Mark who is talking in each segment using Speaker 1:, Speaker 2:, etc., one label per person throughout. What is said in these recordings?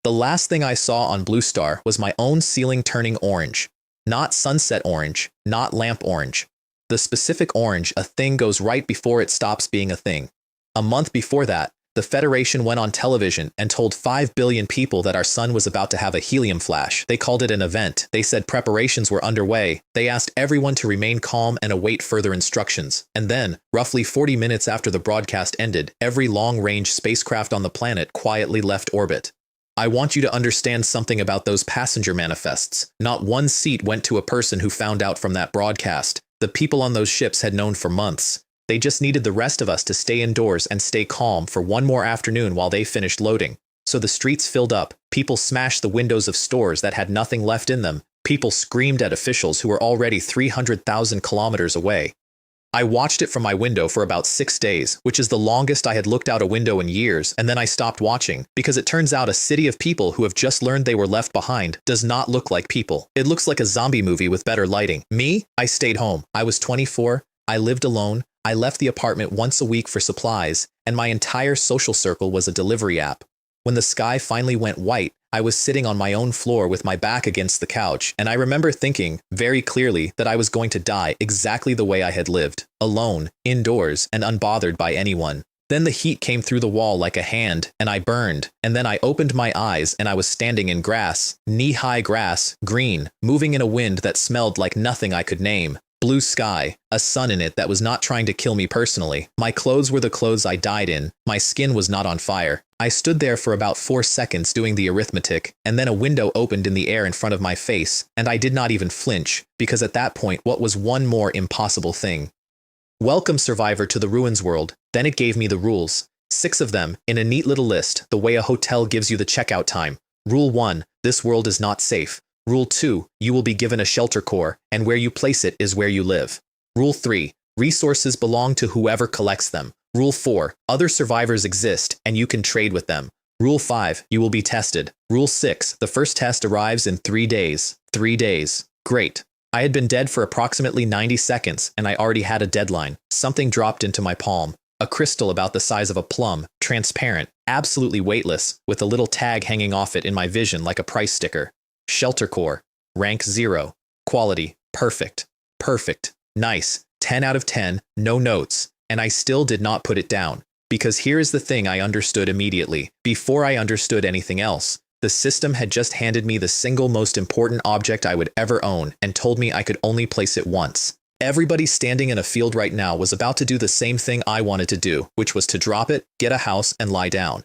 Speaker 1: The last thing I saw on Blue Star was my own ceiling turning orange. Not sunset orange, not lamp orange. The specific orange, a thing goes right before it stops being a thing. A month before that, the Federation went on television and told 5 billion people that our sun was about to have a helium flash. They called it an event. They said preparations were underway. They asked everyone to remain calm and await further instructions. And then, roughly 40 minutes after the broadcast ended, every long-range spacecraft on the planet quietly left orbit. I want you to understand something about those passenger manifests. Not one seat went to a person who found out from that broadcast. The people on those ships had known for months. They just needed the rest of us to stay indoors and stay calm for one more afternoon while they finished loading. So the streets filled up. People smashed the windows of stores that had nothing left in them. People screamed at officials who were already 300,000 kilometers away. I watched it from my window for about 6 days, which is the longest I had looked out a window in years, and then I stopped watching, because it turns out a city of people who have just learned they were left behind does not look like people. It looks like a zombie movie with better lighting. Me? I stayed home. I was 24. I lived alone. I left the apartment once a week for supplies, and my entire social circle was a delivery app. When the sky finally went white, I was sitting on my own floor with my back against the couch, and I remember thinking very clearly that I was going to die exactly the way I had lived, alone, indoors, and unbothered by anyone. Then the heat came through the wall like a hand, and I burned, and then I opened my eyes and I was standing in grass, knee-high grass, green, moving in a wind that smelled like nothing I could name. Blue sky, a sun in it that was not trying to kill me personally. My clothes were the clothes I died in. My skin was not on fire. I stood there for about 4 seconds doing the arithmetic, and then a window opened in the air in front of my face, and I did not even flinch, because at that point what was one more impossible thing? Welcome, survivor, to the ruins world. Then it gave me the rules. 6 of them, in a neat little list, the way a hotel gives you the checkout time. Rule 1, this world is not safe. Rule 2, you will be given a shelter core, and where you place it is where you live. Rule 3, resources belong to whoever collects them. Rule 4, other survivors exist, and you can trade with them. Rule 5, you will be tested. Rule 6, the first test arrives in 3 days. 3 days. Great. I had been dead for approximately 90 seconds, and I already had a deadline. Something dropped into my palm. A crystal about the size of a plum, transparent, absolutely weightless, with a little tag hanging off it in my vision like a price sticker. Shelter core, rank 0, quality, perfect, perfect, nice, 10 out of 10, no notes, and I still did not put it down. Because here is the thing I understood immediately, before I understood anything else. The system had just handed me the single most important object I would ever own and told me I could only place it once. Everybody standing in a field right now was about to do the same thing I wanted to do, which was to drop it, get a house, and lie down.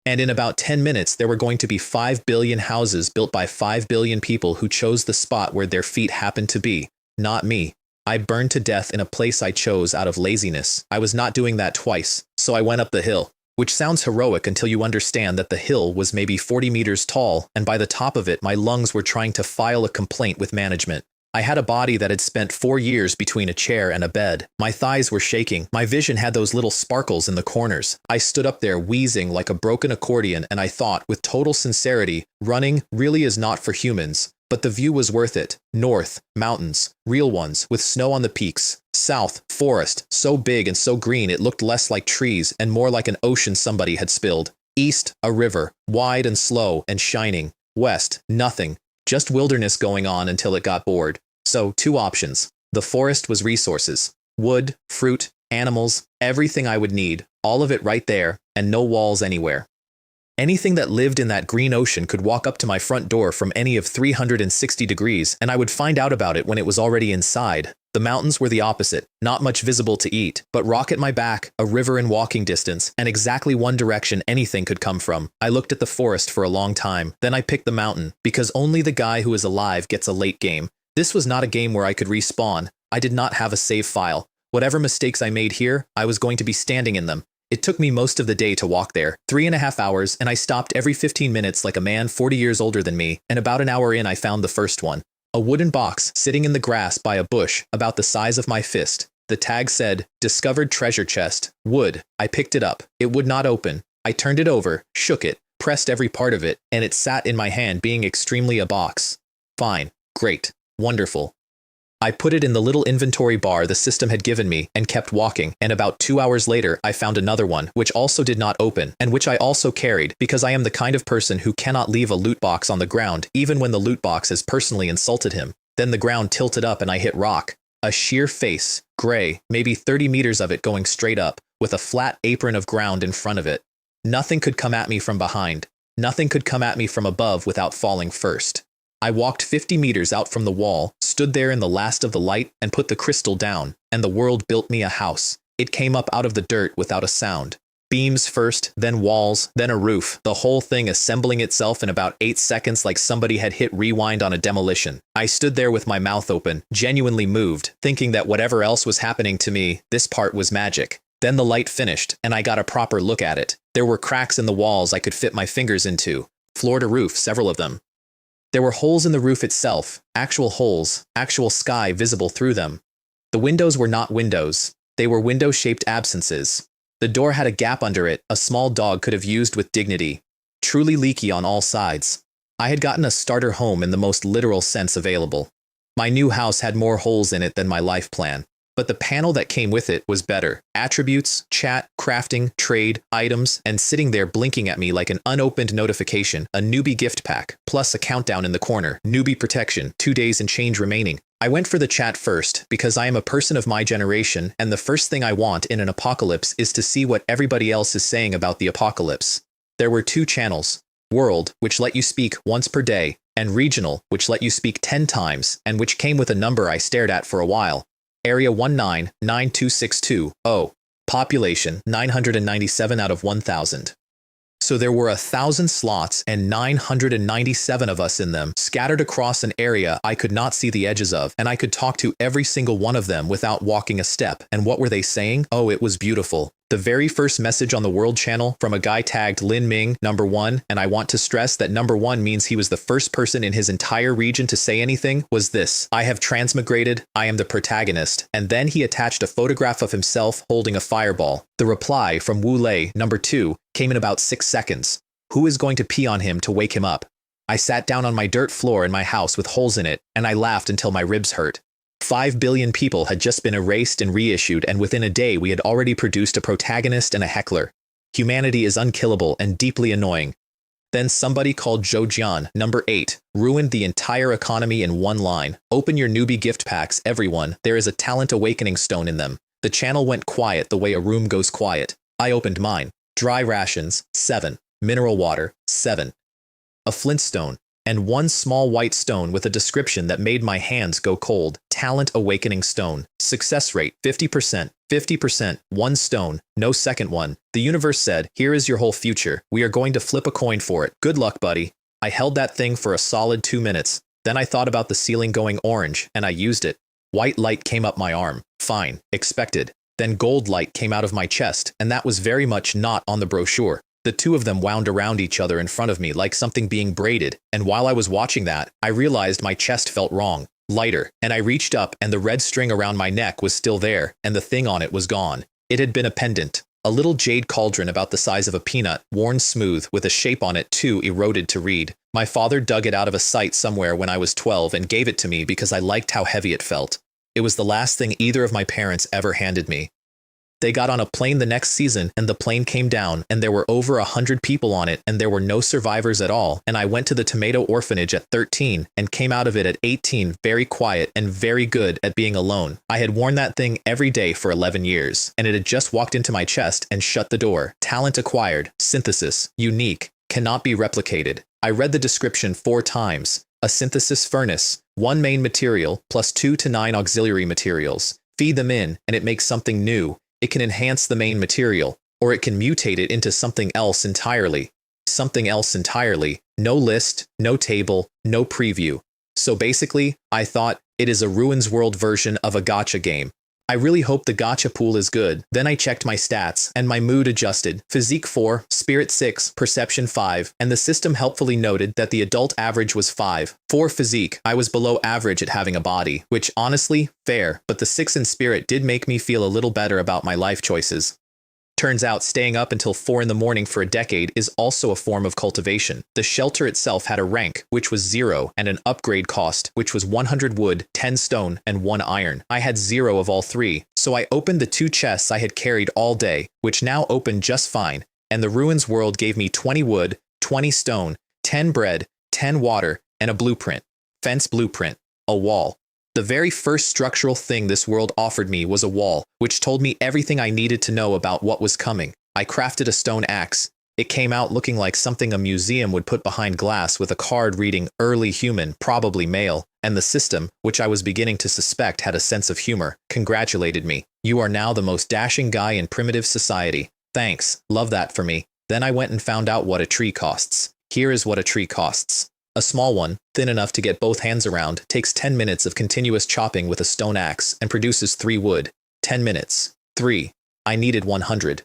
Speaker 1: And in about 10 minutes, there were going to be 5 billion houses built by 5 billion people who chose the spot where their feet happened to be. Not me. I burned to death in a place I chose out of laziness. I was not doing that twice, so I went up the hill. Which sounds heroic until you understand that the hill was maybe 40 meters tall, and by the top of it, my lungs were trying to file a complaint with management. I had a body that had spent 4 years between a chair and a bed. My thighs were shaking. My vision had those little sparkles in the corners. I stood up there wheezing like a broken accordion, and I thought, with total sincerity, running really is not for humans. But the view was worth it. North, mountains, real ones, with snow on the peaks. South, forest, so big and so green it looked less like trees and more like an ocean somebody had spilled. East, a river, wide and slow and shining. West, nothing. Just wilderness going on until it got bored. So, 2 options. The forest was resources. Wood, fruit, animals, everything I would need, all of it right there, and no walls anywhere. Anything that lived in that green ocean could walk up to my front door from any of 360 degrees, and I would find out about it when it was already inside. The mountains were the opposite, not much visible to eat, but rock at my back, a river in walking distance, and exactly one direction anything could come from. I looked at the forest for a long time, then I picked the mountain, because only the guy who is alive gets a late game. This was not a game where I could respawn. I did not have a save file. Whatever mistakes I made here, I was going to be standing in them. It took me most of the day to walk there, 3.5 hours, and I stopped every 15 minutes like a man 40 years older than me, and about an hour in I found the first one. A wooden box sitting in the grass by a bush about the size of my fist. The tag said, "Discovered treasure chest, wood." I picked it up. It would not open. I turned it over, shook it, pressed every part of it, and it sat in my hand being extremely a box. Fine. Great. Wonderful. I put it in the little inventory bar the system had given me and kept walking, and about 2 hours later I found another one, which also did not open, and which I also carried, because I am the kind of person who cannot leave a loot box on the ground, even when the loot box has personally insulted him. Then the ground tilted up and I hit rock. A sheer face, gray, maybe 30 meters of it going straight up, with a flat apron of ground in front of it. Nothing could come at me from behind. Nothing could come at me from above without falling first. I walked 50 meters out from the wall, stood there in the last of the light, and put the crystal down, and the world built me a house. It came up out of the dirt without a sound. Beams first, then walls, then a roof, the whole thing assembling itself in about 8 seconds like somebody had hit rewind on a demolition. I stood there with my mouth open, genuinely moved, thinking that whatever else was happening to me, this part was magic. Then the light finished, and I got a proper look at it. There were cracks in the walls I could fit my fingers into, floor to roof, several of them. There were holes in the roof itself, actual holes, actual sky visible through them. The windows were not windows. They were window-shaped absences. The door had a gap under it a small dog could have used with dignity. Truly leaky on all sides. I had gotten a starter home in the most literal sense available. My new house had more holes in it than my life plan. But the panel that came with it was better. Attributes, chat, crafting, trade, items, and sitting there blinking at me like an unopened notification, a newbie gift pack, plus a countdown in the corner, newbie protection, 2 days and change remaining. I went for the chat first, because I am a person of my generation, and the first thing I want in an apocalypse is to see what everybody else is saying about the apocalypse. There were 2 channels, World, which let you speak once per day, and Regional, which let you speak 10 times, and which came with a number I stared at for a while. Area 1992620. Population 997 out of 1,000. So there were 1,000 slots and 997 of us in them, scattered across an area I could not see the edges of, and I could talk to every single one of them without walking a step. And what were they saying? Oh, it was beautiful. The very first message on the World channel from a guy tagged Lin Ming, #1, and I want to stress that #1 means he was the first person in his entire region to say anything, was this: I have transmigrated, I am the protagonist. And then he attached a photograph of himself holding a fireball. The reply from Wu Lei, #2, came in about 6 seconds. Who is going to pee on him to wake him up? I sat down on my dirt floor in my house with holes in it, and I laughed until my ribs hurt. 5 billion people had just been erased and reissued, and within a day we had already produced a protagonist and a heckler. Humanity is unkillable and deeply annoying. Then somebody called Zhou Jian, #8, ruined the entire economy in one line. Open your newbie gift packs, everyone. There is a talent awakening stone in them. The channel went quiet the way a room goes quiet. I opened mine. Dry rations, 7. Mineral water, 7. A flintstone, and 1 small white stone with a description that made my hands go cold. Talent awakening stone. Success rate, 50%. 50%. 1 stone. No second one. The universe said, here is your whole future. We are going to flip a coin for it. Good luck, buddy. I held that thing for a solid 2 minutes. Then I thought about the ceiling going orange, and I used it. White light came up my arm. Fine. Expected. Then gold light came out of my chest, and that was very much not on the brochure. The 2 of them wound around each other in front of me like something being braided, and while I was watching that, I realized my chest felt wrong, lighter, and I reached up and the red string around my neck was still there, and the thing on it was gone. It had been a pendant, a little jade cauldron about the size of a peanut, worn smooth, with a shape on it too eroded to read. My father dug it out of a site somewhere when I was 12 and gave it to me because I liked how heavy it felt. It was the last thing either of my parents ever handed me. They got on a plane the next season, and the plane came down, and there were over 100 people on it, and there were no survivors at all, and I went to the tomato orphanage at 13, and came out of it at 18, very quiet and very good at being alone. I had worn that thing every day for 11 years, and it had just walked into my chest and shut the door. Talent acquired, synthesis, unique, cannot be replicated. I read the description 4 times. A synthesis furnace, 1 main material, plus 2 to 9 auxiliary materials. Feed them in, and it makes something new. It can enhance the main material, or it can mutate it into something else entirely. Something else entirely. No list, no table, no preview. So basically, I thought, it is a Ruins World version of a gacha game. I really hope the gacha pool is good. Then I checked my stats, and my mood adjusted. Physique 4, Spirit 6, Perception 5, and the system helpfully noted that the adult average was 5. 4 physique, I was below average at having a body, which honestly, fair, but the 6 in spirit did make me feel a little better about my life choices. Turns out staying up until 4 in the morning for a decade is also a form of cultivation. The shelter itself had a rank, which was 0, and an upgrade cost, which was 100 wood, 10 stone, and 1 iron. I had 0 of all 3, so I opened the 2 chests I had carried all day, which now opened just fine, and the ruins world gave me 20 wood, 20 stone, 10 bread, 10 water, and a blueprint. Fence blueprint. A wall. The very first structural thing this world offered me was a wall, which told me everything I needed to know about what was coming. I crafted a stone axe. It came out looking like something a museum would put behind glass with a card reading early human, probably male, and the system, which I was beginning to suspect had a sense of humor, congratulated me. You are now the most dashing guy in primitive society. Thanks, love that for me. Then I went and found out what a tree costs. Here is what a tree costs. A small one, thin enough to get both hands around, takes 10 minutes of continuous chopping with a stone axe and produces 3 wood. 10 minutes. 3. I needed 100.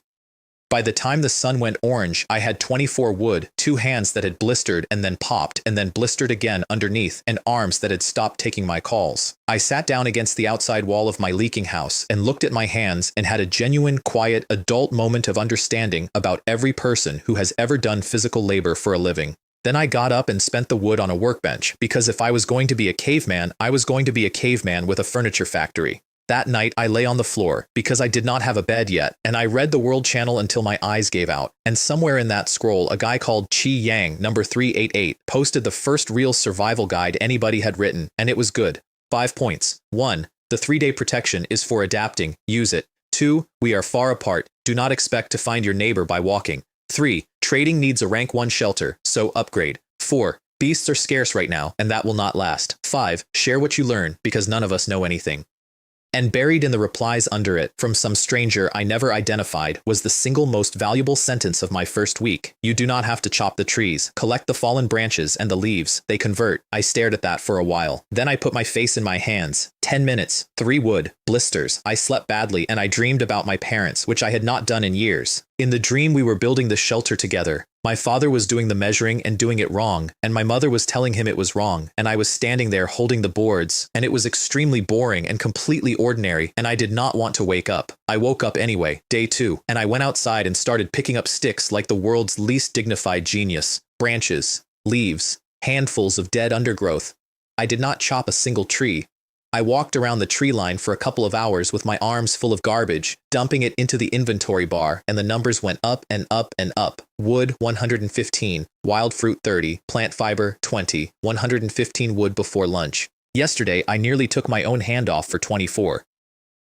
Speaker 1: By the time the sun went orange, I had 24 wood, 2 hands that had blistered and then popped and then blistered again underneath, and arms that had stopped taking my calls. I sat down against the outside wall of my leaking house and looked at my hands and had a genuine, quiet, adult moment of understanding about every person who has ever done physical labor for a living. Then I got up and spent the wood on a workbench, because if I was going to be a caveman, I was going to be a caveman with a furniture factory. That night I lay on the floor, because I did not have a bed yet, and I read the World Channel until my eyes gave out. And somewhere in that scroll, a guy called Chi Yang, number 388, posted the first real survival guide anybody had written, and it was good. 5 points. 1. The 3-day protection is for adapting. Use it. 2. We are far apart. Do not expect to find your neighbor by walking. 3. Trading needs a rank 1 shelter, so upgrade. 4. Beasts are scarce right now, and that will not last. 5. Share what you learn, because none of us know anything. And buried in the replies under it, from some stranger I never identified, was the single most valuable sentence of my first week. You do not have to chop the trees. Collect the fallen branches and the leaves. They convert. I stared at that for a while. Then I put my face in my hands. 10 minutes. 3 wood. Blisters. I slept badly, and I dreamed about my parents, which I had not done in years. In the dream we were building the shelter together. My father was doing the measuring and doing it wrong, and my mother was telling him it was wrong, and I was standing there holding the boards, and it was extremely boring and completely ordinary, and I did not want to wake up. I woke up anyway, day 2, and I went outside and started picking up sticks like the world's least dignified genius. Branches, leaves, handfuls of dead undergrowth. I did not chop a single tree. I walked around the tree line for a couple of hours with my arms full of garbage, dumping it into the inventory bar, and the numbers went up and up and up. Wood 115, wild fruit 30, plant fiber 20, 115 wood before lunch. Yesterday, I nearly took my own hand off for 24.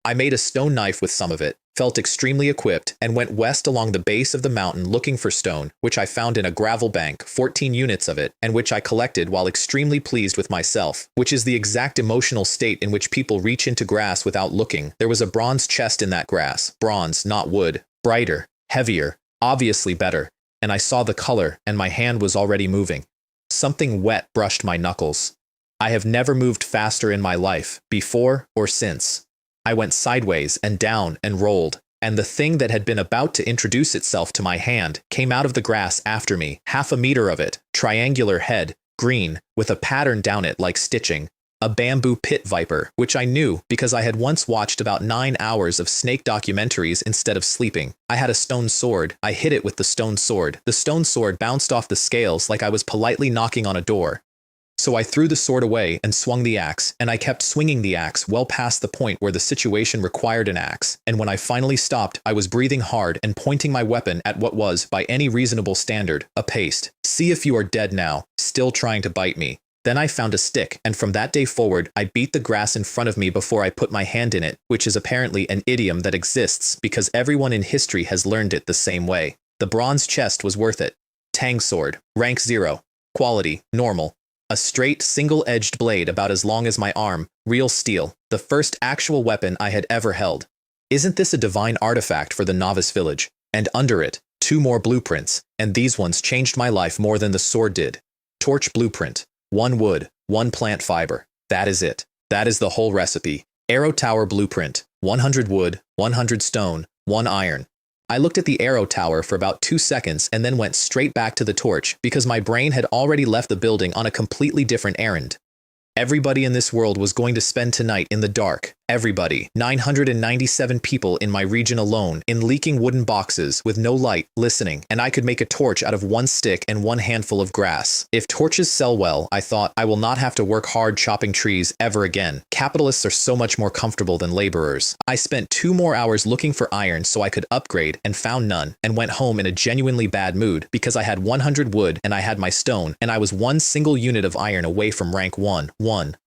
Speaker 1: I made a stone knife with some of it, felt extremely equipped, and went west along the base of the mountain looking for stone, which I found in a gravel bank, 14 units of it, and which I collected while extremely pleased with myself, which is the exact emotional state in which people reach into grass without looking. There was a bronze chest in that grass, bronze, not wood, brighter, heavier, obviously better, and I saw the color, and my hand was already moving. Something wet brushed my knuckles. I have never moved faster in my life, before or since. I went sideways and down and rolled, and the thing that had been about to introduce itself to my hand came out of the grass after me, 1/2 meter of it, triangular head, green, with a pattern down it like stitching. A bamboo pit viper, which I knew because I had once watched about 9 hours of snake documentaries instead of sleeping. I had a stone sword. I hit it with the stone sword. The stone sword bounced off the scales like I was politely knocking on a door. So I threw the sword away and swung the axe, and I kept swinging the axe well past the point where the situation required an axe, and when I finally stopped, I was breathing hard and pointing my weapon at what was, by any reasonable standard, a paste. See if you are dead now, still trying to bite me. Then I found a stick, and from that day forward, I beat the grass in front of me before I put my hand in it, which is apparently an idiom that exists because everyone in history has learned it the same way. The bronze chest was worth it. Tang sword, rank 0. Quality, normal. A straight, single-edged blade about as long as my arm, real steel, the first actual weapon I had ever held. Isn't this a divine artifact for the novice village? And under it, 2 more blueprints, and these ones changed my life more than the sword did. Torch blueprint, 1 wood, 1 plant fiber. That is it. That is the whole recipe. Arrow tower blueprint, 100 wood, 100 stone, 1 iron. I looked at the arrow tower for about 2 seconds and then went straight back to the torch because my brain had already left the building on a completely different errand. Everybody in this world was going to spend tonight in the dark. Everybody. 997 people in my region alone, in leaking wooden boxes, with no light, listening, and I could make a torch out of one stick and one handful of grass. If torches sell well, I thought, I will not have to work hard chopping trees ever again. Capitalists are so much more comfortable than laborers. I spent 2 more hours looking for iron so I could upgrade, and found none, and went home in a genuinely bad mood, because I had 100 wood, and I had my stone, and I was 1 single unit of iron away from rank 1.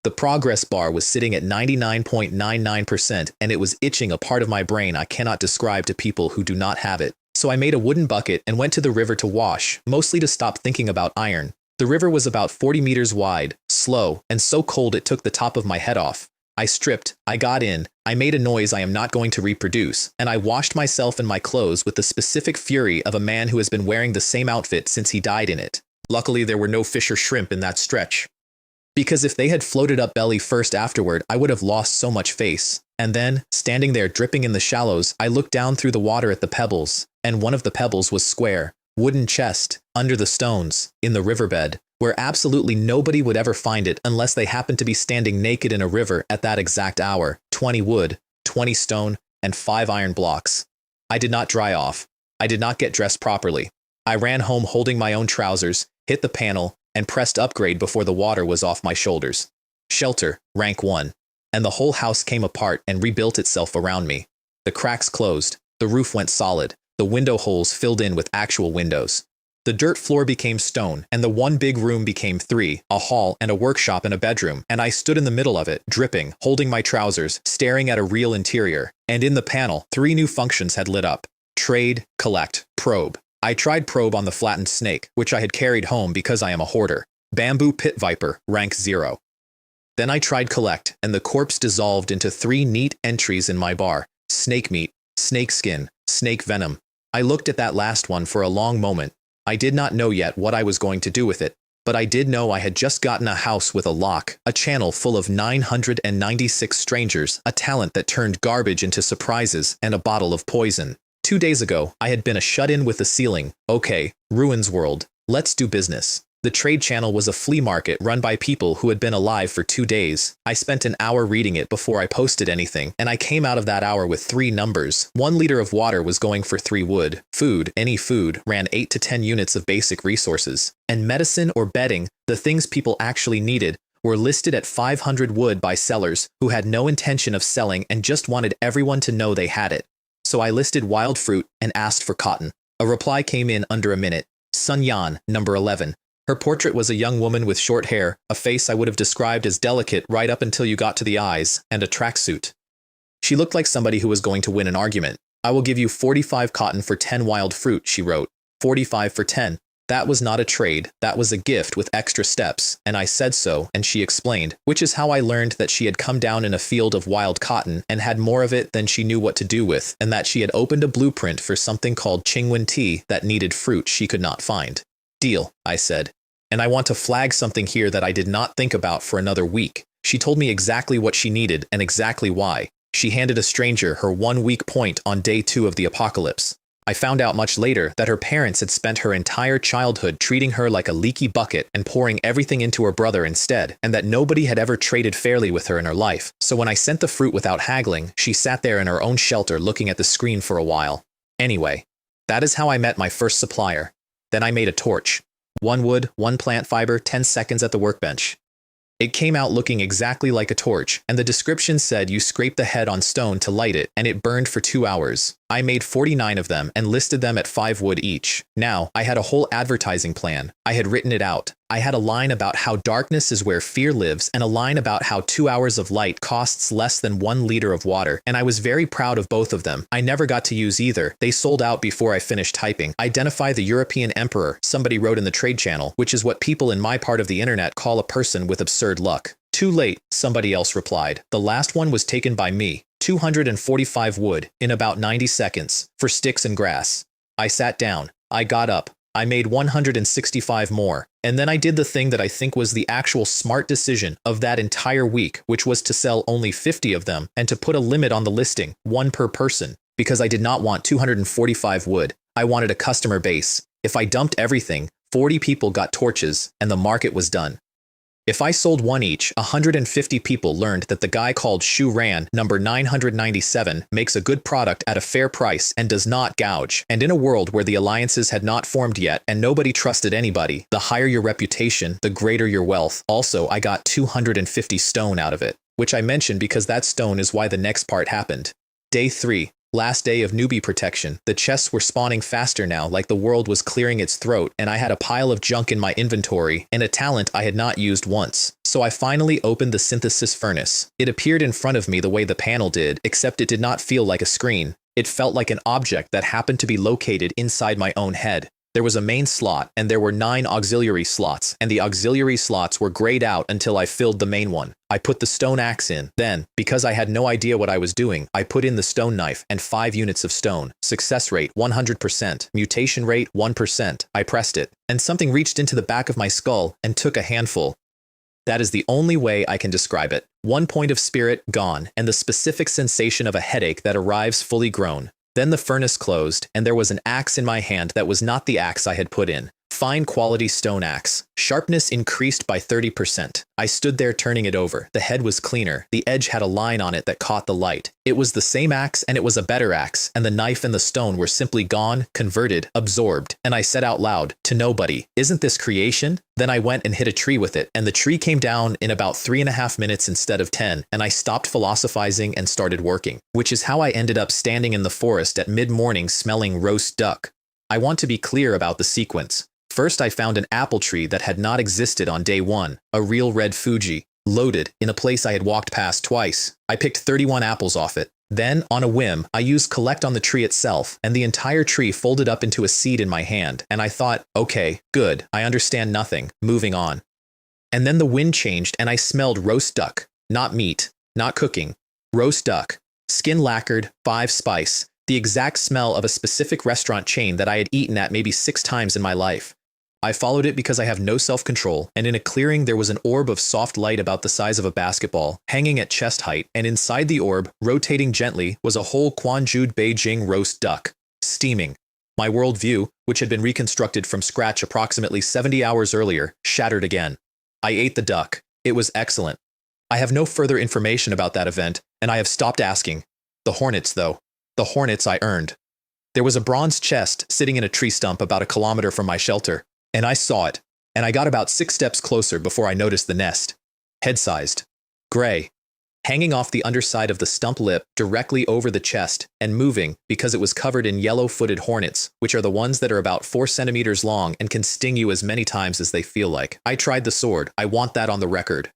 Speaker 1: The progress bar was sitting at 99.99%, and it was itching a part of my brain I cannot describe to people who do not have it. So I made a wooden bucket and went to the river to wash, mostly to stop thinking about iron. The river was about 40 meters wide, slow, and so cold it took the top of my head off. I stripped, I got in, I made a noise I am not going to reproduce, and I washed myself and my clothes with the specific fury of a man who has been wearing the same outfit since he died in it. Luckily there were no fish or shrimp in that stretch, because if they had floated up belly first afterward, I would have lost so much face. And then, standing there dripping in the shallows, I looked down through the water at the pebbles, and one of the pebbles was square, wooden chest, under the stones, in the riverbed, where absolutely nobody would ever find it unless they happened to be standing naked in a river at that exact hour. 20 wood, 20 stone, and 5 iron blocks. I did not dry off. I did not get dressed properly. I ran home holding my own trousers, hit the panel, and pressed upgrade before the water was off my shoulders. Shelter, rank 1. And the whole house came apart and rebuilt itself around me. The cracks closed, the roof went solid, the window holes filled in with actual windows. The dirt floor became stone, and the one big room became 3, a hall and a workshop and a bedroom, and I stood in the middle of it, dripping, holding my trousers, staring at a real interior. And in the panel, 3 new functions had lit up. Trade, collect, probe. I tried probe on the flattened snake, which I had carried home because I am a hoarder. Bamboo pit viper, rank 0. Then I tried collect, and the corpse dissolved into 3 neat entries in my bar. Snake meat, snake skin, snake venom. I looked at that last one for a long moment. I did not know yet what I was going to do with it, but I did know I had just gotten a house with a lock, a channel full of 996 strangers, a talent that turned garbage into surprises, and a bottle of poison. 2 days ago, I had been a shut-in with the ceiling. Okay, Ruins World. Let's do business. The trade channel was a flea market run by people who had been alive for 2 days. I spent an hour reading it before I posted anything, and I came out of that hour with 3 numbers. 1 liter of water was going for 3 wood. Food, any food, ran 8 to 10 units of basic resources. And medicine or bedding, the things people actually needed, were listed at 500 wood by sellers who had no intention of selling and just wanted everyone to know they had it. So I listed wild fruit and asked for cotton. A reply came in under a minute. Sun Yan, number 11. Her portrait was a young woman with short hair, a face I would have described as delicate right up until you got to the eyes, and a tracksuit. She looked like somebody who was going to win an argument. I will give you 45 cotton for 10 wild fruit, she wrote. 45 for 10. That was not a trade, that was a gift with extra steps, and I said so, and she explained, which is how I learned that she had come down in a field of wild cotton and had more of it than she knew what to do with, and that she had opened a blueprint for something called Qingwen tea that needed fruit she could not find. Deal, I said. And I want to flag something here that I did not think about for another week. She told me exactly what she needed and exactly why. She handed a stranger her 1 weak point on day 2 of the apocalypse. I found out much later that her parents had spent her entire childhood treating her like a leaky bucket and pouring everything into her brother instead, and that nobody had ever traded fairly with her in her life. So when I sent the fruit without haggling, she sat there in her own shelter looking at the screen for a while. Anyway, that is how I met my first supplier. Then I made a torch. 1 wood, 1 plant fiber, 10 seconds at the workbench. It came out looking exactly like a torch, and the description said you scrape the head on stone to light it, and it burned for 2 hours. I made 49 of them and listed them at 5 wood each. Now, I had a whole advertising plan. I had written it out. I had a line about how darkness is where fear lives, and a line about how 2 hours of light costs less than 1 liter of water, and I was very proud of both of them. I never got to use either. They sold out before I finished typing. Identify the European Emperor, somebody wrote in the trade channel, which is what people in my part of the internet call a person with absurd luck. Too late, somebody else replied. The last one was taken by me. 245 wood, in about 90 seconds, for sticks and grass. I sat down. I got up. I made 165 more. And then I did the thing that I think was the actual smart decision of that entire week, which was to sell only 50 of them and to put a limit on the listing, 1 per person, because I did not want 245 wood. I wanted a customer base. If I dumped everything, 40 people got torches, and the market was done. If I sold one each, 150 people learned that the guy called Shu Ran, number 997, makes a good product at a fair price and does not gouge. And in a world where the alliances had not formed yet and nobody trusted anybody, the higher your reputation, the greater your wealth. Also, I got 250 stone out of it, which I mentioned because that stone is why the next part happened. Day 3. Last day of newbie protection. The chests were spawning faster now, like the world was clearing its throat, and I had a pile of junk in my inventory and a talent I had not used once. So I finally opened the synthesis furnace. It appeared in front of me the way the panel did, except it did not feel like a screen. It felt like an object that happened to be located inside my own head. There was a main slot, and there were 9 auxiliary slots, and the auxiliary slots were grayed out until I filled the main one. I put the stone axe in. Then, because I had no idea what I was doing, I put in the stone knife and 5 units of stone. Success rate 100%. Mutation rate 1%. I pressed it, and something reached into the back of my skull and took a handful. That is the only way I can describe it. 1 point of spirit gone, and the specific sensation of a headache that arrives fully grown. Then the furnace closed, and there was an axe in my hand that was not the axe I had put in. Fine quality stone axe. Sharpness increased by 30%. I stood there turning it over. The head was cleaner. The edge had a line on it that caught the light. It was the same axe, and it was a better axe, and the knife and the stone were simply gone, converted, absorbed. And I said out loud, to nobody, "Isn't this creation?" Then I went and hit a tree with it, and the tree came down in about 3.5 minutes instead of 10, and I stopped philosophizing and started working, which is how I ended up standing in the forest at mid-morning smelling roast duck. I want to be clear about the sequence. First, I found an apple tree that had not existed on day 1, a real red Fuji, loaded, in a place I had walked past twice. I picked 31 apples off it. Then, on a whim, I used collect on the tree itself, and the entire tree folded up into a seed in my hand, and I thought, okay, good, I understand nothing, moving on. And then the wind changed and I smelled roast duck, not meat, not cooking, roast duck, skin lacquered, 5 spice, the exact smell of a specific restaurant chain that I had eaten at maybe 6 times in my life. I followed it because I have no self-control, and in a clearing there was an orb of soft light about the size of a basketball, hanging at chest height, and inside the orb, rotating gently, was a whole Quanjude Beijing roast duck, steaming. My worldview, which had been reconstructed from scratch approximately 70 hours earlier, shattered again. I ate the duck. It was excellent. I have no further information about that event, and I have stopped asking. The hornets, though. The hornets I earned. There was a bronze chest sitting in a tree stump about 1 kilometer from my shelter. And I saw it, and I got about 6 steps closer before I noticed the nest. Head-sized. Gray. Hanging off the underside of the stump lip directly over the chest, and moving because it was covered in yellow-footed hornets, which are the ones that are about 4 centimeters long and can sting you as many times as they feel like. I tried the sword. I want that on the record.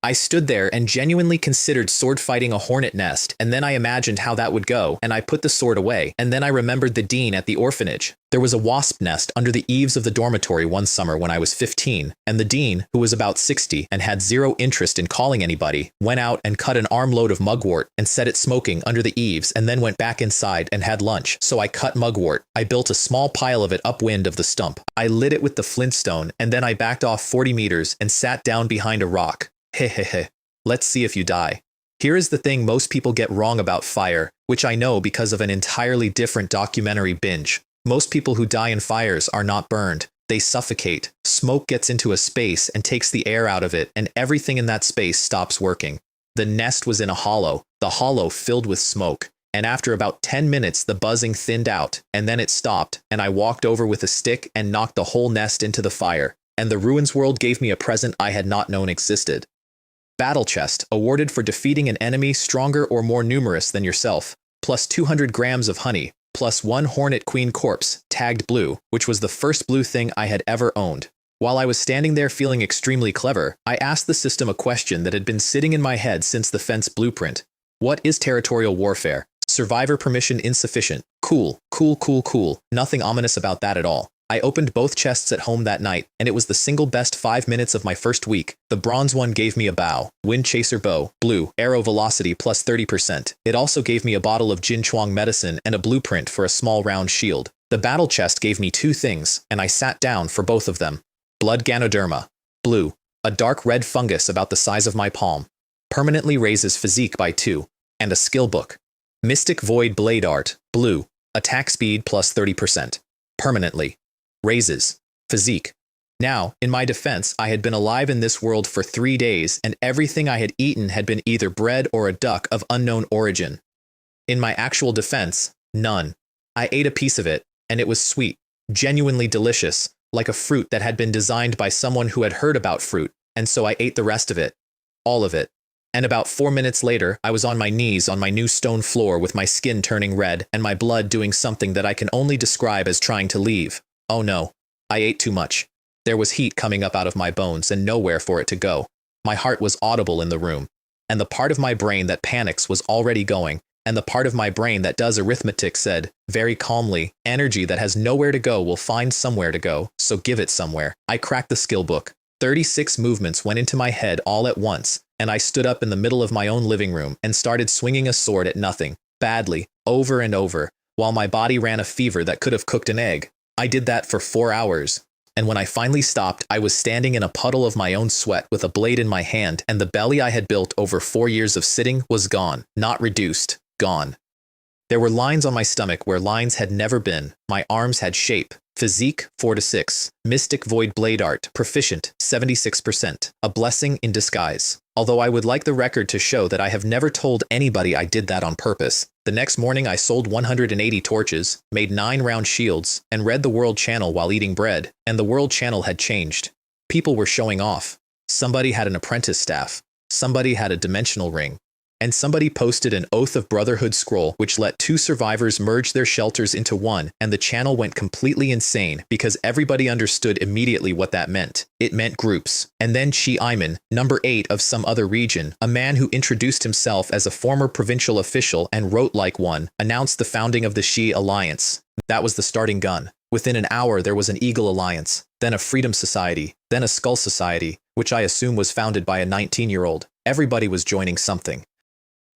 Speaker 1: I stood there and genuinely considered sword fighting a hornet nest, and then I imagined how that would go, and I put the sword away, and then I remembered the dean at the orphanage. There was a wasp nest under the eaves of the dormitory one summer when I was 15, and the dean, who was about 60 and had 0 interest in calling anybody, went out and cut an armload of mugwort and set it smoking under the eaves and then went back inside and had lunch. So I cut mugwort. I built a small pile of it upwind of the stump. I lit it with the flintstone, and then I backed off 40 meters and sat down behind a rock. Hehehe. Let's see if you die. Here is the thing most people get wrong about fire, which I know because of an entirely different documentary binge. Most people who die in fires are not burned. They suffocate. Smoke gets into a space and takes the air out of it, and everything in that space stops working. The nest was in a hollow, the hollow filled with smoke. And after about 10 minutes, the buzzing thinned out, and then it stopped, and I walked over with a stick and knocked the whole nest into the fire. And the Ruins World gave me a present I had not known existed. Battle chest, awarded for defeating an enemy stronger or more numerous than yourself, plus 200 grams of honey, plus 1 Hornet Queen corpse, tagged blue, which was the first blue thing I had ever owned. While I was standing there feeling extremely clever, I asked the system a question that had been sitting in my head since the fence blueprint. What is territorial warfare? Survivor permission insufficient. Cool, cool, cool, cool. Nothing ominous about that at all. I opened both chests at home that night, and it was the single best 5 minutes of my first week. The bronze one gave me a bow, wind chaser bow, blue, arrow velocity plus 30%. It also gave me a bottle of Jin Chuang medicine and a blueprint for a small round shield. The battle chest gave me 2 things, and I sat down for both of them. Blood Ganoderma, blue, a dark red fungus about the size of my palm. Permanently raises physique by 2, and a skill book. Mystic Void Blade Art, blue, attack speed plus 30%. Permanently. Raises. Physique. Now, in my defense, I had been alive in this world for 3 days, and everything I had eaten had been either bread or a duck of unknown origin. In my actual defense, none. I ate a piece of it, and it was sweet, genuinely delicious, like a fruit that had been designed by someone who had heard about fruit, and so I ate the rest of it. All of it. And about 4 minutes later, I was on my knees on my new stone floor with my skin turning red and my blood doing something that I can only describe as trying to leave. Oh no. I ate too much. There was heat coming up out of my bones and nowhere for it to go. My heart was audible in the room. And the part of my brain that panics was already going, and the part of my brain that does arithmetic said, very calmly, energy that has nowhere to go will find somewhere to go, so give it somewhere. I cracked the skill book. 36 movements went into my head all at once, and I stood up in the middle of my own living room and started swinging a sword at nothing, badly, over and over, while my body ran a fever that could have cooked an egg. I did that for 4 hours. And when I finally stopped, I was standing in a puddle of my own sweat with a blade in my hand, and the belly I had built over 4 years of sitting was gone, not reduced, gone. There were lines on my stomach where lines had never been. My arms had shape. Physique 4 to 6. Mystic Void Blade Art, proficient 76%. A blessing in disguise. Although I would like the record to show that I have never told anybody I did that on purpose. The next morning I sold 180 torches, made 9 round shields, and read the World Channel while eating bread, and the World Channel had changed. People were showing off. Somebody had an apprentice staff. Somebody had a dimensional ring. And somebody posted an Oath of Brotherhood scroll which let 2 survivors merge their shelters into one, and the channel went completely insane because everybody understood immediately what that meant. It meant groups. And then Chi Iman, number 8 of some other region, a man who introduced himself as a former provincial official and wrote like one, announced the founding of the Shi Alliance. That was the starting gun. Within an hour there was an Eagle Alliance, then a Freedom Society, then a Skull Society, which I assume was founded by a 19-year-old. Everybody was joining something.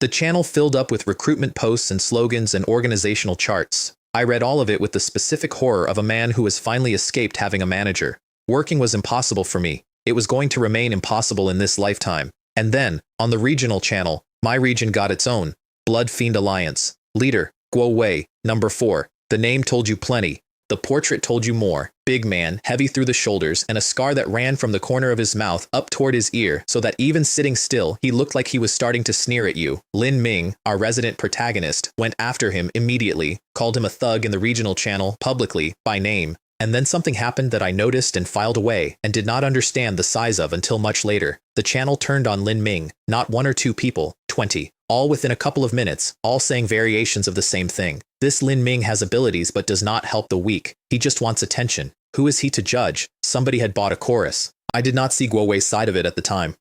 Speaker 1: The channel filled up with recruitment posts and slogans and organizational charts. I read all of it with the specific horror of a man who has finally escaped having a manager. Working was impossible for me. It was going to remain impossible in this lifetime. And then, on the regional channel, my region got its own. Blood Fiend Alliance. Leader, Guo Wei, number 4. The name told you plenty. The portrait told you more. Big man, heavy through the shoulders, and a scar that ran from the corner of his mouth up toward his ear, so that even sitting still, he looked like he was starting to sneer at you. Lin Ming, our resident protagonist, went after him immediately, called him a thug in the regional channel, publicly, by name. And then something happened that I noticed and filed away, and did not understand the size of until much later. The channel turned on Lin Ming, not 1 or 2 people, 20. All within a couple of minutes, all saying variations of the same thing. This Lin Ming has abilities but does not help the weak. He just wants attention. Who is he to judge? Somebody had bought a chorus. I did not see Guo Wei's side of it at the time.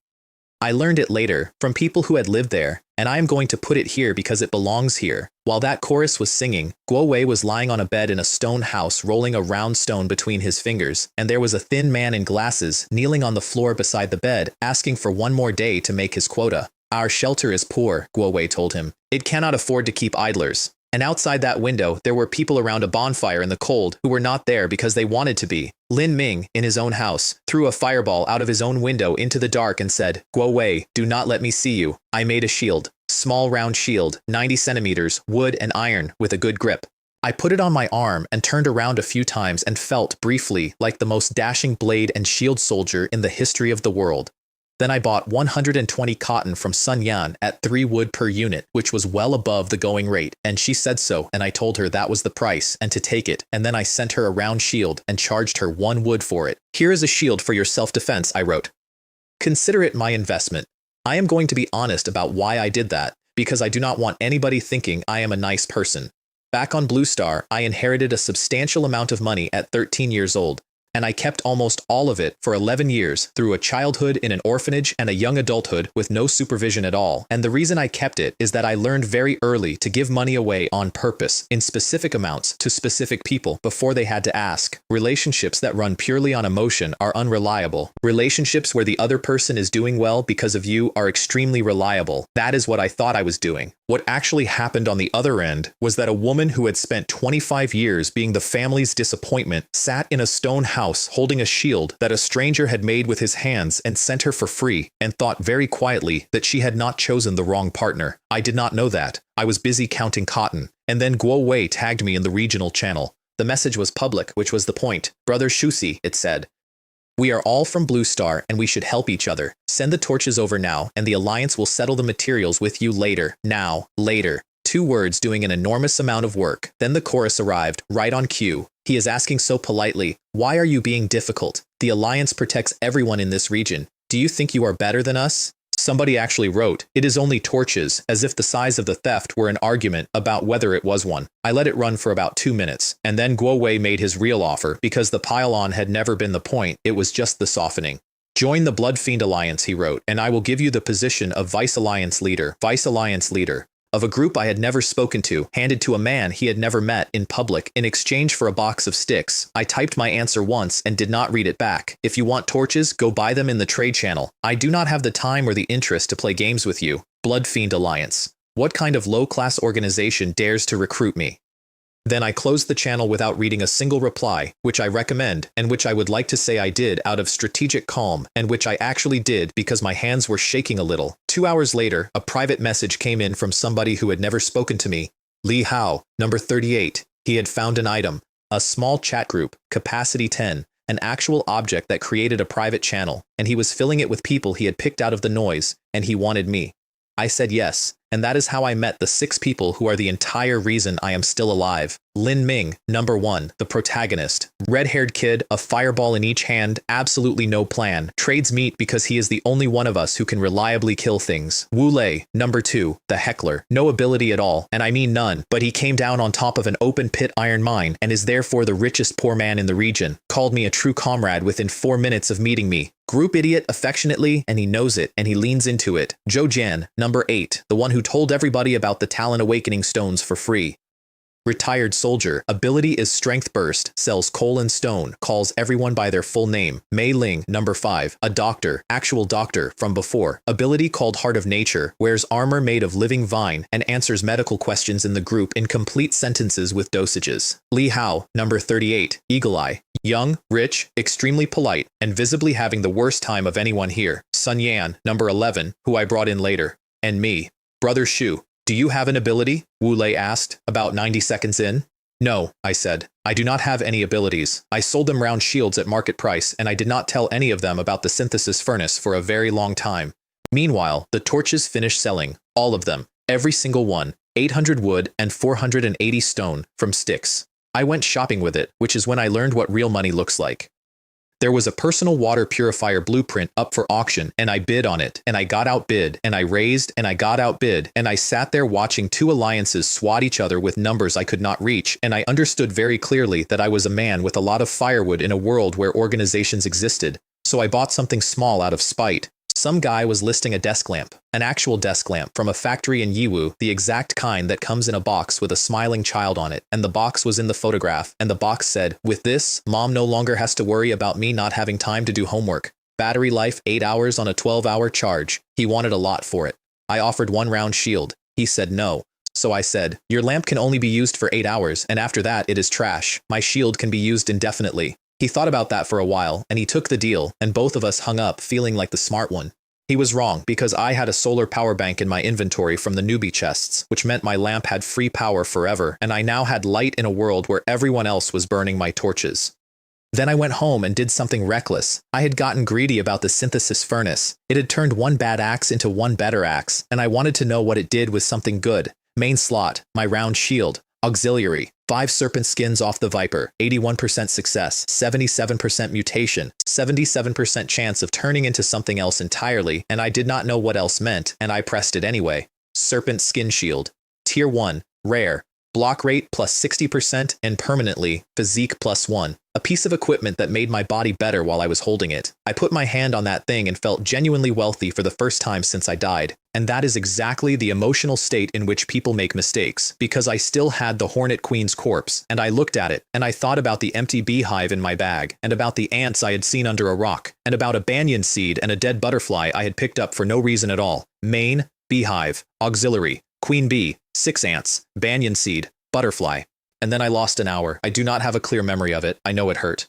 Speaker 1: I learned it later, from people who had lived there, and I am going to put it here because it belongs here. While that chorus was singing, Guo Wei was lying on a bed in a stone house rolling a round stone between his fingers, and there was a thin man in glasses kneeling on the floor beside the bed, asking for 1 more day to make his quota. Our shelter is poor, Guo Wei told him. It cannot afford to keep idlers. And outside that window, there were people around a bonfire in the cold who were not there because they wanted to be. Lin Ming, in his own house, threw a fireball out of his own window into the dark and said, Guo Wei, do not let me see you. I made a shield. Small round shield, 90 centimeters, wood and iron, with a good grip. I put it on my arm and turned around a few times and felt, briefly, like the most dashing blade and shield soldier in the history of the world. Then I bought 120 cotton from Sun Yan at 3 wood per unit, which was well above the going rate, and she said so, and I told her that was the price, and to take it, and then I sent her a round shield and charged her 1 wood for it. Here is a shield for your self-defense, I wrote. Consider it my investment. I am going to be honest about why I did that, because I do not want anybody thinking I am a nice person. Back on Blue Star, I inherited a substantial amount of money at 13 years old. And I kept almost all of it for 11 years through a childhood in an orphanage and a young adulthood with no supervision at all. And the reason I kept it is that I learned very early to give money away on purpose in specific amounts to specific people before they had to ask. Relationships that run purely on emotion are unreliable. Relationships where the other person is doing well because of you are extremely reliable. That is what I thought I was doing. What actually happened on the other end was that a woman who had spent 25 years being the family's disappointment sat in a stone house holding a shield that a stranger had made with his hands and sent her for free, and thought very quietly that she had not chosen the wrong partner. I did not know that. I was busy counting cotton. And then Guo Wei tagged me in the regional channel. The message was public, which was the point. Brother Shusi, it said. We are all from Blue Star and we should help each other. Send the torches over now and the Alliance will settle the materials with you later. Now, later. 2 words doing an enormous amount of work. Then the chorus arrived, right on cue. He is asking so politely, why are you being difficult? The Alliance protects everyone in this region. Do you think you are better than us? Somebody actually wrote, it is only torches, as if the size of the theft were an argument about whether it was one. I let it run for about 2 minutes, and then Guowei made his real offer because the pile-on had never been the point, it was just the softening. Join the Blood Fiend Alliance, he wrote, and I will give you the position of Vice Alliance Leader. Vice Alliance Leader. Of a group I had never spoken to, handed to a man he had never met in public in exchange for a box of sticks. I typed my answer once and did not read it back. If you want torches, go buy them in the trade channel. I do not have the time or the interest to play games with you. Blood Fiend Alliance. What kind of low-class organization dares to recruit me? Then I closed the channel without reading a single reply, which I recommend, and which I would like to say I did out of strategic calm, and which I actually did because my hands were shaking a little. 2 hours later, a private message came in from somebody who had never spoken to me. Li Hao, number 38. He had found an item, a small chat group, capacity 10, an actual object that created a private channel, and he was filling it with people he had picked out of the noise, and he wanted me. I said yes, and that is how I met the 6 people who are the entire reason I am still alive. Lin Ming, number 1, the protagonist. Red-haired kid, a fireball in each hand, absolutely no plan. Trades meat because he is the only one of us who can reliably kill things. Wu Lei, number 2, the heckler. No ability at all, and I mean none, but he came down on top of an open-pit iron mine and is therefore the richest poor man in the region. Called me a true comrade within 4 minutes of meeting me. Group idiot affectionately, and he knows it, and he leans into it. Zhou Jian, number 8, the one who told everybody about the Talon Awakening stones for free. Retired soldier. Ability is Strength Burst. Sells coal and stone. Calls everyone by their full name. Mei Ling, number 5. A doctor. Actual doctor from before. Ability called Heart of Nature. Wears armor made of living vine and answers medical questions in the group in complete sentences with dosages. Li Hao, number 38. Eagle Eye. Young, rich, extremely polite, and visibly having the worst time of anyone here. Sun Yan, number 11, who I brought in later. And me. Brother Shu. Do you have an ability? Wu Lei asked, about 90 seconds in. No, I said. I do not have any abilities. I sold them round shields at market price, and I did not tell any of them about the synthesis furnace for a very long time. Meanwhile, the torches finished selling. All of them. Every single one. 800 wood and 480 stone from sticks. I went shopping with it, which is when I learned what real money looks like. There was a personal water purifier blueprint up for auction, and I bid on it, and I got outbid, and I raised, and I got outbid, and I sat there watching 2 alliances swat each other with numbers I could not reach, and I understood very clearly that I was a man with a lot of firewood in a world where organizations existed, so I bought something small out of spite. Some guy was listing a desk lamp, an actual desk lamp from a factory in Yiwu, the exact kind that comes in a box with a smiling child on it, and the box was in the photograph, and the box said, with this, Mom no longer has to worry about me not having time to do homework. Battery life 8 hours on a 12-hour charge. He wanted a lot for it. I offered 1 round shield. He said no. So I said, your lamp can only be used for 8 hours, and after that it is trash. My shield can be used indefinitely. He thought about that for a while, and he took the deal, and both of us hung up feeling like the smart one. He was wrong, because I had a solar power bank in my inventory from the newbie chests, which meant my lamp had free power forever, and I now had light in a world where everyone else was burning my torches. Then I went home and did something reckless. I had gotten greedy about the synthesis furnace. It had turned 1 bad axe into 1 better axe, and I wanted to know what it did with something good. Main slot, my round shield. Auxiliary, 5 serpent skins off the Viper, 81% success, 77% mutation, 77% chance of turning into something else entirely, and I did not know what else meant, and I pressed it anyway. Serpent skin shield. Tier 1, rare. Block rate plus 60% and permanently, physique plus 1. A piece of equipment that made my body better while I was holding it. I put my hand on that thing and felt genuinely wealthy for the first time since I died. And that is exactly the emotional state in which people make mistakes, because I still had the Hornet Queen's corpse, and I looked at it, and I thought about the empty beehive in my bag, and about the ants I had seen under a rock, and about a banyan seed and a dead butterfly I had picked up for no reason at all. Main, beehive, auxiliary, queen bee, 6 ants, banyan seed, butterfly. And then I lost an hour. I do not have a clear memory of it. I know it hurt.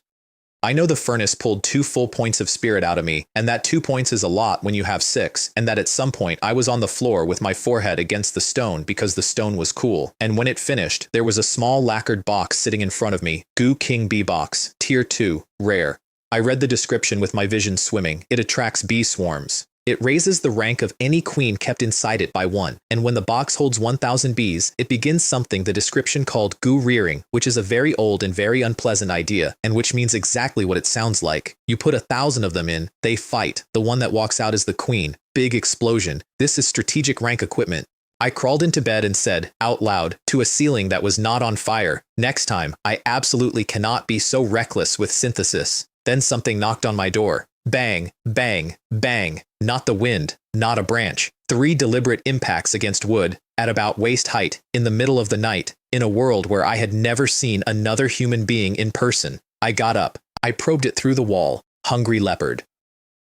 Speaker 1: I know the furnace pulled 2 full points of spirit out of me, and that 2 points is a lot when you have 6, and that at some point I was on the floor with my forehead against the stone because the stone was cool, and when it finished, there was a small lacquered box sitting in front of me, Goo King Bee box, tier 2, rare. I read the description with my vision swimming. It attracts bee swarms. It raises the rank of any queen kept inside it by 1, and when the box holds 1,000 bees, it begins something the description called goo rearing, which is a very old and very unpleasant idea, and which means exactly what it sounds like. You put 1,000 of them in, they fight. The one that walks out is the queen. Big explosion. This is strategic rank equipment. I crawled into bed and said, out loud, to a ceiling that was not on fire, next time, I absolutely cannot be so reckless with synthesis. Then something knocked on my door. Bang, bang, bang. Not the wind, not a branch. 3 deliberate impacts against wood, at about waist height, in the middle of the night, in a world where I had never seen another human being in person. I got up. I probed it through the wall. Hungry leopard.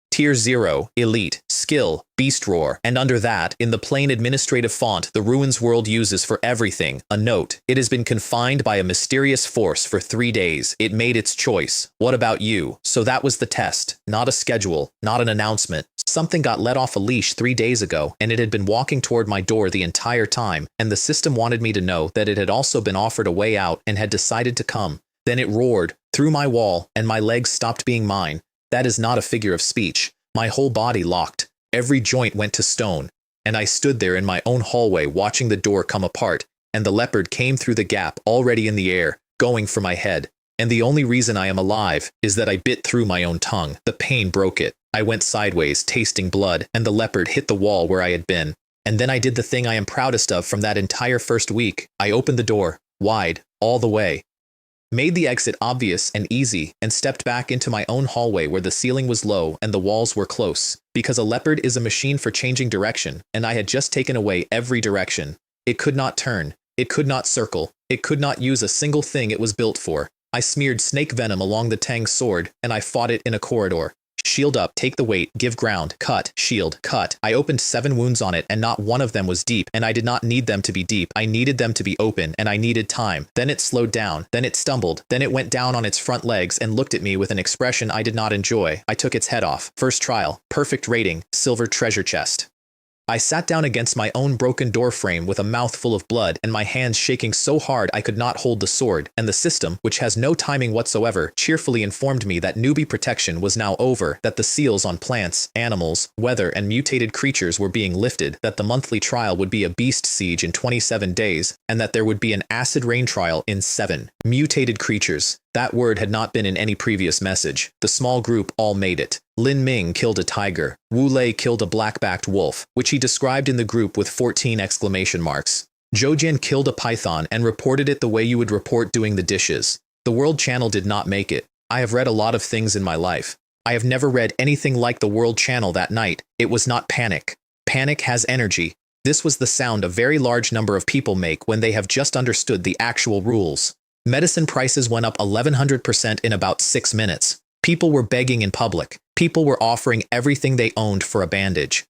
Speaker 1: Tier 0, Elite, Skill, Beast Roar, and under that, in the plain administrative font the Ruins world uses for everything, a note. It has been confined by a mysterious force for 3 days. It made its choice. What about you? So that was the test. Not a schedule, not an announcement. Something got let off a leash 3 days ago, and it had been walking toward my door the entire time, and the system wanted me to know that it had also been offered a way out and had decided to come. Then it roared, through my wall, and my legs stopped being mine. That is not a figure of speech. My whole body locked. Every joint went to stone. And I stood there in my own hallway watching the door come apart, and the leopard came through the gap already in the air, going for my head. And the only reason I am alive is that I bit through my own tongue. The pain broke it. I went sideways, tasting blood, and the leopard hit the wall where I had been. And then I did the thing I am proudest of from that entire first week. I opened the door, wide, all the way. Made the exit obvious and easy, and stepped back into my own hallway where the ceiling was low and the walls were close, because a leopard is a machine for changing direction, and I had just taken away every direction. It could not turn, it could not circle, it could not use a single thing it was built for. I smeared snake venom along the Tang's sword, and I fought it in a corridor. Shield up, take the weight, give ground, cut, shield, cut. I opened 7 wounds on it, and not one of them was deep, and I did not need them to be deep. I needed them to be open, and I needed time. Then it slowed down, then it stumbled, then it went down on its front legs and looked at me with an expression I did not enjoy. I took its head off. First trial, perfect rating, silver treasure chest. I sat down against my own broken door frame with a mouth full of blood and my hands shaking so hard I could not hold the sword, and the system, which has no timing whatsoever, cheerfully informed me that newbie protection was now over, that the seals on plants, animals, weather, and mutated creatures were being lifted, that the monthly trial would be a beast siege in 27 days, and that there would be an acid rain trial in 7. Mutated creatures. That word had not been in any previous message. The small group all made it. Lin Ming killed a tiger. Wu Lei killed a black-backed wolf, which he described in the group with 14 exclamation marks. Zhou Jian killed a python and reported it the way you would report doing the dishes. The World Channel did not make it. I have read a lot of things in my life. I have never read anything like the World Channel that night. It was not panic. Panic has energy. This was the sound a very large number of people make when they have just understood the actual rules. Medicine prices went up 1100% in about 6 minutes. People were begging in public. People were offering everything they owned for a bandage.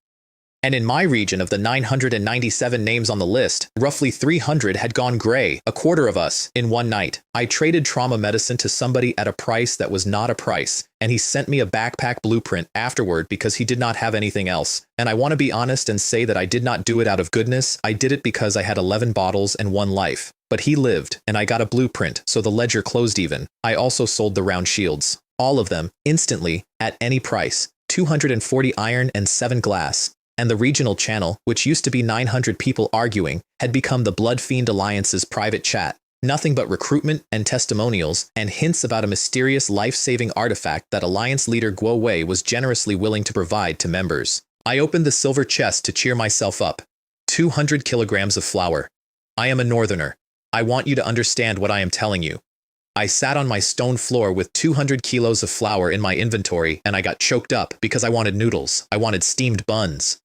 Speaker 1: And in my region of the 997 names on the list, roughly 300 had gone gray, a quarter of us, in one night. I traded trauma medicine to somebody at a price that was not a price, and he sent me a backpack blueprint afterward because he did not have anything else. And I want to be honest and say that I did not do it out of goodness. I did it because I had 11 bottles and 1 life. But he lived, and I got a blueprint, so the ledger closed even. I also sold the round shields. All of them, instantly, at any price. 240 iron and 7 glass. And the regional channel, which used to be 900 people arguing, had become the Blood Fiend Alliance's private chat. Nothing but recruitment and testimonials, and hints about a mysterious life-saving artifact that Alliance leader Guo Wei was generously willing to provide to members. I opened the silver chest to cheer myself up. 200 kilograms of flour. I am a northerner. I want you to understand what I am telling you. I sat on my stone floor with 200 kilos of flour in my inventory, and I got choked up because I wanted noodles. I wanted steamed buns.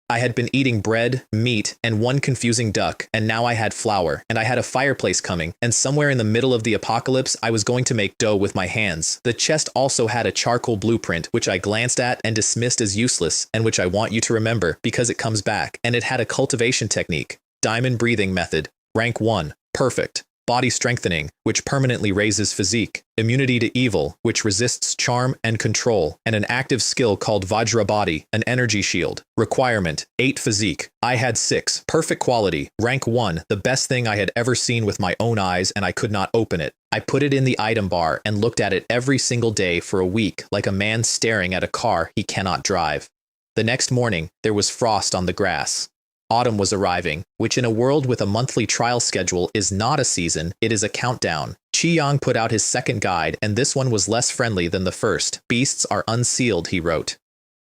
Speaker 1: I had been eating bread, meat, and one confusing duck, and now I had flour, and I had a fireplace coming, and somewhere in the middle of the apocalypse I was going to make dough with my hands. The chest also had a charcoal blueprint, which I glanced at and dismissed as useless, and which I want you to remember, because it comes back, and it had a cultivation technique. Diamond breathing method. Rank 1. Perfect. body strengthening, which permanently raises physique, immunity to evil, which resists charm and control, and an active skill called Vajra Body, an energy shield. Requirement, 8 physique. I had 6. Perfect quality, rank 1, the best thing I had ever seen with my own eyes, and I could not open it. I put it in the item bar and looked at it every single day for a week, like a man staring at a car he cannot drive. The next morning, there was frost on the grass. Autumn was arriving, which in a world with a monthly trial schedule is not a season, it is a countdown. Qiyang put out his second guide, and this one was less friendly than the first. Beasts are unsealed, he wrote.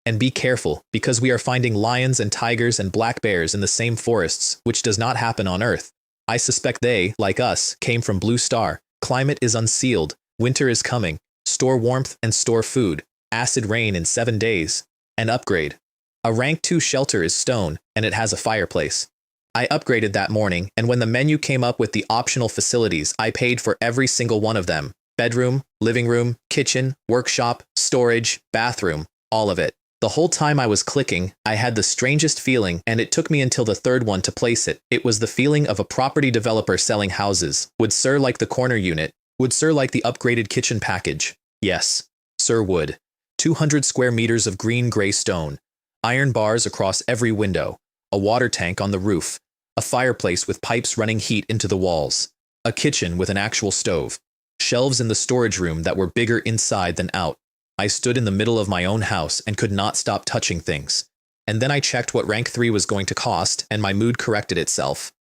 Speaker 1: And be careful, because we are finding lions and tigers and black bears in the same forests, which does not happen on Earth. I suspect they, like us, came from Blue Star. Climate is unsealed. Winter is coming. Store warmth and store food. Acid rain in 7 days. And upgrade. A rank 2 shelter is stone, and it has a fireplace. I upgraded that morning, and when the menu came up with the optional facilities, I paid for every single one of them. Bedroom, living room, kitchen, workshop, storage, bathroom, all of it. The whole time I was clicking, I had the strangest feeling, and it took me until the third one to place it. It was the feeling of a property developer selling houses. Would Sir like the corner unit? Would Sir like the upgraded kitchen package? Yes, Sir would. 200 square meters of green-gray stone. Iron bars across every window, a water tank on the roof, a fireplace with pipes running heat into the walls, a kitchen with an actual stove, shelves in the storage room that were bigger inside than out. I stood in the middle of my own house and could not stop touching things. And then I checked what rank 3 was going to cost, and my mood corrected itself.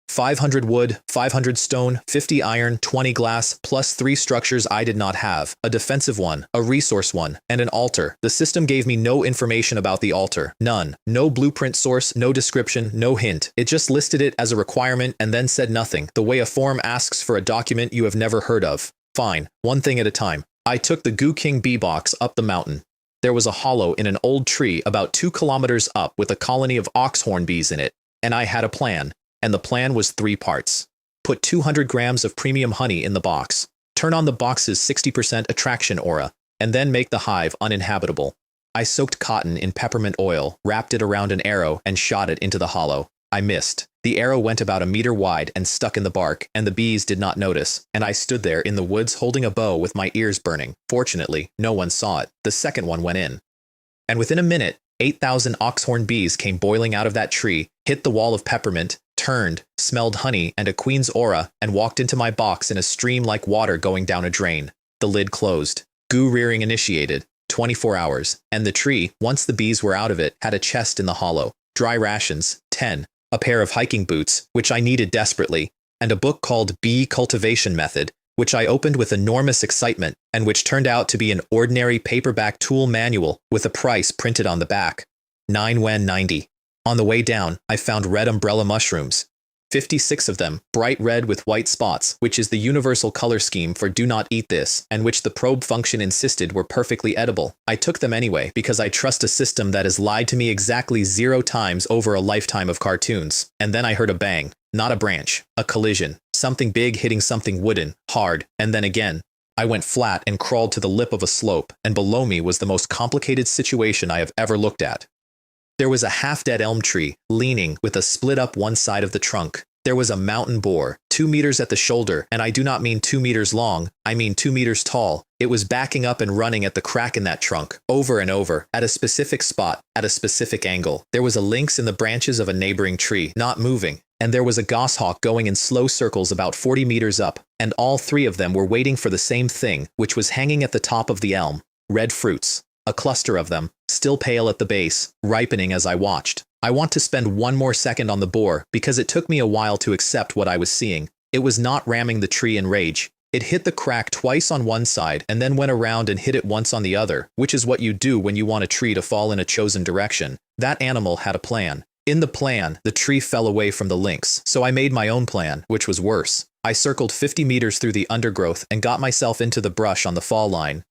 Speaker 1: 500 wood, 500 stone, 50 iron, 20 glass, plus 3 structures I did not have, a defensive one, a resource one, and an altar. The system gave me no information about the altar. None. No blueprint source, no description, no hint. It just listed it as a requirement and then said nothing, the way a form asks for a document you have never heard of. Fine, one thing at a time. I took the Goo King bee box up the mountain. There was a hollow in an old tree about 2 kilometers up with a colony of oxhorn bees in it, and I had a plan. And the plan was 3 parts. Put 200 grams of premium honey in the box. Turn on the box's 60% attraction aura, and then make the hive uninhabitable. I soaked cotton in peppermint oil, wrapped it around an arrow, and shot it into the hollow. I missed. The arrow went about a meter wide and stuck in the bark, and the bees did not notice, and I stood there in the woods holding a bow with my ears burning. Fortunately, no one saw it. The second one went in. And within a minute, 8,000 oxhorn bees came boiling out of that tree, hit the wall of peppermint, turned, smelled honey and a queen's aura, and walked into my box in a stream like water going down a drain. The lid closed. Goo rearing initiated. 24 hours. And the tree, once the bees were out of it, had a chest in the hollow. Dry rations, 10. A pair of hiking boots, which I needed desperately. And a book called Bee Cultivation Method, which I opened with enormous excitement, and which turned out to be an ordinary paperback tool manual with a price printed on the back. 9 Wen 90. On the way down, I found red umbrella mushrooms. 56 of them, bright red with white spots, which is the universal color scheme for do not eat this, and which the probe function insisted were perfectly edible. I took them anyway, because I trust a system that has lied to me exactly 0 times over a lifetime of cartoons. And then I heard a bang. Not a branch. A collision. Something big hitting something wooden, hard, and then again. I went flat and crawled to the lip of a slope, and below me was the most complicated situation I have ever looked at. There was a half-dead elm tree, leaning, with a split up one side of the trunk. There was a mountain boar, 2 meters at the shoulder, and I do not mean 2 meters long, I mean 2 meters tall. It was backing up and running at the crack in that trunk, over and over, at a specific spot, at a specific angle. There was a lynx in the branches of a neighboring tree, not moving, and there was a goshawk going in slow circles about 40 meters up, and all 3 of them were waiting for the same thing, which was hanging at the top of the elm. Red fruits. A cluster of them, still pale at the base, ripening as I watched. I want to spend one more second on the boar, because it took me a while to accept what I was seeing. It was not ramming the tree in rage. It hit the crack twice on one side and then went around and hit it once on the other, which is what you do when you want a tree to fall in a chosen direction. That animal had a plan. In the plan, the tree fell away from the lynx, so I made my own plan, which was worse. I circled 50 meters through the undergrowth and got myself into the brush on the fall line.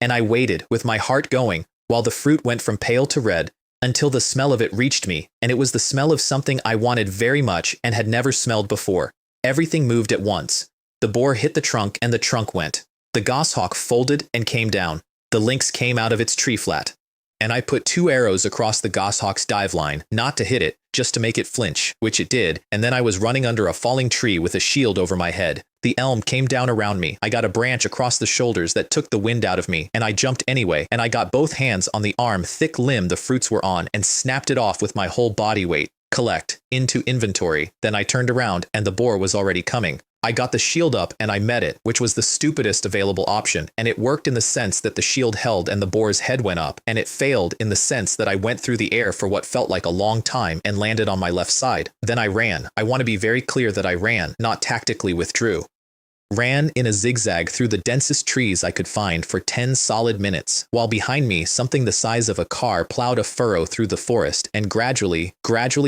Speaker 1: And I waited, with my heart going, while the fruit went from pale to red, until the smell of it reached me, and it was the smell of something I wanted very much and had never smelled before. Everything moved at once. The boar hit the trunk and the trunk went. The goshawk folded and came down. The lynx came out of its tree flat. And I put 2 arrows across the goshawk's dive line, not to hit it, just to make it flinch, which it did, and then I was running under a falling tree with a shield over my head. The elm came down around me. I got a branch across the shoulders that took the wind out of me, and I jumped anyway, and I got both hands on the arm thick limb the fruits were on and snapped it off with my whole body weight. Collect, into inventory. Then I turned around and the boar was already coming. I got the shield up and I met it, which was the stupidest available option, and it worked in the sense that the shield held and the boar's head went up, and it failed in the sense that I went through the air for what felt like a long time and landed on my left side. Then I ran. I want to be very clear that I ran, not tactically withdrew. Ran in a zigzag through the densest trees I could find for 10 solid minutes, while behind me something the size of a car plowed a furrow through the forest and gradually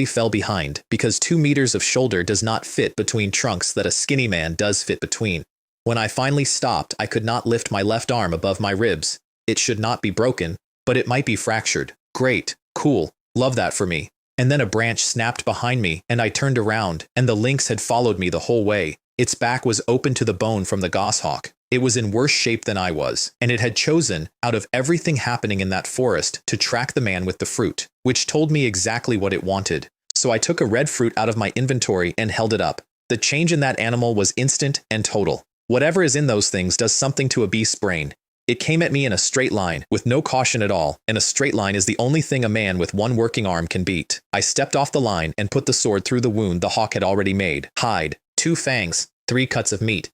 Speaker 1: fell behind, because 2 meters of shoulder does not fit between trunks that a skinny man does fit between. When I finally stopped, I could not lift my left arm above my ribs. It should not be broken, but it might be fractured. Great, cool, love that for me. And then a branch snapped behind me, and I turned around, and the lynx had followed me the whole way. Its back was open to the bone from the goshawk. It was in worse shape than I was, and it had chosen, out of everything happening in that forest, to track the man with the fruit, which told me exactly what it wanted. So I took a red fruit out of my inventory and held it up. The change in that animal was instant and total. Whatever is in those things does something to a beast's brain. It came at me in a straight line, with no caution at all, and a straight line is the only thing a man with one working arm can beat. I stepped off the line and put the sword through the wound the hawk had already made. Hide, 2 fangs, 3 cuts of meat,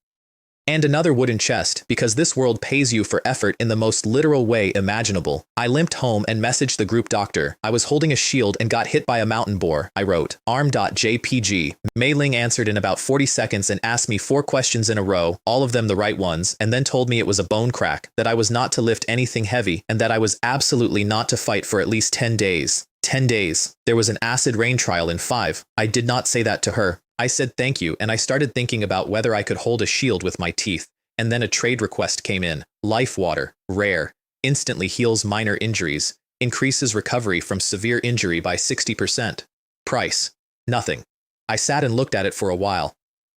Speaker 1: and another wooden chest, because this world pays you for effort in the most literal way imaginable. I limped home and messaged the group doctor. I was holding a shield and got hit by a mountain boar. I wrote, arm.jpg. Mei Ling answered in about 40 seconds and asked me 4 questions in a row, all of them the right ones, and then told me it was a bone crack, that I was not to lift anything heavy, and that I was absolutely not to fight for at least 10 days. 10 days. There was an acid rain trial in 5. I did not say that to her. I said thank you, and I started thinking about whether I could hold a shield with my teeth, and then a trade request came in. Life water, rare, instantly heals minor injuries, increases recovery from severe injury by 60%. Price, nothing. I sat and looked at it for a while.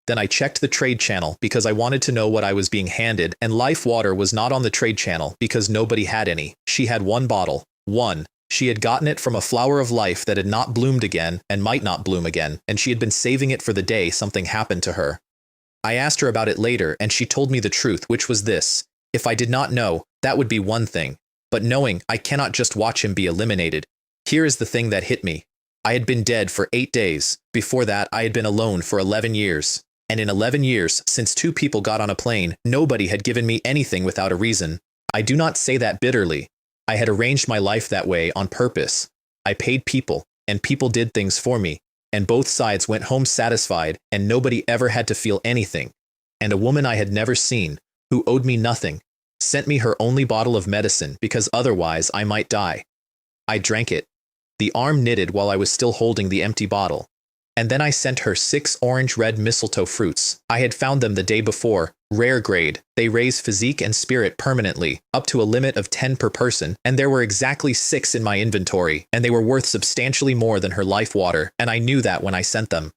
Speaker 1: Then I checked the trade channel because I wanted to know what I was being handed, and life water was not on the trade channel because nobody had any. She had 1 bottle. 1. She had gotten it from a flower of life that had not bloomed again and might not bloom again, and she had been saving it for the day something happened to her. I asked her about it later, and she told me the truth, which was this. If I did not know, that would be one thing. But knowing, I cannot just watch him be eliminated. Here is the thing that hit me. I had been dead for 8 days. Before that, I had been alone for 11 years. And in 11 years, since 2 people got on a plane, nobody had given me anything without a reason. I do not say that bitterly. I had arranged my life that way on purpose. I paid people, and people did things for me, and both sides went home satisfied, and nobody ever had to feel anything. And a woman I had never seen, who owed me nothing, sent me her only bottle of medicine because otherwise I might die. I drank it. The arm knitted while I was still holding the empty bottle. And then I sent her 6 orange-red mistletoe fruits. I had found them the day before, rare grade. They raise physique and spirit permanently, up to a limit of 10 per person, and there were exactly 6 in my inventory, and they were worth substantially more than her life water, and I knew that when I sent them.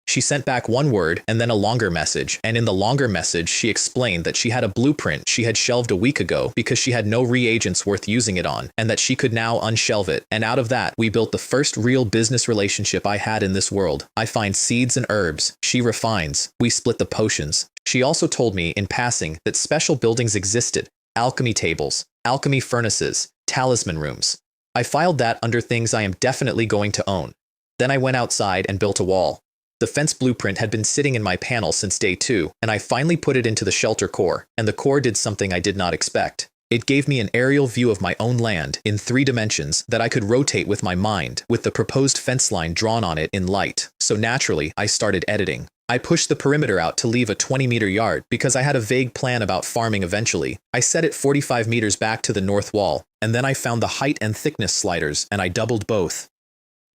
Speaker 1: She sent back 1 word and then a longer message, and in the longer message she explained that she had a blueprint she had shelved a week ago because she had no reagents worth using it on, and that she could now unshelve it, and out of that we built the first real business relationship I had in this world. I find seeds and herbs, she refines, we split the potions. She also told me, in passing, that special buildings existed, alchemy tables, alchemy furnaces, talisman rooms. I filed that under things I am definitely going to own. Then I went outside and built a wall. The fence blueprint had been sitting in my panel since day 2, and I finally put it into the shelter core, and the core did something I did not expect. It gave me an aerial view of my own land in 3 dimensions that I could rotate with my mind, with the proposed fence line drawn on it in light. So naturally, I started editing. I pushed the perimeter out to leave a 20-meter yard because I had a vague plan about farming eventually. I set it 45 meters back to the north wall, and then I found the height and thickness sliders, and I doubled both.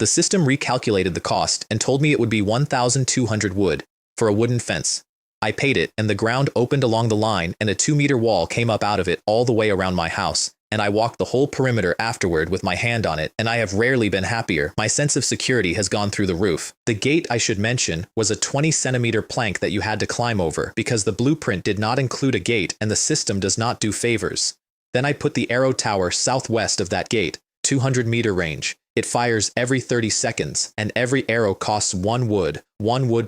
Speaker 1: The system recalculated the cost and told me it would be 1,200 wood for a wooden fence. I paid it, and the ground opened along the line, and a 2-meter wall came up out of it all the way around my house, and I walked the whole perimeter afterward with my hand on it, and I have rarely been happier. My sense of security has gone through the roof. The gate, I should mention, was a 20-centimeter plank that you had to climb over, because the blueprint did not include a gate, and the system does not do favors. Then I put the arrow tower southwest of that gate, 200-meter range. It fires every 30 seconds, and every arrow costs 1 wood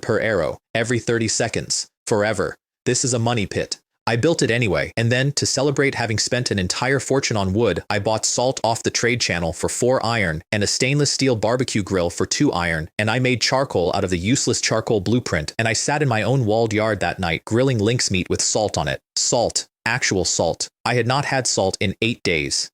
Speaker 1: per arrow, every 30 seconds, forever. This is a money pit. I built it anyway, and then, to celebrate having spent an entire fortune on wood, I bought salt off the trade channel for 4 iron, and a stainless steel barbecue grill for 2 iron, and I made charcoal out of the useless charcoal blueprint, and I sat in my own walled yard that night grilling lynx meat with salt on it. Salt. Actual salt. I had not had salt in 8 days.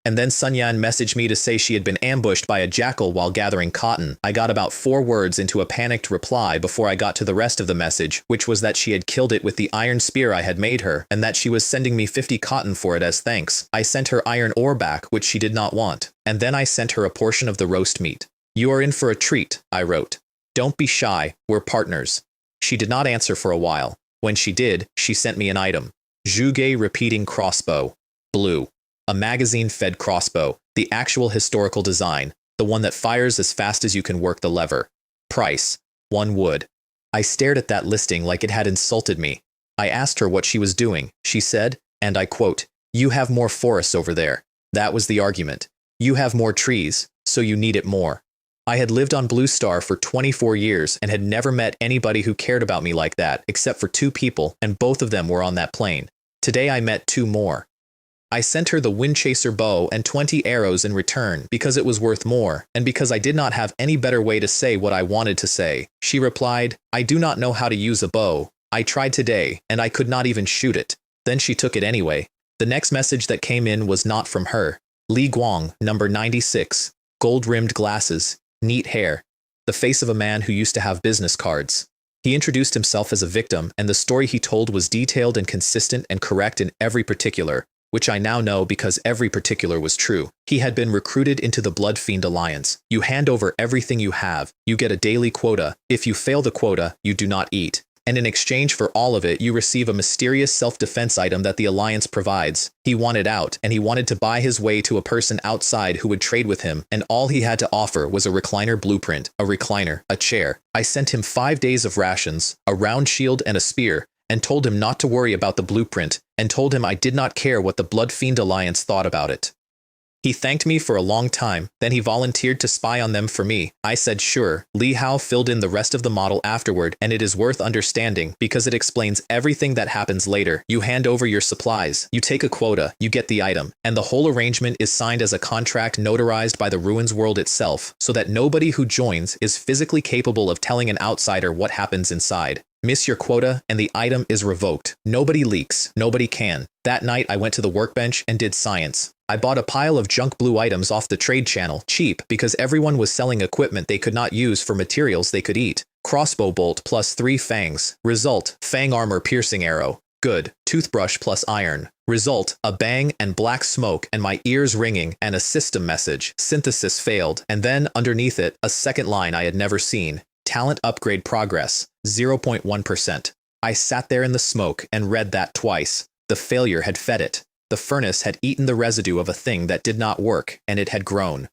Speaker 1: And then Sun Yan messaged me to say she had been ambushed by a jackal while gathering cotton. I got about 4 words into a panicked reply before I got to the rest of the message, which was that she had killed it with the iron spear I had made her, and that she was sending me 50 cotton for it as thanks. I sent her iron ore back, which she did not want. And then I sent her a portion of the roast meat. "You are in for a treat," I wrote. "Don't be shy, we're partners." She did not answer for a while. When she did, she sent me an item. Zhuge repeating crossbow. Blue. A magazine-fed crossbow, the actual historical design, the one that fires as fast as you can work the lever. Price, 1 wood. I stared at that listing like it had insulted me. I asked her what she was doing. She said, and I quote, "You have more forests over there." That was the argument. You have more trees, so you need it more. I had lived on Blue Star for 24 years and had never met anybody who cared about me like that, except for 2 people, and both of them were on that plane. Today I met 2 more. I sent her the Windchaser bow and 20 arrows in return because it was worth more, and because I did not have any better way to say what I wanted to say. She replied, "I do not know how to use a bow. I tried today, and I could not even shoot it." Then she took it anyway. The next message that came in was not from her. Li Guang, number 96, gold-rimmed glasses, neat hair, the face of a man who used to have business cards. He introduced himself as a victim, and the story he told was detailed and consistent and correct in every particular, which I now know because every particular was true. He had been recruited into the Blood Fiend Alliance. You hand over everything you have, you get a daily quota. If you fail the quota, you do not eat. And in exchange for all of it, you receive a mysterious self-defense item that the Alliance provides. He wanted out, and he wanted to buy his way to a person outside who would trade with him, and all he had to offer was a recliner blueprint, a recliner, a chair. I sent him 5 days of rations, a round shield and a spear, and told him not to worry about the blueprint, and told him I did not care what the Blood Fiend Alliance thought about it. He thanked me for a long time, then he volunteered to spy on them for me. I said sure. Li Hao filled in the rest of the model afterward, and it is worth understanding because it explains everything that happens later. You hand over your supplies, you take a quota, you get the item, and the whole arrangement is signed as a contract notarized by the Ruins World itself, so that nobody who joins is physically capable of telling an outsider what happens inside. Miss your quota, and the item is revoked. Nobody leaks. Nobody can. That night, I went to the workbench and did science. I bought a pile of junk blue items off the trade channel, cheap, because everyone was selling equipment they could not use for materials they could eat. Crossbow bolt plus 3 fangs. Result, fang armor piercing arrow. Good. Toothbrush plus iron. Result, a bang and black smoke and my ears ringing and a system message. Synthesis failed. And then, underneath it, a second line I had never seen. Talent upgrade progress, 0.1%. I sat there in the smoke and read that twice. The failure had fed it. The furnace had eaten the residue of a thing that did not work, and it had grown.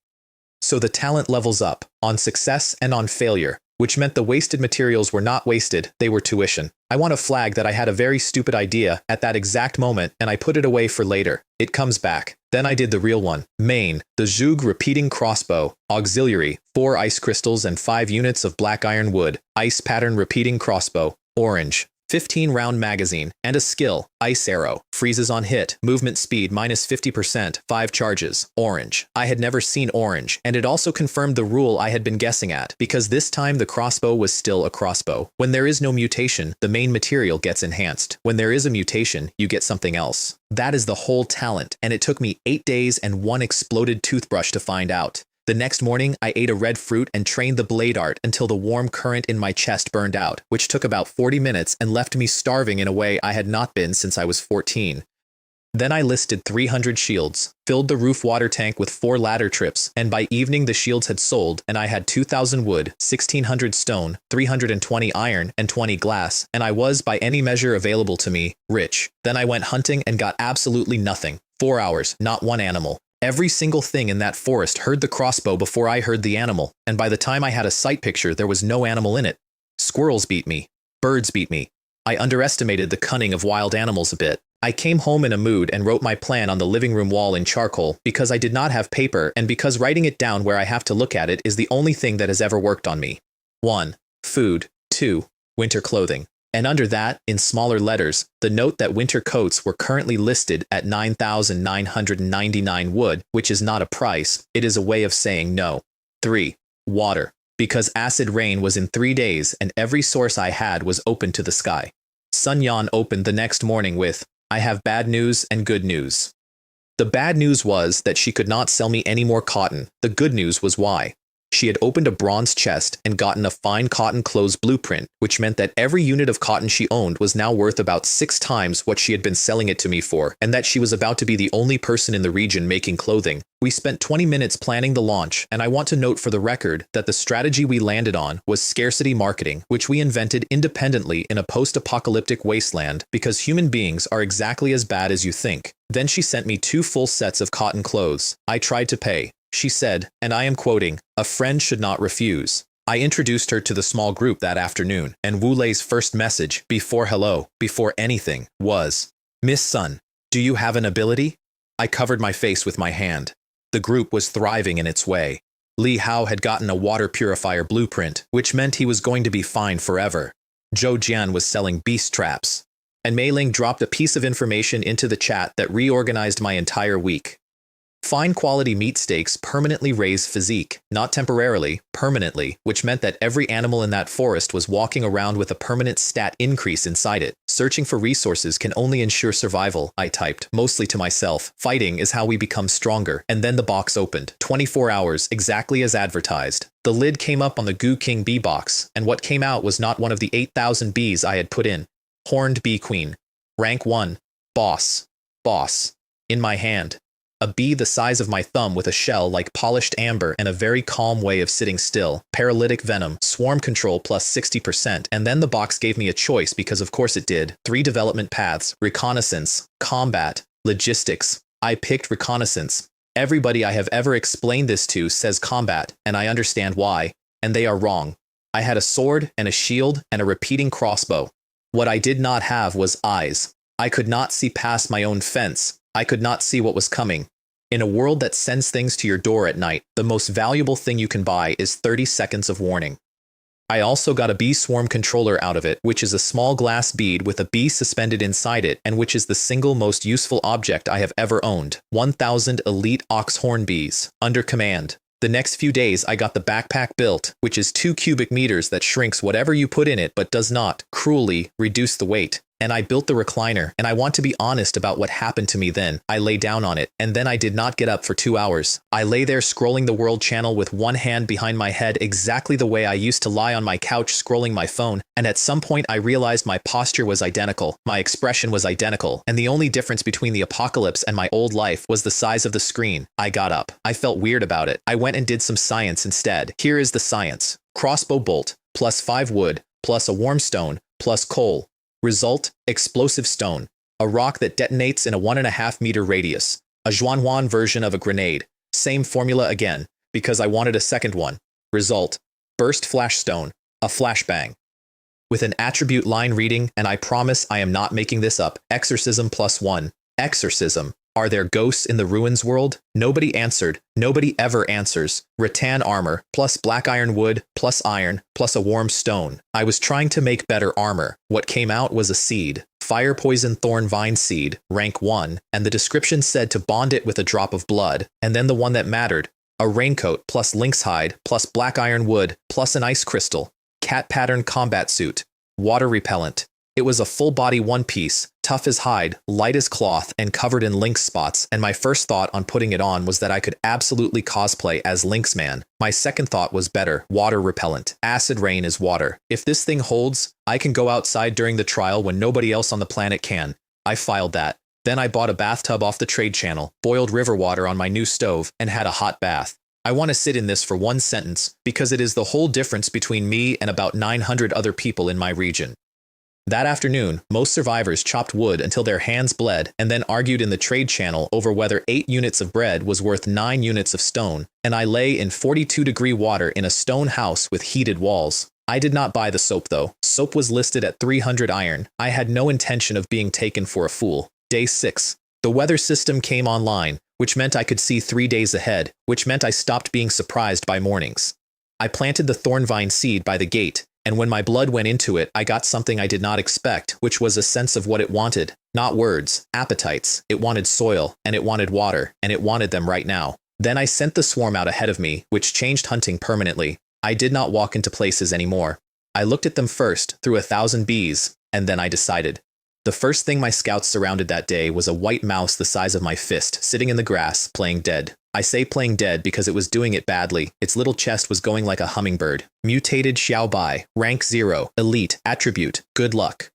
Speaker 1: So the talent levels up, on success and on failure, which meant the wasted materials were not wasted, they were tuition. I want to flag that I had a very stupid idea at that exact moment, and I put it away for later. It comes back. Then I did the real one. Main, the Zhug repeating crossbow. Auxiliary, 4 ice crystals and 5 units of black iron wood. Ice pattern repeating crossbow. Orange, 15-round magazine, and a skill, Ice Arrow, freezes on hit, movement speed minus 50%, 5 charges, orange. I had never seen orange, and it also confirmed the rule I had been guessing at, because this time the crossbow was still a crossbow. When there is no mutation, the main material gets enhanced. When there is a mutation, you get something else. That is the whole talent, and it took me 8 days and 1 exploded toothbrush to find out. The next morning, I ate a red fruit and trained the blade art until the warm current in my chest burned out, which took about 40 minutes and left me starving in a way I had not been since I was 14. Then I listed 300 shields, filled the roof water tank with 4 ladder trips, and by evening the shields had sold, and I had 2,000 wood, 1,600 stone, 320 iron, and 20 glass, and I was, by any measure available to me, rich. Then I went hunting and got absolutely nothing. 4 hours, not 1 animal. Every single thing in that forest heard the crossbow before I heard the animal, and by the time I had a sight picture there was no animal in it. Squirrels beat me. Birds beat me. I underestimated the cunning of wild animals a bit. I came home in a mood and wrote my plan on the living room wall in charcoal because I did not have paper and because writing it down where I have to look at it is the only thing that has ever worked on me. 1. Food. 2. Winter clothing. And under that, in smaller letters, the note that winter coats were currently listed at 9,999 wood, which is not a price, it is a way of saying no. 3. Water. Because acid rain was in 3 days and every source I had was open to the sky. Sun Yan opened the next morning with, "I have bad news and good news." The bad news was that she could not sell me any more cotton. The good news was why. She had opened a bronze chest and gotten a fine cotton clothes blueprint, which meant that every unit of cotton she owned was now worth about 6 times what she had been selling it to me for, and that she was about to be the only person in the region making clothing. We spent 20 minutes planning the launch, and I want to note for the record that the strategy we landed on was scarcity marketing, which we invented independently in a post-apocalyptic wasteland because human beings are exactly as bad as you think. Then she sent me 2 full sets of cotton clothes. I tried to pay. She said, and I am quoting, "A friend should not refuse." I introduced her to the small group that afternoon, and Wu Lei's first message, before hello, before anything, was, "Miss Sun, do you have an ability?" I covered my face with my hand. The group was thriving in its way. Li Hao had gotten a water purifier blueprint, which meant he was going to be fine forever. Zhou Jian was selling beast traps. And Mei Ling dropped a piece of information into the chat that reorganized my entire week. Fine quality meat steaks permanently raise physique, not temporarily, permanently, which meant that every animal in that forest was walking around with a permanent stat increase inside it. Searching for resources can only ensure survival, I typed, mostly to myself. Fighting is how we become stronger. And then the box opened. 24 hours, exactly as advertised. The lid came up on the Goo King bee box, and what came out was not one of the 8,000 bees I had put in. Horned bee queen. Rank 1. Boss. Boss. In my hand. A bee the size of my thumb with a shell like polished amber and a very calm way of sitting still. Paralytic venom, swarm control plus 60%, and then the box gave me a choice because of course it did. 3 development paths, reconnaissance, combat, logistics. I picked reconnaissance. Everybody I have ever explained this to says combat, and I understand why, and they are wrong. I had a sword and a shield and a repeating crossbow. What I did not have was eyes. I could not see past my own fence. I could not see what was coming. In a world that sends things to your door at night, the most valuable thing you can buy is 30 seconds of warning. I also got a bee swarm controller out of it, which is a small glass bead with a bee suspended inside it, and which is the single most useful object I have ever owned. 1,000 elite ox horn bees, under command. The next few days I got the backpack built, which is 2 cubic meters that shrinks whatever you put in it but does not, cruelly, reduce the weight. And I built the recliner, and I want to be honest about what happened to me then. I lay down on it, and then I did not get up for 2 hours. I lay there scrolling the world channel with one hand behind my head exactly the way I used to lie on my couch scrolling my phone, and at some point I realized my posture was identical, my expression was identical, and the only difference between the apocalypse and my old life was the size of the screen. I got up. I felt weird about it. I went and did some science instead. Here is the science. Crossbow bolt, plus 5 wood, plus a warm stone, plus coal. Result, explosive stone, a rock that detonates in a 1.5 meter radius, a Zhuanhuan version of a grenade. Same formula again, because I wanted a second one. Result, burst flash stone, a flashbang. With an attribute line reading, and I promise I am not making this up, exorcism plus 1. Exorcism. Are there ghosts in the ruins world? Nobody answered. Nobody ever answers. Rattan armor, plus black iron wood, plus iron, plus a warm stone. I was trying to make better armor. What came out was a seed. Fire poison thorn vine seed, rank 1, and the description said to bond it with a drop of blood. And then the one that mattered. A raincoat, plus lynx hide, plus black iron wood, plus an ice crystal. Cat pattern combat suit. Water repellent. It was a full-body one-piece, tough as hide, light as cloth, and covered in lynx spots, and my first thought on putting it on was that I could absolutely cosplay as Lynx Man. My second thought was better, water repellent. Acid rain is water. If this thing holds, I can go outside during the trial when nobody else on the planet can. I filed that. Then I bought a bathtub off the trade channel, boiled river water on my new stove, and had a hot bath. I want to sit in this for one sentence, because it is the whole difference between me and about 900 other people in my region. That afternoon, most survivors chopped wood until their hands bled and then argued in the trade channel over whether 8 units of bread was worth 9 units of stone, and I lay in 42-degree water in a stone house with heated walls. I did not buy the soap though. Soap was listed at 300 iron. I had no intention of being taken for a fool. Day 6. The weather system came online, which meant I could see 3 days ahead, which meant I stopped being surprised by mornings. I planted the thornvine seed by the gate, and when my blood went into it, I got something I did not expect, which was a sense of what it wanted. Not words, appetites. It wanted soil, and it wanted water, and it wanted them right now. Then I sent the swarm out ahead of me, which changed hunting permanently. I did not walk into places anymore. I looked at them first, through 1,000 bees, and then I decided. The first thing my scouts surrounded that day was a white mouse the size of my fist, sitting in the grass, playing dead. I say playing dead because it was doing it badly. Its little chest was going like a hummingbird. Mutated Xiao Bai, rank 0, elite, attribute, good luck.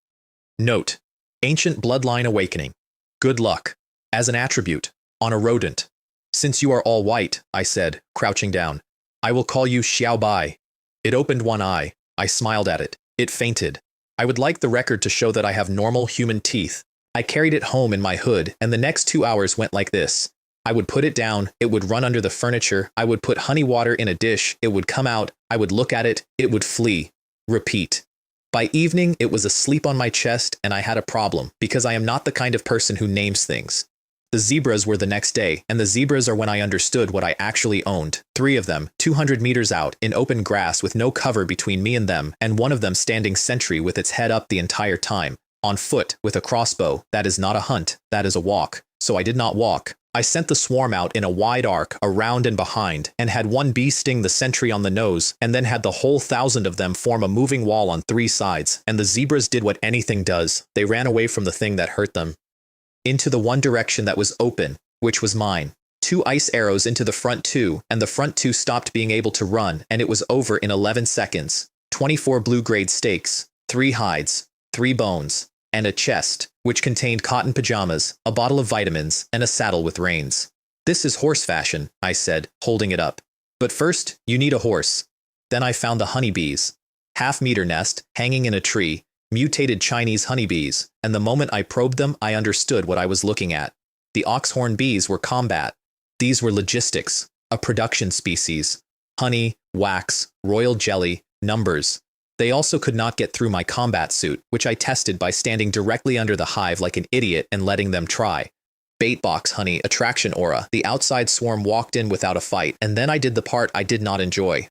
Speaker 1: Note: Ancient Bloodline Awakening. Good luck. As an attribute. On a rodent. Since you are all white, I said, crouching down, I will call you Xiao Bai. It opened one eye. I smiled at it. It fainted. I would like the record to show that I have normal human teeth. I carried it home in my hood, and the next 2 hours went like this. I would put it down, it would run under the furniture, I would put honey water in a dish, it would come out, I would look at it, it would flee. Repeat. By evening, it was asleep on my chest, and I had a problem, because I am not the kind of person who names things. The zebras were the next day, and the zebras are when I understood what I actually owned. 3 of them, 200 meters out, in open grass with no cover between me and them, and one of them standing sentry with its head up the entire time. On foot, with a crossbow. That is not a hunt, that is a walk. So I did not walk. I sent the swarm out in a wide arc, around and behind, and had one bee sting the sentry on the nose, and then had the whole 1,000 of them form a moving wall on 3 sides, and the zebras did what anything does. They ran away from the thing that hurt them. Into the one direction that was open, which was mine. 2 ice arrows into the front 2, and the front 2 stopped being able to run, and it was over in 11 seconds. 24 blue-grade steaks, 3 hides, 3 bones, and a chest, which contained cotton pajamas, a bottle of vitamins, and a saddle with reins. This is horse fashion, I said, holding it up. But first, you need a horse. Then I found the honeybees. Half-meter nest, hanging in a tree, mutated Chinese honeybees, and the moment I probed them, I understood what I was looking at. The oxhorn bees were combat. These were logistics, a production species. Honey, wax, royal jelly, numbers. They also could not get through my combat suit, which I tested by standing directly under the hive like an idiot and letting them try. Bait box honey, attraction aura. The outside swarm walked in without a fight, and then I did the part I did not enjoy.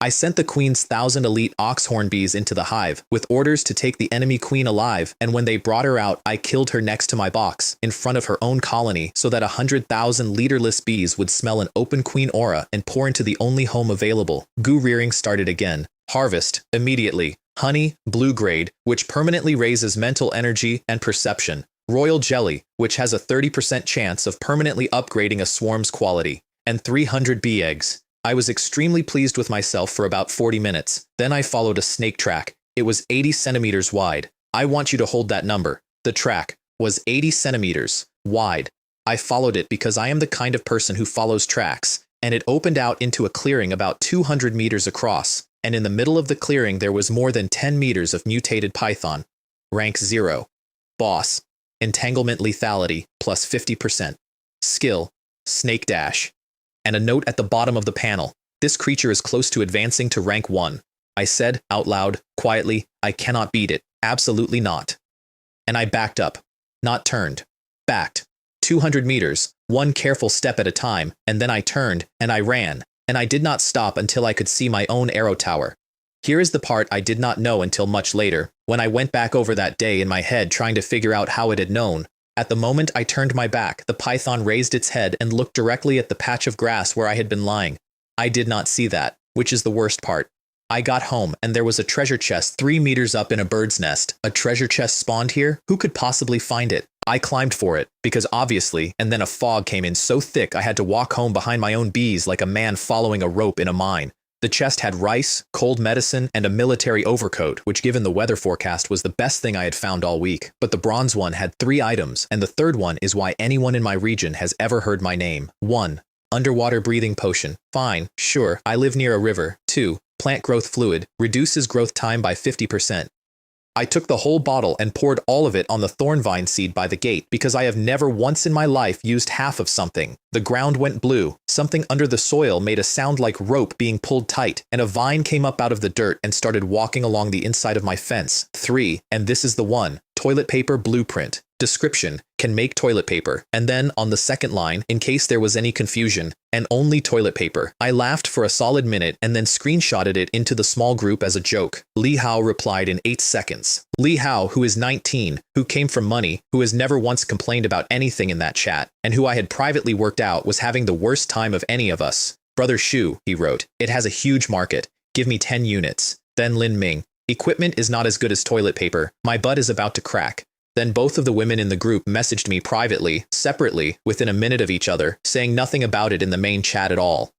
Speaker 1: I sent the queen's 1,000 elite oxhorn bees into the hive, with orders to take the enemy queen alive, and when they brought her out, I killed her next to my box, in front of her own colony, so that 100,000 leaderless bees would smell an open queen aura and pour into the only home available. Goo rearing started again. Harvest, immediately. Honey, blue grade, which permanently raises mental energy and perception. Royal jelly, which has a 30% chance of permanently upgrading a swarm's quality. And 300 bee eggs. I was extremely pleased with myself for about 40 minutes. Then I followed a snake track. It was 80 centimeters wide. I want you to hold that number. The track was 80 centimeters wide. I followed it because I am the kind of person who follows tracks, and it opened out into a clearing about 200 meters across. And in the middle of the clearing there was more than 10 meters of mutated python. Rank 0. Boss. Entanglement lethality, plus 50%. Skill. Snake dash. And a note at the bottom of the panel. This creature is close to advancing to rank 1. I said, out loud, quietly, I cannot beat it. Absolutely not. And I backed up. Not turned. Backed. 200 meters, one careful step at a time, and then I turned, and I ran. And I did not stop until I could see my own arrow tower. Here is the part I did not know until much later, when I went back over that day in my head trying to figure out how it had known. At the moment I turned my back, the python raised its head and looked directly at the patch of grass where I had been lying. I did not see that, which is the worst part. I got home, and there was a treasure chest 3 meters up in a bird's nest. A treasure chest spawned here? Who could possibly find it? I climbed for it, because obviously, and then a fog came in so thick I had to walk home behind my own bees like a man following a rope in a mine. The chest had rice, cold medicine, and a military overcoat, which given the weather forecast was the best thing I had found all week. But the bronze one had 3 items, and the third one is why anyone in my region has ever heard my name. 1. Underwater breathing potion. Fine, sure, I live near a river. 2. Plant growth fluid. Reduces growth time by 50%. I took the whole bottle and poured all of it on the thornvine seed by the gate because I have never once in my life used half of something. The ground went blue. Something under the soil made a sound like rope being pulled tight, and a vine came up out of the dirt and started walking along the inside of my fence. 3, and this is the one, toilet paper blueprint. Description, can make toilet paper. And then, on the second line, in case there was any confusion, and only toilet paper. I laughed for a solid minute and then screenshotted it into the small group as a joke. Li Hao replied in 8 seconds. Li Hao, who is 19, who came from money, who has never once complained about anything in that chat, and who I had privately worked out was having the worst time of any of us. Brother Shu, he wrote, it has a huge market. Give me 10 units. Then Lin Ming, equipment is not as good as toilet paper. My butt is about to crack. Then both of the women in the group messaged me privately, separately, within a minute of each other, saying nothing about it in the main chat at all.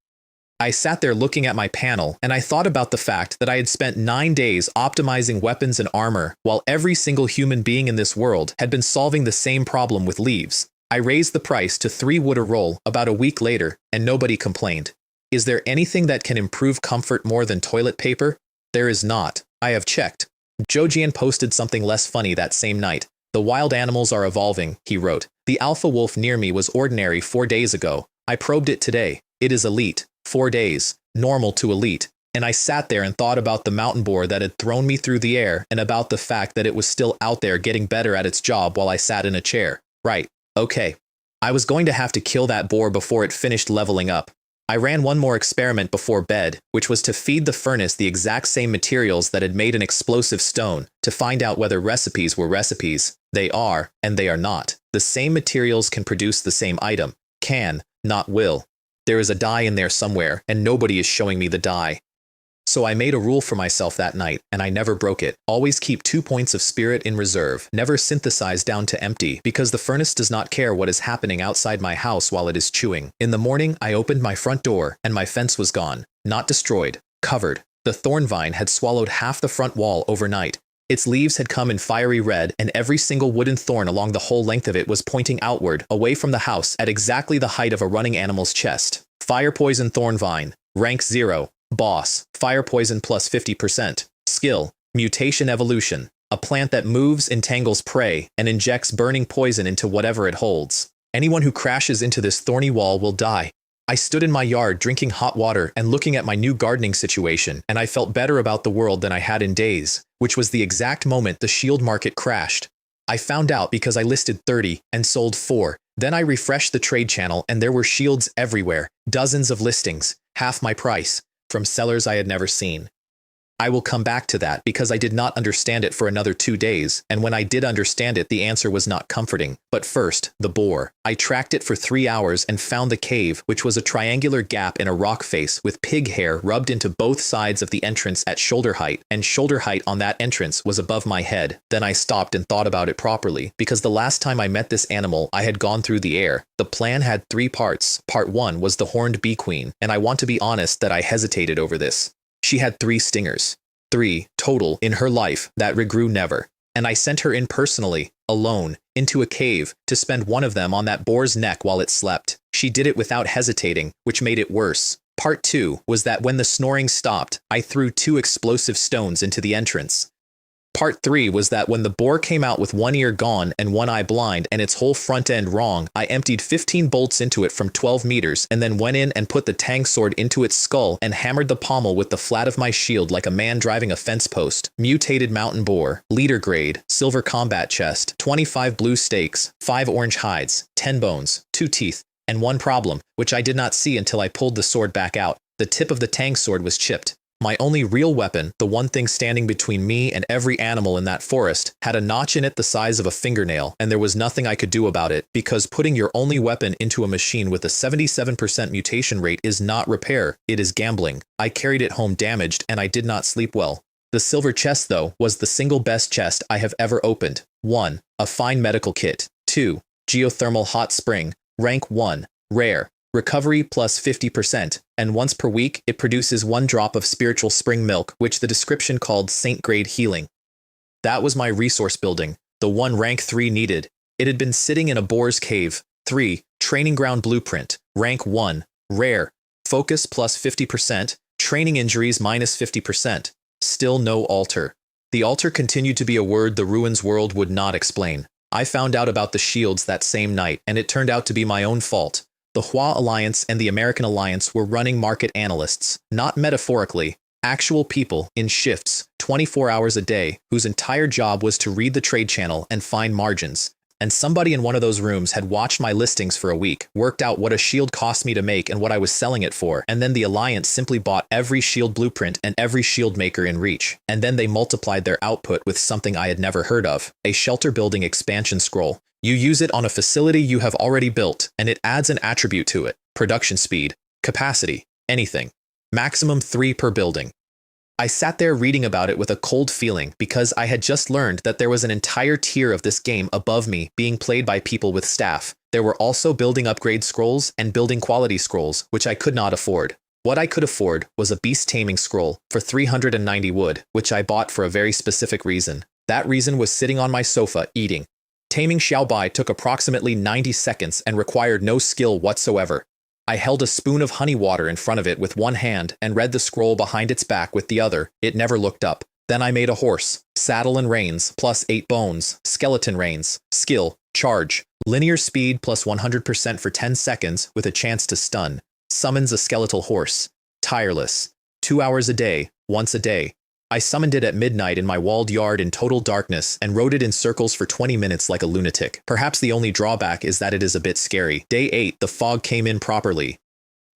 Speaker 1: I sat there looking at my panel, and I thought about the fact that I had spent 9 days optimizing weapons and armor, while every single human being in this world had been solving the same problem with leaves. I raised the price to 3 wood a roll about a week later, and nobody complained. Is there anything that can improve comfort more than toilet paper? There is not. I have checked. Zhoujian posted something less funny that same night. The wild animals are evolving, he wrote. The alpha wolf near me was ordinary 4 days ago. I probed it today. It is elite. 4 days. Normal to elite. And I sat there and thought about the mountain boar that had thrown me through the air and about the fact that it was still out there getting better at its job while I sat in a chair. Right. Okay. I was going to have to kill that boar before it finished leveling up. I ran one more experiment before bed, which was to feed the furnace the exact same materials that had made an explosive stone, to find out whether recipes were recipes. They are, and they are not. The same materials can produce the same item. Can, not will. There is a die in there somewhere, and nobody is showing me the die. So I made a rule for myself that night, and I never broke it. Always keep 2 points of spirit in reserve. Never synthesize down to empty, because the furnace does not care what is happening outside my house while it is chewing. In the morning, I opened my front door, and my fence was gone. Not destroyed. Covered. The thorn vine had swallowed half the front wall overnight. Its leaves had come in fiery red, and every single wooden thorn along the whole length of it was pointing outward, away from the house, at exactly the height of a running animal's chest. Fire poison thorn vine. Rank 0. Boss, fire poison plus 50%. Skill, mutation evolution. A plant that moves, entangles prey, and injects burning poison into whatever it holds. Anyone who crashes into this thorny wall will die. I stood in my yard drinking hot water and looking at my new gardening situation, and I felt better about the world than I had in days, which was the exact moment the shield market crashed. I found out because I listed 30 and sold 4. Then I refreshed the trade channel and there were shields everywhere, dozens of listings, half my price. From sellers I had never seen. I will come back to that because I did not understand it for another 2 days, and when I did understand it, the answer was not comforting. But first, the boar. I tracked it for 3 hours and found the cave, which was a triangular gap in a rock face with pig hair rubbed into both sides of the entrance at shoulder height, and shoulder height on that entrance was above my head. Then I stopped and thought about it properly, because the last time I met this animal, I had gone through the air. The plan had 3 parts. Part 1 was the horned bee queen, and I want to be honest that I hesitated over this. She had 3 stingers. 3 total in her life that regrew never. And I sent her in personally, alone, into a cave to spend one of them on that boar's neck while it slept. She did it without hesitating, which made it worse. Part 2 was that when the snoring stopped, I threw 2 explosive stones into the entrance. Part 3 was that when the boar came out with one ear gone and one eye blind and its whole front end wrong, I emptied 15 bolts into it from 12 meters and then went in and put the tang sword into its skull and hammered the pommel with the flat of my shield like a man driving a fence post. Mutated mountain boar, leader grade, silver combat chest, 25 blue stakes, 5 orange hides, 10 bones, 2 teeth, and 1 problem, which I did not see until I pulled the sword back out. The tip of the tang sword was chipped. My only real weapon, the one thing standing between me and every animal in that forest, had a notch in it the size of a fingernail, and there was nothing I could do about it, because putting your only weapon into a machine with a 77% mutation rate is not repair, it is gambling. I carried it home damaged, and I did not sleep well. The silver chest, though, was the single best chest I have ever opened. 1. A fine medical kit. 2. Geothermal hot spring. Rank 1. Rare. Recovery plus 50%, and once per week it produces 1 drop of spiritual spring milk, which the description called saint-grade healing. That was my resource building, the one rank 3 needed. It had been sitting in a boar's cave. 3. Training ground blueprint. Rank 1. Rare. Focus plus 50%, training injuries minus 50%. Still no altar. The altar continued to be a word the ruins world would not explain. I found out about the shields that same night, and it turned out to be my own fault. The Hua Alliance and the American Alliance were running market analysts, not metaphorically. Actual people in shifts, 24 hours a day, whose entire job was to read the trade channel and find margins. And somebody in one of those rooms had watched my listings for a week, worked out what a shield cost me to make and what I was selling it for, and then the Alliance simply bought every shield blueprint and every shield maker in reach. And then they multiplied their output with something I had never heard of, a shelter building expansion scroll. You use it on a facility you have already built, and it adds an attribute to it: production speed, capacity, anything. Maximum 3 per building. I sat there reading about it with a cold feeling because I had just learned that there was an entire tier of this game above me being played by people with staff. There were also building upgrade scrolls and building quality scrolls, which I could not afford. What I could afford was a beast taming scroll for 390 wood, which I bought for a very specific reason. That reason was sitting on my sofa eating. Taming Xiaobai took approximately 90 seconds and required no skill whatsoever. I held a spoon of honey water in front of it with one hand and read the scroll behind its back with the other. It never looked up. Then I made a horse, saddle and reins, plus 8 bones, skeleton reins, skill, charge, linear speed plus 100% for 10 seconds with a chance to stun, summons a skeletal horse, tireless, 2 hours a day, once a day. I summoned it at midnight in my walled yard in total darkness and rode it in circles for 20 minutes like a lunatic. Perhaps the only drawback is that it is a bit scary. Day 8, the fog came in properly.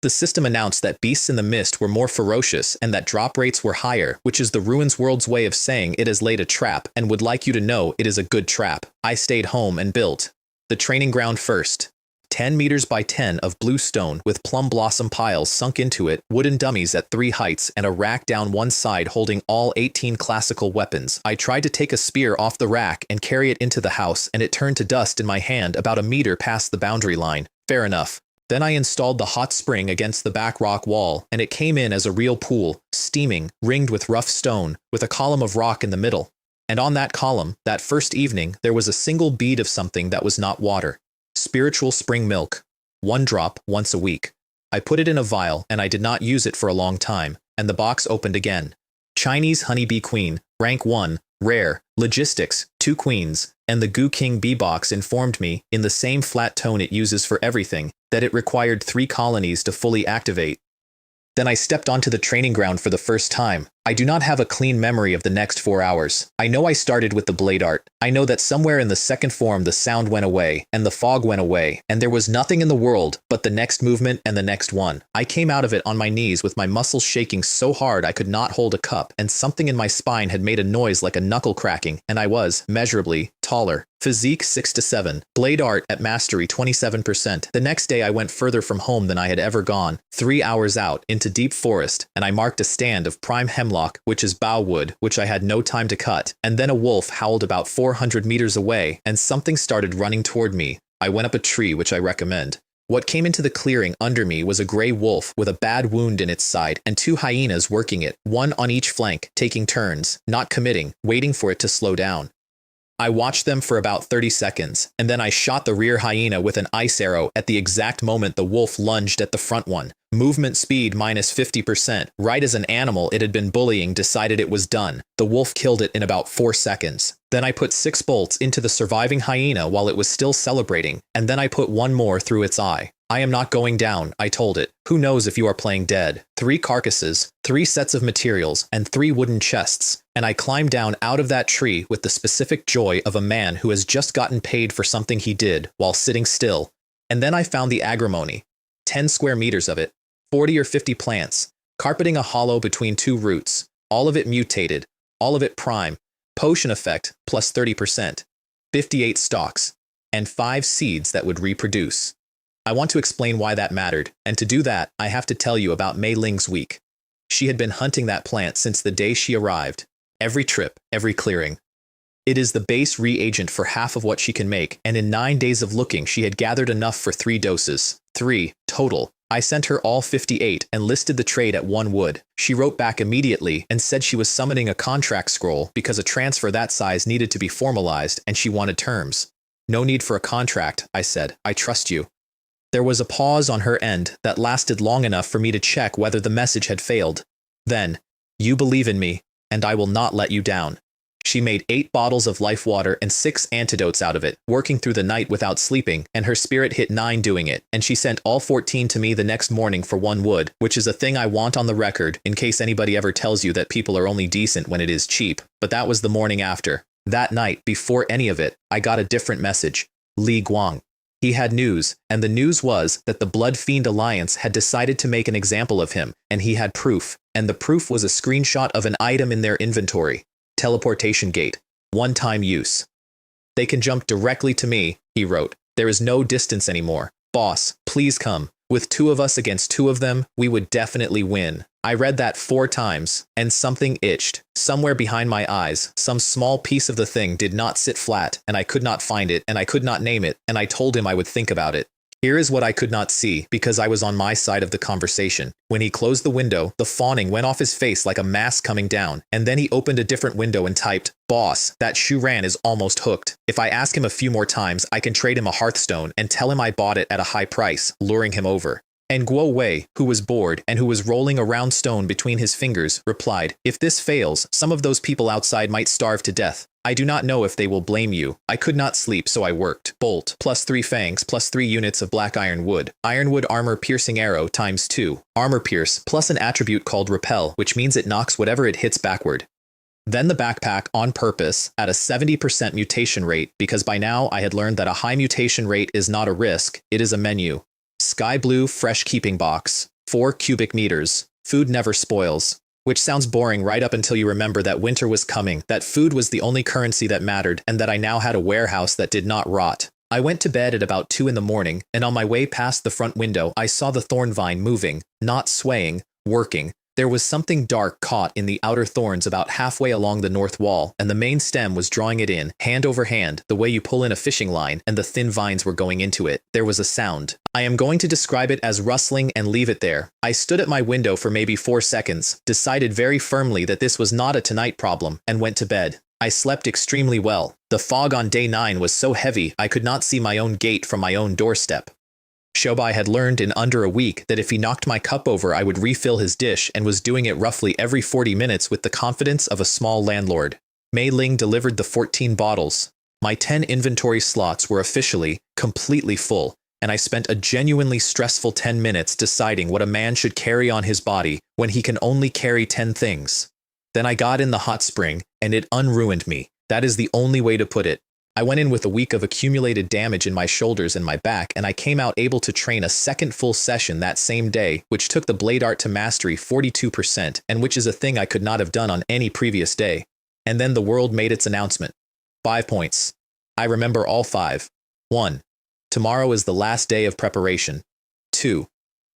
Speaker 1: The system announced that beasts in the mist were more ferocious and that drop rates were higher, which is the Ruins World's way of saying it has laid a trap and would like you to know it is a good trap. I stayed home and built the training ground first. 10 meters by 10 of blue stone with plum blossom piles sunk into it, wooden dummies at 3 heights, and a rack down one side holding all 18 classical weapons. I tried to take a spear off the rack and carry it into the house, and it turned to dust in my hand about a meter past the boundary line. Fair enough. Then I installed the hot spring against the back rock wall, and it came in as a real pool, steaming, ringed with rough stone, with a column of rock in the middle. And on that column, that first evening, there was a single bead of something that was not water. Spiritual spring milk. 1 drop once a week. I put it in a vial, and I did not use it for a long time, and the box opened again. Chinese honeybee queen, rank 1, rare, logistics, 2 queens, and the Goo King bee box informed me, in the same flat tone it uses for everything, that it required 3 colonies to fully activate. Then I stepped onto the training ground for the first time. I do not have a clean memory of the next 4 hours. I know I started with the blade art. I know that somewhere in the second form the sound went away, and the fog went away, and there was nothing in the world but the next movement and the next one. I came out of it on my knees with my muscles shaking so hard I could not hold a cup, and something in my spine had made a noise like a knuckle cracking, and I was, measurably, taller. Physique 6 to 7. Blade art at mastery 27%. The next day I went further from home than I had ever gone, 3 hours out, into deep forest, and I marked a stand of prime hemlock, which is bough wood, which I had no time to cut, and then a wolf howled about 400 meters away, and something started running toward me. I went up a tree, which I recommend. What came into the clearing under me was a gray wolf with a bad wound in its side and 2 hyenas working it, one on each flank, taking turns, not committing, waiting for it to slow down. I watched them for about 30 seconds, and then I shot the rear hyena with an ice arrow at the exact moment the wolf lunged at the front one. Movement speed minus 50%. Right as an animal it had been bullying decided it was done. The wolf killed it in about 4 seconds. Then I put 6 bolts into the surviving hyena while it was still celebrating, and then I put 1 more through its eye. I am not going down, I told it. Who knows if you are playing dead? 3 carcasses, 3 sets of materials, and 3 wooden chests. And I climbed down out of that tree with the specific joy of a man who has just gotten paid for something he did while sitting still. And then I found the agrimony. 10 square meters of it, 40 or 50 plants, carpeting a hollow between 2 roots, all of it mutated, all of it prime, potion effect plus 30%, 58 stalks, and 5 seeds that would reproduce. I want to explain why that mattered, and to do that, I have to tell you about Mei Ling's week. She had been hunting that plant since the day she arrived. Every trip, every clearing. It is the base reagent for half of what she can make, and in 9 days of looking she had gathered enough for 3 doses. 3, total. I sent her all 58 and listed the trade at 1 wood. She wrote back immediately and said she was summoning a contract scroll because a transfer that size needed to be formalized and she wanted terms. No need for a contract, I said. I trust you. There was a pause on her end that lasted long enough for me to check whether the message had failed. Then, you believe in me, and I will not let you down. She She made 8 bottles of life water and 6 antidotes out of it, working through the night without sleeping, and her spirit hit 9 doing it, and she sent all 14 to me the next morning for 1 wood, which is a thing I want on the record in case anybody ever tells you that people are only decent when it is cheap. But that was the morning after. That night, before any of it, I got a different message. Li Guang. He had news, and the news was that the Blood Fiend Alliance had decided to make an example of him, and he had proof, and the proof was a screenshot of an item in their inventory. Teleportation gate. One-time use. They can jump directly to me, he wrote. There is no distance anymore. Boss, please come. With 2 of us against 2 of them, we would definitely win. I read that 4 times, and something itched. Somewhere behind my eyes, some small piece of the thing did not sit flat, and I could not find it, and I could not name it, and I told him I would think about it. Here is what I could not see, because I was on my side of the conversation. When he closed the window, the fawning went off his face like a mask coming down, and then he opened a different window and typed, "Boss, that Shuran is almost hooked. If I ask him a few more times, I can trade him a Hearthstone and tell him I bought it at a high price, luring him over." And Guo Wei, who was bored and who was rolling a round stone between his fingers, replied, "If this fails, some of those people outside might starve to death. I do not know if they will blame you. I could not sleep, so I worked. Bolt, plus 3 fangs, plus 3 units of black ironwood. Ironwood armor piercing arrow times 2. Armor pierce, plus an attribute called repel, which means it knocks whatever it hits backward. Then the backpack on purpose at a 70% mutation rate, because by now I had learned that a high mutation rate is not a risk, it is a menu. Sky blue fresh keeping box, 4 cubic meters. Food never spoils. Which sounds boring right up until you remember that winter was coming, that food was the only currency that mattered, and that I now had a warehouse that did not rot. I went to bed at about 2 in the morning, and on my way past the front window I saw the thorn vine moving, not swaying, working. There was something dark caught in the outer thorns about halfway along the north wall, and the main stem was drawing it in, hand over hand, the way you pull in a fishing line, and the thin vines were going into it. There was a sound. I am going to describe it as rustling and leave it there. I stood at my window for maybe 4 seconds, decided very firmly that this was not a tonight problem, and went to bed. I slept extremely well. The fog on day 9 was so heavy I could not see my own gate from my own doorstep. Shobai had learned in under a week that if he knocked my cup over I would refill his dish and was doing it roughly every 40 minutes with the confidence of a small landlord. Mei Ling delivered the 14 bottles. My 10 inventory slots were officially, completely full, and I spent a genuinely stressful 10 minutes deciding what a man should carry on his body when he can only carry 10 things. Then I got in the hot spring, and it unruined me. That is the only way to put it. I went in with a week of accumulated damage in my shoulders and my back, and I came out able to train a second full session that same day, which took the blade art to mastery 42%, and which is a thing I could not have done on any previous day. And then the world made its announcement. 5 points. I remember all 5. 1. Tomorrow is the last day of preparation. 2.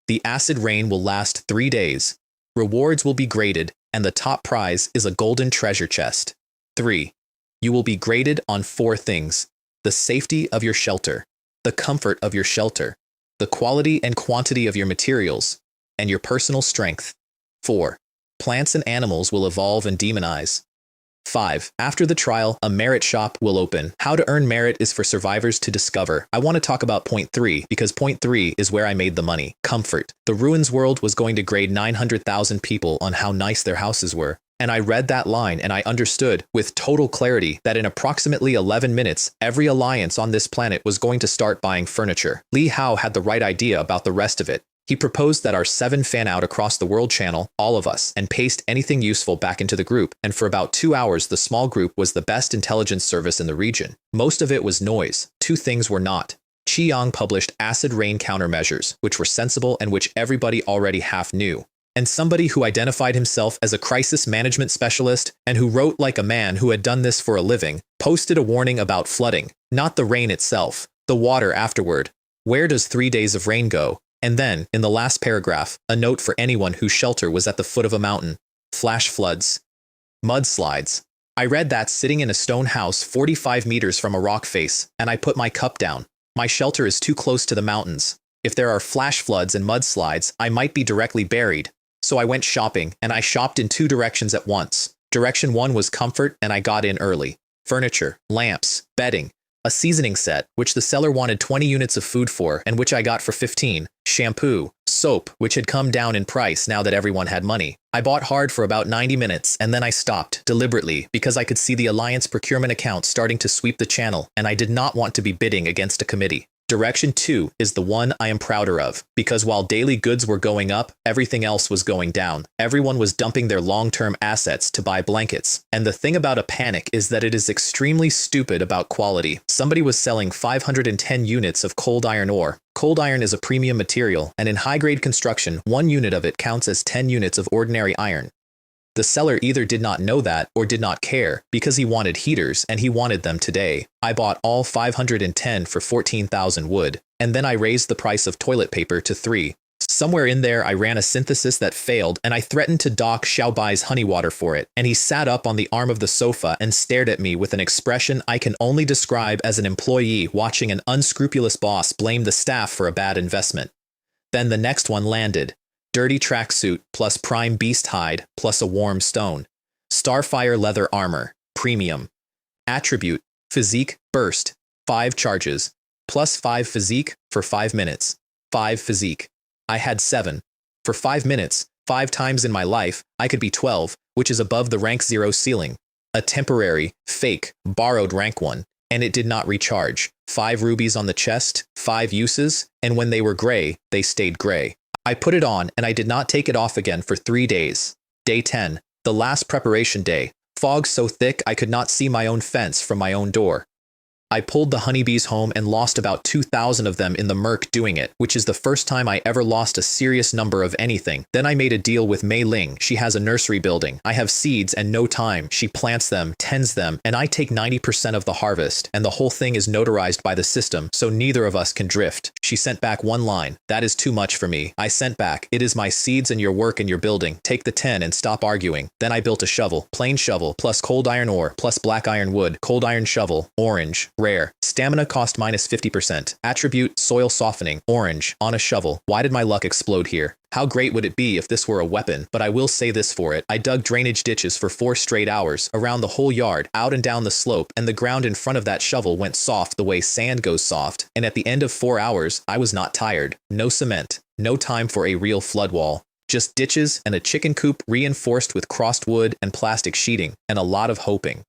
Speaker 1: The acid rain will last 3 days. Rewards will be graded, and the top prize is a golden treasure chest. 3. You will be graded on 4 things: the safety of your shelter, the comfort of your shelter, the quality and quantity of your materials, and your personal strength. 4. Plants and animals will evolve and demonize. 5. After the trial, a merit shop will open. How to earn merit is for survivors to discover. I want to talk about point 3, because point 3 is where I made the money. Comfort. The Ruins world was going to grade 900,000 people on how nice their houses were. And I read that line and I understood with total clarity that in approximately 11 minutes, every alliance on this planet was going to start buying furniture. Li Hao had the right idea about the rest of it. He proposed that our 7 fan out across the world channel, all of us, and paste anything useful back into the group, and for about 2 hours the small group was the best intelligence service in the region. Most of it was noise. 2 things were not. Qiyang published acid rain countermeasures, which were sensible and which everybody already half knew. And somebody who identified himself as a crisis management specialist and who wrote like a man who had done this for a living, posted a warning about flooding, not the rain itself, the water afterward. Where does 3 days of rain go? And then, in the last paragraph, a note for anyone whose shelter was at the foot of a mountain. Flash floods. Mudslides. I read that sitting in a stone house 45 meters from a rock face, and I put my cup down. My shelter is too close to the mountains. If there are flash floods and mudslides, I might be directly buried. So I went shopping, and I shopped in 2 directions at once. Direction 1 was comfort, and I got in early. Furniture, lamps, bedding, a seasoning set, which the seller wanted 20 units of food for, and which I got for 15, shampoo, soap, which had come down in price now that everyone had money. I bought hard for about 90 minutes and then I stopped, deliberately, because I could see the Alliance procurement account starting to sweep the channel and I did not want to be bidding against a committee. Direction 2 is the one I am prouder of, because while daily goods were going up, everything else was going down. Everyone was dumping their long-term assets to buy blankets. And the thing about a panic is that it is extremely stupid about quality. Somebody was selling 510 units of cold iron ore. Cold iron is a premium material, and in high-grade construction, 1 unit of it counts as 10 units of ordinary iron. The seller either did not know that or did not care, because he wanted heaters and he wanted them today. I bought all 510 for 14,000 wood, and then I raised the price of toilet paper to 3. Somewhere in there I ran a synthesis that failed and I threatened to dock Xiaobai's honey water for it, and he sat up on the arm of the sofa and stared at me with an expression I can only describe as an employee watching an unscrupulous boss blame the staff for a bad investment. Then the next one landed. Dirty tracksuit plus prime beast hide plus a warm stone. Starfire leather armor, premium. Attribute, physique, burst, 5 charges, plus 5 physique for 5 minutes. 5 physique. I had 7. For 5 minutes, 5 times in my life, I could be 12, which is above the rank 0 ceiling. A temporary, fake, borrowed rank 1, and it did not recharge. 5 rubies on the chest, 5 uses, and when they were gray, they stayed gray. I put it on and I did not take it off again for 3 days. Day 10, the last preparation day. Fog so thick I could not see my own fence from my own door. I pulled the honeybees home and lost about 2,000 of them in the murk doing it, which is the first time I ever lost a serious number of anything. Then I made a deal with Mei Ling. She has a nursery building. I have seeds and no time. She plants them, tends them, and I take 90% of the harvest, and the whole thing is notarized by the system, so neither of us can drift. She sent back 1 line. That is too much for me. I sent back, it is my seeds and your work in your building. Take the 10 and stop arguing. Then I built a shovel, plain shovel, plus cold iron ore, plus black iron wood, cold iron shovel, orange. Rare. Stamina cost minus 50%. Attribute, soil softening, orange, on a shovel. Why did my luck explode here? How great would it be if this were a weapon? But I will say this for it. I dug drainage ditches for 4 straight hours, around the whole yard, out and down the slope, and the ground in front of that shovel went soft the way sand goes soft, and at the end of 4 hours, I was not tired. No cement. No time for a real flood wall. Just ditches and a chicken coop reinforced with crossed wood and plastic sheeting, and a lot of hoping.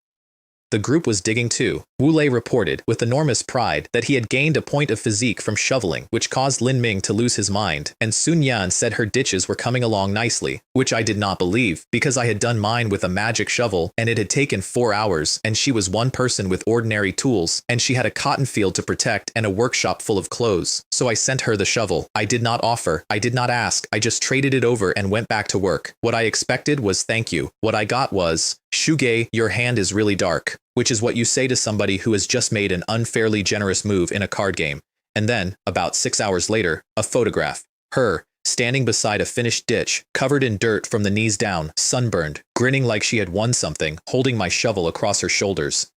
Speaker 1: The group was digging too. Wu Lei reported, with enormous pride, that he had gained a point of physique from shoveling, which caused Lin Ming to lose his mind, and Sun Yan said her ditches were coming along nicely, which I did not believe, because I had done mine with a magic shovel, and it had taken 4 hours, and she was one person with ordinary tools, and she had a cotton field to protect and a workshop full of clothes. So I sent her the shovel. I did not offer, I did not ask, I just traded it over and went back to work. What I expected was thank you. What I got was, Shuge, your hand is really dark, which is what you say to somebody who has just made an unfairly generous move in a card game. And then, about 6 hours later, a photograph. Her, standing beside a finished ditch, covered in dirt from the knees down, sunburned, grinning like she had won something, holding my shovel across her shoulders.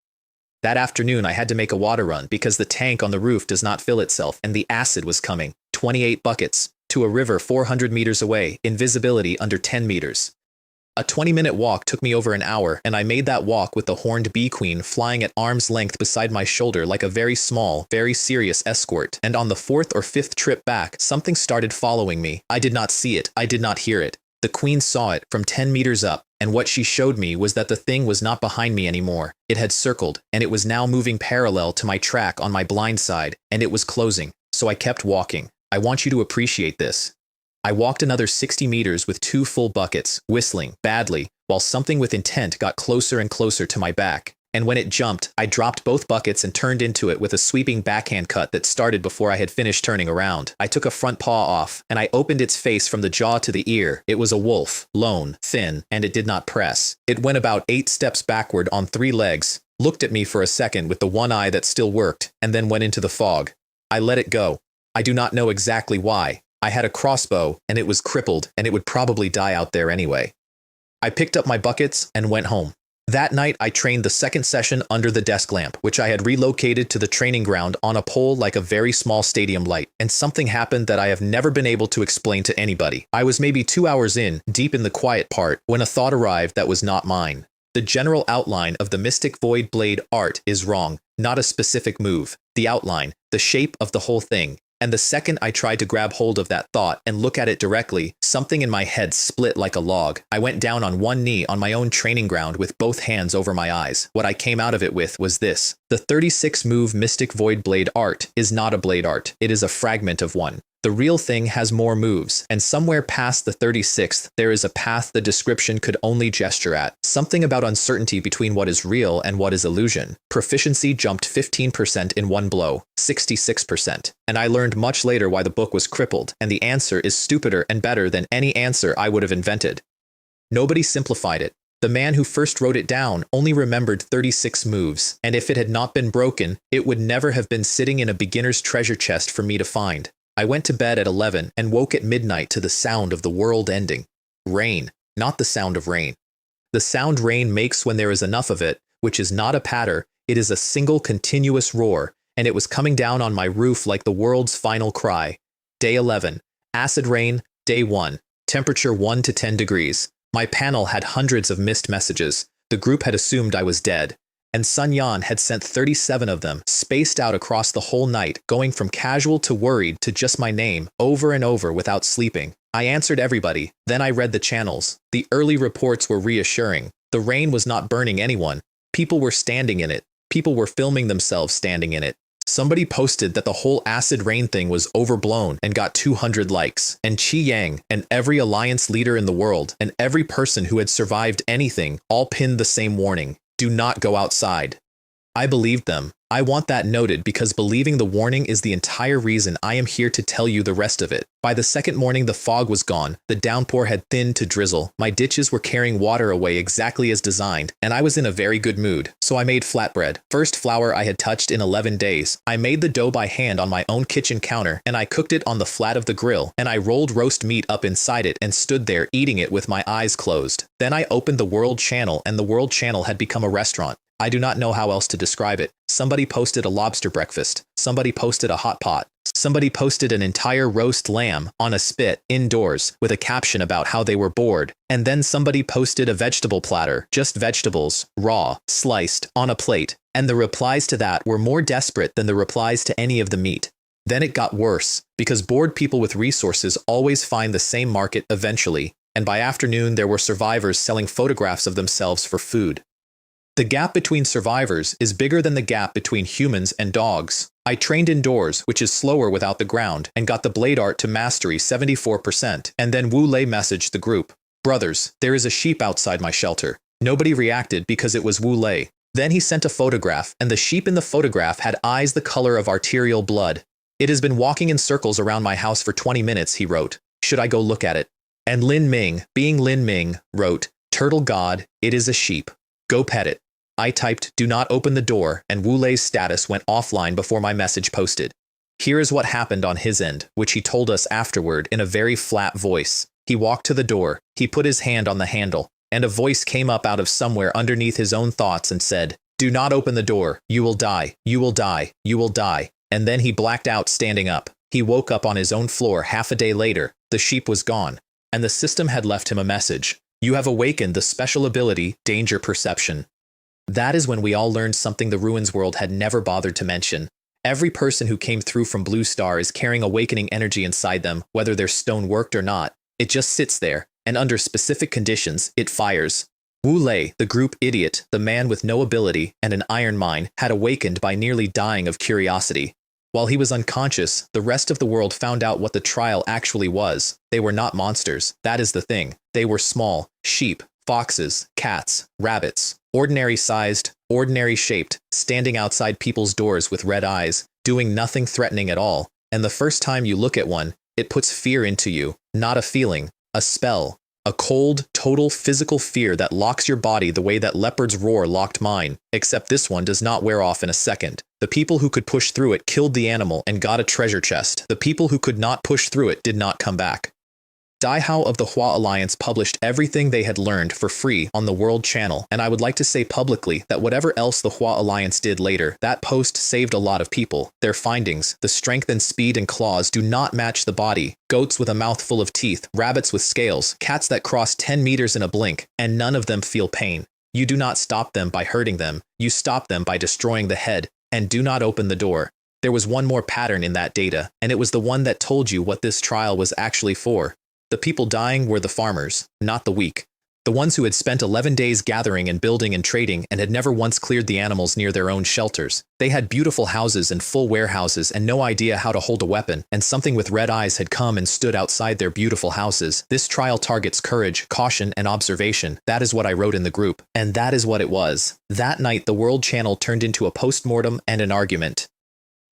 Speaker 1: That afternoon I had to make a water run because the tank on the roof does not fill itself and the acid was coming. 28 buckets, to a river 400 meters away, invisibility under 10 meters. A 20-minute walk took me over an hour, and I made that walk with the horned bee queen flying at arm's length beside my shoulder like a very small, very serious escort. And on the 4th or 5th trip back, something started following me. I did not see it. I did not hear it. The queen saw it from 10 meters up, and what she showed me was that the thing was not behind me anymore. It had circled, and it was now moving parallel to my track on my blind side, and it was closing. So I kept walking. I want you to appreciate this. I walked another 60 meters with 2 full buckets, whistling, badly, while something with intent got closer and closer to my back. And when it jumped, I dropped both buckets and turned into it with a sweeping backhand cut that started before I had finished turning around. I took a front paw off, and I opened its face from the jaw to the ear. It was a wolf, lone, thin, and it did not press. It went about 8 steps backward on 3 legs, looked at me for a second with the one eye that still worked, and then went into the fog. I let it go. I do not know exactly why. I had a crossbow, and it was crippled, and it would probably die out there anyway. I picked up my buckets and went home. That night, I trained the second session under the desk lamp, which I had relocated to the training ground on a pole like a very small stadium light, and something happened that I have never been able to explain to anybody. I was maybe 2 hours in, deep in the quiet part, when a thought arrived that was not mine. The general outline of the Mystic Void Blade art is wrong, not a specific move. The outline, the shape of the whole thing, And the second I tried to grab hold of that thought and look at it directly, something in my head split like a log. I went down on one knee on my own training ground with both hands over my eyes. What I came out of it with was this. The 36-move Mystic Void Blade art is not a blade art. It is a fragment of one. The real thing has more moves, and somewhere past the 36th, there is a path the description could only gesture at. Something about uncertainty between what is real and what is illusion. Proficiency jumped 15% in one blow, 66%. And I learned much later why the book was crippled, and the answer is stupider and better than any answer I would have invented. Nobody simplified it. The man who first wrote it down only remembered 36 moves, and if it had not been broken, it would never have been sitting in a beginner's treasure chest for me to find. I went to bed at 11 and woke at midnight to the sound of the world ending. Rain, not the sound of rain. The sound rain makes when there is enough of it, which is not a patter, it is a single continuous roar, and it was coming down on my roof like the world's final cry. Day 11. Acid rain. Day 1. Temperature 1 to 10 degrees. My panel had hundreds of missed messages. The group had assumed I was dead. And Sun Yan had sent 37 of them, spaced out across the whole night, going from casual to worried to just my name, over and over without sleeping. I answered everybody, then I read the channels. The early reports were reassuring. The rain was not burning anyone. People were standing in it. People were filming themselves standing in it. Somebody posted that the whole acid rain thing was overblown and got 200 likes. And Qi Yang, and every alliance leader in the world, and every person who had survived anything, all pinned the same warning. Do not go outside. I believed them. I want that noted because believing the warning is the entire reason I am here to tell you the rest of it. By the second morning, the fog was gone. The downpour had thinned to drizzle. My ditches were carrying water away exactly as designed, and I was in a very good mood. So I made flatbread. First flour I had touched in 11 days. I made the dough by hand on my own kitchen counter, and I cooked it on the flat of the grill, and I rolled roast meat up inside it and stood there eating it with my eyes closed. Then I opened the World Channel, and the World Channel had become a restaurant. I do not know how else to describe it. Somebody posted a lobster breakfast. Somebody posted a hot pot. Somebody posted an entire roast lamb on a spit indoors with a caption about how they were bored. And then somebody posted a vegetable platter, just vegetables, raw, sliced, on a plate. And the replies to that were more desperate than the replies to any of the meat. Then it got worse, because bored people with resources always find the same market eventually. And by afternoon there were survivors selling photographs of themselves for food. The gap between survivors is bigger than the gap between humans and dogs. I trained indoors, which is slower without the ground, and got the blade art to mastery 74%, and then Wu Lei messaged the group. Brothers, there is a sheep outside my shelter. Nobody reacted because it was Wu Lei. Then he sent a photograph, and the sheep in the photograph had eyes the color of arterial blood. It has been walking in circles around my house for 20 minutes, he wrote. Should I go look at it? And Lin Ming, being Lin Ming, wrote, Turtle God, it is a sheep. Go pet it. I typed, do not open the door, and Wu Lei's status went offline before my message posted. Here is what happened on his end, which he told us afterward in a very flat voice. He walked to the door, he put his hand on the handle, and a voice came up out of somewhere underneath his own thoughts and said, do not open the door, you will die, you will die, you will die. And then he blacked out standing up. He woke up on his own floor half a day later. The sheep was gone, and the system had left him a message. You have awakened the special ability, danger perception. That is when we all learned something the Ruins world had never bothered to mention. Every person who came through from Blue Star is carrying awakening energy inside them, whether their stone worked or not. It just sits there, and under specific conditions, it fires. Wu Lei, the group idiot, the man with no ability and an iron mind, had awakened by nearly dying of curiosity. While he was unconscious, the rest of the world found out what the trial actually was. They were not monsters, that is the thing. They were small, sheep, foxes, cats, rabbits, ordinary-sized, ordinary-shaped, standing outside people's doors with red eyes, doing nothing threatening at all, and the first time you look at one, it puts fear into you, not a feeling, a spell, a cold, total physical fear that locks your body the way that leopard's roar locked mine, except this one does not wear off in a second. The people who could push through it killed the animal and got a treasure chest. The people who could not push through it did not come back. Daihao of the Hua Alliance published everything they had learned for free on the World Channel, and I would like to say publicly that whatever else the Hua Alliance did later, that post saved a lot of people. Their findings, the strength and speed and claws do not match the body. Goats with a mouthful of teeth, rabbits with scales, cats that cross 10 meters in a blink, and none of them feel pain. You do not stop them by hurting them, you stop them by destroying the head, and do not open the door. There was one more pattern in that data, and it was the one that told you what this trial was actually for. The people dying were the farmers, not the weak. The ones who had spent 11 days gathering and building and trading and had never once cleared the animals near their own shelters. They had beautiful houses and full warehouses and no idea how to hold a weapon, and something with red eyes had come and stood outside their beautiful houses. This trial targets courage, caution, and observation. That is what I wrote in the group. And that is what it was. That night, the World Channel turned into a post-mortem and an argument.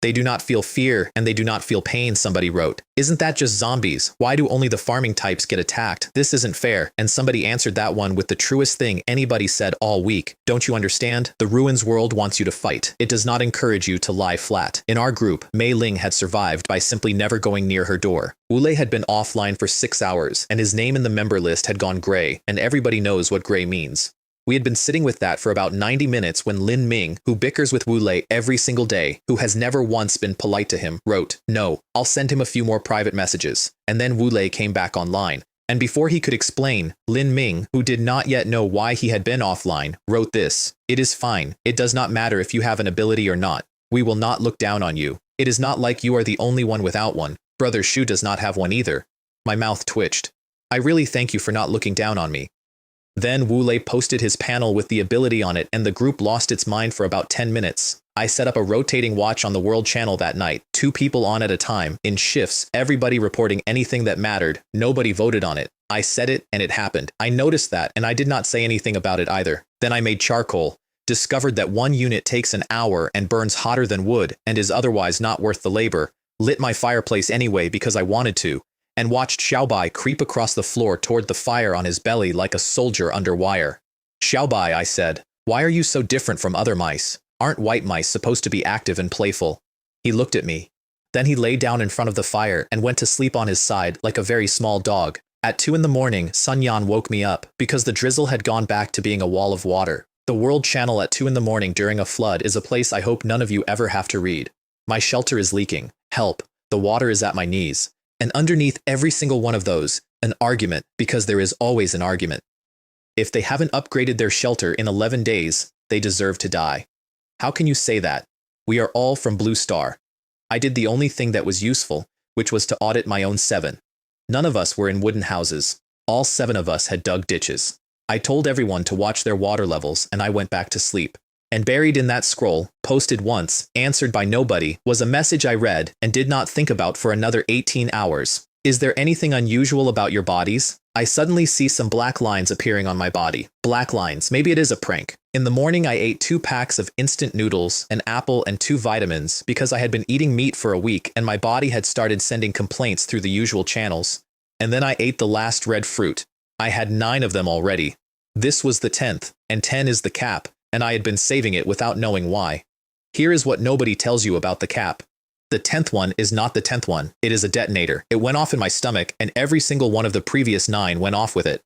Speaker 1: They do not feel fear, and they do not feel pain, somebody wrote. Isn't that just zombies? Why do only the farming types get attacked? This isn't fair. And somebody answered that one with the truest thing anybody said all week. Don't you understand? The Ruins world wants you to fight. It does not encourage you to lie flat. In our group, Mei Ling had survived by simply never going near her door. Wu had been offline for 6 hours, and his name in the member list had gone gray, and everybody knows what gray means. We had been sitting with that for about 90 minutes when Lin Ming, who bickers with Wu Lei every single day, who has never once been polite to him, wrote, "No, I'll send him a few more private messages." And then Wu Lei came back online. And before he could explain, Lin Ming, who did not yet know why he had been offline, wrote this: "It is fine. It does not matter if you have an ability or not. We will not look down on you. It is not like you are the only one without one. Brother Shu does not have one either." My mouth twitched. I really thank you for not looking down on me. Then Wu Lei posted his panel with the ability on it, and the group lost its mind for about 10 minutes. I set up a rotating watch on the World Channel that night, 2 people on at a time, in shifts, everybody reporting anything that mattered. Nobody voted on it. I said it, and it happened. I noticed that, and I did not say anything about it either. Then I made charcoal, discovered that 1 unit takes an hour and burns hotter than wood, and is otherwise not worth the labor, lit my fireplace anyway because I wanted to, and watched Xiaobai creep across the floor toward the fire on his belly like a soldier under wire. "Xiaobai," I said, "why are you so different from other mice? Aren't white mice supposed to be active and playful?" He looked at me. Then he lay down in front of the fire and went to sleep on his side like a very small dog. At 2 in the morning, Sun Yan woke me up because the drizzle had gone back to being a wall of water. The World Channel at 2 in the morning during a flood is a place I hope none of you ever have to read. My shelter is leaking. Help. The water is at my knees. And underneath every single one of those, an argument, because there is always an argument. If they haven't upgraded their shelter in 11 days, they deserve to die. How can you say that? We are all from Blue Star. I did the only thing that was useful, which was to audit my own 7. None of us were in wooden houses. All 7 of us had dug ditches. I told everyone to watch their water levels, and I went back to sleep. And buried in that scroll, posted once, answered by nobody, was a message I read and did not think about for another 18 hours. Is there anything unusual about your bodies? I suddenly see some black lines appearing on my body. Black lines, maybe it is a prank. In the morning I ate 2 packs of instant noodles, an apple, and 2 vitamins because I had been eating meat for a week and my body had started sending complaints through the usual channels. And then I ate the last red fruit. I had 9 of them already. This was the 10th, and 10 is the cap. And I had been saving it without knowing why. Here is what nobody tells you about the cap. The 10th one is not the 10th one. It is a detonator. It went off in my stomach, and every single one of the previous 9 went off with it.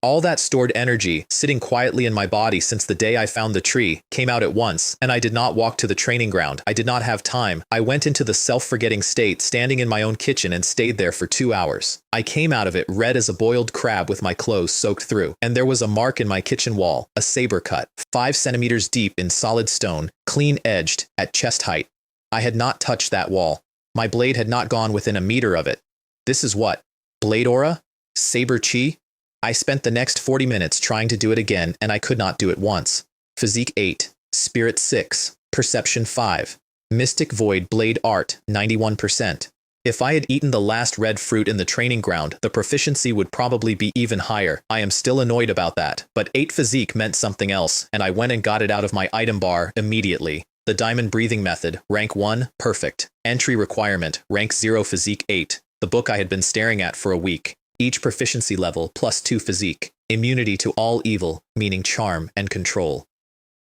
Speaker 1: All that stored energy, sitting quietly in my body since the day I found the tree, came out at once, and I did not walk to the training ground. I did not have time. I went into the self-forgetting state, standing in my own kitchen, and stayed there for 2 hours. I came out of it red as a boiled crab with my clothes soaked through, and there was a mark in my kitchen wall, a saber cut, 5 centimeters deep in solid stone, clean-edged, at chest height. I had not touched that wall. My blade had not gone within a meter of it. This is what? Blade aura? Saber chi? I spent the next 40 minutes trying to do it again, and I could not do it once. Physique 8, Spirit 6, Perception 5, Mystic Void Blade Art 91%. If I had eaten the last red fruit in the training ground, the proficiency would probably be even higher. I am still annoyed about that, but 8 physique meant something else, and I went and got it out of my item bar immediately. The Diamond Breathing Method, Rank 1, Perfect. Entry Requirement, Rank 0 Physique 8. The book I had been staring at for a week. Each proficiency level plus 2 physique. Immunity to all evil, meaning charm and control.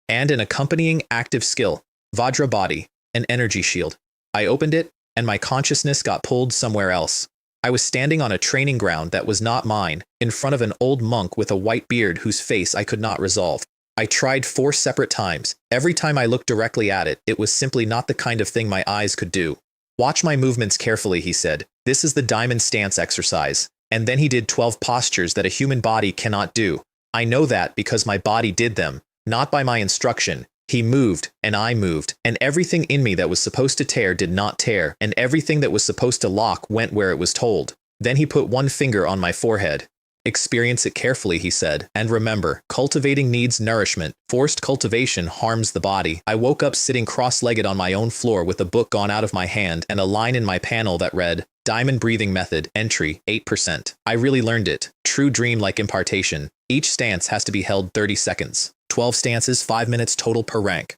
Speaker 1: And an accompanying active skill, Vajra Body, an energy shield. I opened it, and my consciousness got pulled somewhere else. I was standing on a training ground that was not mine, in front of an old monk with a white beard whose face I could not resolve. I tried 4 separate times. Every time I looked directly at it, it was simply not the kind of thing my eyes could do. "Watch my movements carefully," he said. "This is the diamond stance exercise." And then he did 12 postures that a human body cannot do. I know that because my body did them, not by my instruction. He moved, and I moved, and everything in me that was supposed to tear did not tear, and everything that was supposed to lock went where it was told. Then he put one finger on my forehead. Experience it carefully, he said, and remember, cultivating needs nourishment. Forced cultivation harms the body. I woke up sitting cross-legged on my own floor with a book gone out of my hand and a line in my panel that read, Diamond Breathing Method, Entry, 8%. I really learned it. True dream-like impartation. Each stance has to be held 30 seconds. 12 stances, 5 minutes total per rank.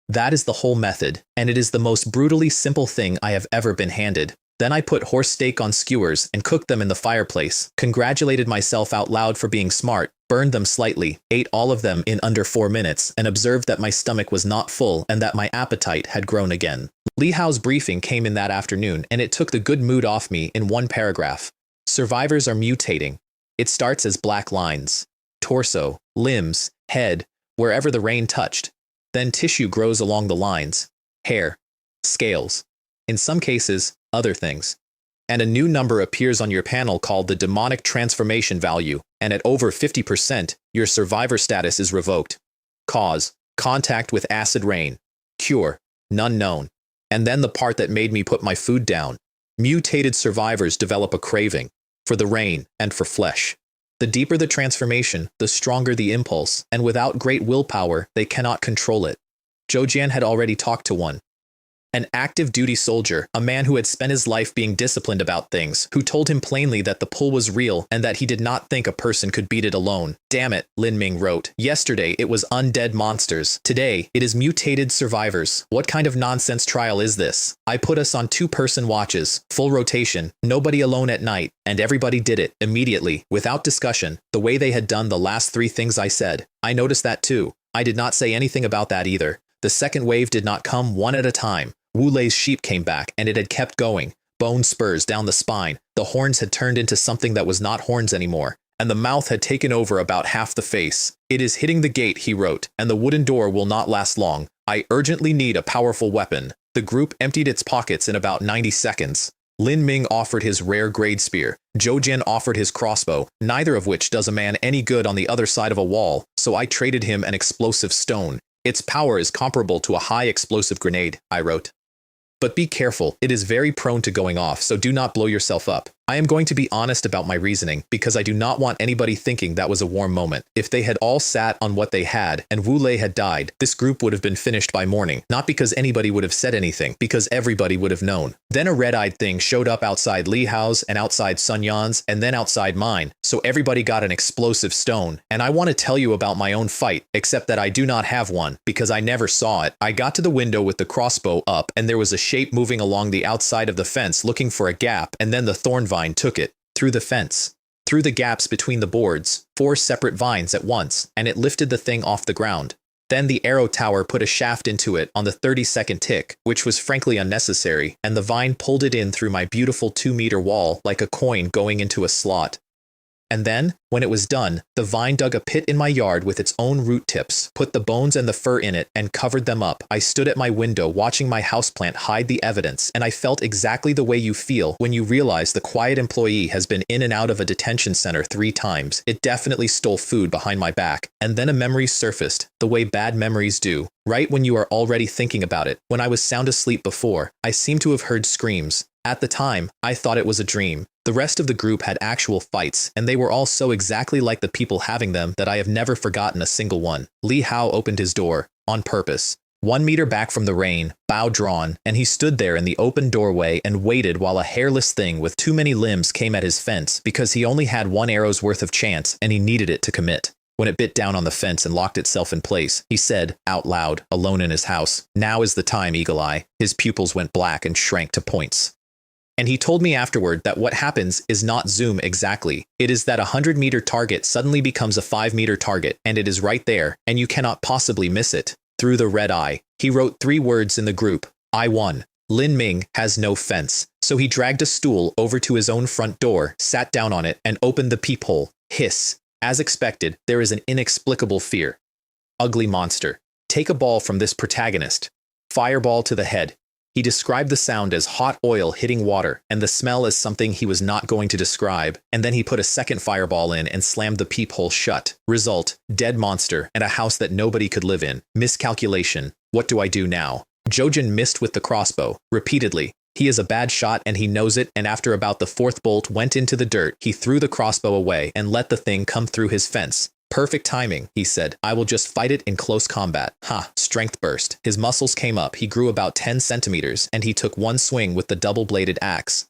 Speaker 1: That is the whole method, and it is the most brutally simple thing I have ever been handed. Then I put horse steak on skewers and cooked them in the fireplace, congratulated myself out loud for being smart, burned them slightly, ate all of them in under 4 minutes, and observed that my stomach was not full and that my appetite had grown again. Li Hao's briefing came in that afternoon, and it took the good mood off me in one paragraph. Survivors are mutating. It starts as black lines. Torso, limbs, head, wherever the rain touched. Then tissue grows along the lines. Hair, scales. In some cases, other things. And a new number appears on your panel called the demonic transformation value, and at over 50%, your survivor status is revoked. Cause, contact with acid rain. Cure, none known. And then the part that made me put my food down. Mutated survivors develop a craving for the rain and for flesh. The deeper the transformation, the stronger the impulse, and without great willpower, they cannot control it. Zhou Jian had already talked to one. An active duty soldier, a man who had spent his life being disciplined about things, who told him plainly that the pull was real and that he did not think a person could beat it alone. Damn it, Lin Ming wrote. Yesterday it was undead monsters. Today it is mutated survivors. What kind of nonsense trial is this? I put us on 2-person watches, full rotation, nobody alone at night, and everybody did it, immediately, without discussion, the way they had done the last 3 things I said. I noticed that too. I did not say anything about that either. The second wave did not come one at a time. Wu Lei's sheep came back, and it had kept going. Bone spurs down the spine. The horns had turned into something that was not horns anymore, and the mouth had taken over about half the face. It is hitting the gate, he wrote, and the wooden door will not last long. I urgently need a powerful weapon. The group emptied its pockets in about 90 seconds. Lin Ming offered his rare grade spear. Zhou Jian offered his crossbow, neither of which does a man any good on the other side of a wall, so I traded him an explosive stone. Its power is comparable to a high explosive grenade, I wrote. But be careful, it is very prone to going off, so do not blow yourself up. I am going to be honest about my reasoning, because I do not want anybody thinking that was a warm moment. If they had all sat on what they had, and Wu Lei had died, this group would have been finished by morning, not because anybody would have said anything, because everybody would have known. Then a red-eyed thing showed up outside Li Hao's, and outside Sun Yan's, and then outside mine, so everybody got an explosive stone, and I want to tell you about my own fight, except that I do not have one, because I never saw it. I got to the window with the crossbow up, and there was a shape moving along the outside of the fence looking for a gap, and then the thorn vine took it, through the fence, through the gaps between the boards, 4 separate vines at once, and it lifted the thing off the ground. Then the arrow tower put a shaft into it on the 30-second tick, which was frankly unnecessary, and the vine pulled it in through my beautiful 2-meter wall like a coin going into a slot. And then, when it was done, the vine dug a pit in my yard with its own root tips, put the bones and the fur in it, and covered them up. I stood at my window watching my houseplant hide the evidence, and I felt exactly the way you feel when you realize the quiet employee has been in and out of a detention center 3 times. It definitely stole food behind my back. And then a memory surfaced, the way bad memories do, right when you are already thinking about it. When I was sound asleep before, I seemed to have heard screams. At the time, I thought it was a dream. The rest of the group had actual fights, and they were all so exactly like the people having them that I have never forgotten a single one. Li Hao opened his door, on purpose. 1 meter back from the rain, bow drawn, and he stood there in the open doorway and waited while a hairless thing with too many limbs came at his fence because he only had 1 arrow's worth of chance and he needed it to commit. When it bit down on the fence and locked itself in place, he said, out loud, alone in his house, "Now is the time, Eagle Eye." His pupils went black and shrank to points. And he told me afterward that what happens is not zoom exactly. It is that a 100-meter target suddenly becomes a 5-meter target, and it is right there, and you cannot possibly miss it. Through the red eye, he wrote 3 words in the group. I won. Lin Ming has no fence. So he dragged a stool over to his own front door, sat down on it, and opened the peephole. Hiss. As expected, there is an inexplicable fear. Ugly monster. Take a ball from this protagonist. Fireball to the head. He described the sound as hot oil hitting water and the smell as something he was not going to describe, and then he put a second fireball in and slammed the peephole shut. Result: dead monster and a house that nobody could live in. Miscalculation. What do I do now? Jojen missed with the crossbow, repeatedly. He is a bad shot and he knows it, and after about the fourth bolt went into the dirt, he threw the crossbow away and let the thing come through his fence. Perfect timing, he said. I will just fight it in close combat. Ha, strength burst. His muscles came up, he grew about 10 centimeters, and he took one swing with the double-bladed axe.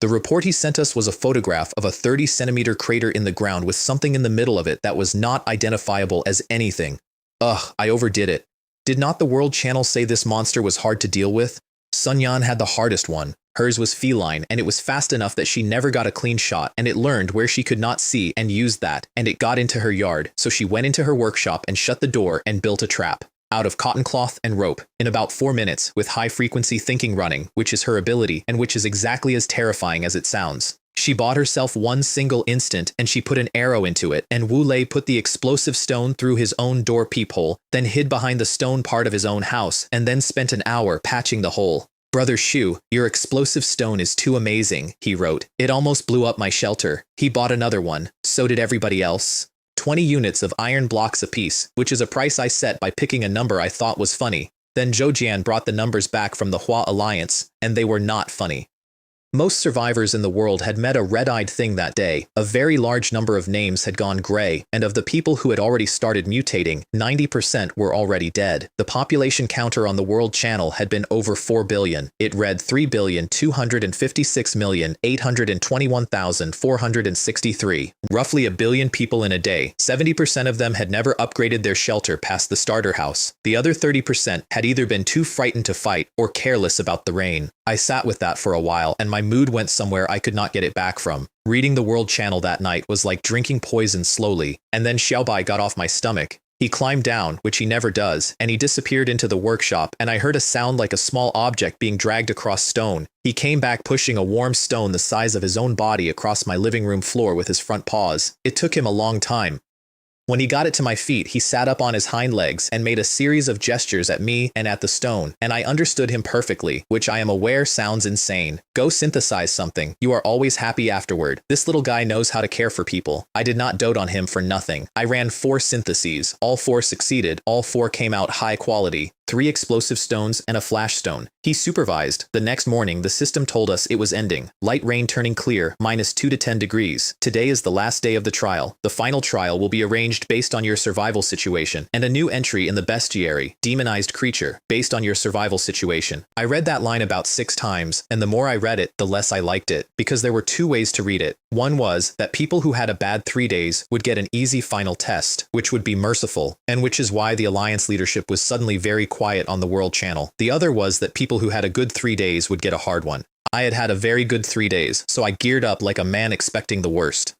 Speaker 1: The report he sent us was a photograph of a 30-centimeter crater in the ground with something in the middle of it that was not identifiable as anything. Ugh, I overdid it. Did not the World Channel say this monster was hard to deal with? Sun Yan had the hardest one. Hers was feline, and it was fast enough that she never got a clean shot, and it learned where she could not see and used that, and it got into her yard, so she went into her workshop and shut the door and built a trap. Out of cotton cloth and rope, in about 4 minutes, with high-frequency thinking running, which is her ability, and which is exactly as terrifying as it sounds. She bought herself one single instant, and she put an arrow into it, and Wu Lei put the explosive stone through his own door peephole, then hid behind the stone part of his own house, and then spent an hour patching the hole. Brother Shu, your explosive stone is too amazing, he wrote. It almost blew up my shelter. He bought another one. So did everybody else. 20 units of iron blocks apiece, which is a price I set by picking a number I thought was funny. Then Zhou Jian brought the numbers back from the Hua Alliance, and they were not funny. Most survivors in the world had met a red-eyed thing that day. A very large number of names had gone gray, and of the people who had already started mutating, 90% were already dead. The population counter on the World Channel had been over 4 billion. It read 3,256,821,463. Roughly a billion people in a day. 70% of them had never upgraded their shelter past the starter house. The other 30% had either been too frightened to fight or careless about the rain. I sat with that for a while, and my mood went somewhere I could not get it back from. Reading the World Channel that night was like drinking poison slowly, and then Xiaobai got off my stomach. He climbed down, which he never does, and he disappeared into the workshop, and I heard a sound like a small object being dragged across stone. He came back pushing a warm stone the size of his own body across my living room floor with his front paws. It took him a long time. When he got it to my feet, he sat up on his hind legs and made a series of gestures at me and at the stone, and I understood him perfectly, which I am aware sounds insane. Go synthesize something. You are always happy afterward. This little guy knows how to care for people. I did not dote on him for nothing. I ran 4 syntheses. All 4 succeeded. All 4 came out high quality. 3 explosive stones and a flash stone. He supervised. The next morning, the system told us it was ending. Light rain turning clear, -2 to 10 degrees. Today is the last day of the trial. The final trial will be arranged based on your survival situation, and a new entry in the bestiary, demonized creature, based on your survival situation. I read that line about 6 times, and the more I read it, the less I liked it, because there were 2 ways to read it. One was that people who had a bad 3 days would get an easy final test, which would be merciful, and which is why the Alliance leadership was suddenly very quiet on the World Channel. The other was that people who had a good 3 days would get a hard one. I had had a very good 3 days, so I geared up like a man expecting the worst.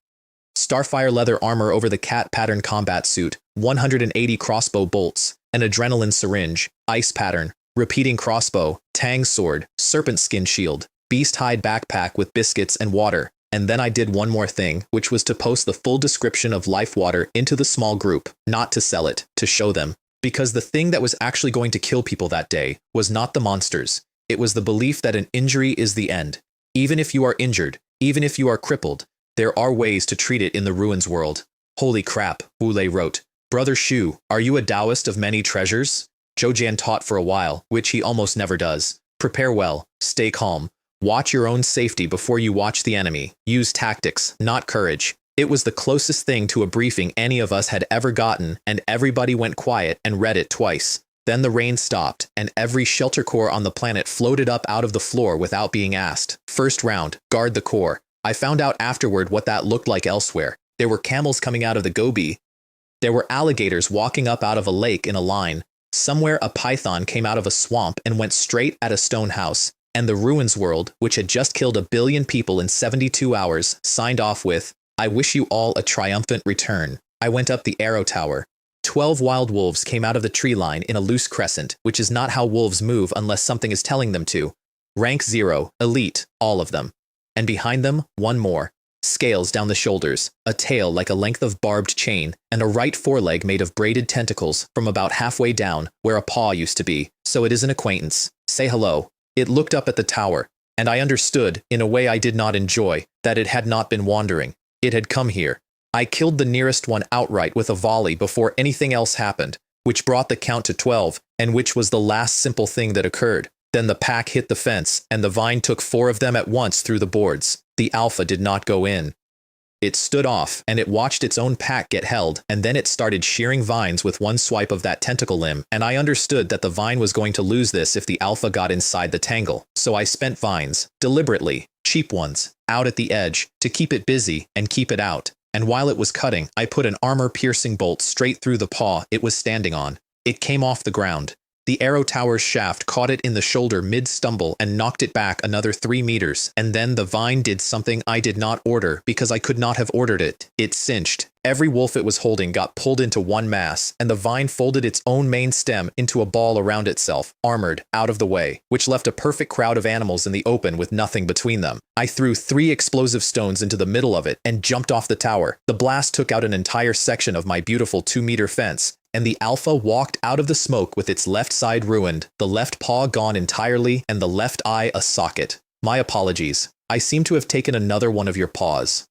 Speaker 1: Starfire leather armor over the cat pattern combat suit, 180 crossbow bolts, an adrenaline syringe, ice pattern, repeating crossbow, tang sword, serpent skin shield, beast hide backpack with biscuits and water. And then I did one more thing, which was to post the full description of life water into the small group, not to sell it, to show them. Because the thing that was actually going to kill people that day was not the monsters. It was the belief that an injury is the end. Even if you are injured, even if you are crippled, there are ways to treat it in the ruins world. Holy crap, Wu Lei wrote. Brother Shu, are you a Taoist of many treasures? Zhou Jian taught for a while, which he almost never does. Prepare well, stay calm. Watch your own safety before you watch the enemy. Use tactics, not courage. It was the closest thing to a briefing any of us had ever gotten, and everybody went quiet and read it twice. Then the rain stopped, and every shelter core on the planet floated up out of the floor without being asked. First round, guard the core. I found out afterward what that looked like elsewhere. There were camels coming out of the Gobi. There were alligators walking up out of a lake in a line. Somewhere a python came out of a swamp and went straight at a stone house. And the ruins world, which had just killed 1 billion people in 72 hours, signed off with, I wish you all a triumphant return. I went up the arrow tower. 12 wild wolves came out of the tree line in a loose crescent, which is not how wolves move unless something is telling them to. Rank 0, elite, all of them. And behind them, one more. Scales down the shoulders, a tail like a length of barbed chain, and a right foreleg made of braided tentacles from about halfway down, where a paw used to be. So it is an acquaintance. Say hello. It looked up at the tower, and I understood, in a way I did not enjoy, that it had not been wandering. It had come here. I killed the nearest one outright with a volley before anything else happened, which brought the count to 12, and which was the last simple thing that occurred. Then the pack hit the fence, and the vine took 4 of them at once through the boards. The alpha did not go in. It stood off, and it watched its own pack get held, and then it started shearing vines with one swipe of that tentacle limb, and I understood that the vine was going to lose this if the alpha got inside the tangle. So I spent vines, deliberately, cheap ones, out at the edge, to keep it busy and keep it out. And while it was cutting, I put an armor-piercing bolt straight through the paw it was standing on. It came off the ground. The arrow tower's shaft caught it in the shoulder mid-stumble and knocked it back another 3 meters, and then the vine did something I did not order because I could not have ordered it. It cinched. Every wolf it was holding got pulled into one mass, and the vine folded its own main stem into a ball around itself, armored, out of the way, which left a perfect crowd of animals in the open with nothing between them. I threw 3 explosive stones into the middle of it and jumped off the tower. The blast took out an entire section of my beautiful 2-meter fence, and the alpha walked out of the smoke with its left side ruined, the left paw gone entirely, and the left eye a socket. My apologies. I seem to have taken another one of your paws.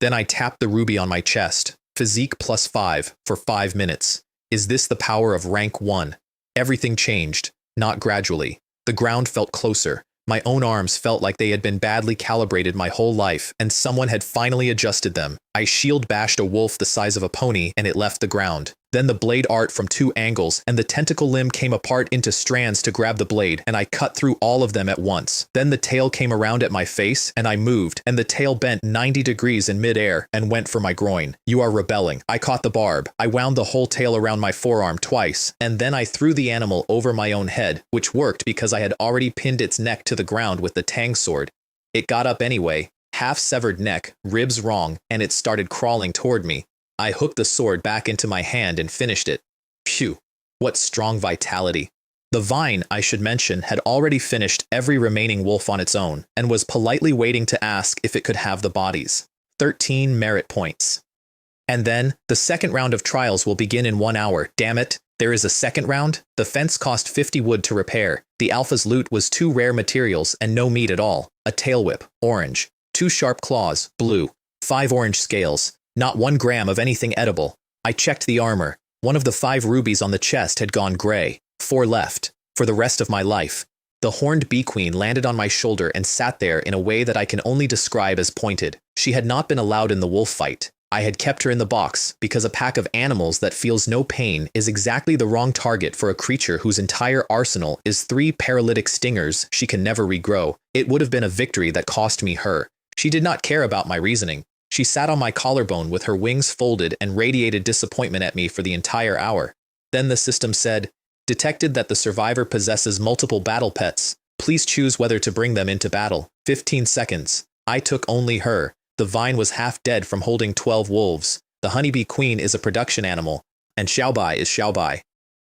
Speaker 1: Then I tapped the ruby on my chest. Physique +5 for 5 minutes. Is this the power of rank 1? Everything changed, not gradually. The ground felt closer. My own arms felt like they had been badly calibrated my whole life, and someone had finally adjusted them. I shield bashed a wolf the size of a pony, and it left the ground. Then the blade art from 2 angles, and the tentacle limb came apart into strands to grab the blade, and I cut through all of them at once. Then the tail came around at my face, and I moved, and the tail bent 90 degrees in midair and went for my groin. You are rebelling. I caught the barb. I wound the whole tail around my forearm twice, and then I threw the animal over my own head, which worked because I had already pinned its neck to the ground with the tang sword. It got up anyway, half-severed neck, ribs wrong, and it started crawling toward me. I hooked the sword back into my hand and finished it. Phew, what strong vitality. The vine, I should mention, had already finished every remaining wolf on its own, and was politely waiting to ask if it could have the bodies. 13 merit points. And then, the second round of trials will begin in 1 hour. Damn it, there is a second round? The fence cost 50 wood to repair. The alpha's loot was 2 rare materials and no meat at all. A tail whip, orange. 2 sharp claws, blue. 5 orange scales. Not 1 gram of anything edible. I checked the armor. One of the 5 rubies on the chest had gone gray. 4 left. For the rest of my life. The horned bee queen landed on my shoulder and sat there in a way that I can only describe as pointed. She had not been allowed in the wolf fight. I had kept her in the box because a pack of animals that feels no pain is exactly the wrong target for a creature whose entire arsenal is 3 paralytic stingers she can never regrow. It would have been a victory that cost me her. She did not care about my reasoning. She sat on my collarbone with her wings folded and radiated disappointment at me for the entire hour. Then the system said, detected that the survivor possesses multiple battle pets. Please choose whether to bring them into battle. 15 seconds. I took only her. The vine was half dead from holding 12 wolves. The honeybee queen is a production animal, and Xiaobai is Xiaobai.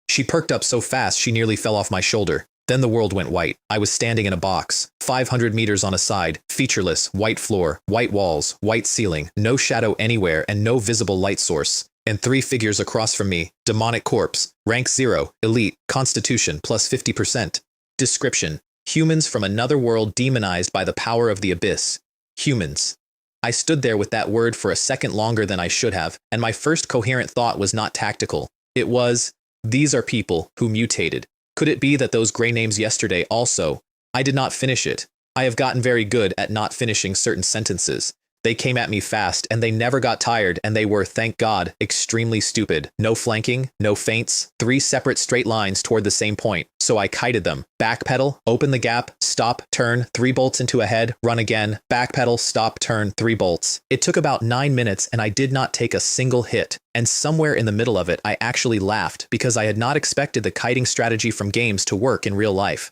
Speaker 1: She perked up so fast she nearly fell off my shoulder. Then the world went white. I was standing in a box, 500 meters on a side, featureless, white floor, white walls, white ceiling, no shadow anywhere and no visible light source. And 3 figures across from me, demonic corpse, rank 0, elite, constitution plus 50%. Description: humans from another world demonized by the power of the abyss. Humans. I stood there with that word for a second longer than I should have, and my first coherent thought was not tactical. It was, these are people who mutated. Could it be that those gray names yesterday also? I did not finish it. I have gotten very good at not finishing certain sentences. They came at me fast, and they never got tired, and they were, thank God, extremely stupid. No flanking, no feints, 3 separate straight lines toward the same point. So I kited them. Backpedal, open the gap, stop, turn, 3 bolts into a head, run again, backpedal, stop, turn, 3 bolts. It took about 9 minutes, and I did not take a single hit. And somewhere in the middle of it, I actually laughed because I had not expected the kiting strategy from games to work in real life.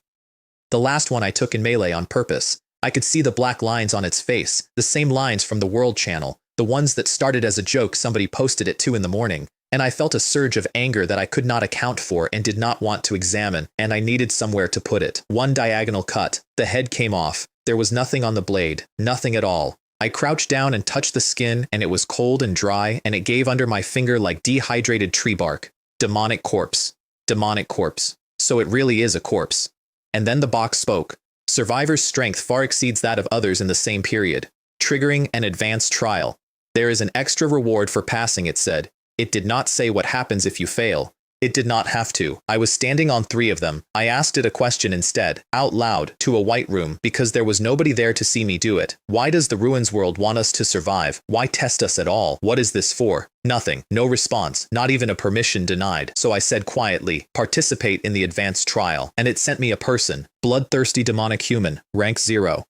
Speaker 1: The last one I took in melee on purpose. I could see the black lines on its face, the same lines from the World Channel, the ones that started as a joke somebody posted at 2 in the morning, and I felt a surge of anger that I could not account for and did not want to examine, and I needed somewhere to put it. 1 diagonal cut. The head came off. There was nothing on the blade, nothing at all. I crouched down and touched the skin, and it was cold and dry, and it gave under my finger like dehydrated tree bark. Demonic corpse. Demonic corpse. So it really is a corpse. And then the box spoke. Survivor's strength far exceeds that of others in the same period. Triggering an advanced trial. There is an extra reward for passing, it said. It did not say what happens if you fail. It did not have to. I was standing on 3 of them. I asked it a question instead, out loud, to a white room, because there was nobody there to see me do it. Why does the ruins world want us to survive? Why test us at all? What is this for? Nothing. No response. Not even a permission denied. So I said quietly, participate in the advanced trial. And it sent me a person. Bloodthirsty demonic human. Rank 0.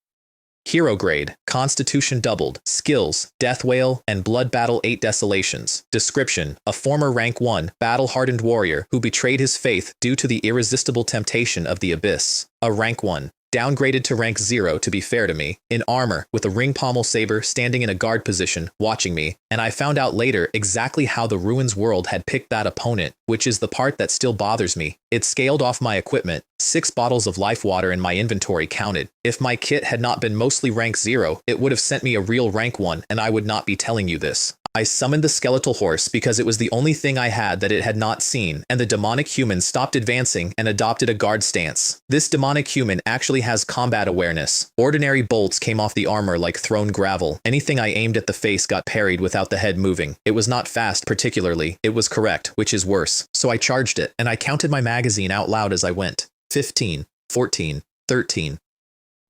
Speaker 1: Hero grade, Constitution doubled, skills, Death Whale, and Blood Battle 8 Desolations. Description, a former rank 1, battle-hardened warrior who betrayed his faith due to the irresistible temptation of the abyss. A rank 1. Downgraded to rank 0 to be fair to me, in armor, with a ring pommel saber standing in a guard position, watching me, and I found out later exactly how the Ruins world had picked that opponent, which is the part that still bothers me. It scaled off my equipment, 6 bottles of life water in my inventory counted. If my kit had not been mostly rank 0, it would have sent me a real rank 1, and I would not be telling you this. I summoned the skeletal horse because it was the only thing I had that it had not seen, and the demonic human stopped advancing and adopted a guard stance. This demonic human actually has combat awareness. Ordinary bolts came off the armor like thrown gravel. Anything I aimed at the face got parried without the head moving. It was not fast particularly. It was correct, which is worse. So I charged it, and I counted my magazine out loud as I went. 15, 14, 13.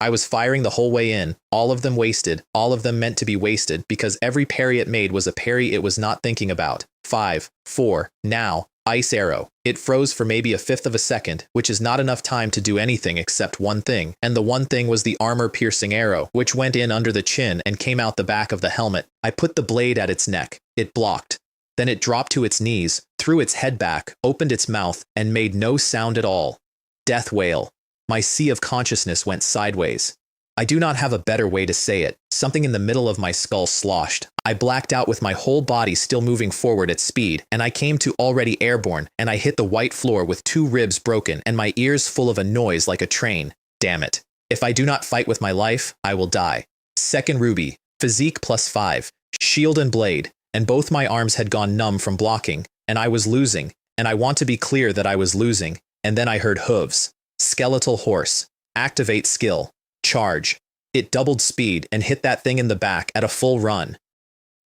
Speaker 1: I was firing the whole way in, all of them wasted, all of them meant to be wasted, because every parry it made was a parry it was not thinking about. 5, 4, now, ice arrow. It froze for maybe a fifth of a second, which is not enough time to do anything except one thing, and the one thing was the armor-piercing arrow, which went in under the chin and came out the back of the helmet. I put the blade at its neck. It blocked. Then it dropped to its knees, threw its head back, opened its mouth, and made no sound at all. Death wail. My sea of consciousness went sideways. I do not have a better way to say it. Something in the middle of my skull sloshed. I blacked out with my whole body still moving forward at speed, and I came to already airborne, and I hit the white floor with 2 ribs broken and my ears full of a noise like a train. Damn it. If I do not fight with my life, I will die. Second ruby. Physique +5. Shield and blade. And both my arms had gone numb from blocking, and I was losing, and I want to be clear that I was losing, and then I heard hooves. Skeletal horse. Activate skill. Charge. It doubled speed and hit that thing in the back at a full run.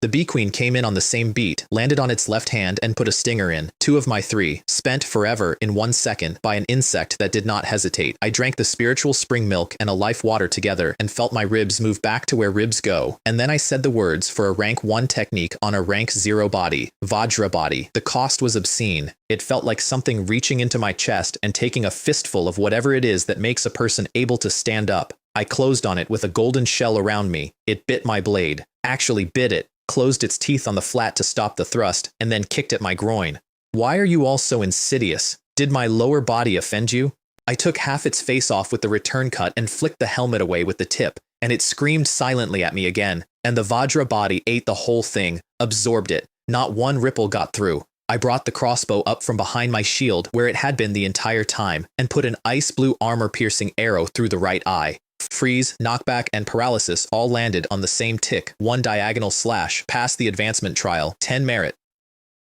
Speaker 1: The bee queen came in on the same beat, landed on its left hand and put a stinger in. 2 of my 3, spent forever in 1 second by an insect that did not hesitate. I drank the spiritual spring milk and a life water together and felt my ribs move back to where ribs go. And then I said the words for a rank 1 technique on a rank 0 body. Vajra body. The cost was obscene. It felt like something reaching into my chest and taking a fistful of whatever it is that makes a person able to stand up. I closed on it with a golden shell around me. It bit my blade. Actually bit it. Closed its teeth on the flat to stop the thrust, and then kicked at my groin. Why are you all so insidious? Did my lower body offend you? I took half its face off with the return cut and flicked the helmet away with the tip, and it screamed silently at me again, and the Vajra body ate the whole thing, absorbed it. Not one ripple got through. I brought the crossbow up from behind my shield, where it had been the entire time, and put an ice blue armor-piercing arrow through the right eye. Freeze, knockback, and paralysis all landed on the same tick, 1 diagonal slash, past the advancement trial, 10 merit.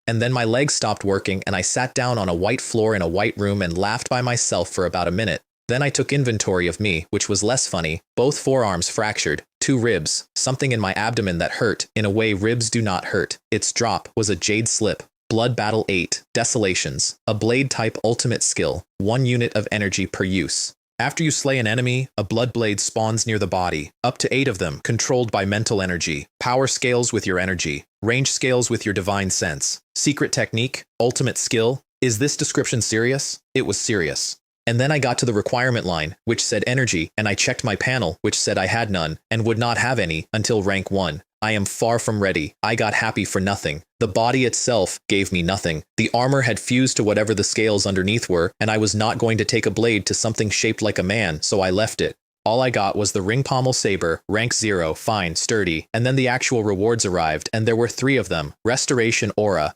Speaker 1: And then my legs stopped working and I sat down on a white floor in a white room and laughed by myself for about a minute. Then I took inventory of me, which was less funny, both forearms fractured, 2 ribs, something in my abdomen that hurt, in a way ribs do not hurt. Its drop was a jade slip. Blood Battle 8, Desolations, a blade type ultimate skill, 1 unit of energy per use. After you slay an enemy, a blood blade spawns near the body, up to 8 of them, controlled by mental energy. Power scales with your energy. Range scales with your divine sense. Secret technique, ultimate skill. Is this description serious? It was serious. And then I got to the requirement line, which said energy, and I checked my panel, which said I had none, and would not have any, until rank 1. I am far from ready. I got happy for nothing. The body itself gave me nothing. The armor had fused to whatever the scales underneath were, and I was not going to take a blade to something shaped like a man, so I left it. All I got was the ring pommel saber, rank 0, fine, sturdy, and then the actual rewards arrived, and there were 3 of them. Restoration aura.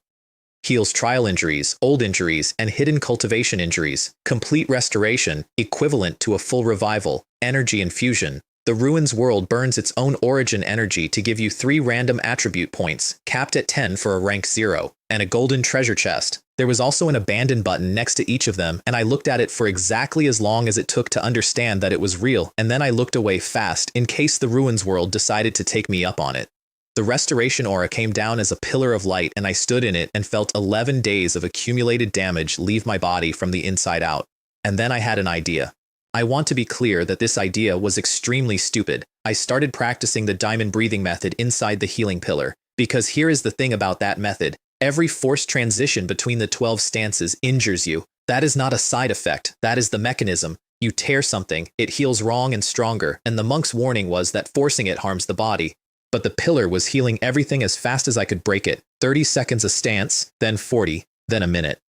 Speaker 1: Heals trial injuries, old injuries, and hidden cultivation injuries. Complete restoration, equivalent to a full revival. Energy infusion. The Ruins world burns its own origin energy to give you 3 random attribute points, capped at 10 for a rank 0, and a golden treasure chest. There was also an abandon button next to each of them, and I looked at it for exactly as long as it took to understand that it was real, and then I looked away fast in case the Ruins world decided to take me up on it. The restoration aura came down as a pillar of light, and I stood in it and felt 11 days of accumulated damage leave my body from the inside out. And then I had an idea. I want to be clear that this idea was extremely stupid. I started practicing the diamond breathing method inside the healing pillar, because here is the thing about that method. Every forced transition between the 12 stances injures you. That is not a side effect, that is the mechanism. You tear something, it heals wrong and stronger, and the monk's warning was that forcing it harms the body. But the pillar was healing everything as fast as I could break it. 30 seconds a stance, then 40, then a minute.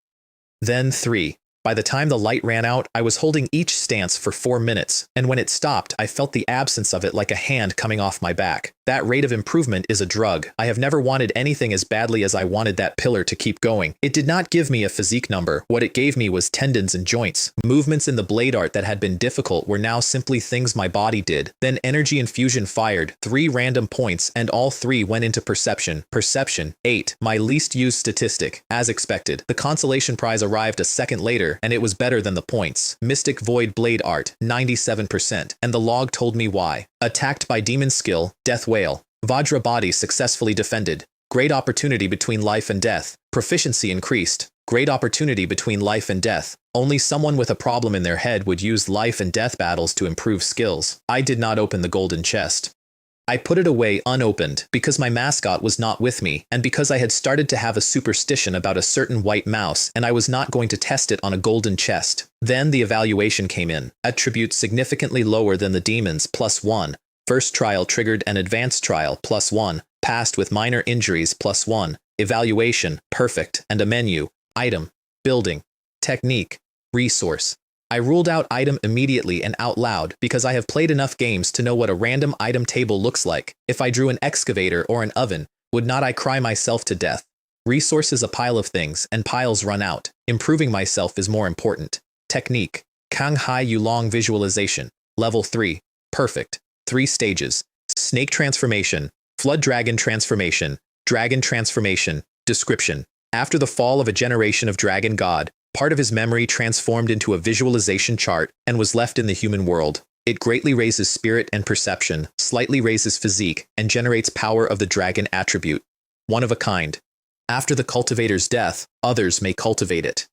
Speaker 1: Then 3. By the time the light ran out, I was holding each stance for 4 minutes, and when it stopped, I felt the absence of it like a hand coming off my back. That rate of improvement is a drug. I have never wanted anything as badly as I wanted that pillar to keep going. It did not give me a physique number. What it gave me was tendons and joints. Movements in the blade art that had been difficult were now simply things my body did. Then energy infusion fired 3 random points, and all 3 went into perception. Perception, 8, my least used statistic. As expected, the consolation prize arrived a second later, and it was better than the points. Mystic Void Blade Art, 97%, and the log told me why. Attacked by Demon Skill, Death Whale. Vajra Body successfully defended. Great opportunity between life and death. Proficiency increased. Great opportunity between life and death. Only someone with a problem in their head would use life and death battles to improve skills. I did not open the golden chest. I put it away unopened because my mascot was not with me, and because I had started to have a superstition about a certain white mouse, and I was not going to test it on a golden chest. Then the evaluation came in. Attributes significantly lower than the demons, +1. First trial triggered an advanced trial, +1. Passed with minor injuries, +1. Evaluation, perfect, and a menu. Item, building, technique, resource. I ruled out item immediately and out loud because I have played enough games to know what a random item table looks like. If I drew an excavator or an oven, would not I cry myself to death? Resource is a pile of things, and piles run out. Improving myself is more important. Technique. Kanghai Yulong Visualization. Level 3. Perfect. 3 stages. Snake Transformation. Flood Dragon Transformation. Dragon Transformation. Description. After the fall of a generation of dragon god, part of his memory transformed into a visualization chart and was left in the human world. It greatly raises spirit and perception, slightly raises physique, and generates power of the dragon attribute. One of a kind. After the cultivator's death, others may cultivate it.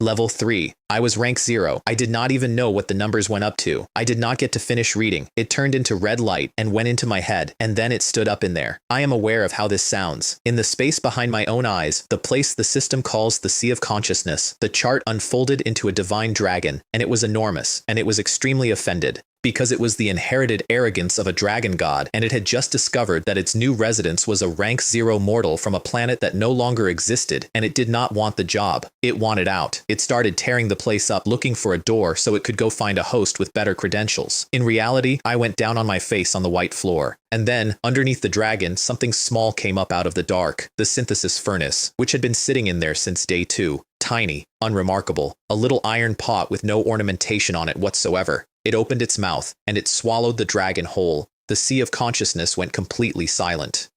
Speaker 1: Level 3. I was rank 0. I did not even know what the numbers went up to. I did not get to finish reading. It turned into red light and went into my head, and then it stood up in there. I am aware of how this sounds. In the space behind my own eyes, the place the system calls the Sea of Consciousness, the chart unfolded into a divine dragon, and it was enormous, and it was extremely offended. Because it was the inherited arrogance of a dragon god, and it had just discovered that its new residence was a rank 0 mortal from a planet that no longer existed, and it did not want the job. It wanted out. It started tearing the place up looking for a door so it could go find a host with better credentials. In reality, I went down on my face on the white floor. And then, underneath the dragon, something small came up out of the dark, the synthesis furnace, which had been sitting in there since day 2. Tiny, unremarkable, a little iron pot with no ornamentation on it whatsoever. It opened its mouth, and it swallowed the dragon whole. The Sea of Consciousness went completely silent.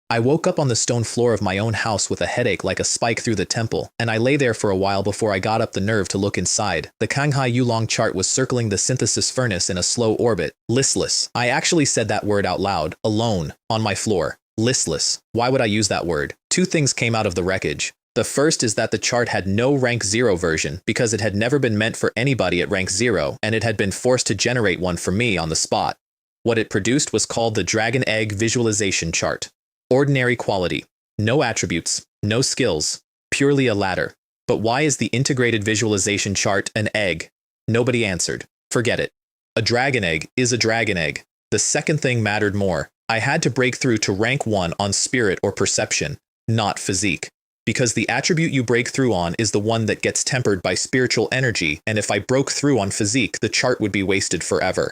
Speaker 1: I woke up on the stone floor of my own house with a headache like a spike through the temple, and I lay there for a while before I got up the nerve to look inside. The Kanghai Yulong chart was circling the synthesis furnace in a slow orbit. Listless. I actually said that word out loud, alone, on my floor. Listless. Why would I use that word? 2 things came out of the wreckage. The first is that the chart had no rank 0 version because it had never been meant for anybody at rank 0, and it had been forced to generate one for me on the spot. What it produced was called the Dragon Egg Visualization Chart. Ordinary quality. No attributes. No skills. Purely a ladder. But why is the integrated visualization chart an egg? Nobody answered. Forget it. A dragon egg is a dragon egg. The second thing mattered more. I had to break through to rank 1 on spirit or perception, not physique. Because the attribute you break through on is the one that gets tempered by spiritual energy, and if I broke through on physique, the chart would be wasted forever.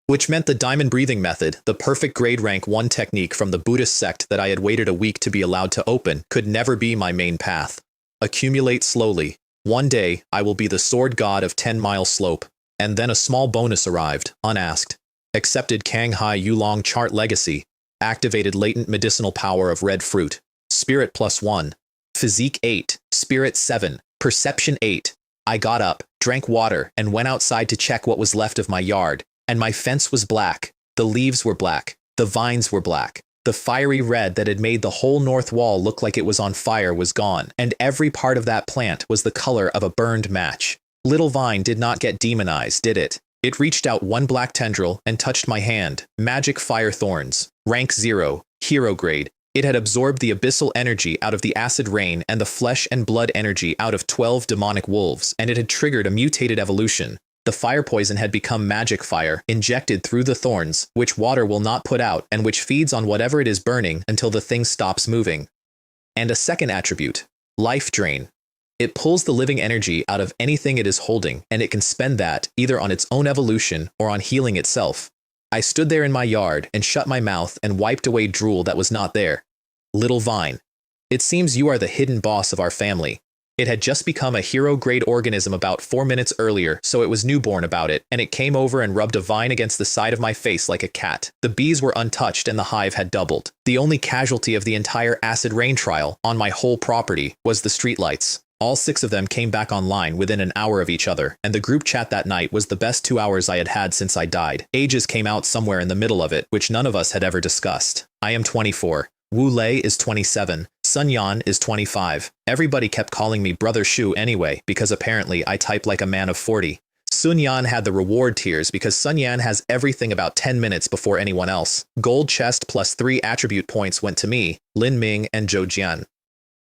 Speaker 1: Which meant the diamond breathing method, the perfect grade rank 1 technique from the Buddhist sect that I had waited a week to be allowed to open, could never be my main path. Accumulate slowly. One day, I will be the sword god of 10 Mile Slope. And then a small bonus arrived, unasked. Accepted Kanghai Yulong chart legacy. Activated latent medicinal power of red fruit. Spirit +1. Physique 8. Spirit 7. Perception 8. I got up, drank water, and went outside to check what was left of my yard. And my fence was black. The leaves were black. The vines were black. The fiery red that had made the whole north wall look like it was on fire was gone, and every part of that plant was the color of a burned match. Little vine did not get demonized, did it? It reached out one black tendril and touched my hand. Magic fire thorns. Rank 0. Hero grade. It had absorbed the abyssal energy out of the acid rain and the flesh and blood energy out of 12 demonic wolves, and it had triggered a mutated evolution. The fire poison had become magic fire, injected through the thorns, which water will not put out and which feeds on whatever it is burning until the thing stops moving. And a second attribute, life drain. It pulls the living energy out of anything it is holding, and it can spend that either on its own evolution or on healing itself. I stood there in my yard and shut my mouth and wiped away drool that was not there. Little vine. It seems you are the hidden boss of our family. It had just become a hero-grade organism about 4 minutes earlier, so it was newborn about it, and it came over and rubbed a vine against the side of my face like a cat. The bees were untouched and the hive had doubled. The only casualty of the entire acid rain trial, on my whole property, was the streetlights. All 6 of them came back online within an hour of each other, and the group chat that night was the best 2 hours I had had since I died. Ages came out somewhere in the middle of it, which none of us had ever discussed. I am 24. Wu Lei is 27. Sun Yan is 25. Everybody kept calling me Brother Shu anyway, because apparently I type like a man of 40. Sun Yan had the reward tiers because Sun Yan has everything about 10 minutes before anyone else. Gold chest +3 attribute points went to me, Lin Ming and Zhou Jian.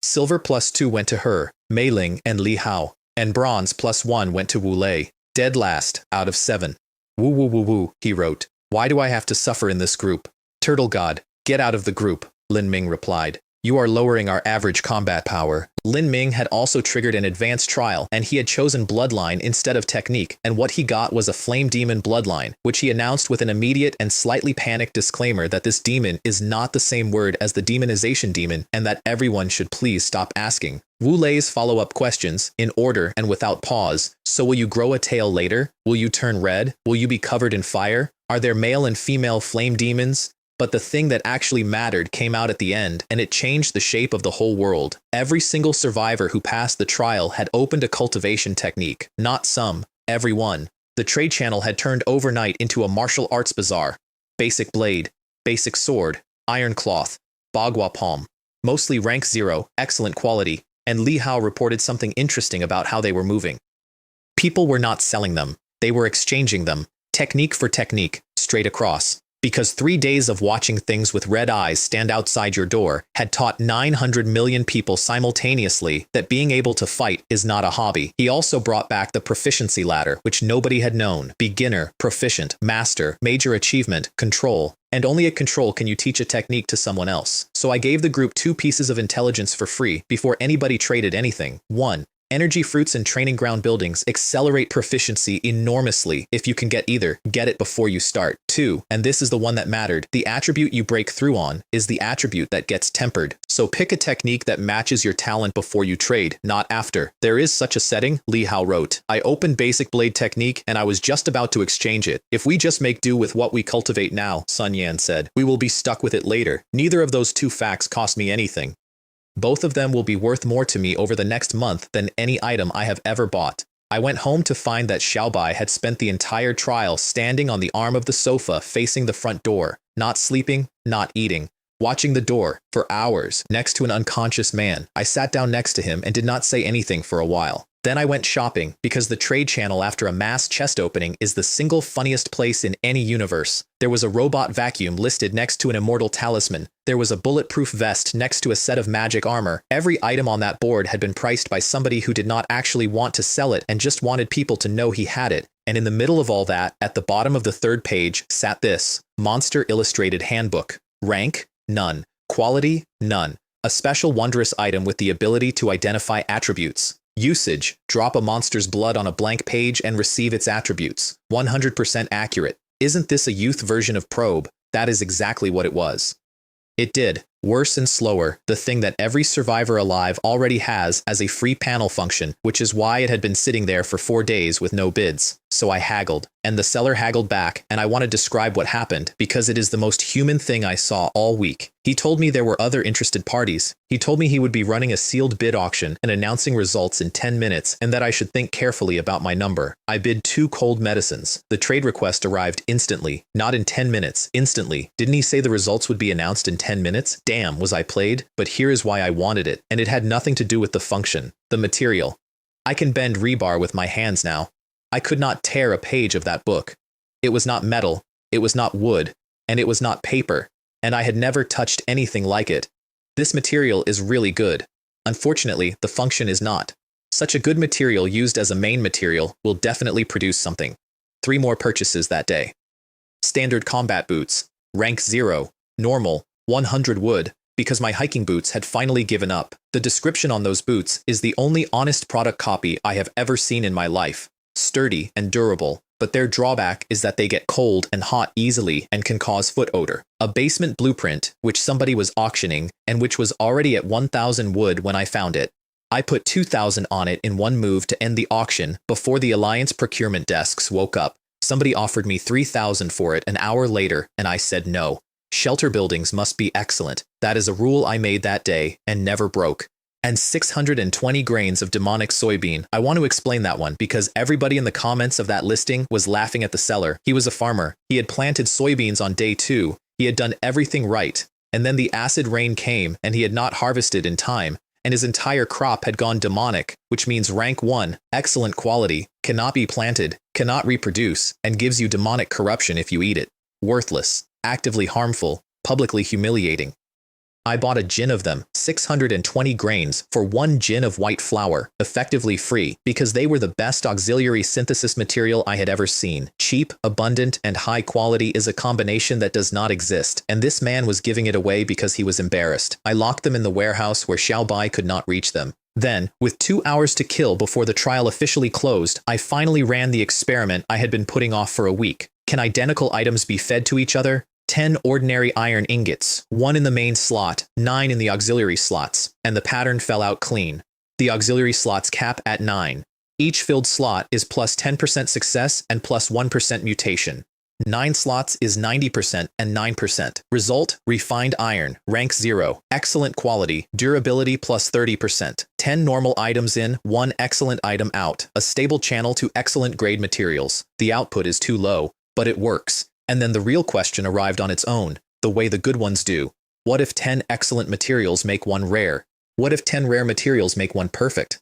Speaker 1: Silver +2 went to her, Mei Ling and Li Hao. And bronze +1 went to Wu Lei. Dead last, out of 7. Woo woo woo woo, he wrote. Why do I have to suffer in this group? Turtle God, get out of the group, Lin Ming replied. You are lowering our average combat power. Lin Ming had also triggered an advanced trial, and he had chosen bloodline instead of technique, and what he got was a flame demon bloodline, which he announced with an immediate and slightly panicked disclaimer that this demon is not the same word as the demonization demon, and that everyone should please stop asking. Wu Lei's follow-up questions, in order and without pause. So will you grow a tail later? Will you turn red? Will you be covered in fire? Are there male and female flame demons? But the thing that actually mattered came out at the end, and it changed the shape of the whole world. Every single survivor who passed the trial had opened a cultivation technique. Not some, everyone. The trade channel had turned overnight into a martial arts bazaar. Basic blade, basic sword, iron cloth, bagua palm. Mostly rank 0, excellent quality, and Li Hao reported something interesting about how they were moving. People were not selling them, they were exchanging them, technique for technique, straight across. Because 3 days of watching things with red eyes stand outside your door had taught 900 million people simultaneously that being able to fight is not a hobby. He also brought back the proficiency ladder, which nobody had known. Beginner, proficient, master, major achievement, control. And only at control can you teach a technique to someone else. So I gave the group 2 pieces of intelligence for free before anybody traded anything. 1. Energy fruits and training ground buildings accelerate proficiency enormously if you can get either. Get it before you start. 2, and this is the one that mattered, the attribute you break through on is the attribute that gets tempered. So pick a technique that matches your talent before you trade, not after. There is such a setting, Li Hao wrote. I opened basic blade technique and I was just about to exchange it. If we just make do with what we cultivate now, Sun Yan said, we will be stuck with it later. Neither of those 2 facts cost me anything. Both of them will be worth more to me over the next month than any item I have ever bought. I went home to find that Xiaobai had spent the entire trial standing on the arm of the sofa facing the front door, not sleeping, not eating, watching the door, for hours, next to an unconscious man. I sat down next to him and did not say anything for a while. Then I went shopping, because the trade channel after a mass chest opening is the single funniest place in any universe. There was a robot vacuum listed next to an immortal talisman. There was a bulletproof vest next to a set of magic armor. Every item on that board had been priced by somebody who did not actually want to sell it and just wanted people to know he had it. And in the middle of all that, at the bottom of the 3rd page, sat this. Monster Illustrated Handbook. Rank? None. Quality? None. A special wondrous item with the ability to identify attributes. Usage, drop a monster's blood on a blank page and receive its attributes. 100% accurate. Isn't this a youth version of Probe? That is exactly what it was. It did. Worse and slower, the thing that every survivor alive already has as a free panel function, which is why it had been sitting there for 4 days with no bids. So I haggled, and the seller haggled back, and I want to describe what happened because it is the most human thing I saw all week. He told me there were other interested parties. He told me he would be running a sealed bid auction and announcing results in 10 minutes, and that I should think carefully about my number. I bid 2 cold medicines. The trade request arrived instantly, not in 10 minutes, instantly. Didn't he say the results would be announced in 10 minutes? Damn, was I played? But here is why I wanted it, and it had nothing to do with the function, the material. I can bend rebar with my hands now. I could not tear a page of that book. It was not metal, it was not wood, and it was not paper, and I had never touched anything like it. This material is really good. Unfortunately, the function is not. Such a good material used as a main material will definitely produce something. 3 more purchases that day. Standard combat boots, rank 0, normal, 100 wood, because my hiking boots had finally given up. The description on those boots is the only honest product copy I have ever seen in my life. Sturdy and durable, but their drawback is that they get cold and hot easily and can cause foot odor. A basement blueprint, which somebody was auctioning, and which was already at 1,000 wood when I found it. I put 2,000 on it in one move to end the auction before the Alliance procurement desks woke up. Somebody offered me 3,000 for it an hour later, and I said no. Shelter buildings must be excellent. That is a rule I made that day and never broke. And 620 grains of demonic soybean. I want to explain that one because everybody in the comments of that listing was laughing at the seller. He was a farmer. He had planted soybeans on day 2. He had done everything right. And then the acid rain came and he had not harvested in time. And his entire crop had gone demonic, which means rank 1, excellent quality, cannot be planted, cannot reproduce, and gives you demonic corruption if you eat it. Worthless, actively harmful, publicly humiliating. I bought a gin of them, 620 grains, for 1 gin of white flour, effectively free, because they were the best auxiliary synthesis material I had ever seen. Cheap, abundant, and high quality is a combination that does not exist, and this man was giving it away because he was embarrassed. I locked them in the warehouse where Xiaobai could not reach them. Then, with 2 hours to kill before the trial officially closed, I finally ran the experiment I had been putting off for a week. Can identical items be fed to each other? 10 ordinary iron ingots, 1 in the main slot, 9 in the auxiliary slots, and the pattern fell out clean. The auxiliary slots cap at 9. Each filled slot is plus 10% success and plus 1% mutation. 9 slots is 90% and 9%. Result, refined iron, rank 0, excellent quality, durability plus 30%. 10 normal items in, 1 excellent item out, a stable channel to excellent grade materials. The output is too low, but it works. And then the real question arrived on its own, the way the good ones do. What if 10 excellent materials make 1 rare? What if 10 rare materials make 1 perfect?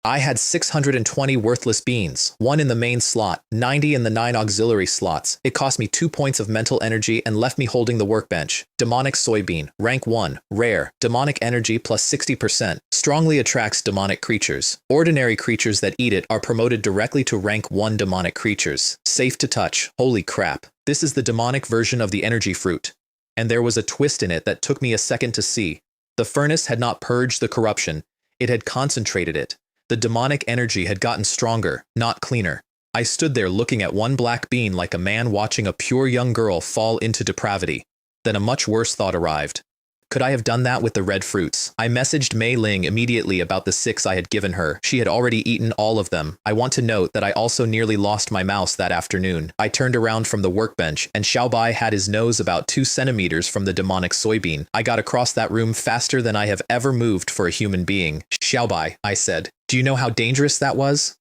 Speaker 1: I had 620 worthless beans, 1 in the main slot, 90 in the 9 auxiliary slots. It cost me 2 points of mental energy and left me holding the workbench. Demonic soybean, rank 1, rare, demonic energy plus 60%, strongly attracts demonic creatures. Ordinary creatures that eat it are promoted directly to rank 1 demonic creatures. Safe to touch, holy crap. This is the demonic version of the energy fruit. And there was a twist in it that took me a second to see. The furnace had not purged the corruption, it had concentrated it. The demonic energy had gotten stronger, not cleaner. I stood there looking at 1 black bean like a man watching a pure young girl fall into depravity. Then a much worse thought arrived. Could I have done that with the red fruits? I messaged Mei Ling immediately about the 6 I had given her. She had already eaten all of them. I want to note that I also nearly lost my mouse that afternoon. I turned around from the workbench, and Xiaobai had his nose about 2 centimeters from the demonic soybean. I got across that room faster than I have ever moved for a human being. Xiaobai, I said, do you know how dangerous that was?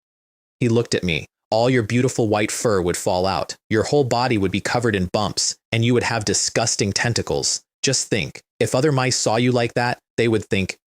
Speaker 1: He looked at me. All your beautiful white fur would fall out. Your whole body would be covered in bumps, and you would have disgusting tentacles. Just think, if other mice saw you like that, they would think,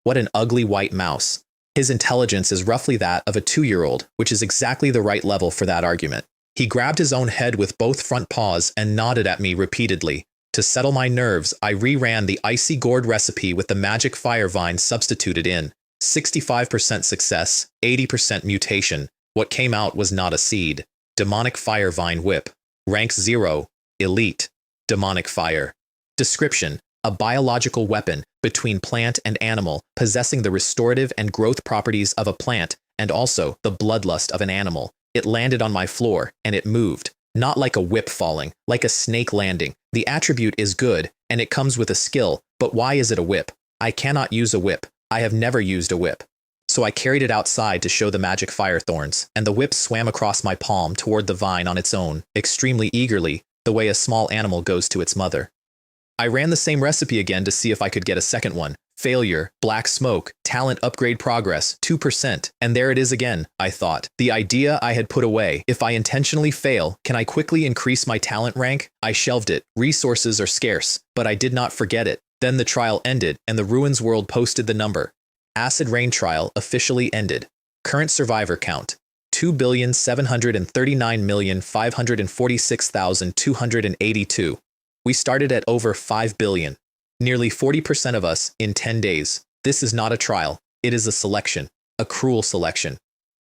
Speaker 1: what an ugly white mouse. His intelligence is roughly that of a 2-year-old, which is exactly the right level for that argument. He grabbed his own head with both front paws and nodded at me repeatedly. To settle my nerves, I reran the icy gourd recipe with the magic fire vine substituted in. 65% success, 80% mutation. What came out was not a seed. Demonic fire vine whip. Rank 0, elite. Demonic fire. Description: a biological weapon between plant and animal, possessing the restorative and growth properties of a plant and also the bloodlust of an animal. It landed on my floor, and it moved. Not like a whip falling, like a snake landing. The attribute is good, and it comes with a skill, but why is it a whip? I cannot use a whip. I have never used a whip. So I carried it outside to show the magic fire thorns, and the whip swam across my palm toward the vine on its own, extremely eagerly, the way a small animal goes to its mother. I ran the same recipe again to see if I could get a second one. Failure, black smoke, talent upgrade progress, 2%, and there it is again, I thought. The idea I had put away. If I intentionally fail, can I quickly increase my talent rank? I shelved it. Resources are scarce, but I did not forget it. Then the trial ended, and the Ruins World posted the number. Acid Rain trial officially ended. Current survivor count: 2,739,546,282. We started at over 5 billion. Nearly 40% of us in 10 days. This is not a trial. It is a selection. A cruel selection.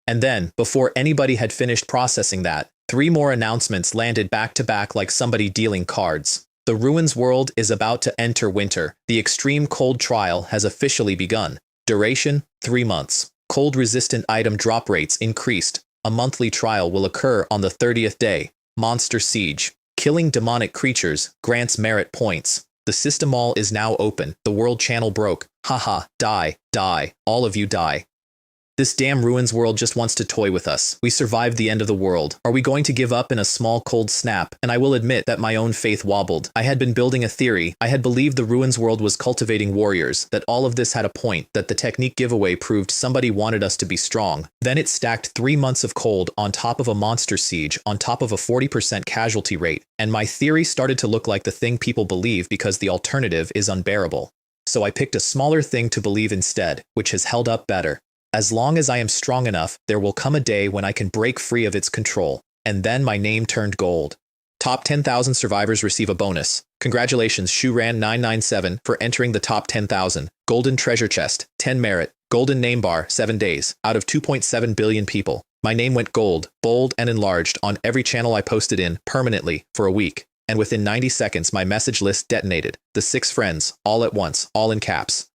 Speaker 1: And then, before anybody had finished processing that, 3 more announcements landed back to back like somebody dealing cards. The Ruins World is about to enter winter. The extreme cold trial has officially begun. Duration: 3 months. Cold-resistant item drop rates increased. A monthly trial will occur on the 30th day. Monster Siege. Killing demonic creatures grants merit points. The system mall is now open. The world channel broke. Haha, die, die, all of you die. This damn Ruins World just wants to toy with us. We survived the end of the world. Are we going to give up in a small cold snap? And I will admit that my own faith wobbled. I had been building a theory. I had believed the Ruins World was cultivating warriors, that all of this had a point, that the technique giveaway proved somebody wanted us to be strong. Then it stacked 3 months of cold on top of a monster siege, on top of a 40% casualty rate, and my theory started to look like the thing people believe because the alternative is unbearable. So I picked a smaller thing to believe instead, which has held up better. As long as I am strong enough, there will come a day when I can break free of its control. And then my name turned gold. Top 10,000 survivors receive a bonus. Congratulations, Shuran997, for entering the top 10,000. Golden treasure chest, 10 merit. Golden name bar, 7 days, out of 2.7 billion people. My name went gold, bold and enlarged on every channel I posted in, permanently, for a week. And within 90 seconds my message list detonated. The 6 friends, all at once, all in caps.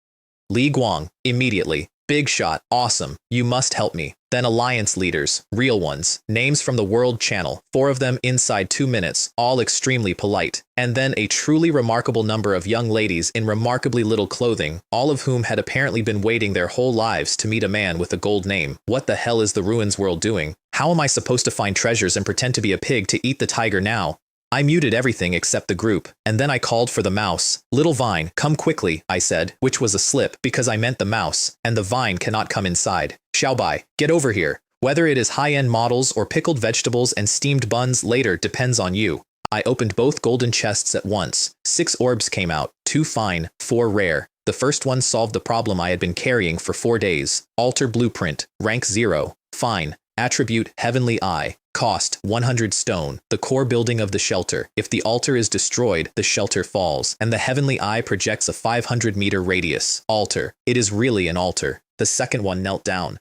Speaker 1: Li Guang, immediately. Big shot, awesome, you must help me. Then alliance leaders, real ones, names from the world channel, 4 of them inside 2 minutes, all extremely polite. And then a truly remarkable number of young ladies in remarkably little clothing, all of whom had apparently been waiting their whole lives to meet a man with a gold name. What the hell is the Ruins World doing? How am I supposed to find treasures and pretend to be a pig to eat the tiger now? I muted everything except the group, and then I called for the mouse. Little vine, come quickly, I said, which was a slip because I meant the mouse, and the vine cannot come inside. Xiaobai, get over here. Whether it is high-end models or pickled vegetables and steamed buns later depends on you. I opened both golden chests at once. 6 orbs came out, 2 fine, 4 rare. The first one solved the problem I had been carrying for 4 days. Altar blueprint, rank 0, fine. Attribute Heavenly Eye. Cost 100 stone. The core building of the shelter. If the altar is destroyed, the shelter falls, and the Heavenly Eye projects a 500-meter radius. Altar. It is really an altar. The second one knelt down.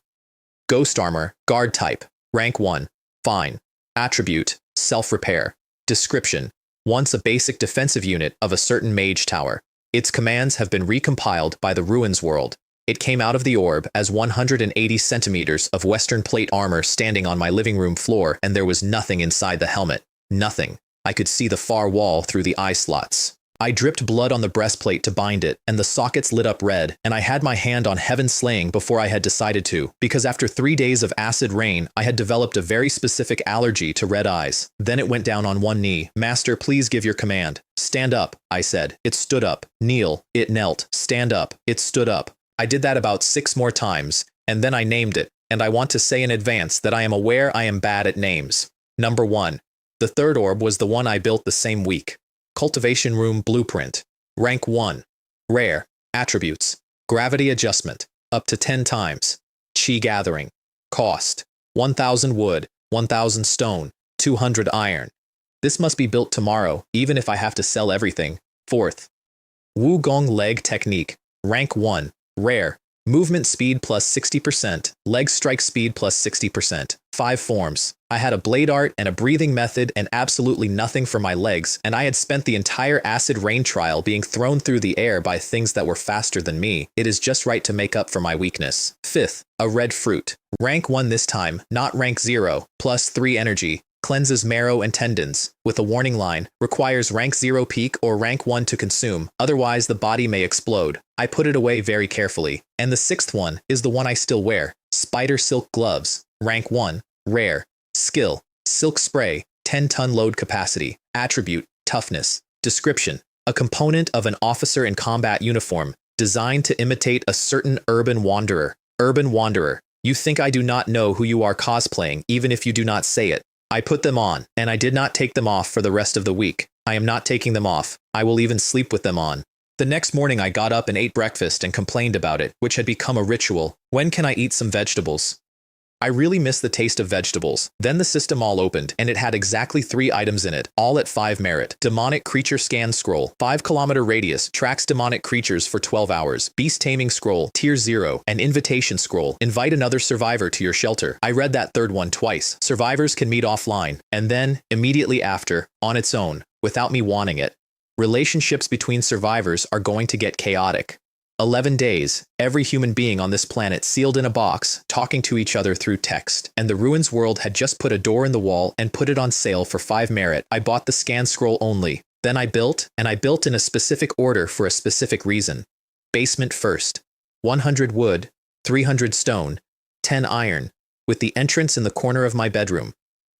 Speaker 1: Ghost Armor. Guard type. Rank 1. Fine. Attribute Self-repair. Description: once a basic defensive unit of a certain mage tower. Its commands have been recompiled by the Ruins World. It came out of the orb as 180 centimeters of Western plate armor standing on my living room floor, and there was nothing inside the helmet. Nothing. I could see the far wall through the eye slots. I dripped blood on the breastplate to bind it, and the sockets lit up red, and I had my hand on Heaven Slaying before I had decided to, because after 3 days of acid rain, I had developed a very specific allergy to red eyes. Then it went down on one knee. Master, please give your command. Stand up, I said. It stood up. Kneel. It knelt. Stand up. It stood up. I did that about 6 more times, and then I named it, and I want to say in advance that I am aware I am bad at names. Number 1. The third orb was the one I built the same week. Cultivation Room Blueprint. Rank 1. Rare. Attributes: Gravity Adjustment, up to 10 times. Chi Gathering. Cost: 1,000 wood, 1,000 stone, 200 iron. This must be built tomorrow, even if I have to sell everything. 4th. Wugong Leg Technique. Rank 1. Rare. Movement speed plus 60%, leg strike speed plus 60%. 5 forms. I had a blade art and a breathing method and absolutely nothing for my legs, and I had spent the entire acid rain trial being thrown through the air by things that were faster than me. It is just right to make up for my weakness. 5th. A red fruit. Rank 1 this time, not rank 0, plus 3 energy. cleanses marrow and tendons, with a warning line, requires rank 0 peak or rank 1 to consume, otherwise the body may explode. I put it away very carefully. And the sixth one is the one I still wear, spider silk gloves, rank 1, rare, skill, silk spray, 10-ton load capacity, attribute, toughness, description, a component of an officer in combat uniform, designed to imitate a certain urban wanderer. Urban wanderer. You think I do not know who you are cosplaying, even if you do not say it. I put them on, and I did not take them off for the rest of the week. I am not taking them off. I will even sleep with them on. The next morning I got up and ate breakfast and complained about it, which had become a ritual. When can I eat some vegetables? I really miss the taste of vegetables. Then the system all opened, and it had exactly 3 items in it, all at 5 merit. Demonic Creature Scan Scroll, 5-kilometer radius, tracks demonic creatures for 12 hours. Beast Taming Scroll, Tier 0, and Invitation Scroll, invite another survivor to your shelter. I read that third one twice. Survivors can meet offline, and then, immediately after, on its own, without me wanting it. Relationships between survivors are going to get chaotic. 11 days, every human being on this planet sealed in a box, talking to each other through text, and the Ruins world had just put a door in the wall and put it on sale for 5 merit. I bought the scan scroll only. Then I built, and I built in a specific order for a specific reason. Basement first. 100 wood, 300 stone, 10 iron, with the entrance in the corner of my bedroom.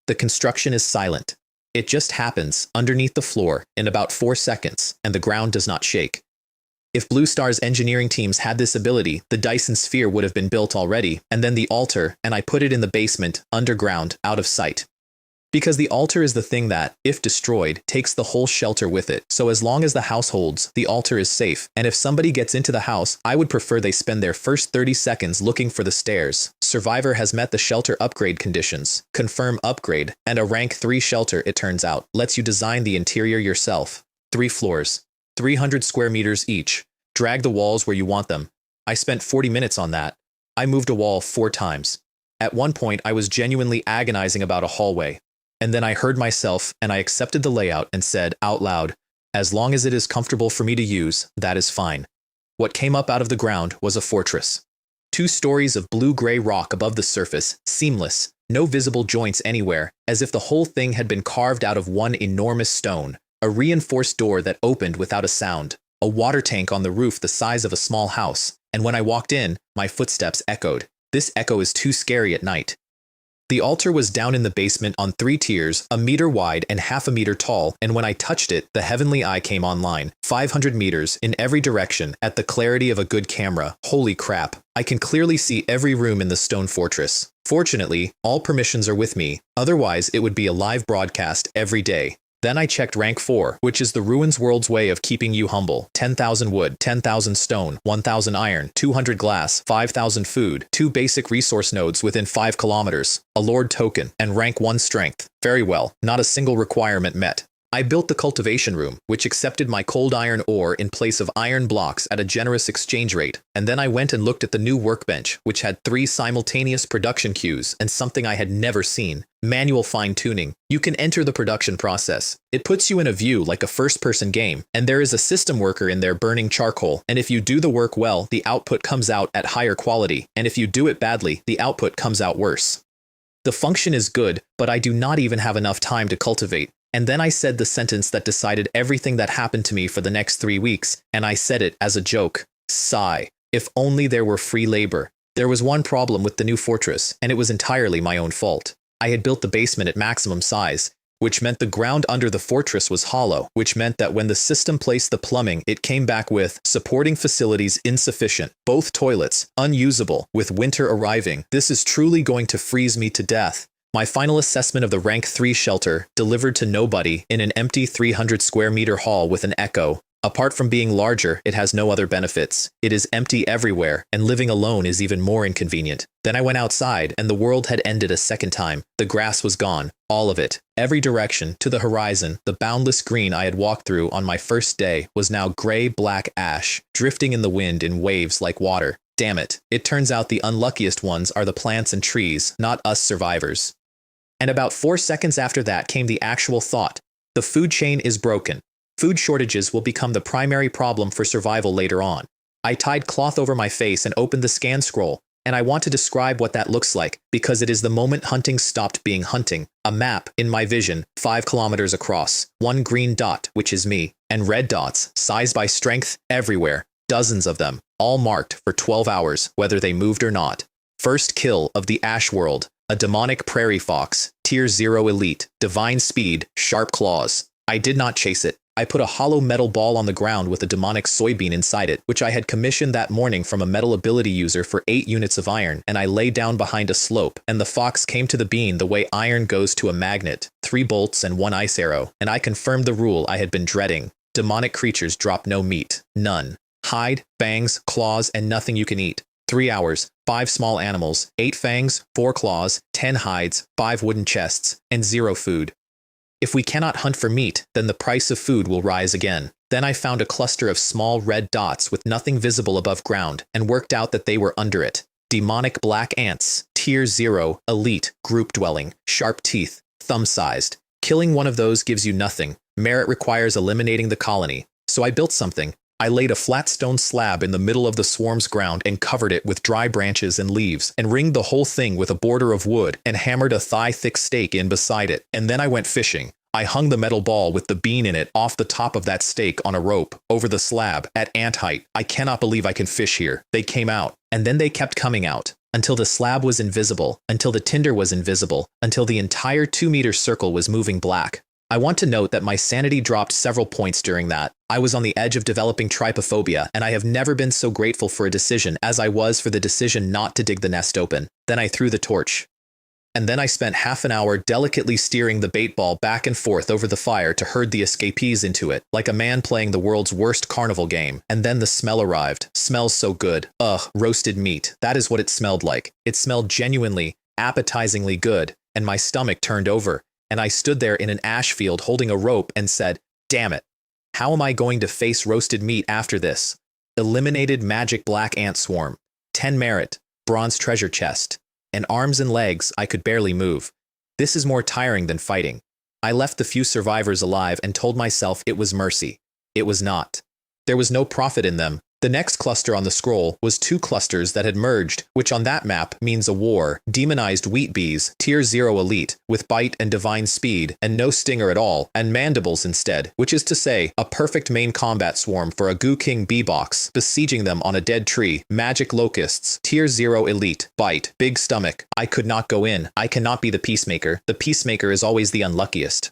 Speaker 1: The construction is silent. It just happens, underneath the floor, in about 4 seconds, and the ground does not shake. If Blue Star's engineering teams had this ability, the Dyson Sphere would have been built already, and then the altar, and I put it in the basement, underground, out of sight. Because the altar is the thing that, if destroyed, takes the whole shelter with it, so as long as the house holds, the altar is safe, and if somebody gets into the house, I would prefer they spend their first 30 seconds looking for the stairs. Survivor has met the shelter upgrade conditions. Confirm upgrade, and a rank 3 shelter, it turns out, lets you design the interior yourself. 3 floors. 300 square meters each. Drag the walls where you want them. I spent 40 minutes on that. I moved a wall 4 times. At one point, I was genuinely agonizing about a hallway. And then I heard myself, and I accepted the layout and said out loud, as long as it is comfortable for me to use, that is fine. What came up out of the ground was a fortress. 2 stories of blue-gray rock above the surface, seamless, no visible joints anywhere, as if the whole thing had been carved out of one enormous stone. A reinforced door that opened without a sound, a water tank on the roof the size of a small house, and when I walked in, my footsteps echoed. This echo is too scary at night. The altar was down in the basement on 3 tiers, a meter wide and half a meter tall, and when I touched it, the heavenly eye came online, 500 meters in every direction, at the clarity of a good camera. Holy crap. I can clearly see every room in the stone fortress. Fortunately, all permissions are with me, otherwise it would be a live broadcast every day. Then I checked rank 4, which is the Ruins world's way of keeping you humble. 10,000 wood, 10,000 stone, 1,000 iron, 200 glass, 5,000 food, 2 basic resource nodes within 5 kilometers, a lord token, and rank 1 strength. Very well, not a single requirement met. I built the cultivation room, which accepted my cold iron ore in place of iron blocks at a generous exchange rate, and then I went and looked at the new workbench, which had 3 simultaneous production queues and something I had never seen. Manual fine-tuning. You can enter the production process. It puts you in a view like a first-person game, and there is a system worker in there burning charcoal, and if you do the work well, the output comes out at higher quality, and if you do it badly, the output comes out worse. The function is good, but I do not even have enough time to cultivate. And then I said the sentence that decided everything that happened to me for the next 3 weeks, and I said it as a joke. Sigh. If only there were free labor. There was one problem with the new fortress, and it was entirely my own fault. I had built the basement at maximum size, which meant the ground under the fortress was hollow, which meant that when the system placed the plumbing, it came back with supporting facilities insufficient, both toilets unusable, with winter arriving. This is truly going to freeze me to death. My final assessment of the rank 3 shelter, delivered to nobody in an empty 300 square meter hall with an echo. Apart from being larger, it has no other benefits. It is empty everywhere, and living alone is even more inconvenient. Then I went outside, and the world had ended a second time. The grass was gone. All of it. Every direction, to the horizon, the boundless green I had walked through on my first day was now gray-black ash, drifting in the wind in waves like water. Damn it. It turns out the unluckiest ones are the plants and trees, not us survivors. And about 4 seconds after that came the actual thought. The food chain is broken. Food shortages will become the primary problem for survival later on. I tied cloth over my face and opened the scan scroll, and I want to describe what that looks like, because it is the moment hunting stopped being hunting. A map, in my vision, 5 kilometers across, one green dot, which is me, and red dots, size by strength, everywhere, dozens of them, all marked for 12 hours, whether they moved or not. First kill of the Ash World, a demonic prairie fox, tier 0 elite, divine speed, sharp claws. I did not chase it. I put a hollow metal ball on the ground with a demonic soybean inside it, which I had commissioned that morning from a metal ability user for 8 units of iron, and I lay down behind a slope, and the fox came to the bean the way iron goes to a magnet, 3 bolts and 1 ice arrow, and I confirmed the rule I had been dreading. Demonic creatures drop no meat, none. Hide, fangs, claws, and nothing you can eat. 3 hours, 5 small animals, 8 fangs, 4 claws, 10 hides, 5 wooden chests, and 0 food. If we cannot hunt for meat, then the price of food will rise again. Then I found a cluster of small red dots with nothing visible above ground, and worked out that they were under it. Demonic black ants, tier 0, elite, group dwelling, sharp teeth, thumb-sized. Killing one of those gives you nothing. Merit requires eliminating the colony. So I built something. I laid a flat stone slab in the middle of the swarm's ground and covered it with dry branches and leaves, and ringed the whole thing with a border of wood, and hammered a thigh-thick stake in beside it, and then I went fishing. I hung the metal ball with the bean in it off the top of that stake on a rope, over the slab, at ant height. I cannot believe I can fish here. They came out, and then they kept coming out, until the slab was invisible, until the tinder was invisible, until the entire 2-meter circle was moving black. I want to note that my sanity dropped several points during that. I was on the edge of developing trypophobia, and I have never been so grateful for a decision as I was for the decision not to dig the nest open. Then I threw the torch. And then I spent half an hour delicately steering the bait ball back and forth over the fire to herd the escapees into it, like a man playing the world's worst carnival game. And then the smell arrived. Smells so good. Ugh, roasted meat. That is what it smelled like. It smelled genuinely, appetizingly good, and my stomach turned over. And I stood there in an ash field holding a rope and said, damn it. How am I going to face roasted meat after this? Eliminated magic black ant swarm. 10 merit. Bronze treasure chest. And arms and legs I could barely move. This is more tiring than fighting. I left the few survivors alive and told myself it was mercy. It was not. There was no profit in them. The next cluster on the scroll was 2 clusters that had merged, which on that map means a war. Demonized wheat bees, tier 0 elite, with bite and divine speed, and no stinger at all, and mandibles instead, which is to say, a perfect main combat swarm for a Goo King bee box, besieging them on a dead tree. Magic locusts, tier 0 elite, bite, big stomach. I could not go in. I cannot be the peacemaker. The peacemaker is always the unluckiest.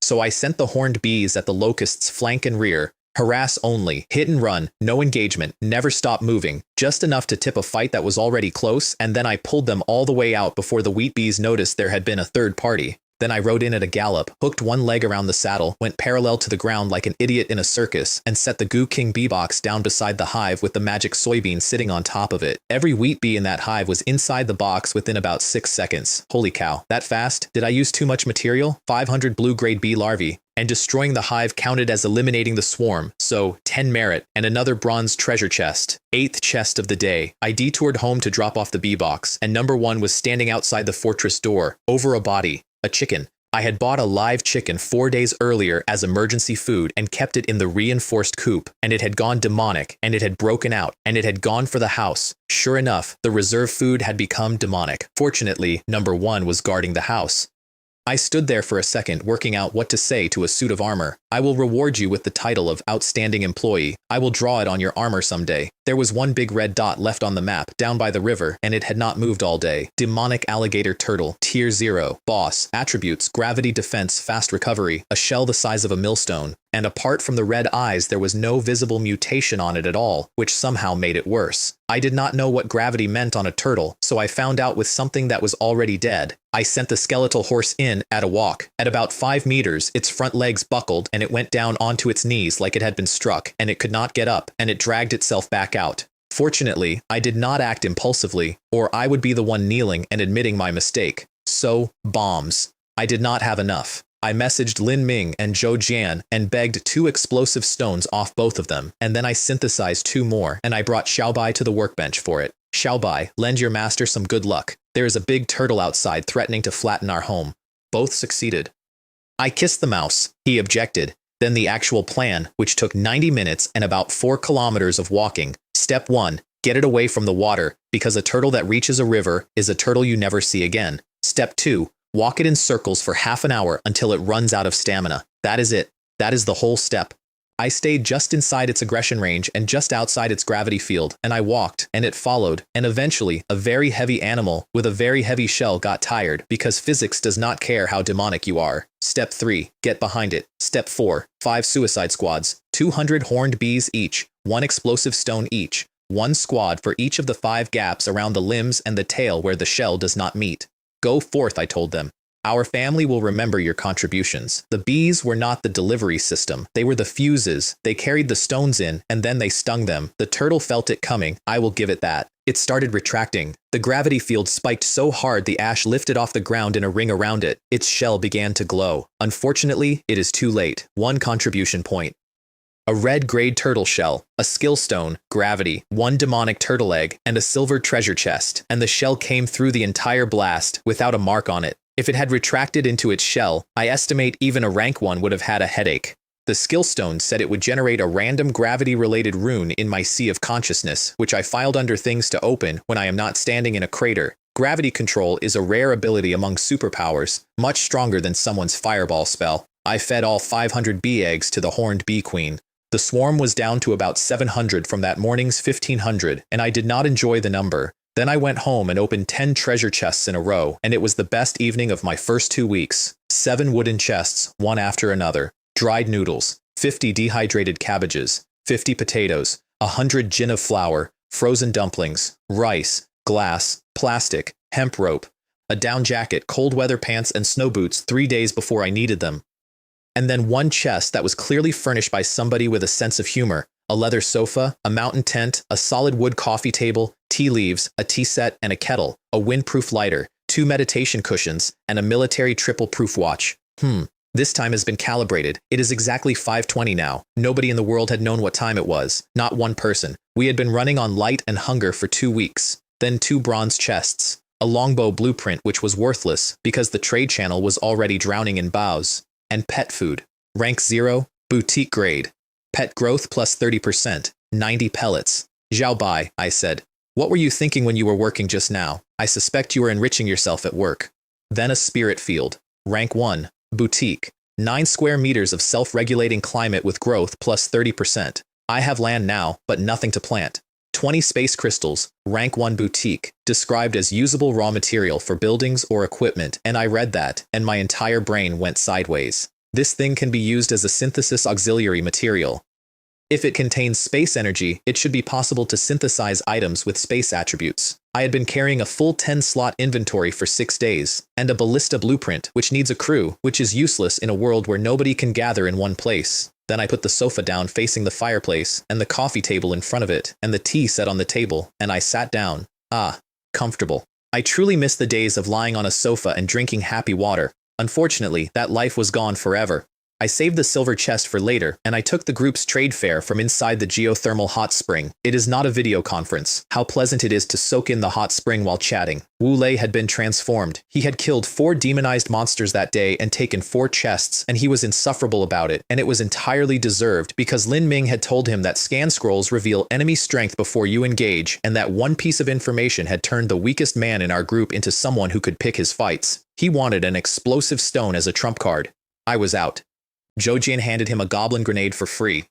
Speaker 1: So I sent the horned bees at the locusts' flank and rear. Harass only, hit and run, no engagement, never stop moving, just enough to tip a fight that was already close, and then I pulled them all the way out before the wheat bees noticed there had been a third party. Then I rode in at a gallop, hooked one leg around the saddle, went parallel to the ground like an idiot in a circus, and set the Goo King bee box down beside the hive with the magic soybean sitting on top of it. Every wheat bee in that hive was inside the box within about 6 seconds. Holy cow, that fast? Did I use too much material? 500 blue-grade bee larvae. And destroying the hive counted as eliminating the swarm, so 10 merit, and another bronze treasure chest. 8th chest of the day. I detoured home to drop off the bee box, and number 1 was standing outside the fortress door, over a body, a chicken. I had bought a live chicken 4 days earlier as emergency food and kept it in the reinforced coop, and it had gone demonic, and it had broken out, and it had gone for the house. Sure enough, the reserve food had become demonic. Fortunately, number 1 was guarding the house. I stood there for a second working out what to say to a suit of armor. I will reward you with the title of Outstanding Employee. I will draw it on your armor someday. There was one big red dot left on the map, down by the river, and it had not moved all day. Demonic alligator turtle, tier 0, boss, attributes, gravity defense, fast recovery, a shell the size of a millstone. And apart from the red eyes, there was no visible mutation on it at all, which somehow made it worse. I did not know what gravity meant on a turtle, so I found out with something that was already dead. I sent the skeletal horse in at a walk. At about 5 meters, its front legs buckled and it went down onto its knees like it had been struck, and it could not get up, and it dragged itself back out. Fortunately, I did not act impulsively, or I would be the one kneeling and admitting my mistake. So, bombs. I did not have enough. I messaged Lin Ming and Zhou Jian and begged 2 explosive stones off both of them, and then I synthesized 2 more, and I brought Xiaobai to the workbench for it. Xiaobai, lend your master some good luck. There is a big turtle outside threatening to flatten our home. Both succeeded. I kissed the mouse. He objected. Then the actual plan, which took 90 minutes and about 4 kilometers of walking. Step 1, get it away from the water, because a turtle that reaches a river is a turtle you never see again. Step 2, Walk it in circles for half an hour until it runs out of stamina. That is it. That is the whole step. I stayed just inside its aggression range and just outside its gravity field, and I walked, and it followed, and eventually, a very heavy animal with a very heavy shell got tired because physics does not care how demonic you are. Step 3. Get behind it. Step 4. 5 suicide squads. 200 horned bees each. 1 explosive stone each. 1 squad for each of the 5 gaps around the limbs and the tail where the shell does not meet. Go forth, I told them. Our family will remember your contributions. The bees were not the delivery system. They were the fuses. They carried the stones in, and then they stung them. The turtle felt it coming. I will give it that. It started retracting. The gravity field spiked so hard the ash lifted off the ground in a ring around it. Its shell began to glow. Unfortunately, it is too late. 1 contribution point. A red grade turtle shell, a skill stone, gravity, 1 demonic turtle egg, and a silver treasure chest, and the shell came through the entire blast without a mark on it. If it had retracted into its shell, I estimate even a rank 1 would have had a headache. The skill stone said it would generate a random gravity-related rune in my sea of consciousness, which I filed under things to open when I am not standing in a crater. Gravity control is a rare ability among superpowers, much stronger than someone's fireball spell. I fed all 500 bee eggs to the horned bee queen. The swarm was down to about 700 from that morning's 1500, and I did not enjoy the number. Then I went home and opened 10 treasure chests in a row, and it was the best evening of my first 2 weeks. 7 wooden chests, one after another. Dried noodles, 50 dehydrated cabbages, 50 potatoes, 100 gin of flour, frozen dumplings, rice, glass, plastic, hemp rope, a down jacket, cold weather pants, and snow boots 3 days before I needed them. And then 1 chest that was clearly furnished by somebody with a sense of humor. A leather sofa, a mountain tent, a solid wood coffee table, tea leaves, a tea set and a kettle, a windproof lighter, 2 meditation cushions, and a military triple-proof watch. This time has been calibrated. It is exactly 5:20 now. Nobody in the world had known what time it was. Not one person. We had been running on light and hunger for 2 weeks. Then 2 bronze chests. A longbow blueprint which was worthless because the trade channel was already drowning in bows. And pet food. Rank 0, boutique grade. Pet growth plus 30%, 90 pellets. Zhao Bai, I said. What were you thinking when you were working just now? I suspect you were enriching yourself at work. Then a spirit field. Rank 1, boutique. 9 square meters of self-regulating climate with growth plus 30%. I have land now, but nothing to plant. 20 space crystals, rank 1 boutique, described as usable raw material for buildings or equipment, and I read that, and my entire brain went sideways. This thing can be used as a synthesis auxiliary material. If it contains space energy, it should be possible to synthesize items with space attributes. I had been carrying a full 10-slot inventory for 6 days, and a ballista blueprint, which needs a crew, which is useless in a world where nobody can gather in one place. Then I put the sofa down facing the fireplace, and the coffee table in front of it, and the tea set on the table, and I sat down. Comfortable. I truly miss the days of lying on a sofa and drinking happy water. Unfortunately, that life was gone forever. I saved the silver chest for later, and I took the group's trade fair from inside the geothermal hot spring. It is not a video conference. How pleasant it is to soak in the hot spring while chatting. Wu Lei had been transformed. He had killed 4 demonized monsters that day and taken 4 chests, and he was insufferable about it, and it was entirely deserved because Lin Ming had told him that scan scrolls reveal enemy strength before you engage, and that one piece of information had turned the weakest man in our group into someone who could pick his fights. He wanted an explosive stone as a trump card. I was out. Zhou Jian handed him a goblin grenade for free.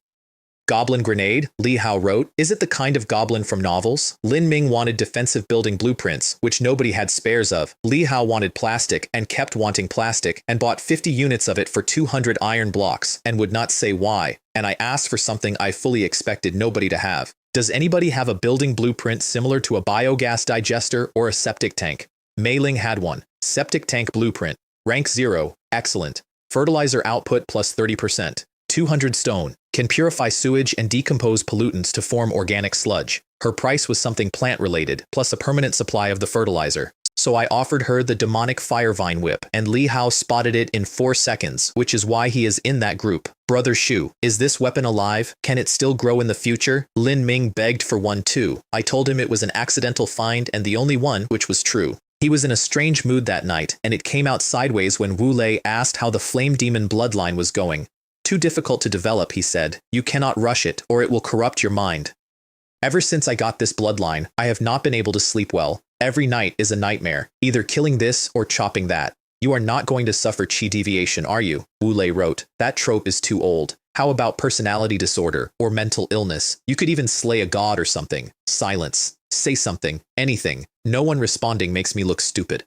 Speaker 1: Goblin grenade? Li Hao wrote. Is it the kind of goblin from novels? Lin Ming wanted defensive building blueprints, which nobody had spares of. Li Hao wanted plastic and kept wanting plastic and bought 50 units of it for 200 iron blocks and would not say why. And I asked for something I fully expected nobody to have. Does anybody have a building blueprint similar to a biogas digester or a septic tank? Mei Ling had one. Septic tank blueprint. Rank 0. Excellent. Fertilizer output plus 30%. 200 stone. Can purify sewage and decompose pollutants to form organic sludge. Her price was something plant-related, plus a permanent supply of the fertilizer. So I offered her the demonic firevine whip, and Li Hao spotted it in 4 seconds, which is why he is in that group. Brother Shu, is this weapon alive? Can it still grow in the future? Lin Ming begged for one too. I told him it was an accidental find and the only one which was true. He was in a strange mood that night, and it came out sideways when Wu Lei asked how the flame demon bloodline was going. Too difficult to develop, he said. You cannot rush it, or it will corrupt your mind. Ever since I got this bloodline, I have not been able to sleep well. Every night is a nightmare, either killing this or chopping that. You are not going to suffer chi deviation, are you? Wu Lei wrote. That trope is too old. How about personality disorder or mental illness? You could even slay a god or something. Silence. Say something. Anything. No one responding makes me look stupid.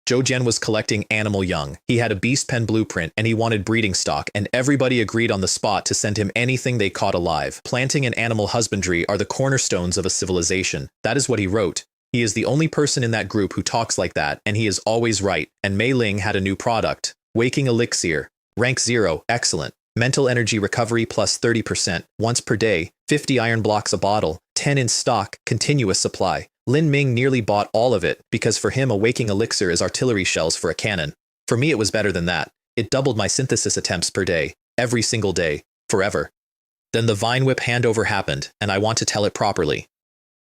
Speaker 1: Zhou Jian was collecting animal young. He had a beast pen blueprint and he wanted breeding stock, and everybody agreed on the spot to send him anything they caught alive. Planting and animal husbandry are the cornerstones of a civilization. That is what he wrote. He is the only person in that group who talks like that, and he is always right. And Mei Ling had a new product. Waking Elixir. Rank 0. Excellent. Mental energy recovery plus 30%. Once per day. 50 iron blocks a bottle. 10 in stock. Continuous supply. Lin Ming nearly bought all of it, because for him a waking elixir is artillery shells for a cannon. For me it was better than that. It doubled my synthesis attempts per day. Every single day. Forever. Then the vine whip handover happened, and I want to tell it properly.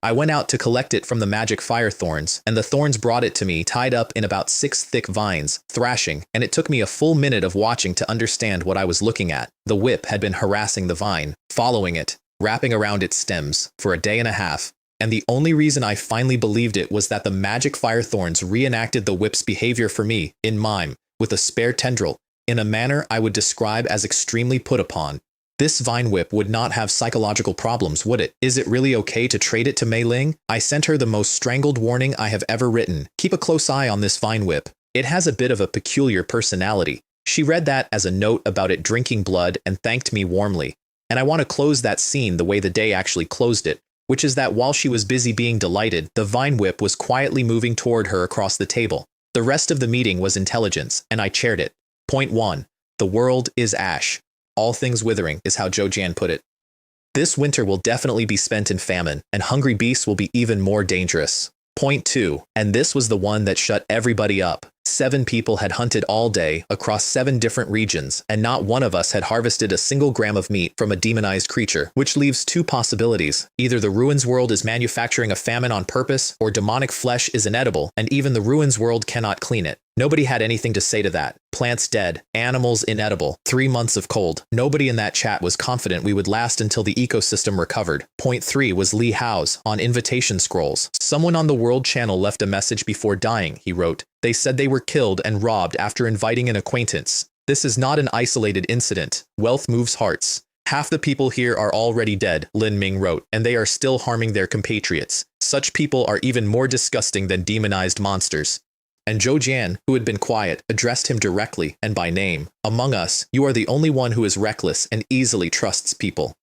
Speaker 1: I went out to collect it from the magic fire thorns, and the thorns brought it to me tied up in about 6 thick vines, thrashing, and it took me a full minute of watching to understand what I was looking at. The whip had been harassing the vine, following it, wrapping around its stems, for a day and a half. And the only reason I finally believed it was that the magic fire thorns reenacted the whip's behavior for me, in mime, with a spare tendril, in a manner I would describe as extremely put upon. This vine whip would not have psychological problems, would it? Is it really okay to trade it to Mei Ling? I sent her the most strangled warning I have ever written. Keep a close eye on this vine whip. It has a bit of a peculiar personality. She read that as a note about it drinking blood and thanked me warmly. And I want to close that scene the way the day actually closed it, which is that while she was busy being delighted, the vine whip was quietly moving toward her across the table. The rest of the meeting was intelligence, and I chaired it. Point 1. The world is ash. All things withering is how Zhou Jian put it. This winter will definitely be spent in famine, and hungry beasts will be even more dangerous. Point 2. And this was the one that shut everybody up. 7 people had hunted all day across 7 different regions, and not one of us had harvested a single gram of meat from a demonized creature, which leaves 2 possibilities. Either the Ruins world is manufacturing a famine on purpose, or demonic flesh is inedible, and even the Ruins world cannot clean it. Nobody had anything to say to that. Plants dead, animals inedible, 3 months of cold. Nobody in that chat was confident we would last until the ecosystem recovered. Point 3 was Li Hao's, on invitation scrolls. Someone on the World Channel left a message before dying, he wrote. They said they were killed and robbed after inviting an acquaintance. This is not an isolated incident. Wealth moves hearts. Half the people here are already dead, Lin Ming wrote, and they are still harming their compatriots. Such people are even more disgusting than demonized monsters. And Zhou Jian, who had been quiet, addressed him directly and by name. Among us, you are the only one who is reckless and easily trusts people.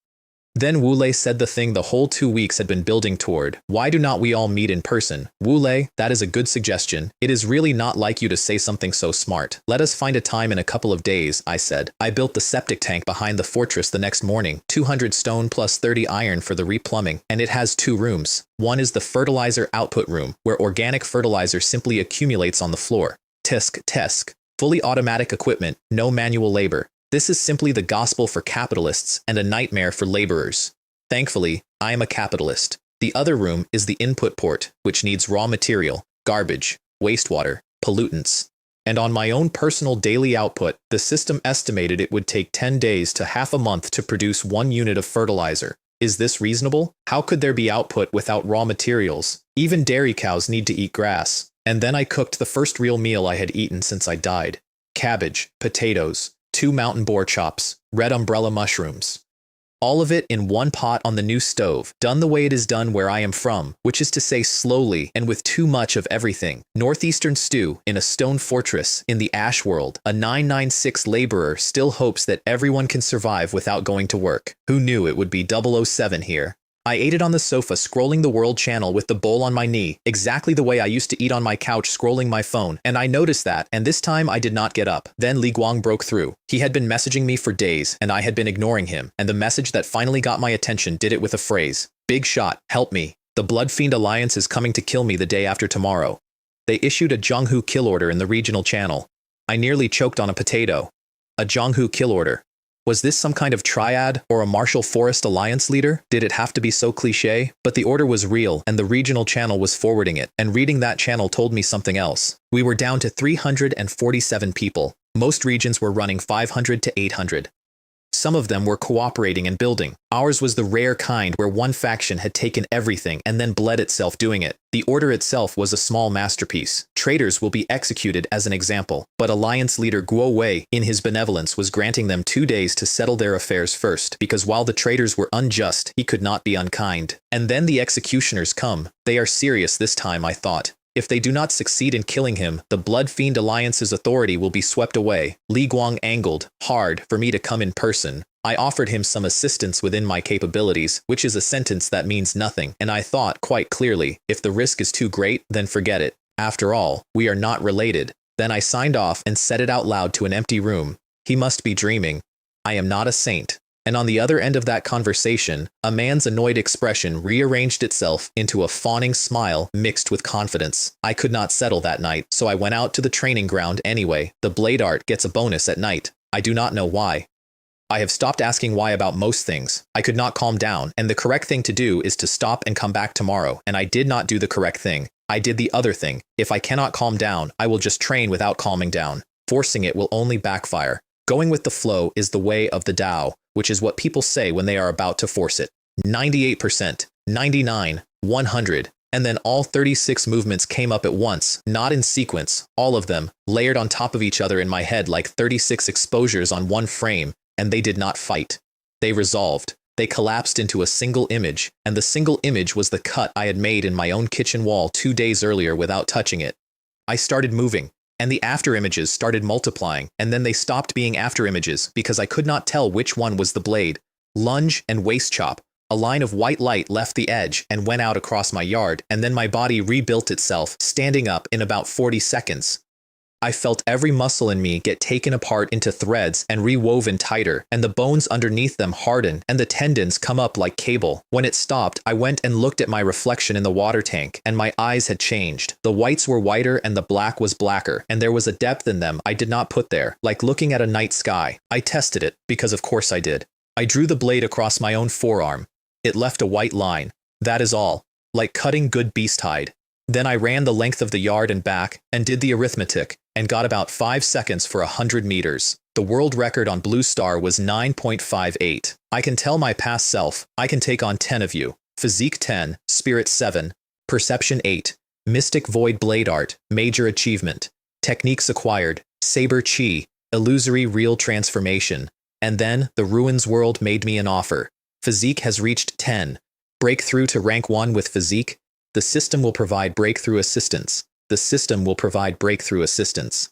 Speaker 1: Then Wu Lei said the thing the whole 2 weeks had been building toward. Why do not we all meet in person? Wu Lei, that is a good suggestion. It is really not like you to say something so smart. Let us find a time in a couple of days, I said. I built the septic tank behind the fortress the next morning. 200 stone plus 30 iron for the replumbing, and it has 2 rooms. One is the fertilizer output room, where organic fertilizer simply accumulates on the floor. Tisk. Fully automatic equipment, no manual labor. This is simply the gospel for capitalists and a nightmare for laborers. Thankfully, I am a capitalist. The other room is the input port, which needs raw material, garbage, wastewater, pollutants. And on my own personal daily output, the system estimated it would take 10 days to half a month to produce 1 unit of fertilizer. Is this reasonable? How could there be output without raw materials? Even dairy cows need to eat grass. And then I cooked the first real meal I had eaten since I died. Cabbage, potatoes, 2 mountain boar chops, red umbrella mushrooms. All of it in one pot on the new stove, done the way it is done where I am from, which is to say slowly and with too much of everything. Northeastern stew in a stone fortress in the ash world. A 996 laborer still hopes that everyone can survive without going to work. Who knew it would be 007 here? I ate it on the sofa scrolling the World Channel with the bowl on my knee, exactly the way I used to eat on my couch scrolling my phone, and I noticed that, and this time I did not get up. Then Li Guang broke through. He had been messaging me for days, and I had been ignoring him, and the message that finally got my attention did it with a phrase. Big shot, help me. The Blood Fiend Alliance is coming to kill me the day after tomorrow. They issued a Zhonghu kill order in the regional channel. I nearly choked on a potato. A Zhonghu kill order. Was this some kind of triad or a Martial Forest Alliance leader? Did it have to be so cliché? But the order was real, and the regional channel was forwarding it, and reading that channel told me something else. We were down to 347 people. Most regions were running 500 to 800. Some of them were cooperating and building. Ours was the rare kind where one faction had taken everything and then bled itself doing it. The order itself was a small masterpiece. Traitors will be executed as an example, but Alliance leader Guo Wei, in his benevolence, was granting them 2 days to settle their affairs first, because while the traitors were unjust, he could not be unkind. And then the executioners come. They are serious this time, I thought. If they do not succeed in killing him, the Blood Fiend Alliance's authority will be swept away. Li Guang angled hard for me to come in person. I offered him some assistance within my capabilities, which is a sentence that means nothing, and I thought quite clearly, if the risk is too great, then forget it. After all, we are not related. Then I signed off and said it out loud to an empty room. He must be dreaming. I am not a saint. And on the other end of that conversation, a man's annoyed expression rearranged itself into a fawning smile mixed with confidence. I could not settle that night, so I went out to the training ground anyway. The blade art gets a bonus at night. I do not know why. I have stopped asking why about most things. I could not calm down, and the correct thing to do is to stop and come back tomorrow, and I did not do the correct thing. I did the other thing. If I cannot calm down, I will just train without calming down. Forcing it will only backfire. Going with the flow is the way of the Tao, which is what people say when they are about to force it. 98%, 99, 100, and then all 36 movements came up at once, not in sequence, all of them, layered on top of each other in my head like 36 exposures on one frame, and they did not fight. They resolved. They collapsed into a single image, and the single image was the cut I had made in my own kitchen wall 2 days earlier without touching it. I started moving, and the after images started multiplying, and then they stopped being after images because I could not tell which one was the blade. Lunge and waist chop. A line of white light left the edge and went out across my yard, and then my body rebuilt itself, standing up in about 40 seconds. I felt every muscle in me get taken apart into threads and rewoven tighter, and the bones underneath them harden, and the tendons come up like cable. When it stopped, I went and looked at my reflection in the water tank, and my eyes had changed. The whites were whiter and the black was blacker, and there was a depth in them I did not put there, like looking at a night sky. I tested it, because of course I did. I drew the blade across my own forearm. It left a white line. That is all. Like cutting good beast hide. Then I ran the length of the yard and back, and did the arithmetic, and got about 5 seconds for 100 meters. The world record on Blue Star was 9.58. I can tell my past self, I can take on 10 of you. Physique 10, Spirit 7, Perception 8, Mystic Void Blade Art, Major Achievement, Techniques Acquired, Saber Chi, Illusory Real Transformation. And then, the Ruins World made me an offer. Physique has reached 10. Breakthrough to rank 1 with Physique. The system will provide breakthrough assistance. The system will provide breakthrough assistance.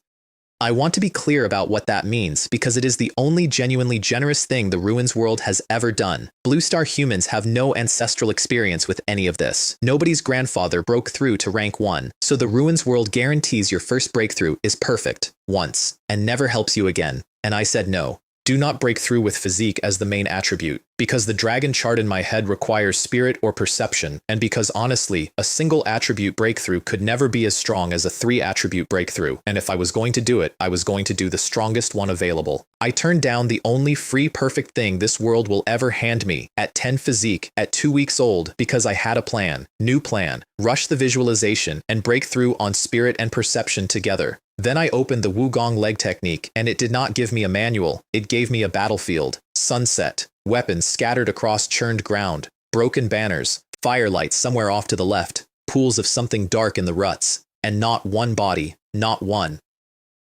Speaker 1: I want to be clear about what that means because it is the only genuinely generous thing the Ruins world has ever done. Blue Star humans have no ancestral experience with any of this. Nobody's grandfather broke through to rank 1, so the Ruins world guarantees your first breakthrough is perfect, once, and never helps you again. And I said no. Do not break through with physique as the main attribute, because the dragon chart in my head requires spirit or perception, and because honestly, a single attribute breakthrough could never be as strong as a 3-attribute breakthrough, and if I was going to do it, I was going to do the strongest one available. I turned down the only free perfect thing this world will ever hand me, at 10 physique, at 2 weeks old, because I had a plan, new plan, rush the visualization, and break through on spirit and perception together. Then I opened the Wugong leg technique, and it did not give me a manual, it gave me a battlefield. Sunset, weapons scattered across churned ground, broken banners, firelight somewhere off to the left, pools of something dark in the ruts, and not one body, not one.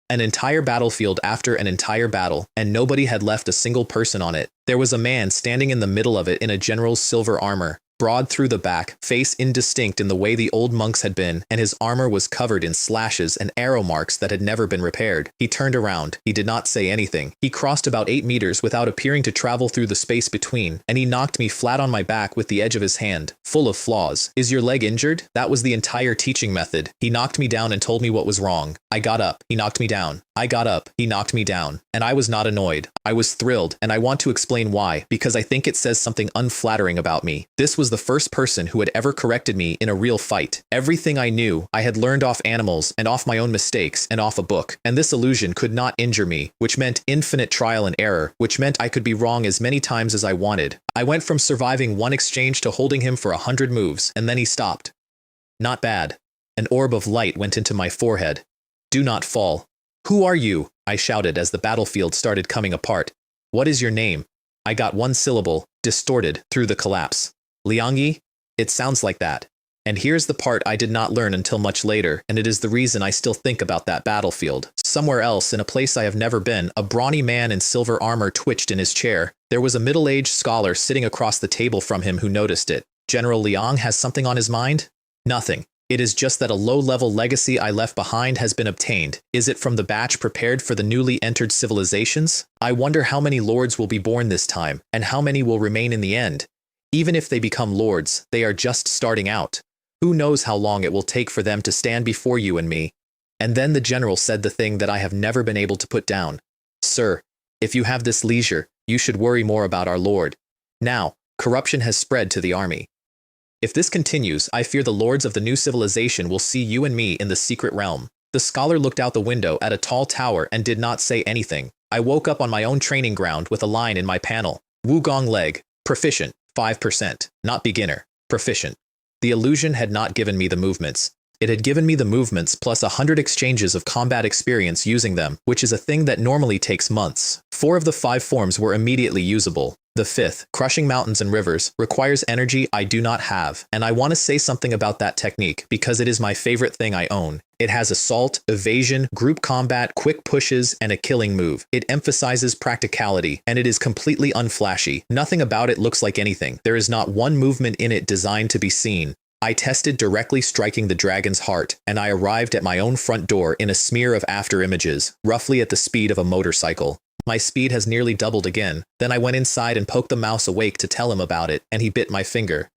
Speaker 1: An entire battlefield after an entire battle, and nobody had left a single person on it. There was a man standing in the middle of it in a general's silver armor, broad through the back, face indistinct in the way the old monks had been, and his armor was covered in slashes and arrow marks that had never been repaired. He turned around. He did not say anything. He crossed about 8 meters without appearing to travel through the space between, and he knocked me flat on my back with the edge of his hand, full of flaws. Is your leg injured? That was the entire teaching method. He knocked me down and told me what was wrong. I got up. He knocked me down. I got up. He knocked me down. And I was not annoyed. I was thrilled, and I want to explain why, because I think it says something unflattering about me. This was the first person who had ever corrected me in a real fight. Everything I knew, I had learned off animals and off my own mistakes and off a book, and this illusion could not injure me, which meant infinite trial and error, which meant I could be wrong as many times as I wanted. I went from surviving 1 exchange to holding him for 100 moves, and then he stopped. Not bad. An orb of light went into my forehead. Do not fall. Who are you? I shouted as the battlefield started coming apart. What is your name? I got 1 syllable, distorted, through the collapse. Liangyi? It sounds like that. And here's the part I did not learn until much later, and it is the reason I still think about that battlefield. Somewhere else, in a place I have never been, a brawny man in silver armor twitched in his chair. There was a middle-aged scholar sitting across the table from him who noticed it. General Liang has something on his mind? Nothing. It is just that a low-level legacy I left behind has been obtained. Is it from the batch prepared for the newly entered civilizations? I wonder how many lords will be born this time, and how many will remain in the end. Even if they become lords, they are just starting out. Who knows how long it will take for them to stand before you and me? And then the general said the thing that I have never been able to put down. Sir, if you have this leisure, you should worry more about our lord. Now, corruption has spread to the army. If this continues, I fear the lords of the new civilization will see you and me in the secret realm. The scholar looked out the window at a tall tower and did not say anything. I woke up on my own training ground with a line in my panel. Wugong leg, proficient, 5%, not beginner, proficient. The illusion had not given me the movements. It had given me the movements plus 100 exchanges of combat experience using them, which is a thing that normally takes months. 4 of the 5 forms were immediately usable. The 5th, crushing mountains and rivers, requires energy I do not have, and I want to say something about that technique because it is my favorite thing I own. It has assault, evasion, group combat, quick pushes, and a killing move. It emphasizes practicality, and it is completely unflashy. Nothing about it looks like anything. There is not one movement in it designed to be seen. I tested directly striking the dragon's heart, and I arrived at my own front door in a smear of after images, roughly at the speed of a motorcycle. My speed has nearly doubled again. Then I went inside and poked the mouse awake to tell him about it, and he bit my finger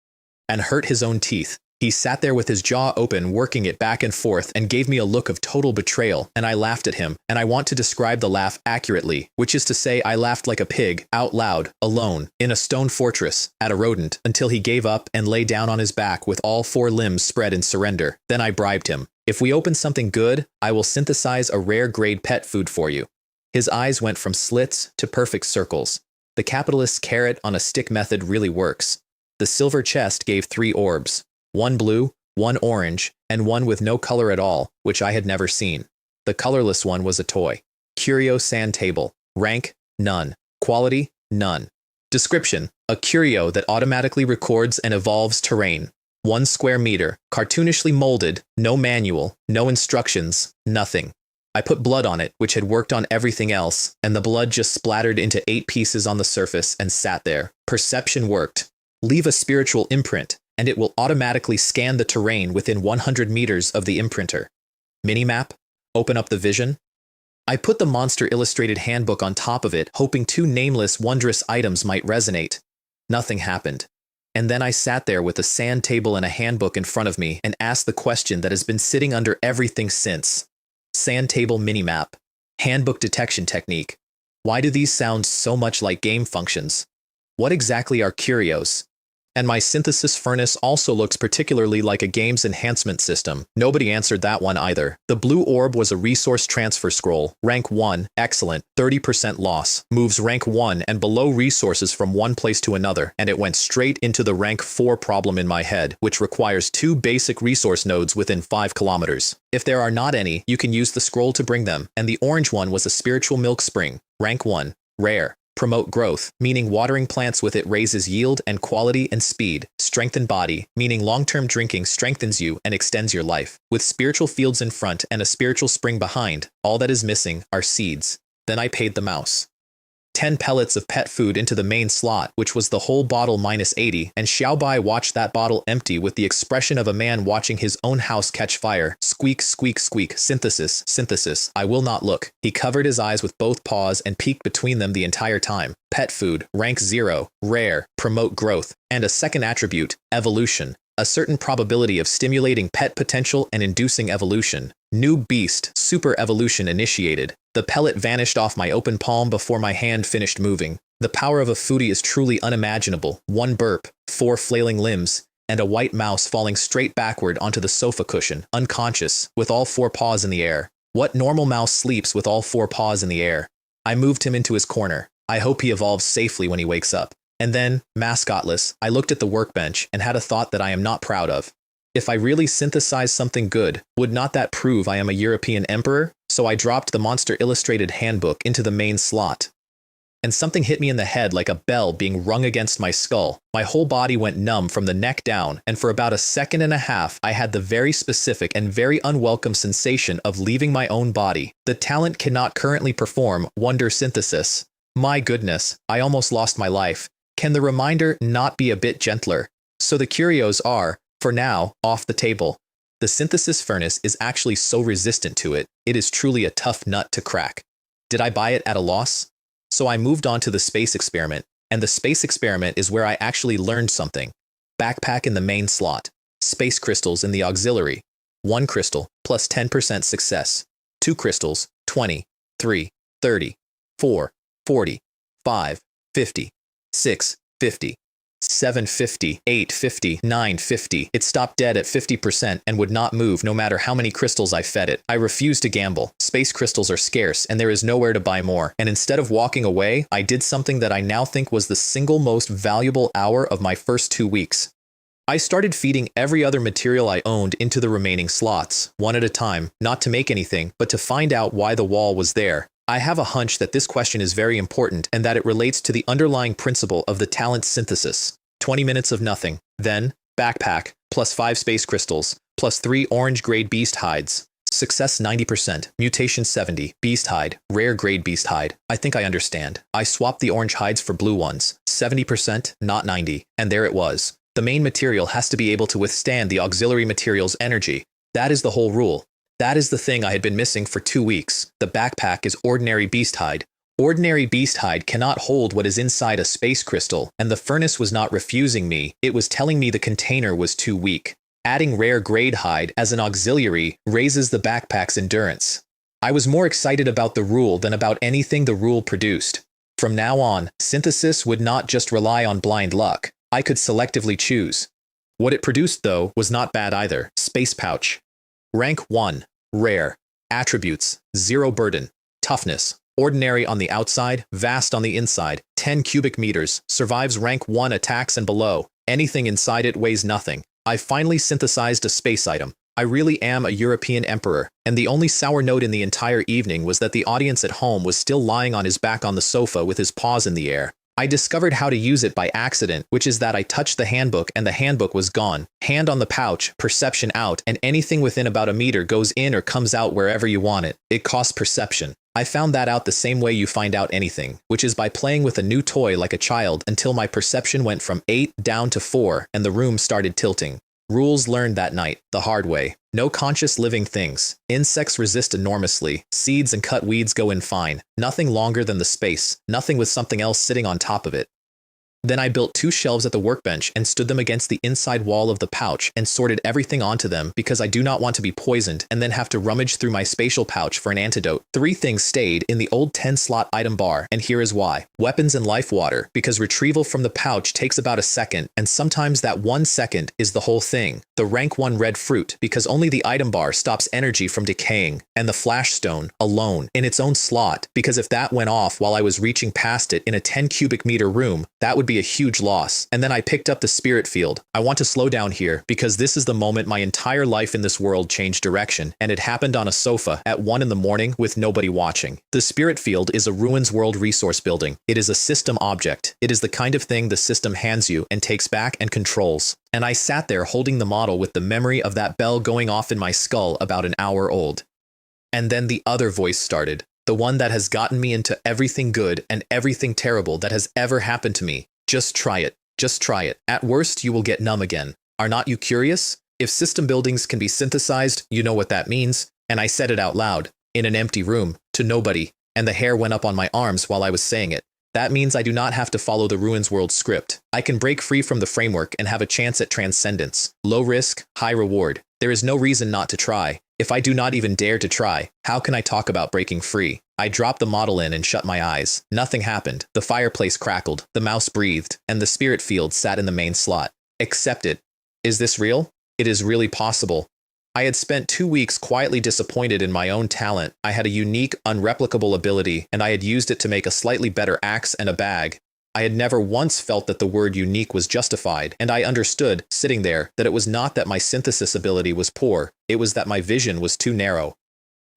Speaker 1: and hurt his own teeth. He sat there with his jaw open, working it back and forth, and gave me a look of total betrayal, and I laughed at him, and I want to describe the laugh accurately, which is to say I laughed like a pig, out loud, alone, in a stone fortress, at a rodent, until he gave up and lay down on his back with all 4 limbs spread in surrender. Then I bribed him. If we open something good, I will synthesize a rare-grade pet food for you. His eyes went from slits to perfect circles. The capitalist's carrot on a stick method really works. The silver chest gave 3 orbs. 1 blue, 1 orange, and 1 with no color at all, which I had never seen. The colorless one was a toy. Curio sand table. Rank, none. Quality, none. Description, a curio that automatically records and evolves terrain. 1 square meter, cartoonishly molded, no manual, no instructions, nothing. I put blood on it, which had worked on everything else, and the blood just splattered into 8 pieces on the surface and sat there. Perception worked. Leave a spiritual imprint, and it will automatically scan the terrain within 100 meters of the imprinter. Minimap? Open up the vision? I put the monster illustrated handbook on top of it, hoping 2 nameless, wondrous items might resonate. Nothing happened. And then I sat there with a sand table and a handbook in front of me and asked the question that has been sitting under everything since. Sand table minimap. Handbook detection technique. Why do these sound so much like game functions? What exactly are curios? And my synthesis furnace also looks particularly like a game's enhancement system. Nobody answered that one either. The blue orb was a resource transfer scroll. Rank 1, excellent, 30% loss. Moves rank 1 and below resources from one place to another, and it went straight into the rank 4 problem in my head, which requires 2 basic resource nodes within 5 kilometers. If there are not any, you can use the scroll to bring them, and the orange one was a spiritual milk spring. Rank 1, rare. Promote growth, meaning watering plants with it raises yield and quality and speed. Strengthen body, meaning long-term drinking strengthens you and extends your life. With spiritual fields in front and a spiritual spring behind, all that is missing are seeds. Then I paid the mouse 10 pellets of pet food into the main slot, which was the whole bottle minus 80, and Xiaobai watched that bottle empty with the expression of a man watching his own house catch fire. Squeak, squeak, squeak, synthesis, synthesis, I will not look. He covered his eyes with both paws and peeked between them the entire time. Pet food, rank 0, rare, promote growth, and a second attribute, evolution. A certain probability of stimulating pet potential and inducing evolution. New beast, super evolution initiated. The pellet vanished off my open palm before my hand finished moving. The power of a foodie is truly unimaginable. 1 burp, 4 flailing limbs, and a white mouse falling straight backward onto the sofa cushion, unconscious, with all 4 paws in the air. What normal mouse sleeps with all 4 paws in the air? I moved him into his corner. I hope he evolves safely when he wakes up. And then, mascotless, I looked at the workbench and had a thought that I am not proud of. If I really synthesize something good, would not that prove I am a European emperor? So I dropped the monster illustrated handbook into the main slot. and something hit me in the head like a bell being rung against my skull. My whole body went numb from the neck down, and for about a second and a half, I had the very specific and very unwelcome sensation of leaving my own body. The talent cannot currently perform wonder synthesis. My goodness, I almost lost my life. Can the reminder not be a bit gentler? So the curios are, for now, off the table. The synthesis furnace is actually so resistant to it, it is truly a tough nut to crack. Did I buy it at a loss? So I moved on to the space experiment, and the space experiment is where I actually learned something. Backpack in the main slot, space crystals in the auxiliary, 1 crystal plus 10% success, 2 crystals, 20, 3, 30, 4, 40, 5, 50, 6, 50. 750, 850, 950. It stopped dead at 50% and would not move no matter how many crystals I fed it. I refused to gamble. Space crystals are scarce and there is nowhere to buy more. And instead of walking away, I did something that I now think was the single most valuable hour of my first 2 weeks. I started feeding every other material I owned into the remaining slots, one at a time, not to make anything, but to find out why the wall was there. I have a hunch that this question is very important and that it relates to the underlying principle of the talent synthesis. 20 minutes of nothing. Then, backpack, plus 5 space crystals, plus 3 orange grade beast hides. Success 90%, mutation 70, beast hide, rare grade beast hide. I think I understand. I swapped the orange hides for blue ones. 70%, not 90. And there it was. The main material has to be able to withstand the auxiliary material's energy. That is the whole rule. That is the thing I had been missing for 2 weeks. The backpack is ordinary beast hide. Ordinary beast hide cannot hold what is inside a space crystal, and the furnace was not refusing me, it was telling me the container was too weak. Adding rare grade hide as an auxiliary raises the backpack's endurance. I was more excited about the rule than about anything the rule produced. From now on, synthesis would not just rely on blind luck. I could selectively choose. What it produced, though, was not bad either. Space pouch. Rank 1. Rare. Attributes. 0 burden. Toughness. Ordinary on the outside, vast on the inside. 10 cubic meters. Survives rank 1 attacks and below. Anything inside it weighs nothing. I finally synthesized a space item. I really am a European emperor, and the only sour note in the entire evening was that the audience at home was still lying on his back on the sofa with his paws in the air. I discovered how to use it by accident, which is that I touched the handbook and the handbook was gone. Hand on the pouch, perception out, and anything within about a meter goes in or comes out wherever you want it. It costs perception. I found that out the same way you find out anything, which is by playing with a new toy like a child until my perception went from 8 down to 4 and the room started tilting. Rules learned that night, the hard way. No conscious living things. Insects resist enormously. Seeds and cut weeds go in fine. Nothing longer than the space. Nothing with something else sitting on top of it. Then I built 2 shelves at the workbench and stood them against the inside wall of the pouch and sorted everything onto them because I do not want to be poisoned and then have to rummage through my spatial pouch for an antidote. 3 things stayed in the old 10-slot item bar, and here is why. Weapons and life water, because retrieval from the pouch takes about a second, and sometimes that 1 second is the whole thing. The rank 1 red fruit, because only the item bar stops energy from decaying, and the flash stone, alone, in its own slot, because if that went off while I was reaching past it in a 10 cubic meter room, that would be a huge loss. And then I picked up the spirit field. I want to slow down here because this is the moment my entire life in this world changed direction, and it happened on a sofa at 1 in the morning with nobody watching. The spirit field is a Ruins World resource building. It is a system object. It is the kind of thing the system hands you and takes back and controls. And I sat there holding the model with the memory of that bell going off in my skull about an hour old. And then the other voice started. The one that has gotten me into everything good and everything terrible that has ever happened to me. Just try it. Just try it. At worst, you will get numb again. Are not you curious? If system buildings can be synthesized, you know what that means. And I said it out loud, in an empty room, to nobody, and the hair went up on my arms while I was saying it. That means I do not have to follow the Ruins World script. I can break free from the framework and have a chance at transcendence. Low risk, high reward. There is no reason not to try. If I do not even dare to try, how can I talk about breaking free? I dropped the model in and shut my eyes. Nothing happened. The fireplace crackled, the mouse breathed, and the spirit field sat in the main slot. Accept it. Is this real? It is really possible. I had spent 2 weeks quietly disappointed in my own talent. I had a unique, unreplicable ability, and I had used it to make a slightly better axe and a bag. I had never once felt that the word unique was justified, and I understood, sitting there, that it was not that my synthesis ability was poor, it was that my vision was too narrow.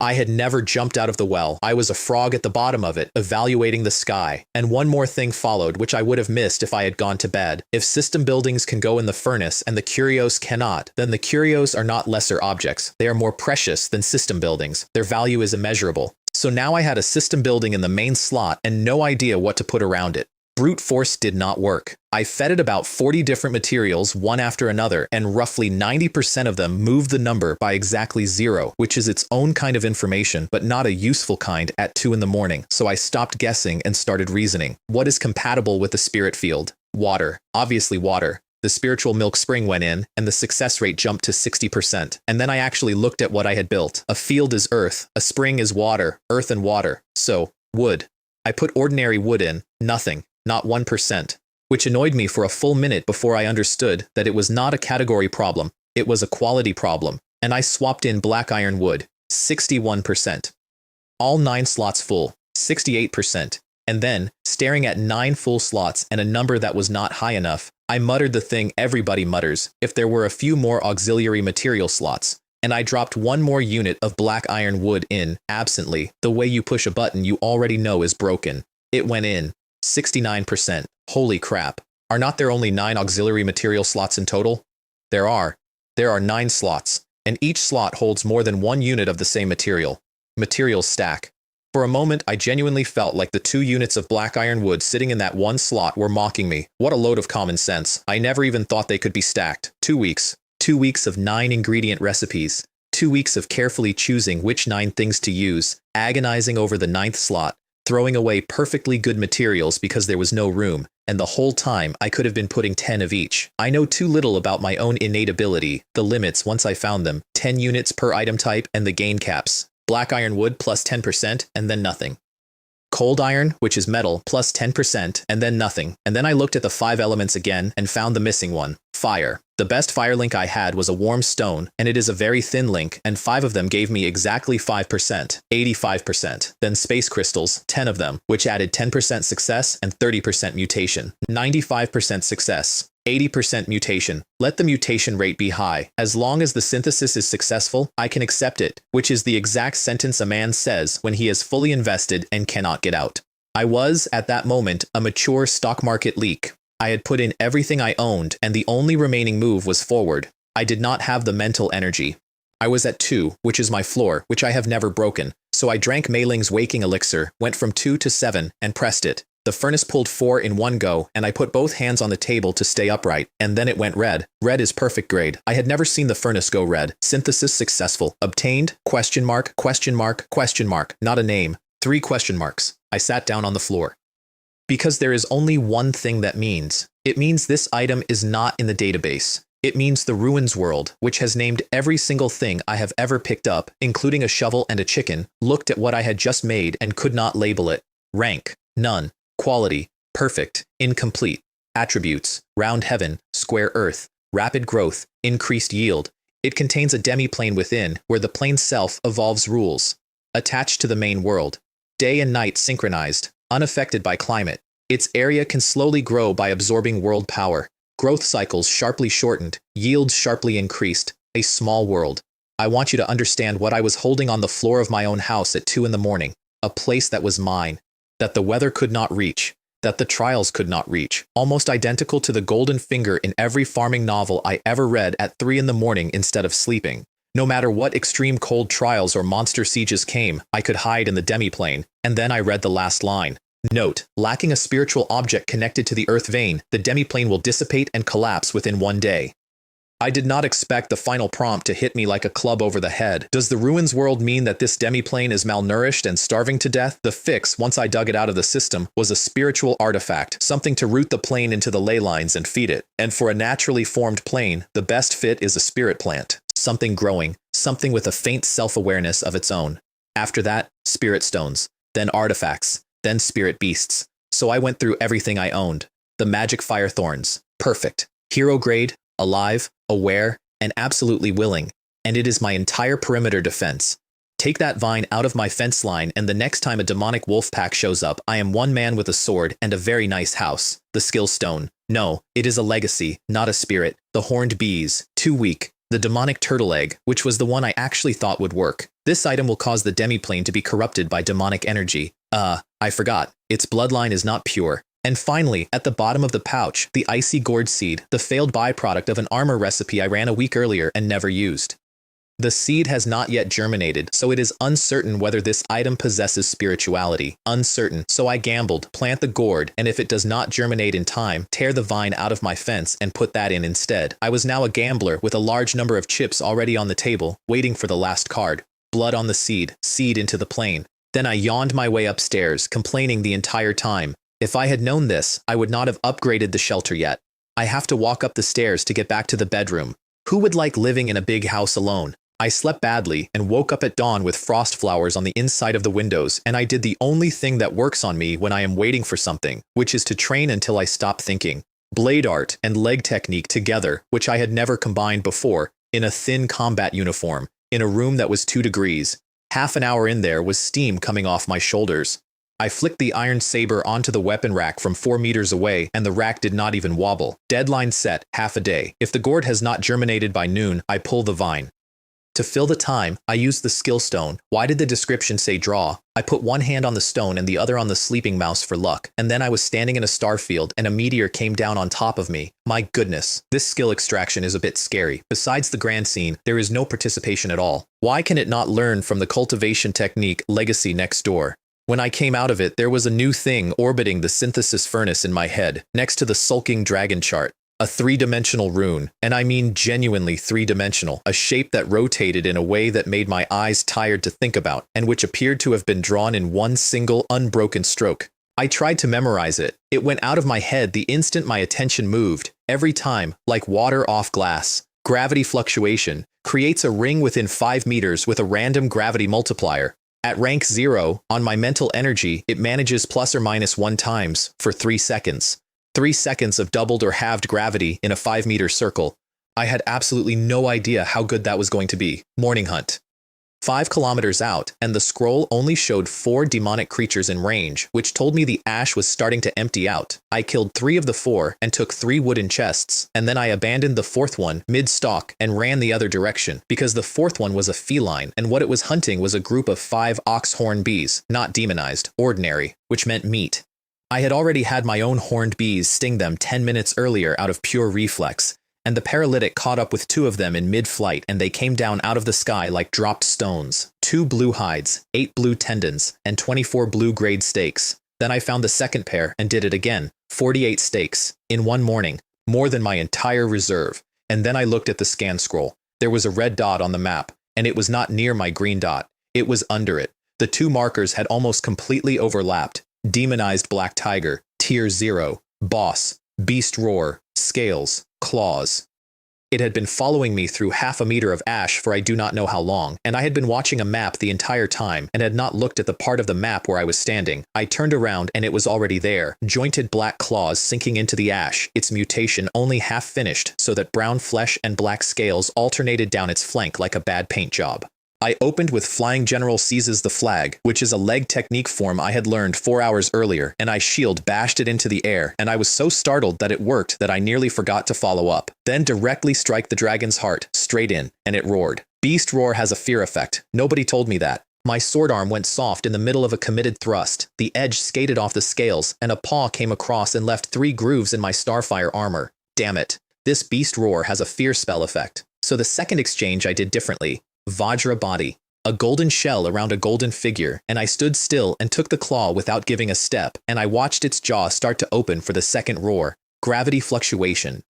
Speaker 1: I had never jumped out of the well. I was a frog at the bottom of it, evaluating the sky. And one more thing followed, which I would have missed if I had gone to bed. If system buildings can go in the furnace and the curios cannot, then the curios are not lesser objects. They are more precious than system buildings. Their value is immeasurable. So now I had a system building in the main slot and no idea what to put around it. Brute force did not work. I fed it about 40 different materials, one after another, and roughly 90% of them moved the number by exactly 0, which is its own kind of information, but not a useful kind at 2 in the morning. So I stopped guessing and started reasoning. What is compatible with the spirit field? Water. Obviously water. The spiritual milk spring went in, and the success rate jumped to 60%. And then I actually looked at what I had built. A field is earth, a spring is water, earth and water. So, wood. I put ordinary wood in, nothing. Not 1%, which annoyed me for a full minute before I understood that it was not a category problem, it was a quality problem, and I swapped in black iron wood, 61%. All 9 slots full, 68%, and then, staring at 9 full slots and a number that was not high enough, I muttered the thing everybody mutters, if there were a few more auxiliary material slots, and I dropped 1 more unit of black iron wood in, absently, the way you push a button you already know is broken. It went in. 69%. Holy crap. Are not there only 9 auxiliary material slots in total? There are. There are 9 slots, and each slot holds more than 1 unit of the same material. Materials stack. For a moment, I genuinely felt like the 2 units of black iron wood sitting in that one slot were mocking me. What a load of common sense. I never even thought they could be stacked. 2 weeks. 2 weeks of 9 ingredient recipes. 2 weeks of carefully choosing which 9 things to use, agonizing over the 9th slot, throwing away perfectly good materials because there was no room, and the whole time I could have been putting 10 of each. I know too little about my own innate ability, the limits once I found them, 10 units per item type and the gain caps. Black iron wood plus 10% and then nothing. Cold iron, which is metal, plus 10% and then nothing. And then I looked at the 5 elements again and found the missing one, fire. The best fire link I had was a warm stone, and it is a very thin link, and 5 of them gave me exactly 5%, 85%. Then space crystals, 10 of them, which added 10% success and 30% mutation. 95% success, 80% mutation. Let the mutation rate be high. As long as the synthesis is successful, I can accept it, which is the exact sentence a man says when he is fully invested and cannot get out. I was, at that moment, a mature stock market leak. I had put in everything I owned, and the only remaining move was forward. I did not have the mental energy. I was at 2, which is my floor, which I have never broken. So I drank Mei Ling's waking elixir, went from 2 to 7, and pressed it. The furnace pulled 4 in one go, and I put both hands on the table to stay upright, and then it went red. Red is perfect grade. I had never seen the furnace go red. Synthesis successful. Obtained? Question mark, question mark, question mark. Not a name. 3 question marks. I sat down on the floor. Because there is only one thing that means. It means this item is not in the database. It means the ruins world, which has named every single thing I have ever picked up, including a shovel and a chicken, looked at what I had just made and could not label it. Rank, none. Quality, perfect, incomplete. Attributes, round heaven, square earth, rapid growth, increased yield. It contains a demi-plane within, where the plane self evolves rules. Attached to the main world. Day and night synchronized. Unaffected by climate. Its area can slowly grow by absorbing world power. Growth cycles sharply shortened, yields sharply increased. A small world. I want you to understand what I was holding on the floor of my own house at 2 in the morning. A place that was mine. That the weather could not reach. That the trials could not reach. Almost identical to the golden finger in every farming novel I ever read at 3 in the morning instead of sleeping. No matter what extreme cold trials or monster sieges came, I could hide in the demi-plane, and then I read the last line. Note, lacking a spiritual object connected to the earth vein, the demi-plane will dissipate and collapse within 1 day. I did not expect the final prompt to hit me like a club over the head. Does the ruins world mean that this demi-plane is malnourished and starving to death? The fix, once I dug it out of the system, was a spiritual artifact, something to root the plane into the ley lines and feed it. And for a naturally formed plane, the best fit is a spirit plant. Something growing, something with a faint self-awareness of its own. After that, spirit stones, then artifacts, then spirit beasts. So I went through everything I owned. The magic fire thorns. Perfect. Hero grade, alive, aware, and absolutely willing. And it is my entire perimeter defense. Take that vine out of my fence line, and the next time a demonic wolf pack shows up, I am one man with a sword and a very nice house. The skill stone. No, it is a legacy, not a spirit. The horned bees. Too weak. The demonic turtle egg, which was the one I actually thought would work. This item will cause the demiplane to be corrupted by demonic energy. I forgot. Its bloodline is not pure. And finally, at the bottom of the pouch, the icy gourd seed, the failed byproduct of an armor recipe I ran a week earlier and never used. The seed has not yet germinated, so it is uncertain whether this item possesses spirituality. Uncertain, so I gambled, plant the gourd, and if it does not germinate in time, tear the vine out of my fence and put that in instead. I was now a gambler with a large number of chips already on the table, waiting for the last card. Blood on the seed, seed into the plane. Then I yawned my way upstairs, complaining the entire time. If I had known this, I would not have upgraded the shelter yet. I have to walk up the stairs to get back to the bedroom. Who would like living in a big house alone? I slept badly and woke up at dawn with frost flowers on the inside of the windows, and I did the only thing that works on me when I am waiting for something, which is to train until I stop thinking. Blade art and leg technique together, which I had never combined before, in a thin combat uniform, in a room that was 2 degrees. Half an hour in there was steam coming off my shoulders. I flicked the iron saber onto the weapon rack from 4 meters away, and the rack did not even wobble. Deadline set, half a day. If the gourd has not germinated by noon, I pull the vine. To fill the time, I used the skill stone. Why did the description say draw? I put one hand on the stone and the other on the sleeping mouse for luck, and then I was standing in a star field and a meteor came down on top of me. My goodness, this skill extraction is a bit scary. Besides the grand scene, there is no participation at all. Why can it not learn from the cultivation technique legacy next door? When I came out of it, there was a new thing orbiting the synthesis furnace in my head, next to the sulking dragon chart. A 3-dimensional rune, and I mean genuinely 3-dimensional, a shape that rotated in a way that made my eyes tired to think about, and which appeared to have been drawn in one single, unbroken stroke. I tried to memorize it. It went out of my head the instant my attention moved. Every time, like water off glass. Gravity fluctuation creates a ring within 5 meters with a random gravity multiplier. At rank 0, on my mental energy, it manages plus or minus 1 times for 3 seconds. 3 seconds of doubled or halved gravity in a 5-meter circle. I had absolutely no idea how good that was going to be. Morning hunt. 5 kilometers out, and the scroll only showed 4 demonic creatures in range, which told me the ash was starting to empty out. I killed 3 of the 4 and took 3 wooden chests, and then I abandoned the 4th one mid-stalk and ran the other direction, because the 4th one was a feline, and what it was hunting was a group of 5 ox-horn bees, not demonized, ordinary, which meant meat. I had already had my own horned bees sting them 10 minutes earlier out of pure reflex, and the paralytic caught up with 2 of them in mid-flight, and they came down out of the sky like dropped stones. 2 blue hides, 8 blue tendons, and 24 blue-grade steaks. Then I found the second pair and did it again, 48 steaks, in one morning, more than my entire reserve. And then I looked at the scan scroll. There was a red dot on the map, and it was not near my green dot. It was under it. The 2 markers had almost completely overlapped. Demonized black tiger, tier 0, boss, beast roar, scales, claws. It had been following me through half a meter of ash for I do not know how long, and I had been watching a map the entire time and had not looked at the part of the map where I was standing. I turned around and it was already there, jointed black claws sinking into the ash, its mutation only half finished so that brown flesh and black scales alternated down its flank like a bad paint job. I opened with Flying General Seizes the Flag, which is a leg technique form I had learned 4 hours earlier, and I shield bashed it into the air, and I was so startled that it worked that I nearly forgot to follow up. Then directly strike the dragon's heart, straight in, and it roared. Beast Roar has a fear effect. Nobody told me that. My sword arm went soft in the middle of a committed thrust, the edge skated off the scales, and a paw came across and left 3 grooves in my Starfire armor. Damn it. This Beast Roar has a fear spell effect. So the second exchange I did differently. Vajra body, a golden shell around a golden figure, and I stood still and took the claw without giving a step, and I watched its jaw start to open for the second roar. Gravity fluctuation.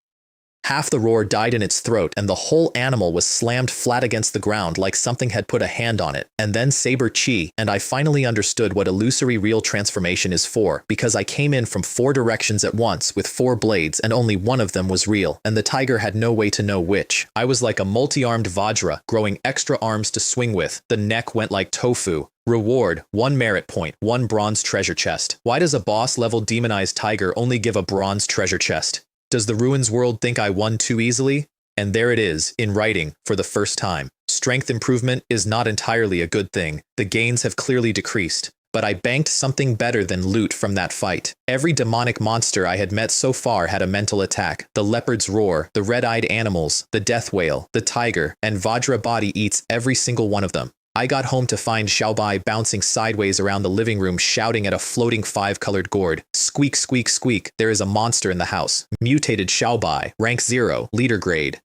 Speaker 1: Half the roar died in its throat, and the whole animal was slammed flat against the ground like something had put a hand on it. And then Saber Chi, and I finally understood what illusory real transformation is for, because I came in from 4 directions at once with 4 blades, and only one of them was real, and the tiger had no way to know which. I was like a multi-armed Vajra, growing extra arms to swing with. The neck went like tofu. Reward, 1 merit point, 1 bronze treasure chest. Why does a boss-level demonized tiger only give a bronze treasure chest? Does the Ruins world think I won too easily? And there it is, in writing, for the first time. Strength improvement is not entirely a good thing. The gains have clearly decreased. But I banked something better than loot from that fight. Every demonic monster I had met so far had a mental attack. The leopard's roar, the red-eyed animals, the death whale, the tiger, and Vajra body eats every single one of them. I got home to find Xiaobai bouncing sideways around the living room shouting at a floating 5-colored gourd. Squeak, squeak, squeak, there is a monster in the house. Mutated Xiaobai, rank 0, leader grade.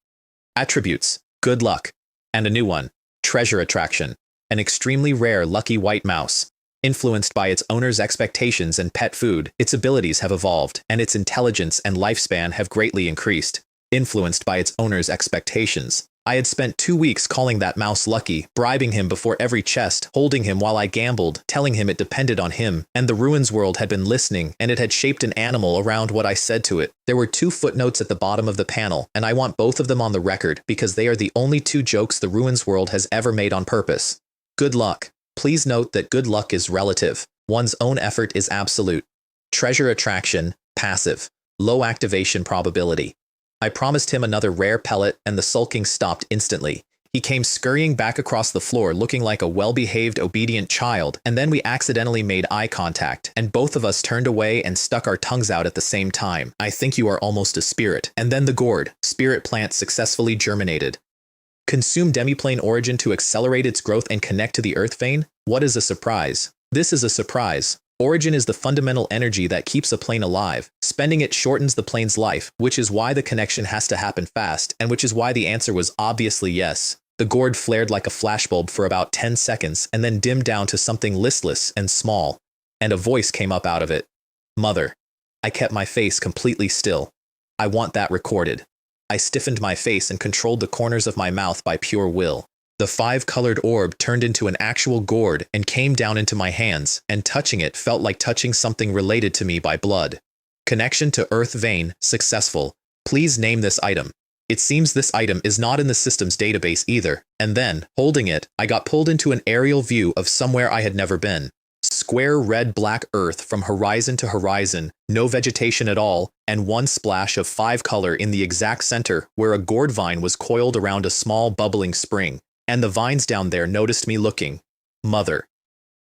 Speaker 1: Attributes, good luck. And a new one, treasure attraction. An extremely rare lucky white mouse. Influenced by its owner's expectations and pet food, its abilities have evolved, and its intelligence and lifespan have greatly increased. Influenced by its owner's expectations. I had spent 2 weeks calling that mouse lucky, bribing him before every chest, holding him while I gambled, telling him it depended on him, and the ruins world had been listening, and it had shaped an animal around what I said to it. There were 2 footnotes at the bottom of the panel, and I want both of them on the record because they are the only 2 jokes the ruins world has ever made on purpose. Good luck. Please note that good luck is relative. One's own effort is absolute. Treasure attraction, passive. Low activation probability. I promised him another rare pellet, and the sulking stopped instantly. He came scurrying back across the floor looking like a well-behaved, obedient child, and then we accidentally made eye contact, and both of us turned away and stuck our tongues out at the same time. I think you are almost a spirit. And then the gourd, spirit plant successfully germinated. Consume demiplane origin to accelerate its growth and connect to the earth vein? What is a surprise? This is a surprise. Origin is the fundamental energy that keeps a plane alive. Spending it shortens the plane's life, which is why the connection has to happen fast, and which is why the answer was obviously yes. The gourd flared like a flashbulb for about 10 seconds and then dimmed down to something listless and small. And a voice came up out of it. Mother. I kept my face completely still. I want that recorded. I stiffened my face and controlled the corners of my mouth by pure will. The 5-colored orb turned into an actual gourd and came down into my hands, and touching it felt like touching something related to me by blood. Connection to Earth vein, successful. Please name this item. It seems this item is not in the system's database either, and then, holding it, I got pulled into an aerial view of somewhere I had never been. Square red-black earth from horizon to horizon, no vegetation at all, and one splash of 5-color in the exact center where a gourd vine was coiled around a small bubbling spring. And the vines down there noticed me looking. Mother.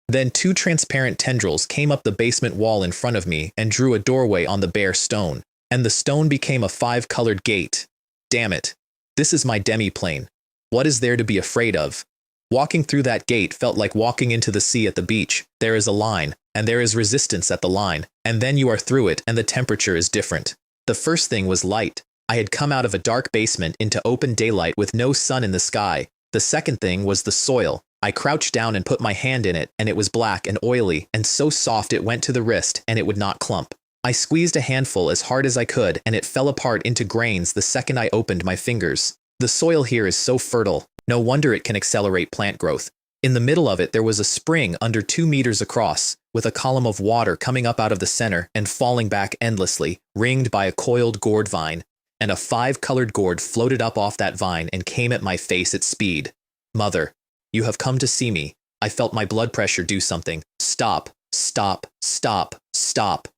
Speaker 1: Then 2 transparent tendrils came up the basement wall in front of me and drew a doorway on the bare stone. And the stone became a 5-colored gate. Damn it. This is my demiplane. What is there to be afraid of? Walking through that gate felt like walking into the sea at the beach. There is a line, and there is resistance at the line, and then you are through it and the temperature is different. The first thing was light. I had come out of a dark basement into open daylight with no sun in the sky. The second thing was the soil. I crouched down and put my hand in it, and it was black and oily, and so soft it went to the wrist, and it would not clump. I squeezed a handful as hard as I could, and it fell apart into grains the second I opened my fingers. The soil here is so fertile. No wonder it can accelerate plant growth. In the middle of it there was a spring under 2 meters across, with a column of water coming up out of the center and falling back endlessly, ringed by a coiled gourd vine. And a 5-colored gourd floated up off that vine and came at my face at speed. Mother, you have come to see me. I felt my blood pressure do something. Stop, stop, stop, stop.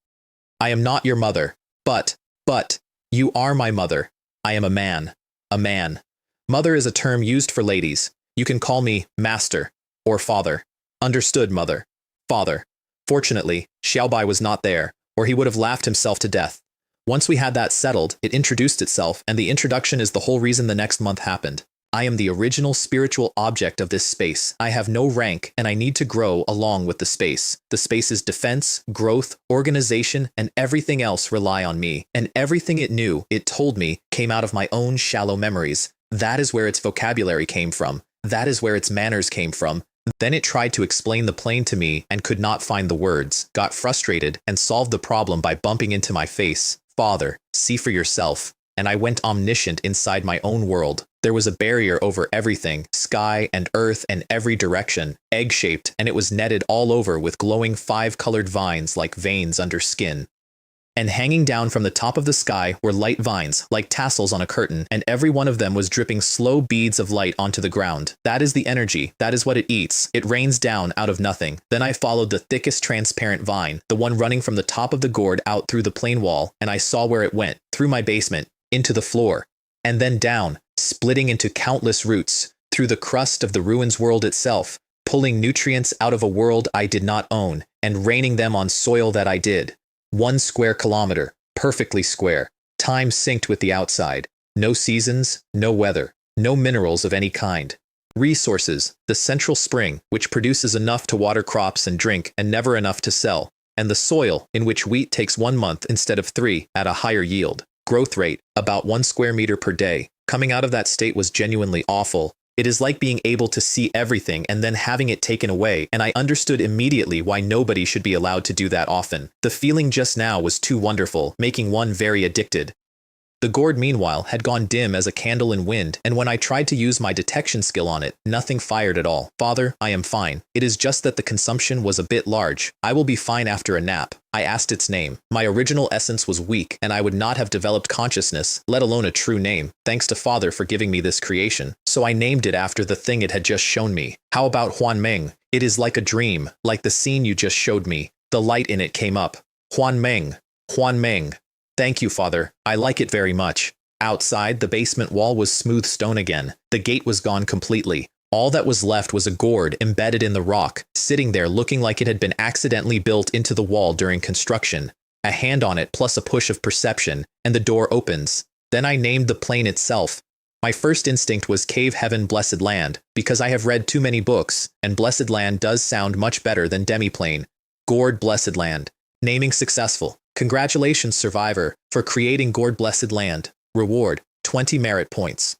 Speaker 1: I am not your mother, but, you are my mother. I am a man. A man. Mother is a term used for ladies. You can call me master or father. Understood, mother. Father. Fortunately, Xiaobai was not there, or he would have laughed himself to death. Once we had that settled, it introduced itself, and the introduction is the whole reason the next month happened. I am the original spiritual object of this space. I have no rank, and I need to grow along with the space. The space's defense, growth, organization, and everything else rely on me. And everything it knew, it told me, came out of my own shallow memories. That is where its vocabulary came from. That is where its manners came from. Then it tried to explain the plane to me and could not find the words, got frustrated, and solved the problem by bumping into my face. Father, see for yourself. And I went omniscient inside my own world. There was a barrier over everything, sky and earth and every direction, egg-shaped, and it was netted all over with glowing 5-colored vines like veins under skin. And hanging down from the top of the sky were light vines, like tassels on a curtain, and every one of them was dripping slow beads of light onto the ground. That is the energy. That is what it eats. It rains down out of nothing. Then I followed the thickest transparent vine, the one running from the top of the gourd out through the plain wall, and I saw where it went, through my basement, into the floor, and then down, splitting into countless roots, through the crust of the ruins world itself, pulling nutrients out of a world I did not own, and raining them on soil that I did. 1 square kilometer, perfectly square, time synced with the outside, no seasons, no weather, no minerals of any kind. Resources: the central spring, which produces enough to water crops and drink and never enough to sell. And the soil, in which wheat takes 1 month instead of 3 at a higher yield. Growth rate: about 1 square meter per day. Coming out of that state was genuinely awful. It is like being able to see everything and then having it taken away, and I understood immediately why nobody should be allowed to do that often. The feeling just now was too wonderful, making one very addicted. The gourd, meanwhile, had gone dim as a candle in wind, and when I tried to use my detection skill on it, nothing fired at all. Father, I am fine. It is just that the consumption was a bit large. I will be fine after a nap. I asked its name. My original essence was weak, and I would not have developed consciousness, let alone a true name, thanks to Father for giving me this creation. So I named it after the thing it had just shown me. How about Huan Meng? It is like a dream, like the scene you just showed me. The light in it came up. Huan Meng. Huan Meng. Thank you, Father. I like it very much. Outside, the basement wall was smooth stone again. The gate was gone completely. All that was left was a gourd embedded in the rock, sitting there looking like it had been accidentally built into the wall during construction. A hand on it plus a push of perception, and the door opens. Then I named the plane itself. My first instinct was Cave Heaven Blessed Land, because I have read too many books, and Blessed Land does sound much better than Demiplane. Gourd Blessed Land. Naming successful. Congratulations, Survivor, for creating Gourd Blessed Land. Reward: 20 merit points.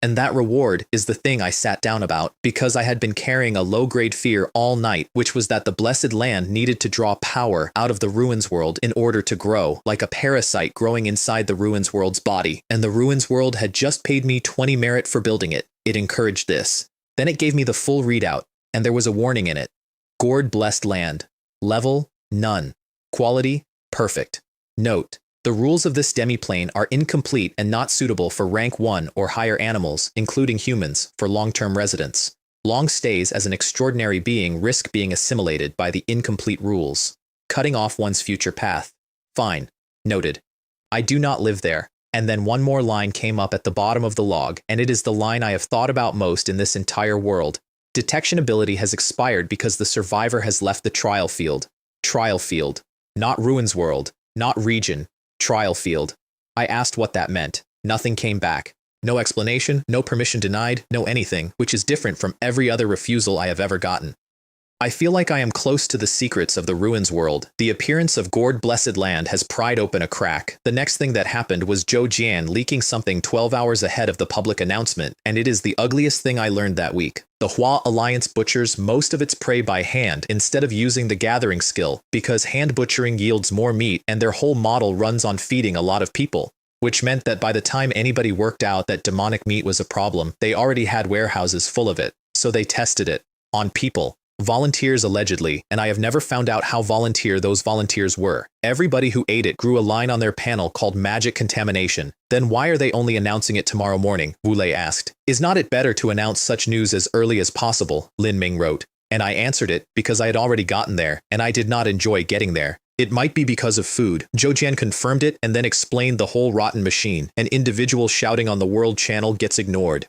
Speaker 1: And that reward is the thing I sat down about, because I had been carrying a low-grade fear all night, which was that the Blessed Land needed to draw power out of the Ruins World in order to grow, like a parasite growing inside the Ruins World's body. And the Ruins World had just paid me 20 merit for building it. It encouraged this. Then it gave me the full readout, and there was a warning in it. Gourd Blessed Land. Level: none. Quality: perfect. Note: the rules of this demiplane are incomplete and not suitable for rank 1 or higher animals, including humans, for long-term residence. Long stays as an extraordinary being risk being assimilated by the incomplete rules, cutting off one's future path. Fine. Noted. I do not live there. And then one more line came up at the bottom of the log, and it is the line I have thought about most in this entire world. Detection ability has expired because the survivor has left the trial field. Trial field. Not Ruins World, not region, trial field. I asked what that meant. Nothing came back. No explanation, no permission denied, no anything, which is different from every other refusal I have ever gotten. I feel like I am close to the secrets of the Ruins World. The appearance of Gourd Blessed Land has pried open a crack. The next thing that happened was Zhou Jian leaking something 12 hours ahead of the public announcement, and it is the ugliest thing I learned that week. The Hua Alliance butchers most of its prey by hand instead of using the gathering skill, because hand butchering yields more meat and their whole model runs on feeding a lot of people. Which meant that by the time anybody worked out that demonic meat was a problem, they already had warehouses full of it. So they tested it. On people. Volunteers allegedly, and I have never found out how volunteer those volunteers were. Everybody who ate it grew a line on their panel called Magic Contamination. Then why are they only announcing it tomorrow morning? Wu Lei asked. Is not it better to announce such news as early as possible? Lin Ming wrote. And I answered it, because I had already gotten there, and I did not enjoy getting there. It might be because of food. Zhou Jian confirmed it and then explained the whole rotten machine. An individual shouting on the World Channel gets ignored.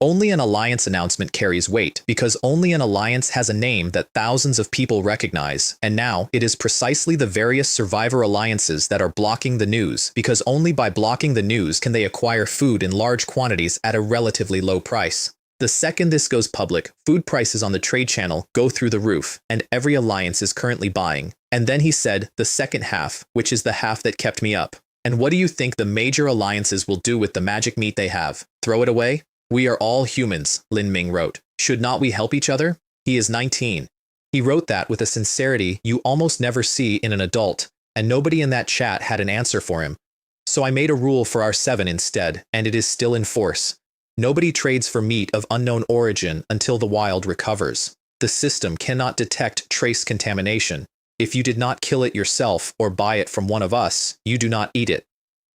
Speaker 1: Only an alliance announcement carries weight, because only an alliance has a name that thousands of people recognize, and now it is precisely the various survivor alliances that are blocking the news, because only by blocking the news can they acquire food in large quantities at a relatively low price. The second this goes public, food prices on the trade channel go through the roof, and every alliance is currently buying. And then he said, the second half, which is the half that kept me up. And what do you think the major alliances will do with the magic meat they have? Throw it away? We are all humans, Lin Ming wrote. Should not we help each other? He is 19. He wrote that with a sincerity you almost never see in an adult, and nobody in that chat had an answer for him. So I made a rule for our 7 instead, and it is still in force. Nobody trades for meat of unknown origin until the wild recovers. The system cannot detect trace contamination. If you did not kill it yourself or buy it from one of us, you do not eat it.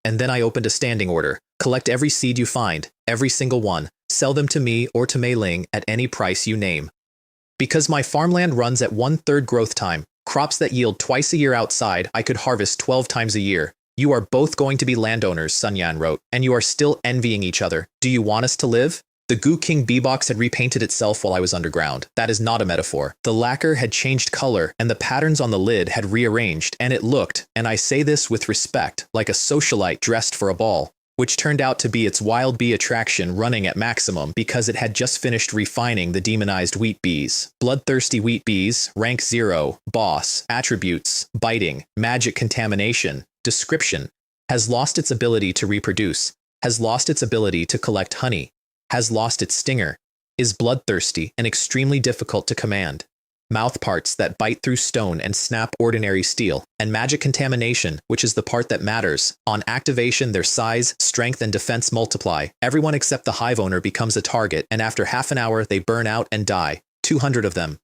Speaker 1: And then I opened a standing order. Collect every seed you find, every single one. Sell them to me or to Mei Ling at any price you name. Because my farmland runs at 1/3 growth time, crops that yield twice a year outside, I could harvest 12 times a year. You are both going to be landowners, Sun Yan wrote, and you are still envying each other. Do you want us to live? The Goo King B-Box had repainted itself while I was underground. That is not a metaphor. The lacquer had changed color, and the patterns on the lid had rearranged, and it looked, and I say this with respect, like a socialite dressed for a ball. which turned out to be its wild bee attraction running at maximum because it had just finished refining the demonized wheat bees. Bloodthirsty wheat bees, rank 0, boss, attributes, biting, magic contamination, description, has lost its ability to reproduce, has lost its ability to collect honey, has lost its stinger, is bloodthirsty and extremely difficult to command. Mouth parts that bite through stone and snap ordinary steel, and magic contamination, which is the part that matters. On activation, their size, strength, and defense multiply. Everyone except the hive owner becomes a target, and after half an hour, they burn out and die. 200 of them.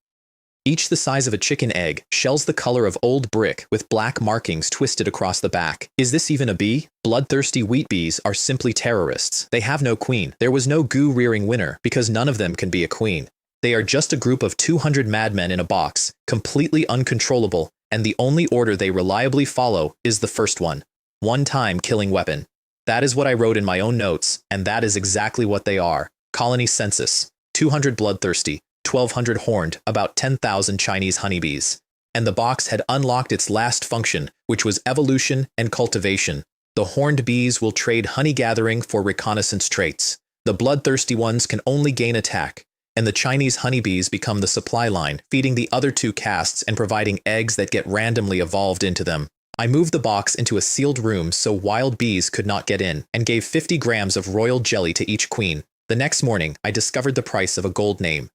Speaker 1: Each the size of a chicken egg, shells the color of old brick with black markings twisted across the back. Is this even a bee? Bloodthirsty wheat bees are simply terrorists. They have no queen. There was no goo-rearing winner, because none of them can be a queen. They are just a group of 200 madmen in a box, completely uncontrollable, and the only order they reliably follow is the first one. One-time killing weapon. That is what I wrote in my own notes, and that is exactly what they are. Colony census. 200 bloodthirsty, 1,200 horned, about 10,000 Chinese honeybees. And the box had unlocked its last function, which was evolution and cultivation. The horned bees will trade honey gathering for reconnaissance traits. The bloodthirsty ones can only gain attack, and the Chinese honeybees become the supply line, feeding the other two castes and providing eggs that get randomly evolved into them. I moved the box into a sealed room so wild bees could not get in, and gave 50 grams of royal jelly to each queen. The next morning, I discovered the price of a gold name.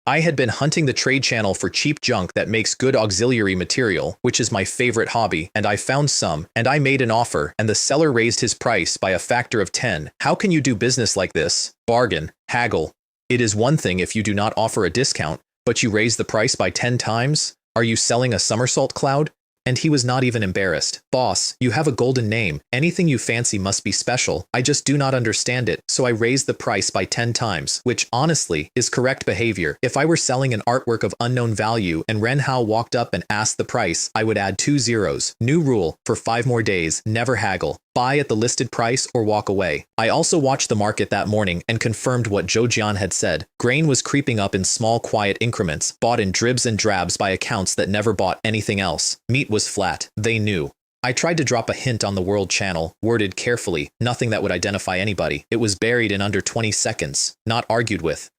Speaker 1: I had been hunting the trade channel for cheap junk that makes good auxiliary material, which is my favorite hobby, and I found some, and I made an offer, and the seller raised his price by a factor of 10. How can you do business like this? Bargain, haggle. It is one thing if you do not offer a discount, but you raise the price by 10 times? Are you selling a somersault cloud? And he was not even embarrassed. Boss, you have a golden name. Anything you fancy must be special. I just do not understand it, so I raised the price by 10 times, which, honestly, is correct behavior. If I were selling an artwork of unknown value and Ren Hao walked up and asked the price, I would add 2 zeros. New rule, for 5 more days, never haggle. Buy at the listed price or walk away. I also watched the market that morning and confirmed what Zhou Jian had said. Grain was creeping up in small, quiet increments, bought in dribs and drabs by accounts that never bought anything else. Meat was flat. They knew. I tried to drop a hint on the World Channel, worded carefully, nothing that would identify anybody. It was buried in under 20 seconds, not argued with.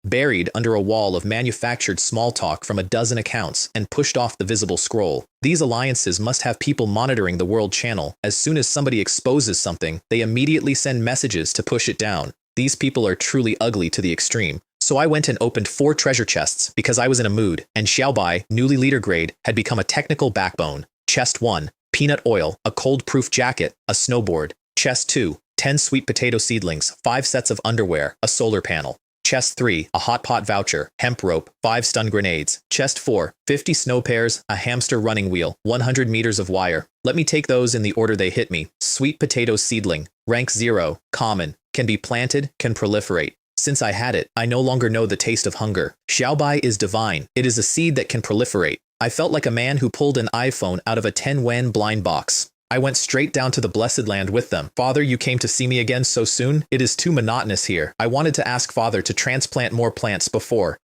Speaker 1: Buried under a wall of manufactured small talk from a dozen accounts and pushed off the visible scroll. These alliances must have people monitoring the World Channel. As soon as somebody exposes something, they immediately send messages to push it down. These people are truly ugly to the extreme. So I went and opened 4 treasure chests because I was in a mood, and Xiaobai, newly leader grade, had become a technical backbone. Chest 1, peanut oil, a cold-proof jacket, a snowboard. Chest 2, 10 sweet potato seedlings, 5 sets of underwear, a solar panel. Chest 3, a hot pot voucher, hemp rope, 5 stun grenades. Chest 4, 50 snow pears, a hamster running wheel, 100 meters of wire. Let me take those in the order they hit me. Sweet potato seedling, rank 0, common, can be planted, can proliferate. Since I had it, I no longer know the taste of hunger. Xiaobai is divine. It is a seed that can proliferate. I felt like a man who pulled an iPhone out of a 10-wen blind box. I went straight down to the Blessed Land with them. Father, you came to see me again so soon? It is too monotonous here. I wanted to ask Father to transplant more plants before.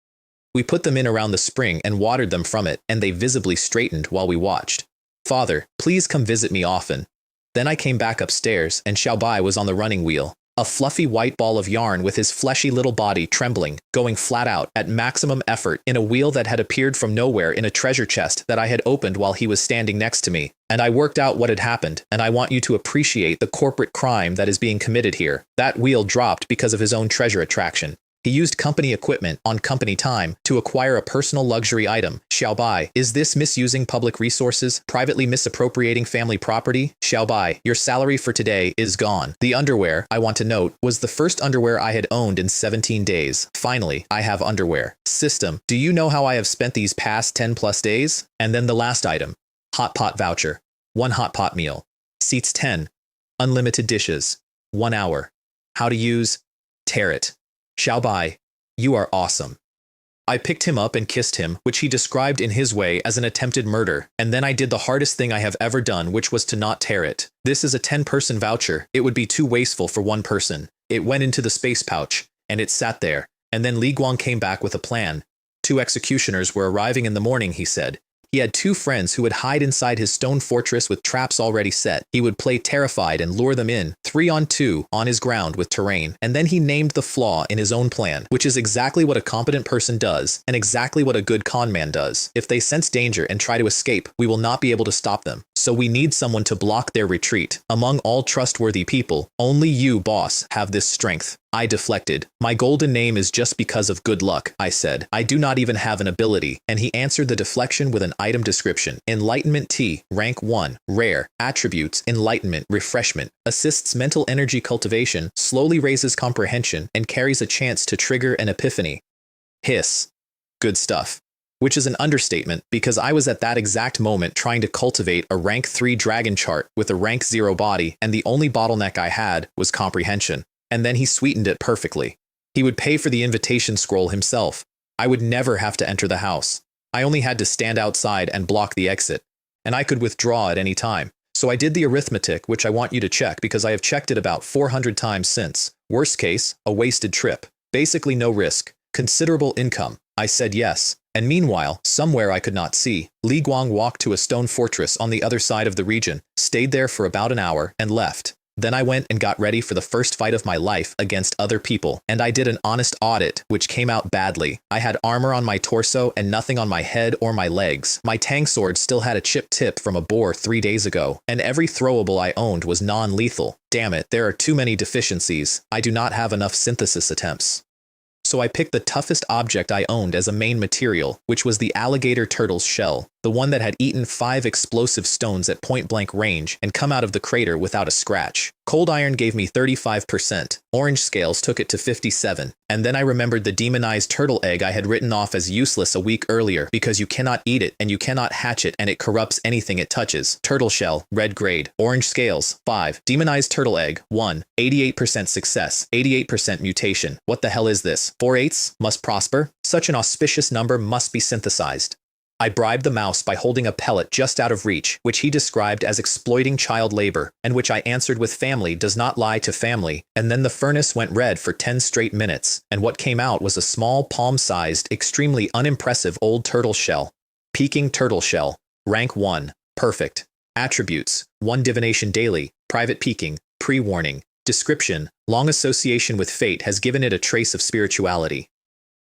Speaker 1: We put them in around the spring and watered them from it, and they visibly straightened while we watched. Father, please come visit me often. Then I came back upstairs, and Xiaobai was on the running wheel. A fluffy white ball of yarn with his fleshy little body trembling, going flat out at maximum effort in a wheel that had appeared from nowhere in a treasure chest that I had opened while he was standing next to me. And I worked out what had happened, and I want you to appreciate the corporate crime that is being committed here. That wheel dropped because of his own treasure attraction. He used company equipment on company time to acquire a personal luxury item. Xiaobai, is this misusing public resources, privately misappropriating family property? Xiaobai, your salary for today is gone. The underwear, I want to note, was the first underwear I had owned in 17 days. Finally, I have underwear. System, do you know how I have spent these past 10 plus days? And then the last item, hot pot voucher. 1 hot pot meal. Seats 10. Unlimited dishes. 1 hour. How to use? Tear it. Xiaobai, you are awesome. I picked him up and kissed him, which he described in his way as an attempted murder, and then I did the hardest thing I have ever done, which was to not tear it. This is a 10-person voucher. It would be too wasteful for one person. It went into the space pouch, and it sat there, and then Li Guang came back with a plan. 2 executioners were arriving in the morning, he said. He had 2 friends who would hide inside his stone fortress with traps already set. He would play terrified and lure them in, 3 on 2, on his ground with terrain. And then he named the flaw in his own plan, which is exactly what a competent person does, and exactly what a good con man does. If they sense danger and try to escape, we will not be able to stop them. So we need someone to block their retreat. Among all trustworthy people, only you, boss, have this strength. I deflected. My golden name is just because of good luck, I said. I do not even have an ability. And he answered the deflection with an item description. Enlightenment T, rank 1, rare. Attributes, enlightenment, refreshment. Assists mental energy cultivation, slowly raises comprehension, and carries a chance to trigger an epiphany. Hiss. Good stuff. Which is an understatement, because I was at that exact moment trying to cultivate a rank 3 dragon chart with a rank 0 body, and the only bottleneck I had was comprehension. And then he sweetened it perfectly. He would pay for the invitation scroll himself. I would never have to enter the house. I only had to stand outside and block the exit, and I could withdraw at any time. So I did the arithmetic, which I want you to check because I have checked it about 400 times since. Worst case, a wasted trip. Basically no risk. Considerable income. I said yes. And meanwhile, somewhere I could not see, Li Guang walked to a stone fortress on the other side of the region, stayed there for about an hour, and left. Then I went and got ready for the first fight of my life against other people, and I did an honest audit, which came out badly. I had armor on my torso and nothing on my head or my legs. My tang sword still had a chipped tip from a boar 3 days ago, and every throwable I owned was non-lethal. Damn it, there are too many deficiencies. I do not have enough synthesis attempts. So I picked the toughest object I owned as a main material, which was the alligator turtle's shell, the one that had eaten 5 explosive stones at point-blank range and come out of the crater without a scratch. Cold iron gave me 35%, orange scales took it to 57, and then I remembered the demonized turtle egg I had written off as useless a week earlier because you cannot eat it and you cannot hatch it and it corrupts anything it touches. Turtle shell, red grade, orange scales, 5, demonized turtle egg, 1, 88% success, 88% mutation. What the hell is this? 4/8 must prosper? Such an auspicious number must be synthesized. I bribed the mouse by holding a pellet just out of reach, which he described as exploiting child labor, and which I answered with family does not lie to family, and then the furnace went red for 10 straight minutes, and what came out was a small palm-sized, extremely unimpressive old turtle shell. Peking turtle shell, rank 1, perfect. Attributes, 1 divination daily, private peeking, pre-warning. Description, long association with fate has given it a trace of spirituality.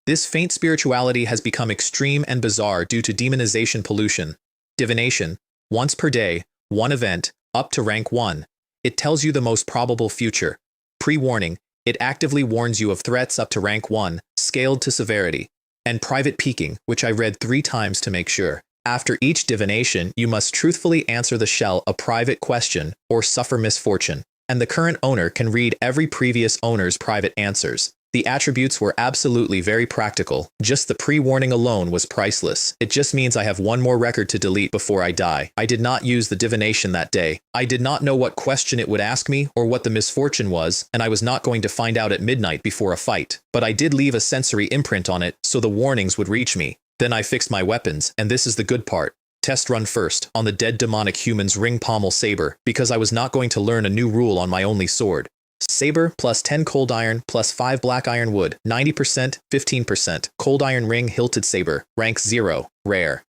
Speaker 1: This faint spirituality has become extreme and bizarre due to demonization pollution. Divination, once per day, 1 event, up to rank 1. It tells you the most probable future. Pre-warning, it actively warns you of threats up to rank 1, scaled to severity. And private peeking, which I read 3 times to make sure. After each divination, you must truthfully answer the shell a private question or suffer misfortune. And the current owner can read every previous owner's private answers. The attributes were absolutely very practical. Just the pre-warning alone was priceless. It just means I have 1 more record to delete before I die. I did not use the divination that day. I did not know what question it would ask me or what the misfortune was, and I was not going to find out at midnight before a fight. But I did leave a sensory imprint on it so the warnings would reach me. Then I fixed my weapons, and this is the good part. Test run first, on the dead demonic human's ring pommel saber, because I was not going to learn a new rule on my only sword. Saber plus 10 cold iron plus 5 black iron wood, 90%, 15%. Cold iron ring hilted saber, rank 0, rare.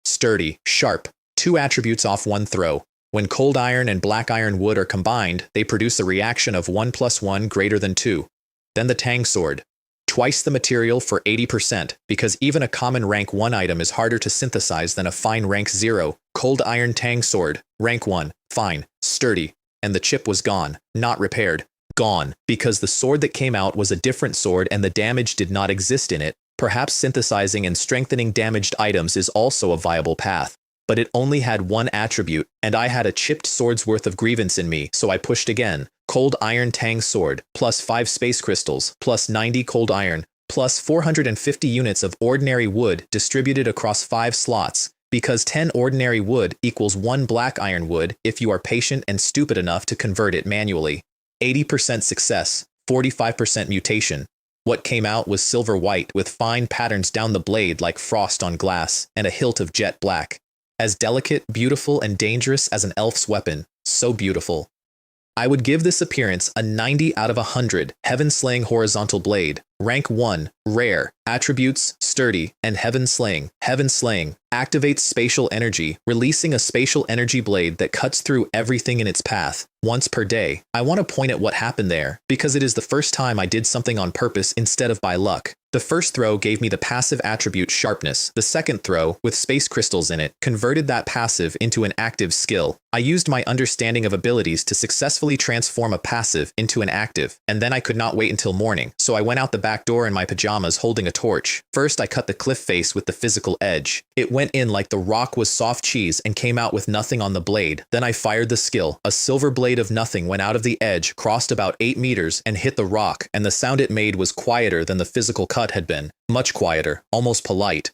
Speaker 1: Sturdy, sharp, 2 attributes off 1 throw. When cold iron and black iron wood are combined, they produce a reaction of 1 + 1 greater than 2. Then the tang sword. Twice the material for 80%, because even a common rank 1 item is harder to synthesize than a fine rank 0. Cold iron tang sword, rank 1, fine, sturdy. And the chip was gone, not repaired. Gone, because the sword that came out was a different sword and the damage did not exist in it. Perhaps synthesizing and strengthening damaged items is also a viable path. But it only had 1 attribute, and I had a chipped sword's worth of grievance in me, so I pushed again. Cold iron tang sword, plus 5 space crystals, plus 90 cold iron, plus 450 units of ordinary wood distributed across 5 slots. Because 10 ordinary wood equals 1 black iron wood if you are patient and stupid enough to convert it manually. 80% success, 45% mutation. What came out was silver white with fine patterns down the blade like frost on glass and a hilt of jet black. As delicate, beautiful, and dangerous as an elf's weapon. So beautiful. I would give this appearance a 90 out of 100 heaven-slaying horizontal blade. Rank 1, Rare, Attributes, Sturdy, and Heaven Slaying. Heaven Slaying activates spatial energy, releasing a spatial energy blade that cuts through everything in its path. Once per day. I want to point at what happened there, because it is the first time I did something on purpose instead of by luck. The first throw gave me the passive attribute Sharpness. The second throw, with space crystals in it, converted that passive into an active skill. I used my understanding of abilities to successfully transform a passive into an active, and then I could not wait until morning, so I went out the back door in my pajamas holding a torch. First I cut the cliff face with the physical edge. It went in like the rock was soft cheese and came out with nothing on the blade. Then I fired the skill. A silver blade of nothing went out of the edge, crossed about 8 meters, and hit the rock, and the sound it made was quieter than the physical cut had been. Much quieter, almost polite.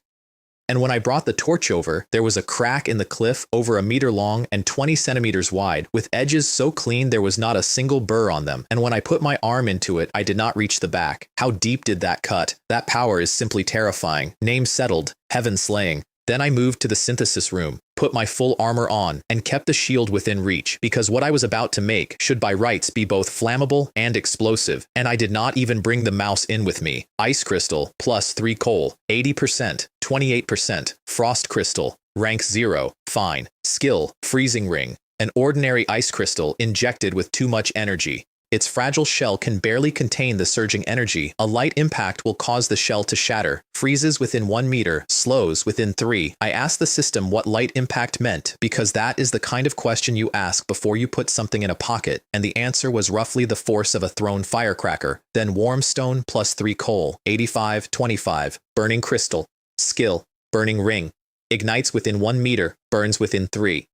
Speaker 1: And when I brought the torch over, there was a crack in the cliff over 1 meter long and 20 centimeters wide, with edges so clean there was not a single burr on them, and when I put my arm into it, I did not reach the back. How deep did that cut? That power is simply terrifying. Name settled. Heaven Slaying. Then I moved to the synthesis room, put my full armor on, and kept the shield within reach, because what I was about to make should by rights be both flammable and explosive, and I did not even bring the mouse in with me. Ice crystal, plus 3 coal, 80%, 28%, frost crystal, rank 0, fine, skill, freezing ring, an ordinary ice crystal injected with too much energy. Its fragile shell can barely contain the surging energy. A light impact will cause the shell to shatter. Freezes within 1 meter, slows within 3. I asked the system what light impact meant, because that is the kind of question you ask before you put something in a pocket, and the answer was roughly the force of a thrown firecracker. Then warm stone plus 3 coal, 85, 25, burning crystal, skill, burning ring, ignites within 1 meter, burns within 3.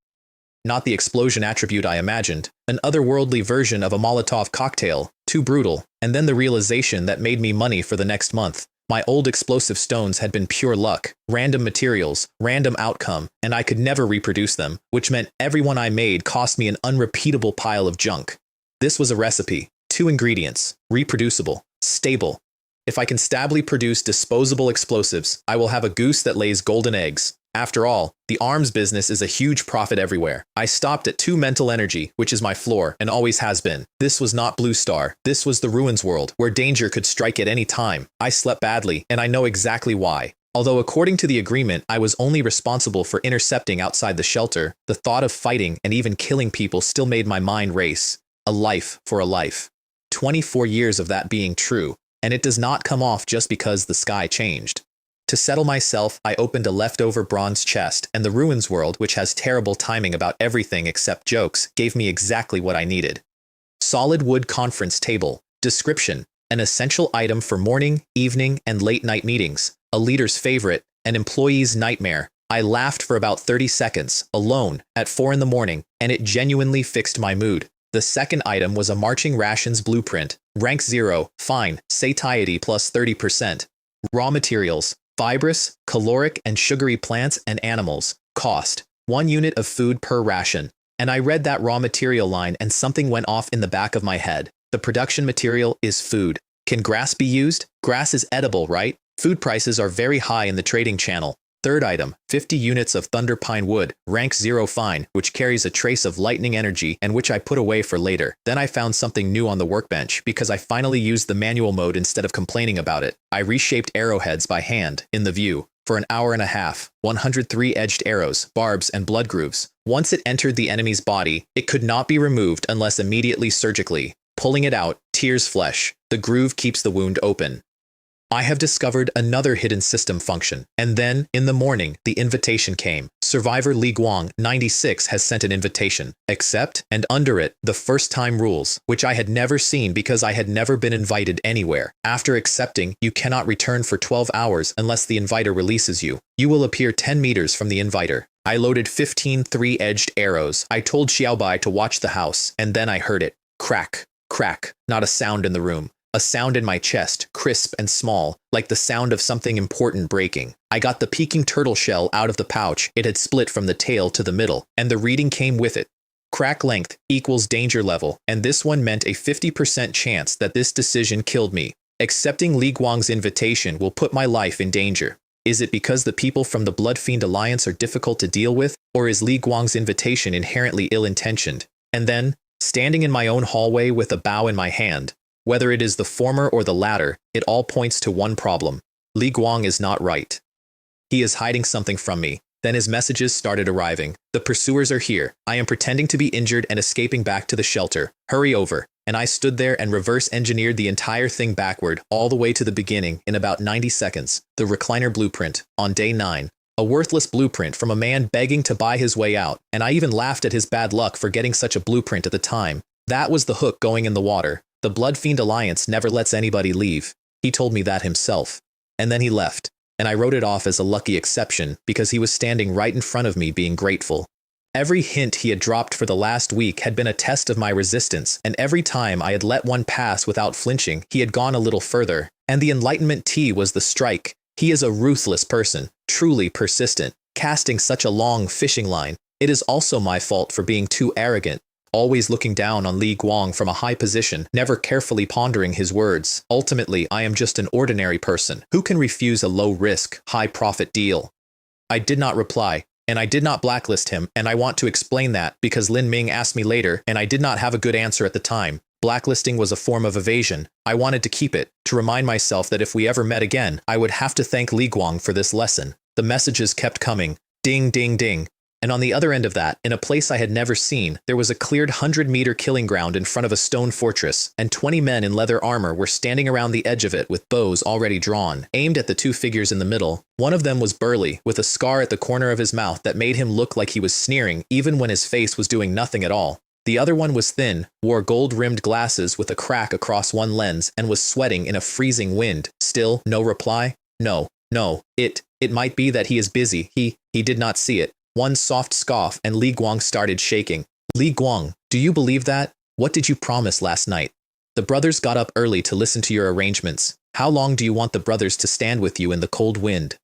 Speaker 1: Not the explosion attribute I imagined, an otherworldly version of a Molotov cocktail, too brutal, and then the realization that made me money for the next month. My old explosive stones had been pure luck, random materials, random outcome, and I could never reproduce them, which meant everyone I made cost me an unrepeatable pile of junk. This was a recipe, 2 ingredients, reproducible, stable. If I can stably produce disposable explosives, I will have a goose that lays golden eggs. After all, the arms business is a huge profit everywhere. I stopped at 2 mental energy, which is my floor, and always has been. This was not Blue Star. This was the Ruins world, where danger could strike at any time. I slept badly, and I know exactly why. Although according to the agreement, I was only responsible for intercepting outside the shelter, the thought of fighting and even killing people still made my mind race. A life for a life. 24 years of that being true, and it does not come off just because the sky changed. To settle myself, I opened a leftover bronze chest, and the Ruins world, which has terrible timing about everything except jokes, gave me exactly what I needed. Solid wood conference table. Description: an essential item for morning, evening, and late night meetings. A leader's favorite, an employee's nightmare. I laughed for about 30 seconds, alone, at 4 in the morning, and it genuinely fixed my mood. The second item was a marching rations blueprint. Rank 0, fine, satiety plus 30%. Raw materials: fibrous, caloric, and sugary plants and animals. Cost: 1 unit of food per ration. And I read that raw material line and something went off in the back of my head. The production material is food. Can grass be used? Grass is edible, right? Food prices are very high in the trading channel. Third item, 50 units of thunder pine wood, rank 0 fine, which carries a trace of lightning energy and which I put away for later. Then I found something new on the workbench because I finally used the manual mode instead of complaining about it. I reshaped arrowheads by hand, in the view, for an hour and a half, 103 edged arrows, barbs, and blood grooves. Once it entered the enemy's body, it could not be removed unless immediately surgically. Pulling it out, tears flesh. The groove keeps the wound open. I have discovered another hidden system function. And then, in the morning, the invitation came. Survivor Li Guang, 96, has sent an invitation. Accept, and under it, the first-time rules, which I had never seen because I had never been invited anywhere. After accepting, you cannot return for 12 hours unless the inviter releases you. You will appear 10 meters from the inviter. I loaded 15 3-edged arrows. I told Xiaobai to watch the house, and then I heard it. Crack, crack, not a sound in the room. A sound in my chest, crisp and small, like the sound of something important breaking. I got the peeking turtle shell out of the pouch. It had split from the tail to the middle, and the reading came with it. Crack length equals danger level, and this one meant a 50% chance that this decision killed me. Accepting Li Guang's invitation will put my life in danger. Is it because the people from the Blood Fiend Alliance are difficult to deal with, or is Li Guang's invitation inherently ill-intentioned? And then, standing in my own hallway with a bow in my hand, Whether it is the former or the latter, it all points to one problem. Li Guang is not right. He is hiding something from me. Then his messages started arriving. The pursuers are here. I am pretending to be injured and escaping back to the shelter. Hurry over. And I stood there and reverse-engineered the entire thing backward, all the way to the beginning, in about 90 seconds. The recliner blueprint, on day 9. A worthless blueprint from a man begging to buy his way out, and I even laughed at his bad luck for getting such a blueprint at the time. That was the hook going in the water. The Blood Fiend Alliance never lets anybody leave. He told me that himself. And then he left. And I wrote it off as a lucky exception because he was standing right in front of me being grateful. Every hint he had dropped for the last week had been a test of my resistance, and every time I had let one pass without flinching, he had gone a little further. And the Enlightenment Tea was the strike. He is a ruthless person, truly persistent, casting such a long fishing line. It is also my fault for being too arrogant, always looking down on Li Guang from a high position, never carefully pondering his words. Ultimately, I am just an ordinary person. Who can refuse a low-risk, high-profit deal? I did not reply, and I did not blacklist him, and I want to explain that because Lin Ming asked me later, and I did not have a good answer at the time. Blacklisting was a form of evasion. I wanted to keep it, to remind myself that if we ever met again, I would have to thank Li Guang for this lesson. The messages kept coming. Ding, ding, ding. And on the other end of that, in a place I had never seen, there was a cleared 100-meter killing ground in front of a stone fortress, and 20 men in leather armor were standing around the edge of it with bows already drawn, aimed at the two figures in the middle. One of them was burly, with a scar at the corner of his mouth that made him look like he was sneering even when his face was doing nothing at all. The other one was thin, wore gold-rimmed glasses with a crack across one lens, and was sweating in a freezing wind. Still, no reply? No. It might be that he is busy. He did not see it. One soft scoff and Li Guang started shaking. Li Guang, do you believe that? What did you promise last night? The brothers got up early to listen to your arrangements. How long do you want the brothers to stand with you in the cold wind?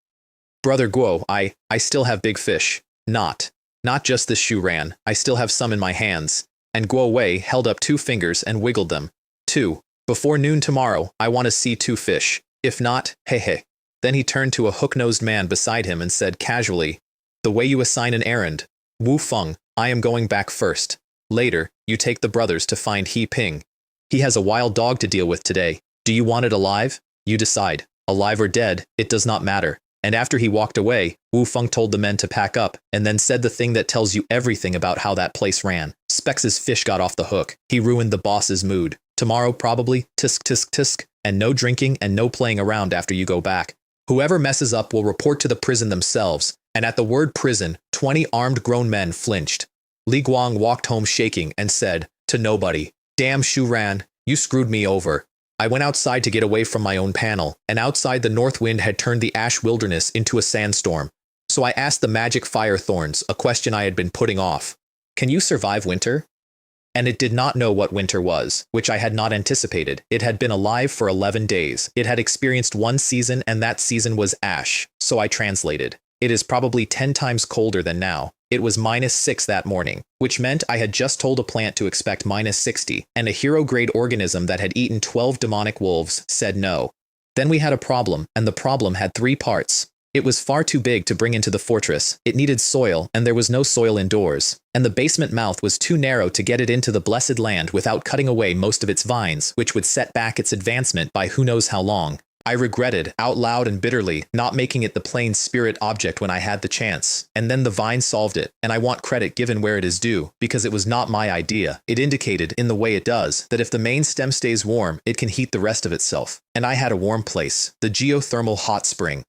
Speaker 1: Brother Guo, I still have big fish. Not just this Shu Ran. I still have some in my hands. And Guo Wei held up 2 fingers and wiggled them. 2. Before noon tomorrow, I want to see 2 fish. If not, hey. Then he turned to a hook-nosed man beside him and said casually, the way you assign an errand. Wu Feng, I am going back first. Later, you take the brothers to find He Ping. He has a wild dog to deal with today. Do you want it alive? You decide. Alive or dead, it does not matter. And after he walked away, Wu Feng told the men to pack up, and then said the thing that tells you everything about how that place ran. Spex's fish got off the hook. He ruined the boss's mood. Tomorrow probably, tisk tisk tisk, and no drinking and no playing around after you go back. Whoever messes up will report to the prison themselves. And at the word prison, 20 armed grown men flinched. Li Guang walked home shaking and said, to nobody, damn Shu Ran, you screwed me over. I went outside to get away from my own panel, and outside the north wind had turned the ash wilderness into a sandstorm. So I asked the magic fire thorns, a question I had been putting off. Can you survive winter? And it did not know what winter was, which I had not anticipated. It had been alive for 11 days. It had experienced 1 season, and that season was ash, so I translated. It is probably 10 times colder than now. It was -6 that morning, which meant I had just told a plant to expect -60, and a hero-grade organism that had eaten 12 demonic wolves said no. Then we had a problem, and the problem had 3 parts. It was far too big to bring into the fortress, it needed soil, and there was no soil indoors, and the basement mouth was too narrow to get it into the blessed land without cutting away most of its vines, which would set back its advancement by who knows how long. I regretted, out loud and bitterly, not making it the plain spirit object when I had the chance, and then the vine solved it, and I want credit given where it is due, because it was not my idea. It indicated, in the way it does, that if the main stem stays warm, it can heat the rest of itself. And I had a warm place, the geothermal hot spring,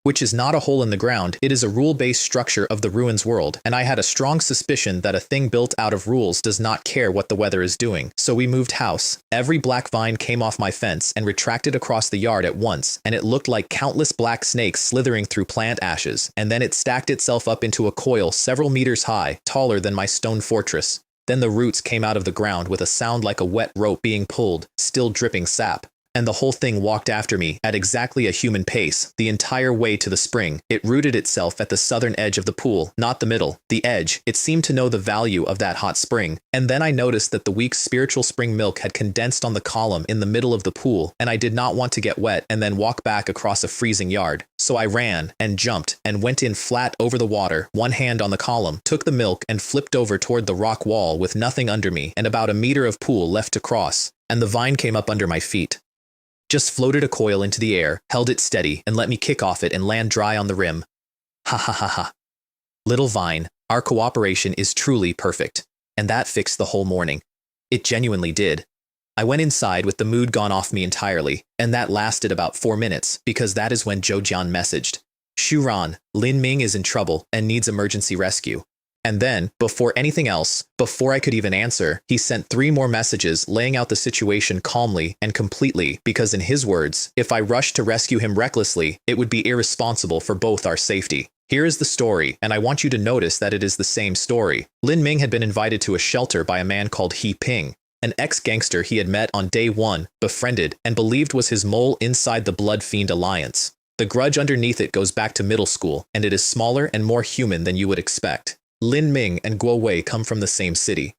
Speaker 1: which is not a hole in the ground, it is a rule-based structure of the ruins world, and I had a strong suspicion that a thing built out of rules does not care what the weather is doing. So we moved house. Every black vine came off my fence and retracted across the yard at once, and it looked like countless black snakes slithering through plant ashes, and then it stacked itself up into a coil several meters high, taller than my stone fortress. Then the roots came out of the ground with a sound like a wet rope being pulled, still dripping sap. And the whole thing walked after me at exactly a human pace, the entire way to the spring. It rooted itself at the southern edge of the pool, not the middle, the edge. It seemed to know the value of that hot spring. And then I noticed that the weak spiritual spring milk had condensed on the column in the middle of the pool, and I did not want to get wet and then walk back across a freezing yard. So I ran and jumped and went in flat over the water, one hand on the column, took the milk and flipped over toward the rock wall with nothing under me and about a meter of pool left to cross. and the vine came up under my feet. Just floated a coil into the air, held it steady, and let me kick off it and land dry on the rim. Ha ha ha ha. Little vine, our cooperation is truly perfect. And that fixed the whole morning. It genuinely did. I went inside with the mood gone off me entirely, and that lasted about 4 minutes, because that is when Zhou Jian messaged. Shuran, Lin Ming is in trouble and needs emergency rescue. And then, before anything else, before I could even answer, he sent 3 more messages laying out the situation calmly and completely because in his words, if I rushed to rescue him recklessly, it would be irresponsible for both our safety. Here is the story, and I want you to notice that it is the same story. Lin Ming had been invited to a shelter by a man called He Ping, an ex-gangster he had met on day 1, befriended, and believed was his mole inside the Blood Fiend Alliance. The grudge underneath it goes back to middle school, and it is smaller and more human than you would expect. Lin Ming and Guo Wei come from the same city.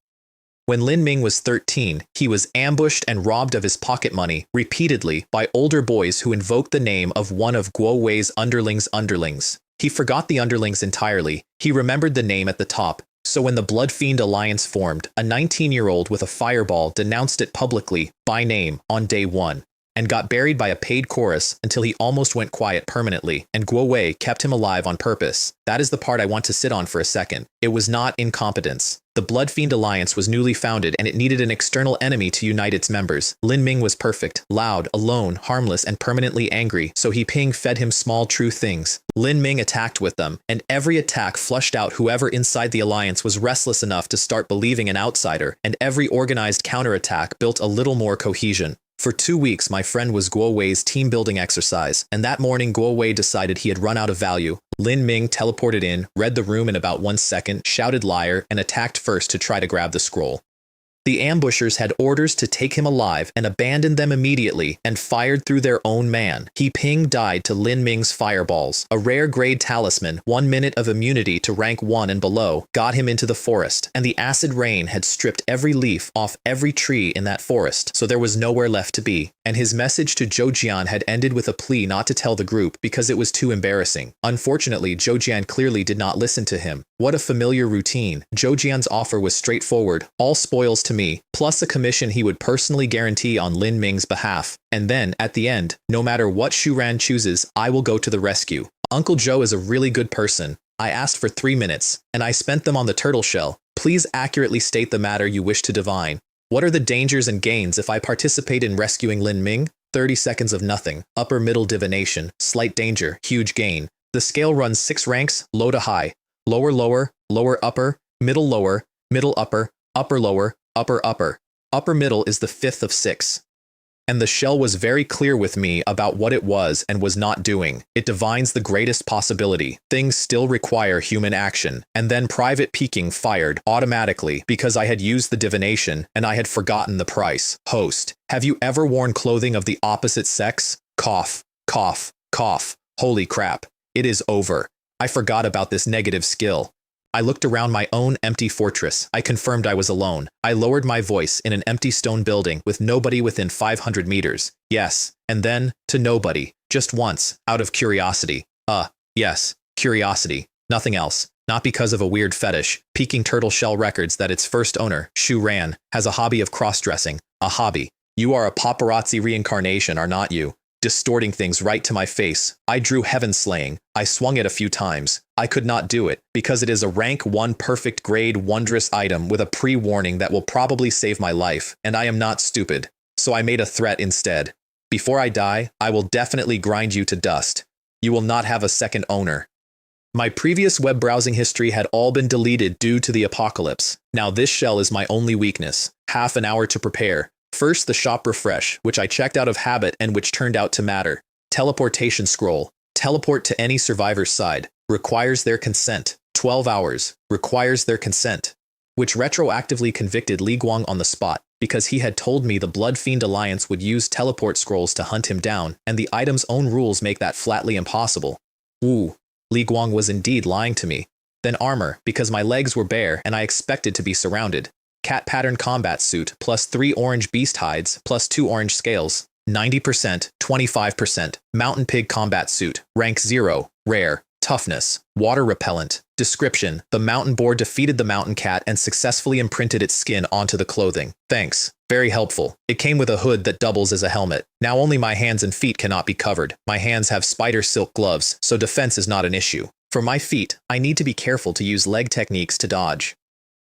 Speaker 1: When Lin Ming was 13, he was ambushed and robbed of his pocket money repeatedly by older boys who invoked the name of one of Guo Wei's underlings. He forgot the underlings entirely. He remembered the name at the top. So when the Blood Fiend Alliance formed, a 19-year-old with a fireball denounced it publicly, by name, on day 1, and got buried by a paid chorus until he almost went quiet permanently, and Guo Wei kept him alive on purpose. That is the part I want to sit on for a second. It was not incompetence. The Blood Fiend Alliance was newly founded and it needed an external enemy to unite its members. Lin Ming was perfect, loud, alone, harmless, and permanently angry, so He Ping fed him small true things. Lin Ming attacked with them, and every attack flushed out whoever inside the alliance was restless enough to start believing an outsider, and every organized counterattack built a little more cohesion. For 2 weeks, my friend was Guo Wei's team-building exercise, and that morning Guo Wei decided he had run out of value. Lin Ming teleported in, read the room in about 1 second, shouted liar, and attacked first to try to grab the scroll. The ambushers had orders to take him alive and abandoned them immediately and fired through their own man. He Ping died to Lin Ming's fireballs. A rare grade talisman, 1 minute of immunity to rank 1 and below, got him into the forest, and the acid rain had stripped every leaf off every tree in that forest, so there was nowhere left to be. And his message to Zhou Jian had ended with a plea not to tell the group because it was too embarrassing. Unfortunately, Zhou Jian clearly did not listen to him. What a familiar routine. Zhou Jian's offer was straightforward, all spoils to me, plus a commission he would personally guarantee on Lin Ming's behalf. And then, at the end, no matter what Shu Ran chooses, I will go to the rescue. Uncle Joe is a really good person. I asked for 3 minutes, and I spent them on the turtle shell. Please accurately state the matter you wish to divine. What are the dangers and gains if I participate in rescuing Lin Ming? 30 seconds of nothing, upper middle divination, slight danger, huge gain. The scale runs 6 ranks, low to high. Lower lower, lower upper, middle lower, middle upper, upper lower, upper upper. Upper middle is the 5th of 6. And the shell was very clear with me about what it was and was not doing. It divines the greatest possibility. Things still require human action. And then private peeking fired automatically because I had used the divination and I had forgotten the price. Host, have you ever worn clothing of the opposite sex? Cough, cough, cough. Holy crap. It is over. I forgot about this negative skill. I looked around my own empty fortress. I confirmed I was alone. I lowered my voice in an empty stone building with nobody within 500 meters. Yes, and then to nobody. Just once, out of curiosity. Yes, curiosity. Nothing else. Not because of a weird fetish. Peeking turtle shell records that its first owner, Shu Ran, has a hobby of cross-dressing. A hobby. You are a paparazzi reincarnation, are not you? Distorting things right to my face. I drew heaven slaying. I swung it a few times. I could not do it, because it is a rank 1 perfect grade wondrous item with a pre-warning that will probably save my life, and I am not stupid. So I made a threat instead. Before I die, I will definitely grind you to dust. You will not have a second owner. My previous web browsing history had all been deleted due to the apocalypse. Now this shell is my only weakness. Half an hour to prepare. First, the shop refresh, which I checked out of habit and which turned out to matter. Teleportation scroll. Teleport to any survivor's side. Requires their consent. 12 hours. Requires their consent. Which retroactively convicted Li Guang on the spot, because he had told me the Blood Fiend Alliance would use teleport scrolls to hunt him down, and the item's own rules make that flatly impossible. Ooh, Li Guang was indeed lying to me. Then armor, because my legs were bare and I expected to be surrounded. Cat pattern combat suit, plus 3 orange beast hides, plus 2 orange scales. 90%, 25%. Mountain pig combat suit, rank 0, rare. Toughness, water repellent. Description: the mountain boar defeated the mountain cat and successfully imprinted its skin onto the clothing. Thanks. Very helpful. It came with a hood that doubles as a helmet. Now only my hands and feet cannot be covered. My hands have spider silk gloves, so defense is not an issue. For my feet, I need to be careful to use leg techniques to dodge.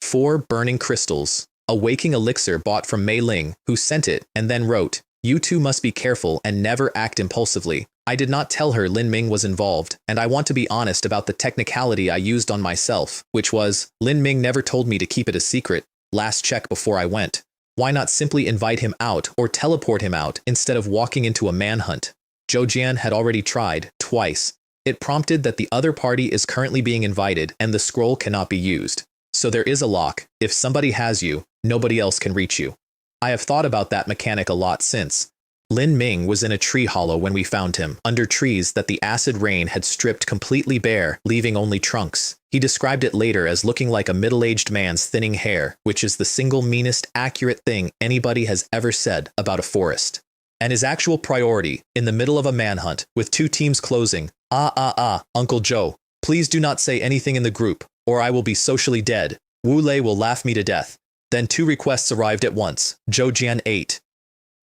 Speaker 1: 4 burning crystals. A waking elixir bought from Mei Ling, who sent it, and then wrote, "You two must be careful and never act impulsively." I did not tell her Lin Ming was involved, and I want to be honest about the technicality I used on myself, which was, Lin Ming never told me to keep it a secret. Last check before I went. Why not simply invite him out or teleport him out instead of walking into a manhunt? Zhou Jian had already tried, twice. It prompted that the other party is currently being invited and the scroll cannot be used. So there is a lock. If somebody has you, nobody else can reach you. I have thought about that mechanic a lot since. Lin Ming was in a tree hollow when we found him, under trees that the acid rain had stripped completely bare, leaving only trunks. He described it later as looking like a middle-aged man's thinning hair, which is the single meanest accurate thing anybody has ever said about a forest. And his actual priority, in the middle of a manhunt, with 2 teams closing, Uncle Joe, please do not say anything in the group, or I will be socially dead. Wu Lei will laugh me to death. Then 2 requests arrived at once, Zhou Jian 8.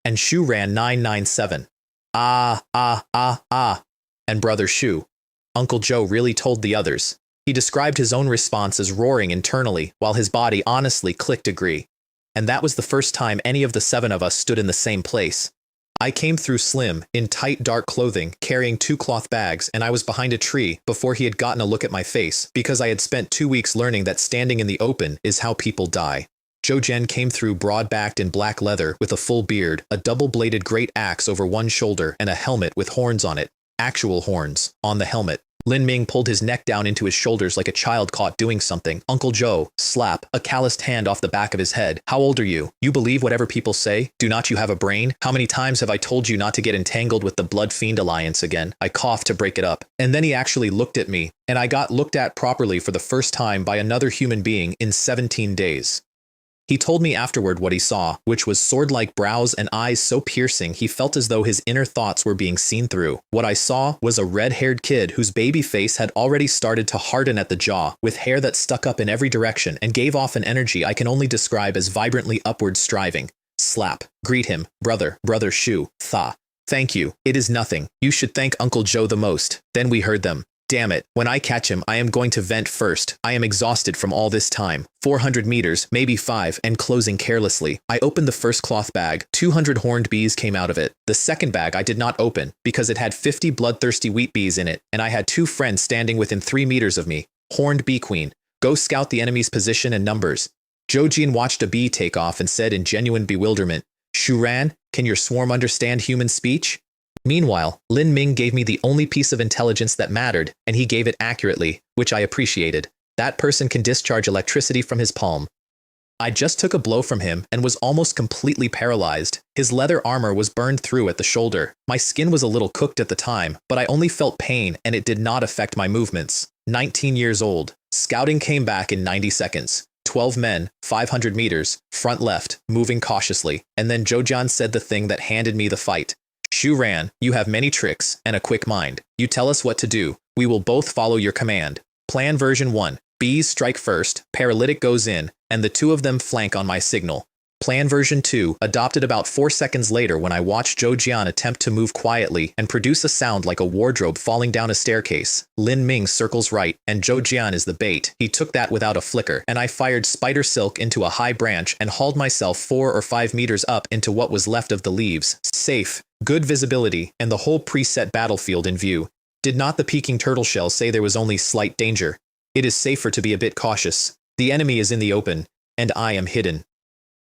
Speaker 1: And Shu ran 997. And Brother Shu. Uncle Joe really told the others. He described his own response as roaring internally, while his body honestly clicked agree. And that was the first time any of the 7 of us stood in the same place. I came through slim, in tight dark clothing, carrying 2 cloth bags, and I was behind a tree before he had gotten a look at my face, because I had spent 2 weeks learning that standing in the open is how people die. Zhou Jian came through broad-backed in black leather with a full beard, a double-bladed great axe over one shoulder, and a helmet with horns on it. Actual horns, on the helmet. Lin Ming pulled his neck down into his shoulders like a child caught doing something. Uncle Joe, slap, a calloused hand off the back of his head. How old are you? You believe whatever people say? Do not you have a brain? How many times have I told you not to get entangled with the Blood Fiend Alliance again? I coughed to break it up. And then he actually looked at me, and I got looked at properly for the first time by another human being in 17 days. He told me afterward what he saw, which was sword-like brows and eyes so piercing he felt as though his inner thoughts were being seen through. What I saw was a red-haired kid whose baby face had already started to harden at the jaw, with hair that stuck up in every direction and gave off an energy I can only describe as vibrantly upward striving. Slap. Greet him. Brother Shu. Tha. Thank you. It is nothing. You should thank Uncle Joe the most. Then we heard them. Damn it, when I catch him, I am going to vent first. I am exhausted from all this time. 400 meters, maybe 5, and closing carelessly. I opened the first cloth bag. 200 horned bees came out of it. The second bag I did not open, because it had 50 bloodthirsty wheat bees in it, and I had 2 friends standing within 3 meters of me. Horned bee queen. Go scout the enemy's position and numbers. Zhou Jian watched a bee take off and said in genuine bewilderment, Shuran, can your swarm understand human speech? Meanwhile, Lin Ming gave me the only piece of intelligence that mattered, and he gave it accurately, which I appreciated. That person can discharge electricity from his palm. I just took a blow from him and was almost completely paralyzed. His leather armor was burned through at the shoulder. My skin was a little cooked at the time, but I only felt pain and it did not affect my movements. 19 years old. Scouting came back in 90 seconds. 12 men, 500 meters, front left, moving cautiously, and then Zhou Jian said the thing that handed me the fight. Shu ran, you have many tricks and a quick mind. You tell us what to do. We will both follow your command. Plan version 1. Bees strike first, paralytic goes in, and the 2 of them flank on my signal. Plan version 2, adopted about 4 seconds later when I watched Zhou Jian attempt to move quietly and produce a sound like a wardrobe falling down a staircase. Lin Ming circles right, and Zhou Jian is the bait. He took that without a flicker, and I fired spider silk into a high branch and hauled myself 4 or 5 meters up into what was left of the leaves. Safe, good visibility, and the whole preset battlefield in view. Did not the peeking turtle shell say there was only slight danger? It is safer to be a bit cautious. The enemy is in the open, and I am hidden.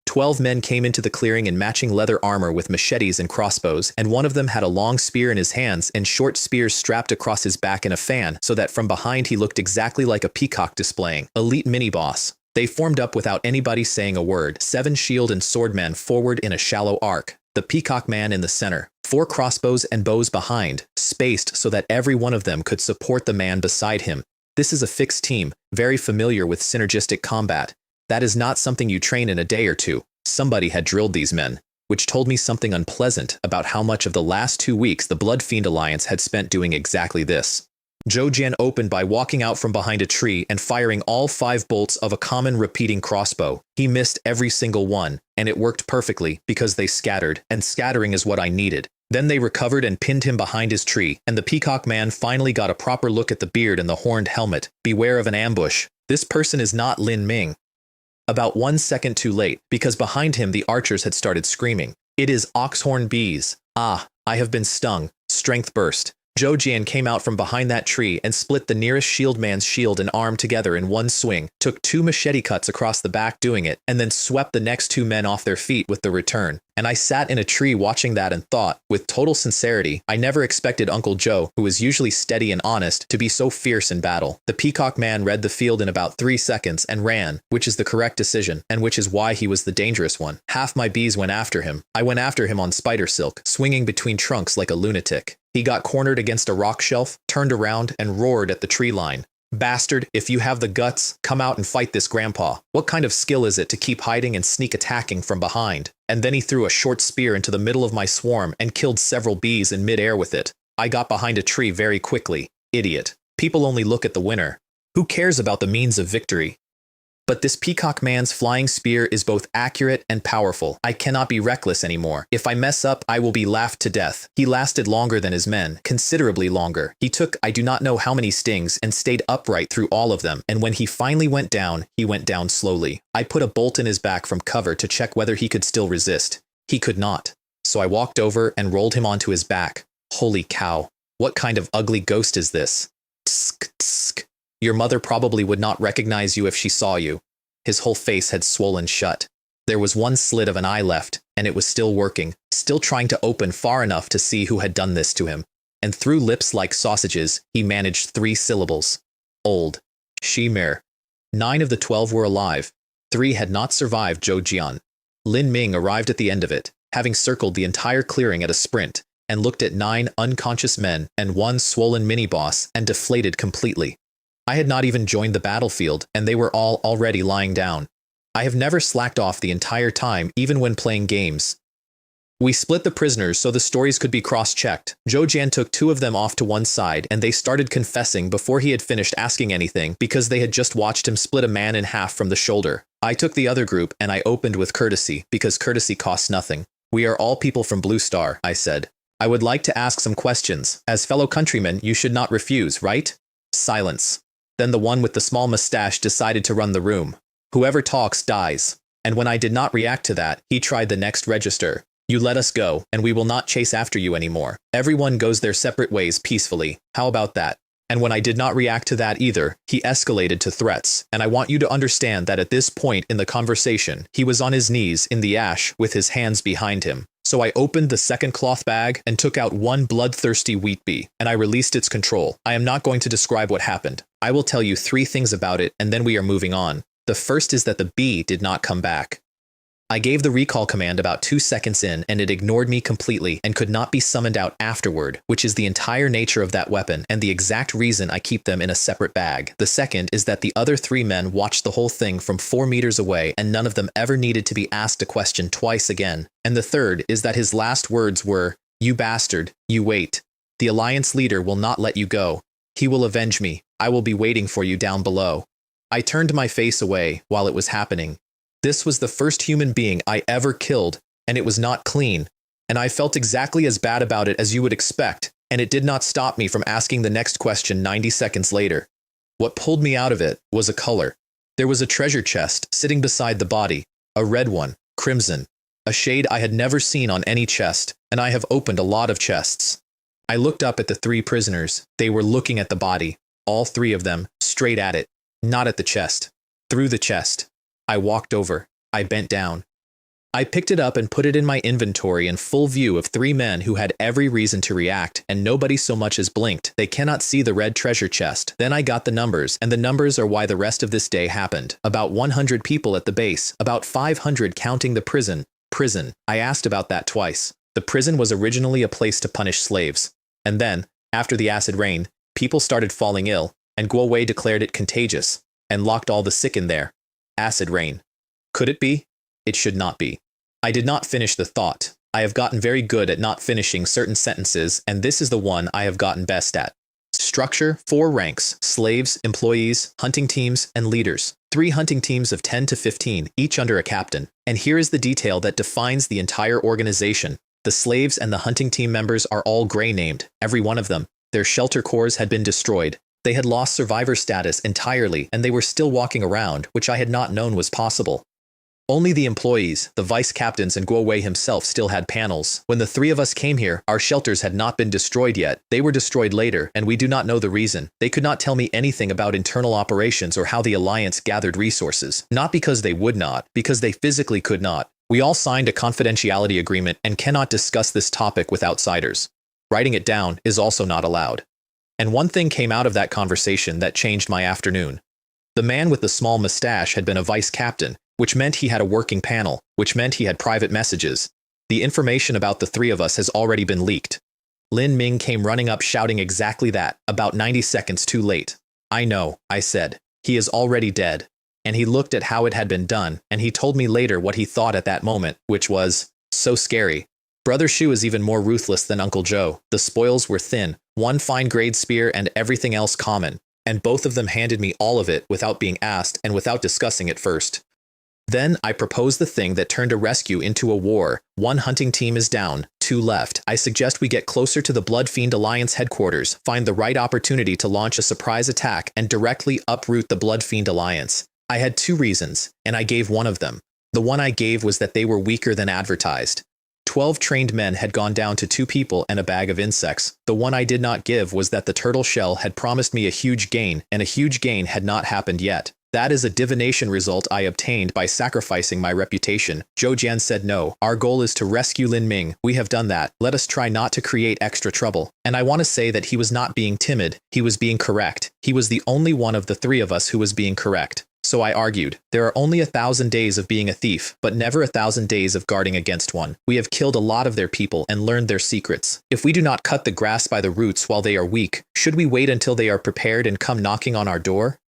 Speaker 1: 12 men came into the clearing in matching leather armor with machetes and crossbows, and one of them had a long spear in his hands and short spears strapped across his back in a fan, so that from behind he looked exactly like a peacock displaying. Elite mini-boss. They formed up without anybody saying a word. 7 shield and swordmen forward in a shallow arc. The peacock man in the center. 4 crossbows and bows behind, spaced so that every one of them could support the man beside him. This is a fixed team, very familiar with synergistic combat. That is not something you train in a day or two. Somebody had drilled these men, which told me something unpleasant about how much of the last 2 weeks the Blood Fiend Alliance had spent doing exactly this. Zhou Jian opened by walking out from behind a tree and firing all 5 bolts of a common repeating crossbow. He missed every single one, and it worked perfectly because they scattered, and scattering is what I needed. Then they recovered and pinned him behind his tree, and the peacock man finally got a proper look at the beard and the horned helmet. Beware of an ambush. This person is not Lin Ming. About 1 second too late, because behind him the archers had started screaming. It is oxhorn bees. Ah, I have been stung. Strength burst. Zhou Jian came out from behind that tree and split the nearest shield man's shield and arm together in one swing, took 2 machete cuts across the back doing it, and then swept the next 2 men off their feet with the return. And I sat in a tree watching that and thought, with total sincerity, I never expected Uncle Joe, who is usually steady and honest, to be so fierce in battle. The peacock man read the field in about 3 seconds and ran, which is the correct decision, and which is why he was the dangerous one. Half my bees went after him. I went after him on spider silk, swinging between trunks like a lunatic. He got cornered against a rock shelf, turned around, and roared at the tree line. Bastard, if you have the guts, come out and fight this grandpa. What kind of skill is it to keep hiding and sneak attacking from behind? And then he threw a short spear into the middle of my swarm and killed several bees in midair with it. I got behind a tree very quickly. Idiot. People only look at the winner. Who cares about the means of victory? But this peacock man's flying spear is both accurate and powerful. I cannot be reckless anymore. If I mess up, I will be laughed to death. He lasted longer than his men, considerably longer. He took I do not know how many stings and stayed upright through all of them, and when he finally went down, he went down slowly. I put a bolt in his back from cover to check whether he could still resist. He could not. So I walked over and rolled him onto his back. Holy cow. What kind of ugly ghost is this? Tsk, tsk. Your mother probably would not recognize you if she saw you. His whole face had swollen shut. There was one slit of an eye left, and it was still working, still trying to open far enough to see who had done this to him. And through lips like sausages, he managed 3 syllables. Old. Shimir. 9 of the 12 were alive. 3 had not survived Zhou Jian. Lin Ming arrived at the end of it, having circled the entire clearing at a sprint, and looked at 9 unconscious men and 1 swollen mini-boss and deflated completely. I had not even joined the battlefield, and they were all already lying down. I have never slacked off the entire time, even when playing games. We split the prisoners so the stories could be cross-checked. Zhou Jian took 2 of them off to one side, and they started confessing before he had finished asking anything because they had just watched him split a man in half from the shoulder. I took the other group, and I opened with courtesy, because courtesy costs nothing. We are all people from Blue Star, I said. I would like to ask some questions. As fellow countrymen, you should not refuse, right? Silence. Then the one with the small mustache decided to run the room. Whoever talks dies. And when I did not react to that, he tried the next register. You let us go, and we will not chase after you anymore. Everyone goes their separate ways peacefully. How about that? And when I did not react to that either, he escalated to threats. And I want you to understand that at this point in the conversation, he was on his knees in the ash with his hands behind him. So I opened the second cloth bag and took out 1 bloodthirsty wheat bee, and I released its control. I am not going to describe what happened. I will tell you 3 things about it, and then we are moving on. The first is that the bee did not come back. I gave the recall command about 2 seconds in, and it ignored me completely and could not be summoned out afterward, which is the entire nature of that weapon and the exact reason I keep them in a separate bag. The second is that the other 3 men watched the whole thing from 4 meters away, and none of them ever needed to be asked a question twice again. And the third is that his last words were, "You bastard, you wait. The Alliance leader will not let you go. He will avenge me. I will be waiting for you down below." I turned my face away while it was happening. This was the first human being I ever killed, and it was not clean, and I felt exactly as bad about it as you would expect, and it did not stop me from asking the next question 90 seconds later. What pulled me out of it was a color. There was a treasure chest sitting beside the body, a red one, crimson, a shade I had never seen on any chest, and I have opened a lot of chests. I looked up at the 3 prisoners. They were looking at the body, all 3 of them, straight at it, not at the chest, through the chest. I walked over. I bent down. I picked it up and put it in my inventory in full view of 3 men who had every reason to react, and nobody so much as blinked. They cannot see the red treasure chest. Then I got the numbers, and the numbers are why the rest of this day happened. About 100 people at the base, about 500 counting the prison. Prison. I asked about that twice. The prison was originally a place to punish slaves. And then, after the acid rain, people started falling ill, and Guowei declared it contagious, and locked all the sick in there. Acid rain. Could it be? It should not be. I did not finish the thought. I have gotten very good at not finishing certain sentences, and this is the one I have gotten best at. Structure: 4 ranks: slaves, employees, hunting teams, and leaders. 3 hunting teams of 10 to 15, each under a captain. And here is the detail that defines the entire organization. The slaves and the hunting team members are all gray named, every one of them. Their shelter cores had been destroyed. They had lost survivor status entirely, and they were still walking around, which I had not known was possible. Only the employees, the vice captains, and Guo Wei himself still had panels. When the 3 of us came here, our shelters had not been destroyed yet. They were destroyed later, and we do not know the reason. They could not tell me anything about internal operations or how the Alliance gathered resources. Not because they would not, because they physically could not. We all signed a confidentiality agreement and cannot discuss this topic with outsiders. Writing it down is also not allowed. And one thing came out of that conversation that changed my afternoon. The man with the small mustache had been a vice captain, which meant he had a working panel, which meant he had private messages. The information about the 3 of us has already been leaked. Lin Ming came running up shouting exactly that, about 90 seconds too late. I know, I said. He is already dead. And he looked at how it had been done, and he told me later what he thought at that moment, which was, so scary. Brother Shu is even more ruthless than Uncle Joe. The spoils were thin, 1 fine-grade spear and everything else common. And both of them handed me all of it without being asked and without discussing it first. Then I proposed the thing that turned a rescue into a war. 1 hunting team is down, 2 left. I suggest we get closer to the Blood Fiend Alliance headquarters, find the right opportunity to launch a surprise attack, and directly uproot the Blood Fiend Alliance. I had 2 reasons, and I gave one of them. The one I gave was that they were weaker than advertised. 12 trained men had gone down to 2 people and a bag of insects. The one I did not give was that the turtle shell had promised me a huge gain, and a huge gain had not happened yet. That is a divination result I obtained by sacrificing my reputation. Zhou Jian said no. Our goal is to rescue Lin Ming. We have done that. Let us try not to create extra trouble. And I want to say that he was not being timid. He was being correct. He was the only one of the 3 of us who was being correct. So I argued, there are only 1,000 days of being a thief, but never 1,000 days of guarding against one. We have killed a lot of their people and learned their secrets. If we do not cut the grass by the roots while they are weak, should we wait until they are prepared and come knocking on our door?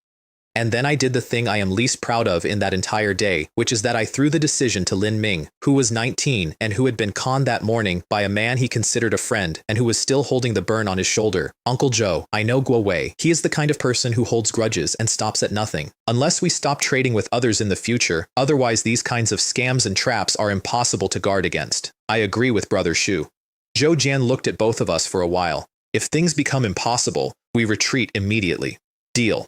Speaker 1: And then I did the thing I am least proud of in that entire day, which is that I threw the decision to Lin Ming, who was 19 and who had been conned that morning by a man he considered a friend and who was still holding the burn on his shoulder. Uncle Joe, I know Guo Wei. He is the kind of person who holds grudges and stops at nothing. Unless we stop trading with others in the future, otherwise these kinds of scams and traps are impossible to guard against. I agree with Brother Shu. Zhou Jian looked at both of us for a while. If things become impossible, we retreat immediately. Deal.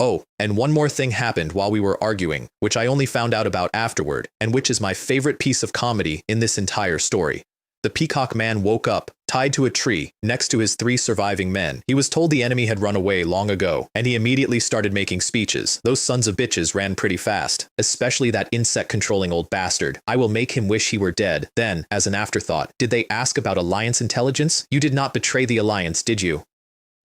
Speaker 1: Oh, and one more thing happened while we were arguing, which I only found out about afterward, and which is my favorite piece of comedy in this entire story. The peacock man woke up, tied to a tree, next to his 3 surviving men. He was told the enemy had run away long ago, and he immediately started making speeches. Those sons of bitches ran pretty fast, especially that insect-controlling old bastard. I will make him wish he were dead. Then, as an afterthought, did they ask about Alliance intelligence? You did not betray the Alliance, did you?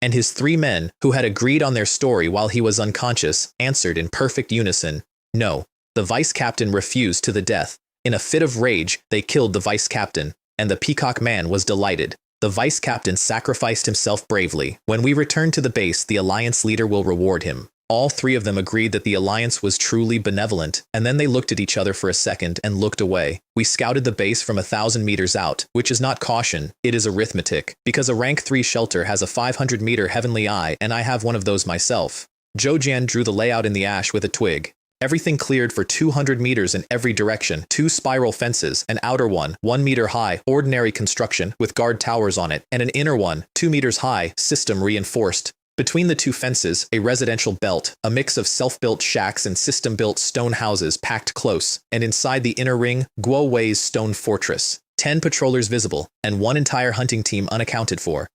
Speaker 1: And his 3 men, who had agreed on their story while he was unconscious, answered in perfect unison, no. The vice captain refused to the death. In a fit of rage, they killed the vice captain, and the peacock man was delighted. The vice captain sacrificed himself bravely. When we return to the base, the Alliance leader will reward him. All 3 of them agreed that the Alliance was truly benevolent, and then they looked at each other for a second and looked away. We scouted the base from 1,000 meters out, which is not caution, it is arithmetic, because a rank 3 shelter has a 500-meter heavenly eye, and I have one of those myself. Zhou Jian drew the layout in the ash with a twig. Everything cleared for 200 meters in every direction, 2 spiral fences, an outer one, 1 meter high, ordinary construction, with guard towers on it, and an inner one, 2 meters high, system reinforced. Between the 2 fences, a residential belt, a mix of self-built shacks and system-built stone houses packed close, and inside the inner ring, Guo Wei's stone fortress. 10 patrollers visible, and 1 entire hunting team unaccounted for.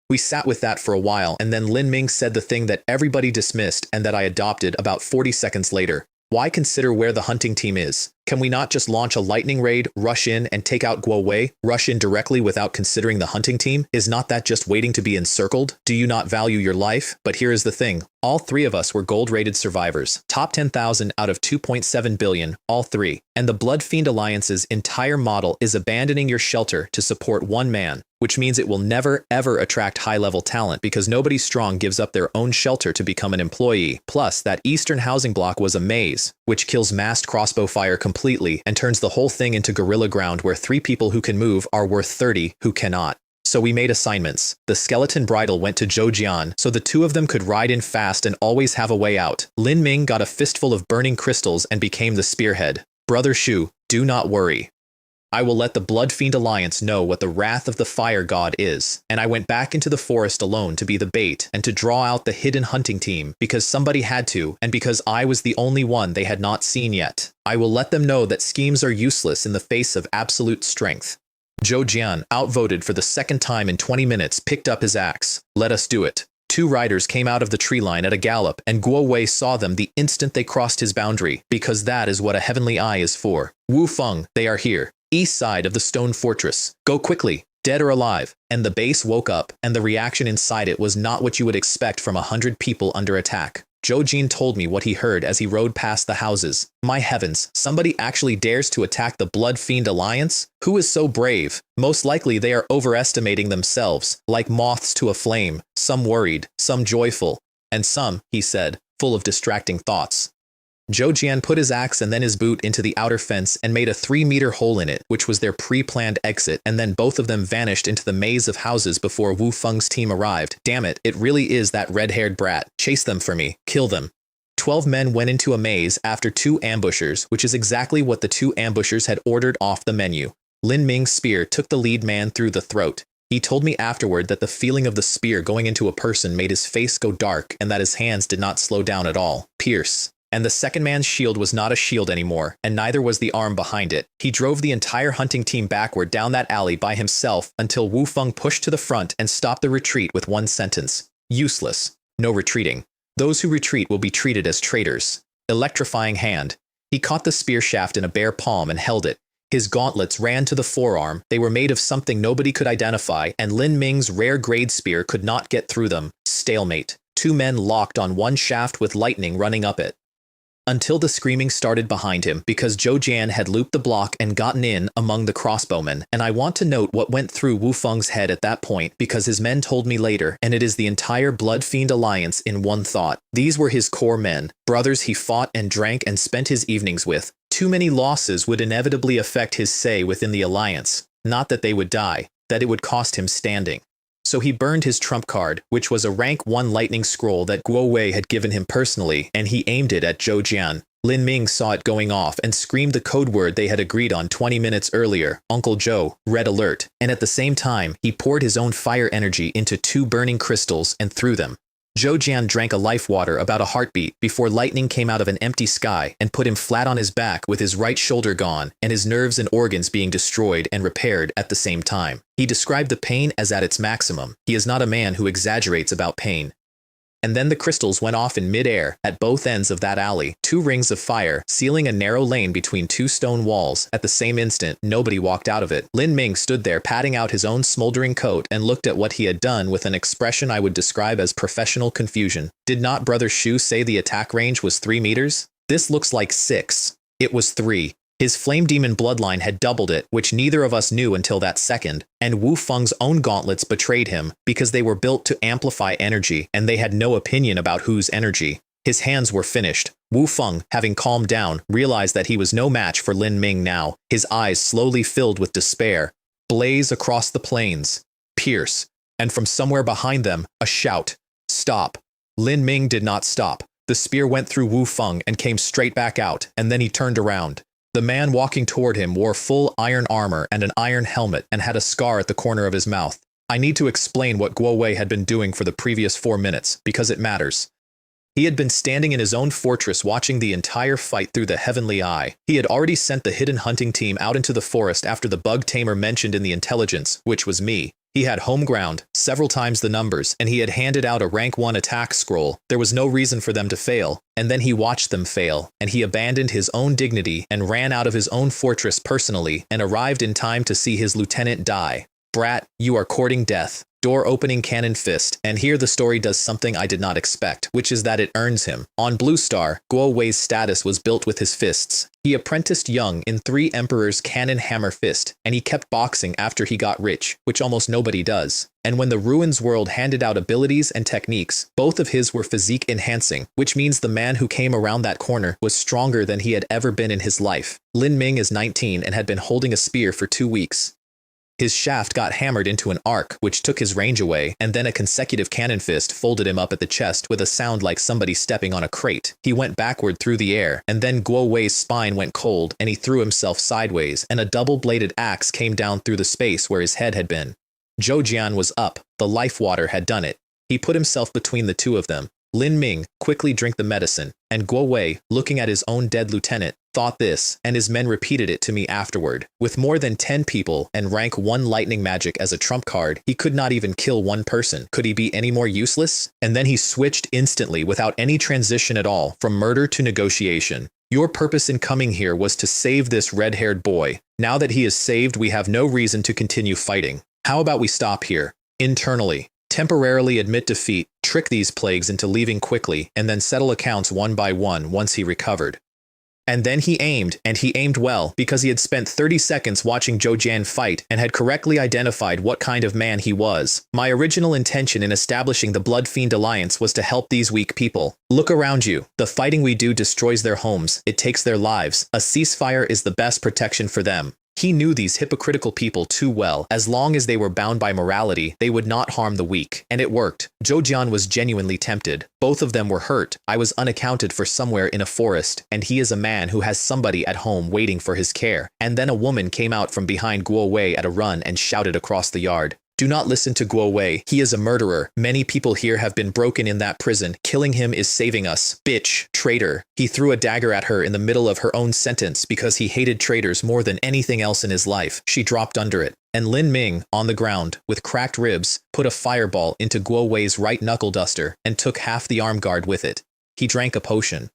Speaker 1: We sat with that for a while, and then Lin Ming said the thing that everybody dismissed and that I adopted about 40 seconds later. Why consider where the hunting team is? Can we not just launch a lightning raid, rush in, and take out Guo Wei? Rush in directly without considering the hunting team? Is not that just waiting to be encircled? Do you not value your life? But here is the thing. All 3 of us were gold-rated survivors. Top 10,000 out of 2.7 billion, all 3. And the Blood Fiend Alliance's entire model is abandoning your shelter to support 1 man, which means it will never, ever attract high-level talent because nobody strong gives up their own shelter to become an employee. Plus, that eastern housing block was a maze, which kills massed crossbow fire completely and turns the whole thing into guerrilla ground where 3 people who can move are worth 30 who cannot. So we made assignments. The skeleton bridle went to Zhou Jian so the two of them could ride in fast and always have a way out. Lin Ming got a fistful of burning crystals and became the spearhead. Brother Shu, do not worry. I will let the Blood Fiend Alliance know what the wrath of the fire god is. And I went back into the forest alone to be the bait and to draw out the hidden hunting team because somebody had to and because I was the only one they had not seen yet. I will let them know that schemes are useless in the face of absolute strength. Zhou Jian, outvoted for the second time in 20 minutes, picked up his axe. Let us do it. Two riders came out of the tree line at a gallop, and Guo Wei saw them the instant they crossed his boundary, because that is what a heavenly eye is for. Wu Feng, they are here. East side of the stone fortress. Go quickly, dead or alive. And the base woke up, and the reaction inside it was not what you would expect from 100 people under attack. Zhou Jin told me what he heard as he rode past the houses. My heavens, somebody actually dares to attack the Blood Fiend Alliance? Who is so brave? Most likely they are overestimating themselves, like moths to a flame, some worried, some joyful, and some, he said, full of distracting thoughts. Zhou Jian put his axe and then his boot into the outer fence and made a 3-meter hole in it, which was their pre-planned exit, and then both of them vanished into the maze of houses before Wu Feng's team arrived. Damn it, it really is that red-haired brat. Chase them for me. Kill them. 12 men went into a maze after 2 ambushers, which is exactly what the 2 ambushers had ordered off the menu. Lin Ming's spear took the lead man through the throat. He told me afterward that the feeling of the spear going into a person made his face go dark and that his hands did not slow down at all. Pierce. And the second man's shield was not a shield anymore, and neither was the arm behind it. He drove the entire hunting team backward down that alley by himself until Wu Feng pushed to the front and stopped the retreat with one sentence. Useless. No retreating. Those who retreat will be treated as traitors. Electrifying hand. He caught the spear shaft in a bare palm and held it. His gauntlets ran to the forearm. They were made of something nobody could identify, and Lin Ming's rare-grade spear could not get through them. Stalemate. 2 men locked on one shaft with lightning running up it. Until the screaming started behind him because Zhou Jian had looped the block and gotten in among the crossbowmen, and I want to note what went through Wu Feng's head at that point because his men told me later, and it is the entire Blood Fiend Alliance in one thought. These were his core men, brothers he fought and drank and spent his evenings with. Too many losses would inevitably affect his say within the Alliance, not that they would die, that it would cost him standing. So he burned his trump card, which was a rank 1 lightning scroll that Guo Wei had given him personally, and he aimed it at Zhou Jian. Lin Ming saw it going off and screamed the code word they had agreed on 20 minutes earlier, Uncle Joe, red alert, and at the same time, he poured his own fire energy into 2 burning crystals and threw them. Zhou Jian drank a life water about a heartbeat before lightning came out of an empty sky and put him flat on his back with his right shoulder gone and his nerves and organs being destroyed and repaired at the same time. He described the pain as at its maximum. He is not a man who exaggerates about pain. And then the crystals went off in mid-air at both ends of that alley, 2 rings of fire, sealing a narrow lane between 2 stone walls. At the same instant, nobody walked out of it. Lin Ming stood there patting out his own smoldering coat and looked at what he had done with an expression I would describe as professional confusion. Did not Brother Shu say the attack range was 3 meters? This looks like 6. It was 3. His flame demon bloodline had doubled it, which neither of us knew until that second, and Wu Feng's own gauntlets betrayed him because they were built to amplify energy, and they had no opinion about whose energy. His hands were finished. Wu Feng, having calmed down, realized that he was no match for Lin Ming now. His eyes slowly filled with despair. Blaze across the plains. Pierce. And from somewhere behind them, a shout. Stop. Lin Ming did not stop. The spear went through Wu Feng and came straight back out, and then he turned around. The man walking toward him wore full iron armor and an iron helmet and had a scar at the corner of his mouth. I need to explain what Guo Wei had been doing for the previous 4 minutes, because it matters. He had been standing in his own fortress watching the entire fight through the heavenly eye. He had already sent the hidden hunting team out into the forest after the bug tamer mentioned in the intelligence, which was me. He had home ground, several times the numbers, and he had handed out a rank 1 attack scroll. There was no reason for them to fail, and then he watched them fail, and he abandoned his own dignity and ran out of his own fortress personally and arrived in time to see his lieutenant die. Brat, you are courting death. Door opening cannon fist, and here the story does something I did not expect, which is that it earns him. On Blue Star, Guo Wei's status was built with his fists. He apprenticed young in 3 Emperor's cannon hammer fist, and he kept boxing after he got rich, which almost nobody does. And when the Ruins world handed out abilities and techniques, both of his were physique enhancing, which means the man who came around that corner was stronger than he had ever been in his life. Lin Ming is 19 and had been holding a spear for 2 weeks. His shaft got hammered into an arc, which took his range away, and then a consecutive cannon fist folded him up at the chest with a sound like somebody stepping on a crate. He went backward through the air, and then Guo Wei's spine went cold, and he threw himself sideways, and a double-bladed axe came down through the space where his head had been. Zhou Jian was up. The life water had done it. He put himself between the two of them. Lin Ming, quickly drink the medicine, and Guo Wei, looking at his own dead lieutenant, thought this, and his men repeated it to me afterward. With more than 10 people and rank 1 lightning magic as a trump card, he could not even kill one person. Could he be any more useless? And then he switched instantly without any transition at all from murder to negotiation. Your purpose in coming here was to save this red-haired boy. Now that he is saved, we have no reason to continue fighting. How about we stop here? Internally. Temporarily admit defeat, trick these plagues into leaving quickly, and then settle accounts one by one once he recovered. And then he aimed, and he aimed well, because he had spent 30 seconds watching Zhou Jian fight and had correctly identified what kind of man he was. My original intention in establishing the Blood Fiend Alliance was to help these weak people. Look around you. The fighting we do destroys their homes. It takes their lives. A ceasefire is the best protection for them. He knew these hypocritical people too well. As long as they were bound by morality, they would not harm the weak. And it worked. Zhou Jian was genuinely tempted. Both of them were hurt. I was unaccounted for somewhere in a forest, and he is a man who has somebody at home waiting for his care. And then a woman came out from behind Guo Wei at a run and shouted across the yard. Do not listen to Guo Wei. He is a murderer. Many people here have been broken in that prison. Killing him is saving us. Bitch. Traitor. He threw a dagger at her in the middle of her own sentence because he hated traitors more than anything else in his life. She dropped under it. And Lin Ming, on the ground, with cracked ribs, put a fireball into Guo Wei's right knuckle duster and took half the arm guard with it. He drank a potion.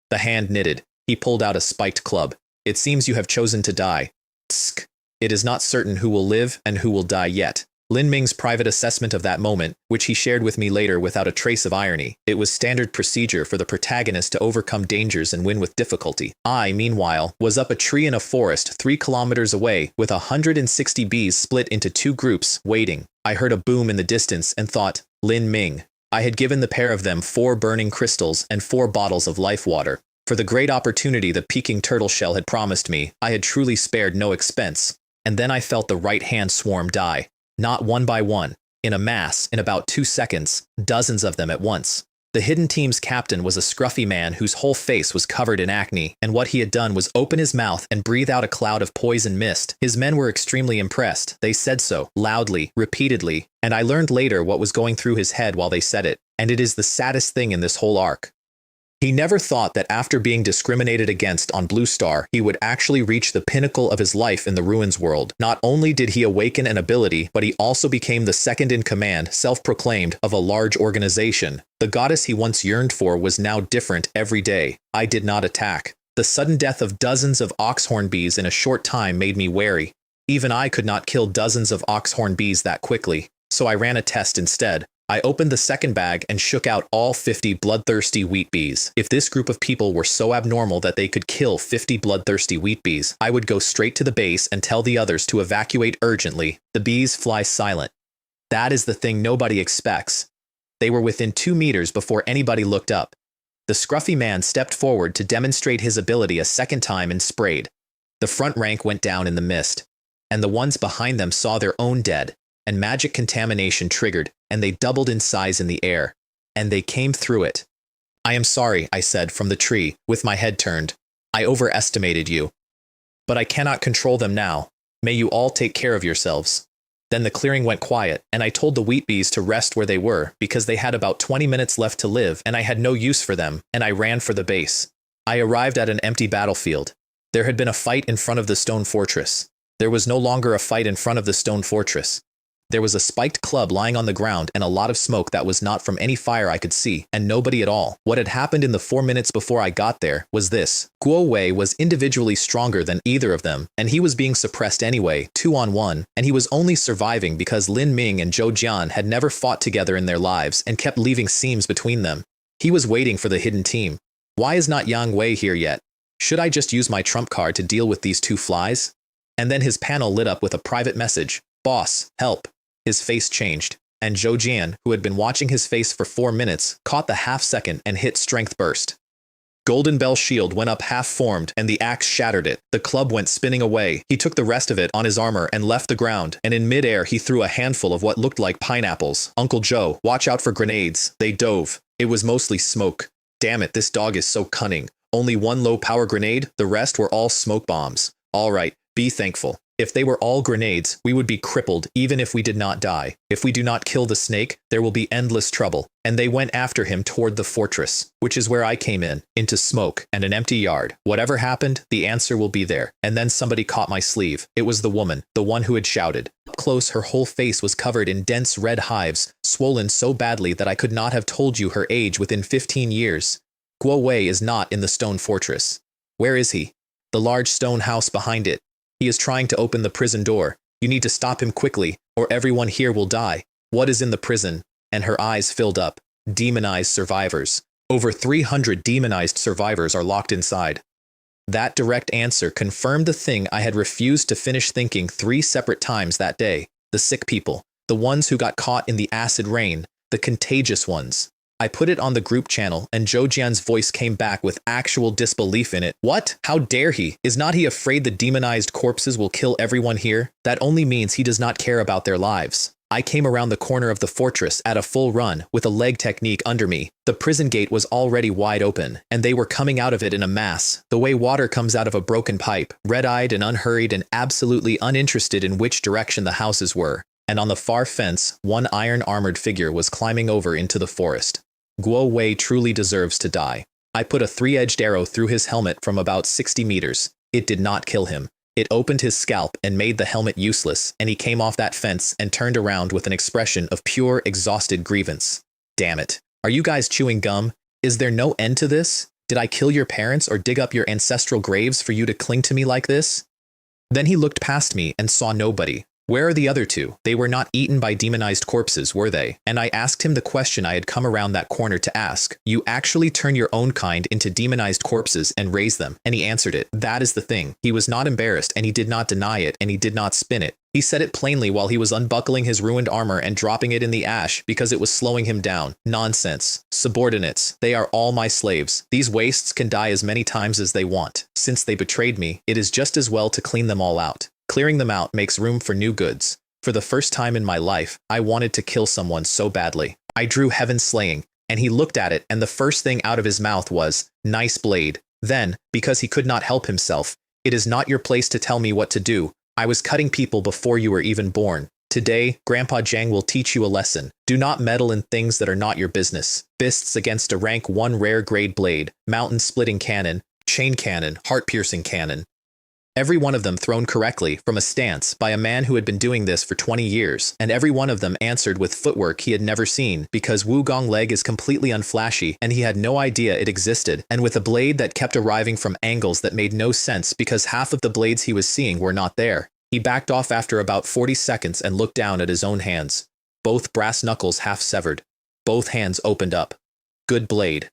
Speaker 1: The hand knitted. He pulled out a spiked club. It seems you have chosen to die. Tsk. It is not certain who will live and who will die yet. Lin Ming's private assessment of that moment, which he shared with me later without a trace of irony. It was standard procedure for the protagonist to overcome dangers and win with difficulty. I, meanwhile, was up a tree in a forest 3 kilometers away with 160 bees split into 2 groups, waiting. I heard a boom in the distance and thought, Lin Ming. I had given the pair of them 4 burning crystals and 4 bottles of life water. For the great opportunity the Peking turtle shell had promised me, I had truly spared no expense. And then I felt the right-hand swarm die. Not one by one, in a mass, in about 2 seconds, dozens of them at once. The hidden team's captain was a scruffy man whose whole face was covered in acne, and what he had done was open his mouth and breathe out a cloud of poison mist. His men were extremely impressed. They said so, loudly, repeatedly, and I learned later what was going through his head while they said it, and it is the saddest thing in this whole arc. He never thought that after being discriminated against on Blue Star, he would actually reach the pinnacle of his life in the Ruins world. Not only did he awaken an ability, but he also became the second in command, self-proclaimed, of a large organization. The goddess he once yearned for was now different every day. I did not attack. The sudden death of dozens of oxhorn bees in a short time made me wary. Even I could not kill dozens of oxhorn bees that quickly, so I ran a test instead. I opened the second bag and shook out all 50 bloodthirsty wheat bees. If this group of people were so abnormal that they could kill 50 bloodthirsty wheat bees, I would go straight to the base and tell the others to evacuate urgently. The bees fly silent. That is the thing nobody expects. They were within 2 meters before anybody looked up. The scruffy man stepped forward to demonstrate his ability a second time and sprayed. The front rank went down in the mist, and the ones behind them saw their own dead, and magic contamination triggered, and they doubled in size in the air, and they came through it. I am sorry, I said from the tree, with my head turned. I overestimated you. But I cannot control them now. May you all take care of yourselves. Then the clearing went quiet, and I told the wheat bees to rest where they were, because they had about 20 minutes left to live, and I had no use for them, and I ran for the base. I arrived at an empty battlefield. There had been a fight in front of the stone fortress. There was no longer a fight in front of the stone fortress. There was a spiked club lying on the ground and a lot of smoke that was not from any fire I could see, and nobody at all. What had happened in the 4 minutes before I got there was this. Guo Wei was individually stronger than either of them, and he was being suppressed anyway, 2-on-1, and he was only surviving because Lin Ming and Zhou Jian had never fought together in their lives and kept leaving seams between them. He was waiting for the hidden team. Why is not Yang Wei here yet? Should I just use my trump card to deal with these 2 flies? And then his panel lit up with a private message. Boss, help. His face changed, and Zhou Jian, who had been watching his face for 4 minutes, caught the half second and hit strength burst. Golden Bell shield went up half-formed, and the axe shattered it. The club went spinning away. He took the rest of it on his armor and left the ground, and in midair he threw a handful of what looked like pineapples. Uncle Joe, watch out for grenades. They dove. It was mostly smoke. Damn it, this dog is so cunning. Only one low-power grenade, the rest were all smoke bombs. All right, be thankful. If they were all grenades, we would be crippled even if we did not die. If we do not kill the snake, there will be endless trouble. And they went after him toward the fortress, which is where I came in, into smoke and an empty yard. Whatever happened, the answer will be there. And then somebody caught my sleeve. It was the woman, the one who had shouted. Up close, her whole face was covered in dense red hives, swollen so badly that I could not have told you her age within 15 years. Guo Wei is not in the stone fortress. Where is he? The large stone house behind it. He is trying to open the prison door. You need to stop him quickly, or everyone here will die. What is in the prison? And her eyes filled up. Demonized survivors. Over 300 demonized survivors are locked inside. That direct answer confirmed the thing I had refused to finish thinking 3 separate times that day. The sick people. The ones who got caught in the acid rain. The contagious ones. I put it on the group channel, and Zhou Jian's voice came back with actual disbelief in it. What? How dare he? Is not he afraid the demonized corpses will kill everyone here? That only means he does not care about their lives. I came around the corner of the fortress at a full run, with a leg technique under me. The prison gate was already wide open, and they were coming out of it in a mass, the way water comes out of a broken pipe, red-eyed and unhurried and absolutely uninterested in which direction the houses were. And on the far fence, one iron-armored figure was climbing over into the forest. Guo Wei truly deserves to die. I put a 3-edged arrow through his helmet from about 60 meters. It did not kill him. It opened his scalp and made the helmet useless, and he came off that fence and turned around with an expression of pure, exhausted grievance. Damn it. Are you guys chewing gum? Is there no end to this? Did I kill your parents or dig up your ancestral graves for you to cling to me like this? Then he looked past me and saw nobody. Where are the other 2? They were not eaten by demonized corpses, were they? And I asked him the question I had come around that corner to ask. You actually turn your own kind into demonized corpses and raise them. And he answered it. That is the thing. He was not embarrassed, and he did not deny it, and he did not spin it. He said it plainly while he was unbuckling his ruined armor and dropping it in the ash because it was slowing him down. Nonsense. Subordinates. They are all my slaves. These wastes can die as many times as they want. Since they betrayed me, it is just as well to clean them all out. Clearing them out makes room for new goods. For the first time in my life, I wanted to kill someone so badly. I drew Heaven Slaying, and he looked at it, and the first thing out of his mouth was, "Nice blade." Then, because he could not help himself, "It is not your place to tell me what to do. I was cutting people before you were even born. Today, Grandpa Jiang will teach you a lesson. Do not meddle in things that are not your business. Fists against a rank 1 rare grade blade, mountain-splitting cannon, chain cannon, heart-piercing cannon. Every one of them thrown correctly, from a stance, by a man who had been doing this for 20 years, and every one of them answered with footwork he had never seen, because Wugong leg is completely unflashy, and he had no idea it existed, and with a blade that kept arriving from angles that made no sense because half of the blades he was seeing were not there. He backed off after about 40 seconds and looked down at his own hands. Both brass knuckles half severed. Both hands opened up. Good blade.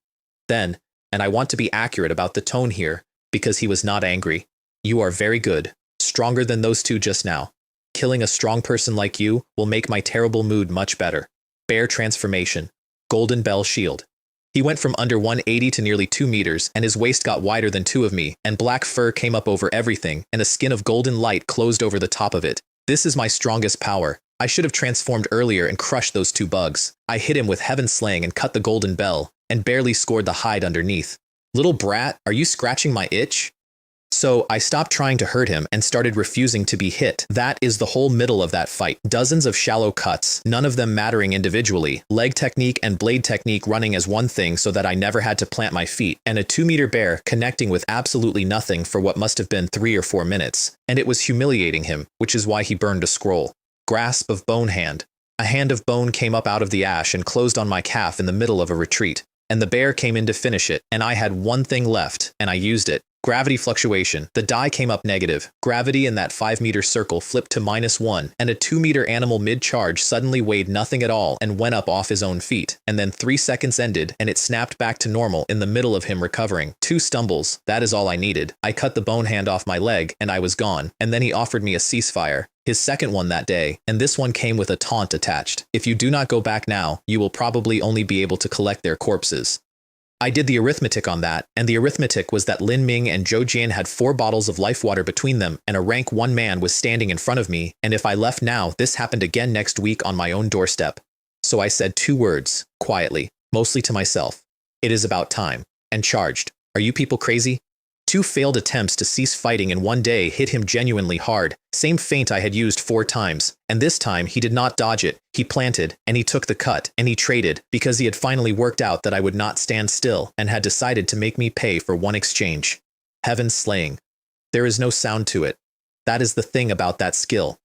Speaker 1: Then, and I want to be accurate about the tone here, because he was not angry. You are very good, stronger than those 2 just now. Killing a strong person like you will make my terrible mood much better. Bear transformation. Golden Bell shield. He went from under 180 to nearly 2 meters, and his waist got wider than 2 of me, and black fur came up over everything, and a skin of golden light closed over the top of it. This is my strongest power. I should have transformed earlier and crushed those 2 bugs. I hit him with Heaven Slaying and cut the golden bell, and barely scored the hide underneath. Little brat, are you scratching my itch? So I stopped trying to hurt him and started refusing to be hit. That is the whole middle of that fight. Dozens of shallow cuts, none of them mattering individually. Leg technique and blade technique running as one thing so that I never had to plant my feet. And a 2-meter bear connecting with absolutely nothing for what must have been 3 or 4 minutes. And it was humiliating him, which is why he burned a scroll. Grasp of bone hand. A hand of bone came up out of the ash and closed on my calf in the middle of a retreat. And the bear came in to finish it, and I had one thing left, and I used it. Gravity fluctuation. The die came up negative. Gravity in that 5-meter circle flipped to -1, and a 2-meter animal mid-charge suddenly weighed nothing at all and went up off his own feet. And then 3 seconds ended, and it snapped back to normal in the middle of him recovering. 2 stumbles. That is all I needed. I cut the bone hand off my leg, and I was gone. And then he offered me a ceasefire. His second one that day, and this one came with a taunt attached. If you do not go back now, you will probably only be able to collect their corpses. I did the arithmetic on that, and the arithmetic was that Lin Ming and Zhou Jian had 4 bottles of life water between them, and a rank 1 man was standing in front of me, and if I left now, this happened again next week on my own doorstep. So I said 2 words, quietly, mostly to myself. It is about time. And charged. Are you people crazy? 2 failed attempts to cease fighting in one day hit him genuinely hard, same feint I had used 4 times, and this time he did not dodge it, he planted, and he took the cut, and he traded, because he had finally worked out that I would not stand still, and had decided to make me pay for one exchange. Heaven slaying. There is no sound to it. That is the thing about that skill.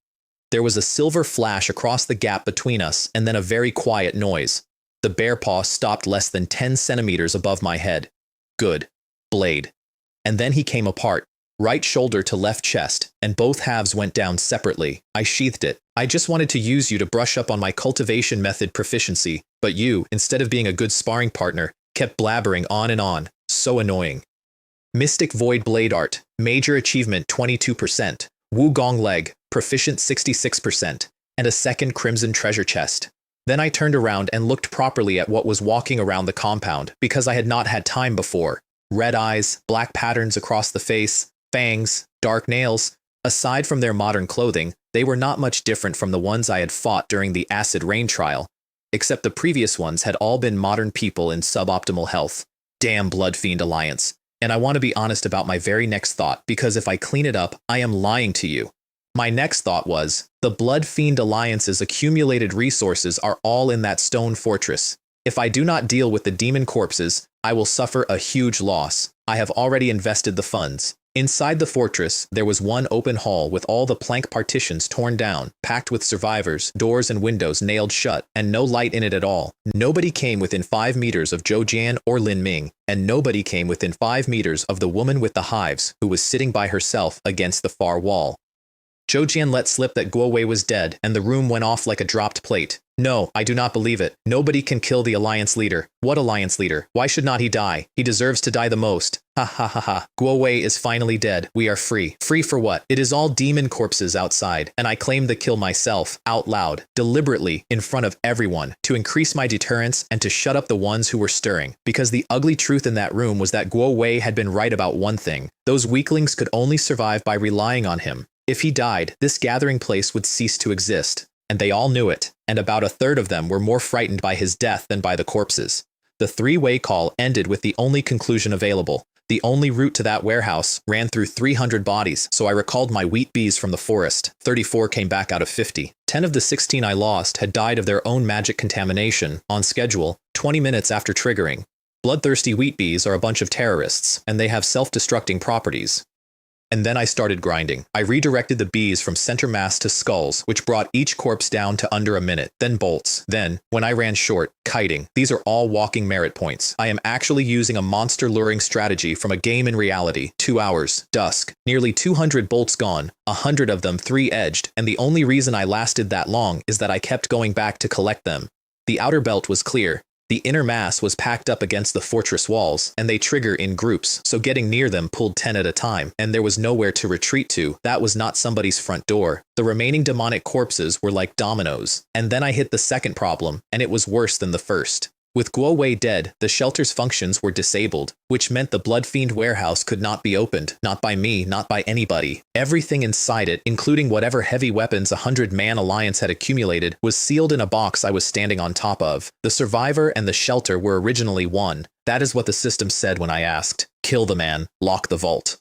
Speaker 1: There was a silver flash across the gap between us, and then a very quiet noise. The bear paw stopped less than 10 centimeters above my head. Good. Blade. And then he came apart, right shoulder to left chest, and both halves went down separately. I sheathed it. I just wanted to use you to brush up on my cultivation method proficiency, but you, instead of being a good sparring partner, kept blabbering on and on. So annoying. Mystic Void Blade Art, Major Achievement 22%, Wugong Leg, Proficient 66%, and a second Crimson Treasure Chest. Then I turned around and looked properly at what was walking around the compound, because I had not had time before. Red eyes, black patterns across the face, fangs, dark nails. Aside from their modern clothing, they were not much different from the ones I had fought during the Acid Rain trial, except the previous ones had all been modern people in suboptimal health. Damn Blood Fiend Alliance. And I want to be honest about my very next thought, because if I clean it up, I am lying to you. My next thought was, the Blood Fiend Alliance's accumulated resources are all in that stone fortress. If I do not deal with the demon corpses, I will suffer a huge loss. I have already invested the funds. Inside the fortress, there was one open hall with all the plank partitions torn down, packed with survivors, doors and windows nailed shut, and no light in it at all. Nobody came within 5 meters of Zhou Jian or Lin Ming, and nobody came within 5 meters of the woman with the hives, who was sitting by herself against the far wall. Zhou Jian let slip that Guo Wei was dead, and the room went off like a dropped plate. No, I do not believe it. Nobody can kill the Alliance leader. What Alliance leader? Why should not he die? He deserves to die the most. Ha ha ha ha. Guo Wei is finally dead. We are free. Free for what? It is all demon corpses outside, and I claim the kill myself, out loud, deliberately, in front of everyone, to increase my deterrence and to shut up the ones who were stirring. Because the ugly truth in that room was that Guo Wei had been right about one thing. Those weaklings could only survive by relying on him. If he died, this gathering place would cease to exist. And they all knew it, and about a third of them were more frightened by his death than by the corpses. The 3-way call ended with the only conclusion available. The only route to that warehouse ran through 300 bodies, so I recalled my wheat bees from the forest. 34 came back out of 50. 10 of the 16 I lost had died of their own magic contamination, on schedule, 20 minutes after triggering. Bloodthirsty wheat bees are a bunch of terrorists, and they have self-destructing properties. And then I started grinding. I redirected the bees from center mass to skulls, which brought each corpse down to under a minute, then bolts. Then, when I ran short, kiting. These are all walking merit points. I am actually using a monster luring strategy from a game in reality. 2 hours, dusk, nearly 200 bolts gone, 100 of them 3-edged, and the only reason I lasted that long is that I kept going back to collect them. The outer belt was clear. The inner mass was packed up against the fortress walls, and they trigger in groups, so getting near them pulled 10 at a time, and there was nowhere to retreat to. That was not somebody's front door. The remaining demonic corpses were like dominoes. And then I hit the second problem, and it was worse than the first. With Guo Wei dead, the shelter's functions were disabled, which meant the Blood Fiend warehouse could not be opened, not by me, not by anybody. Everything inside it, including whatever heavy weapons 100-man Alliance had accumulated, was sealed in a box I was standing on top of. The survivor and the shelter were originally one. That is what the system said when I asked. Kill the man, lock the vault.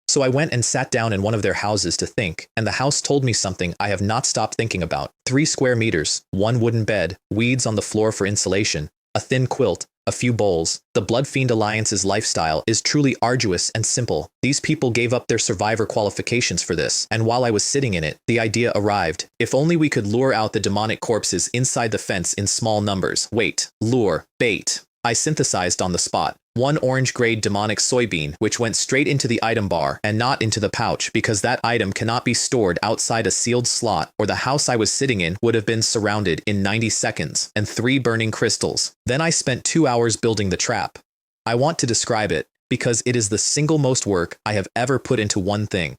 Speaker 1: So I went and sat down in one of their houses to think, and the house told me something I have not stopped thinking about. 3 square meters, 1 wooden bed, weeds on the floor for insulation, a thin quilt, a few bowls. The Blood Fiend Alliance's lifestyle is truly arduous and simple. These people gave up their survivor qualifications for this, and while I was sitting in it, the idea arrived. If only we could lure out the demonic corpses inside the fence in small numbers. Wait, lure, bait. I synthesized on the spot. 1 orange-grade demonic soybean, which went straight into the item bar and not into the pouch because that item cannot be stored outside a sealed slot, or the house I was sitting in would have been surrounded in 90 seconds, and 3 burning crystals. Then I spent 2 hours building the trap. I want to describe it because it is the single most work I have ever put into one thing.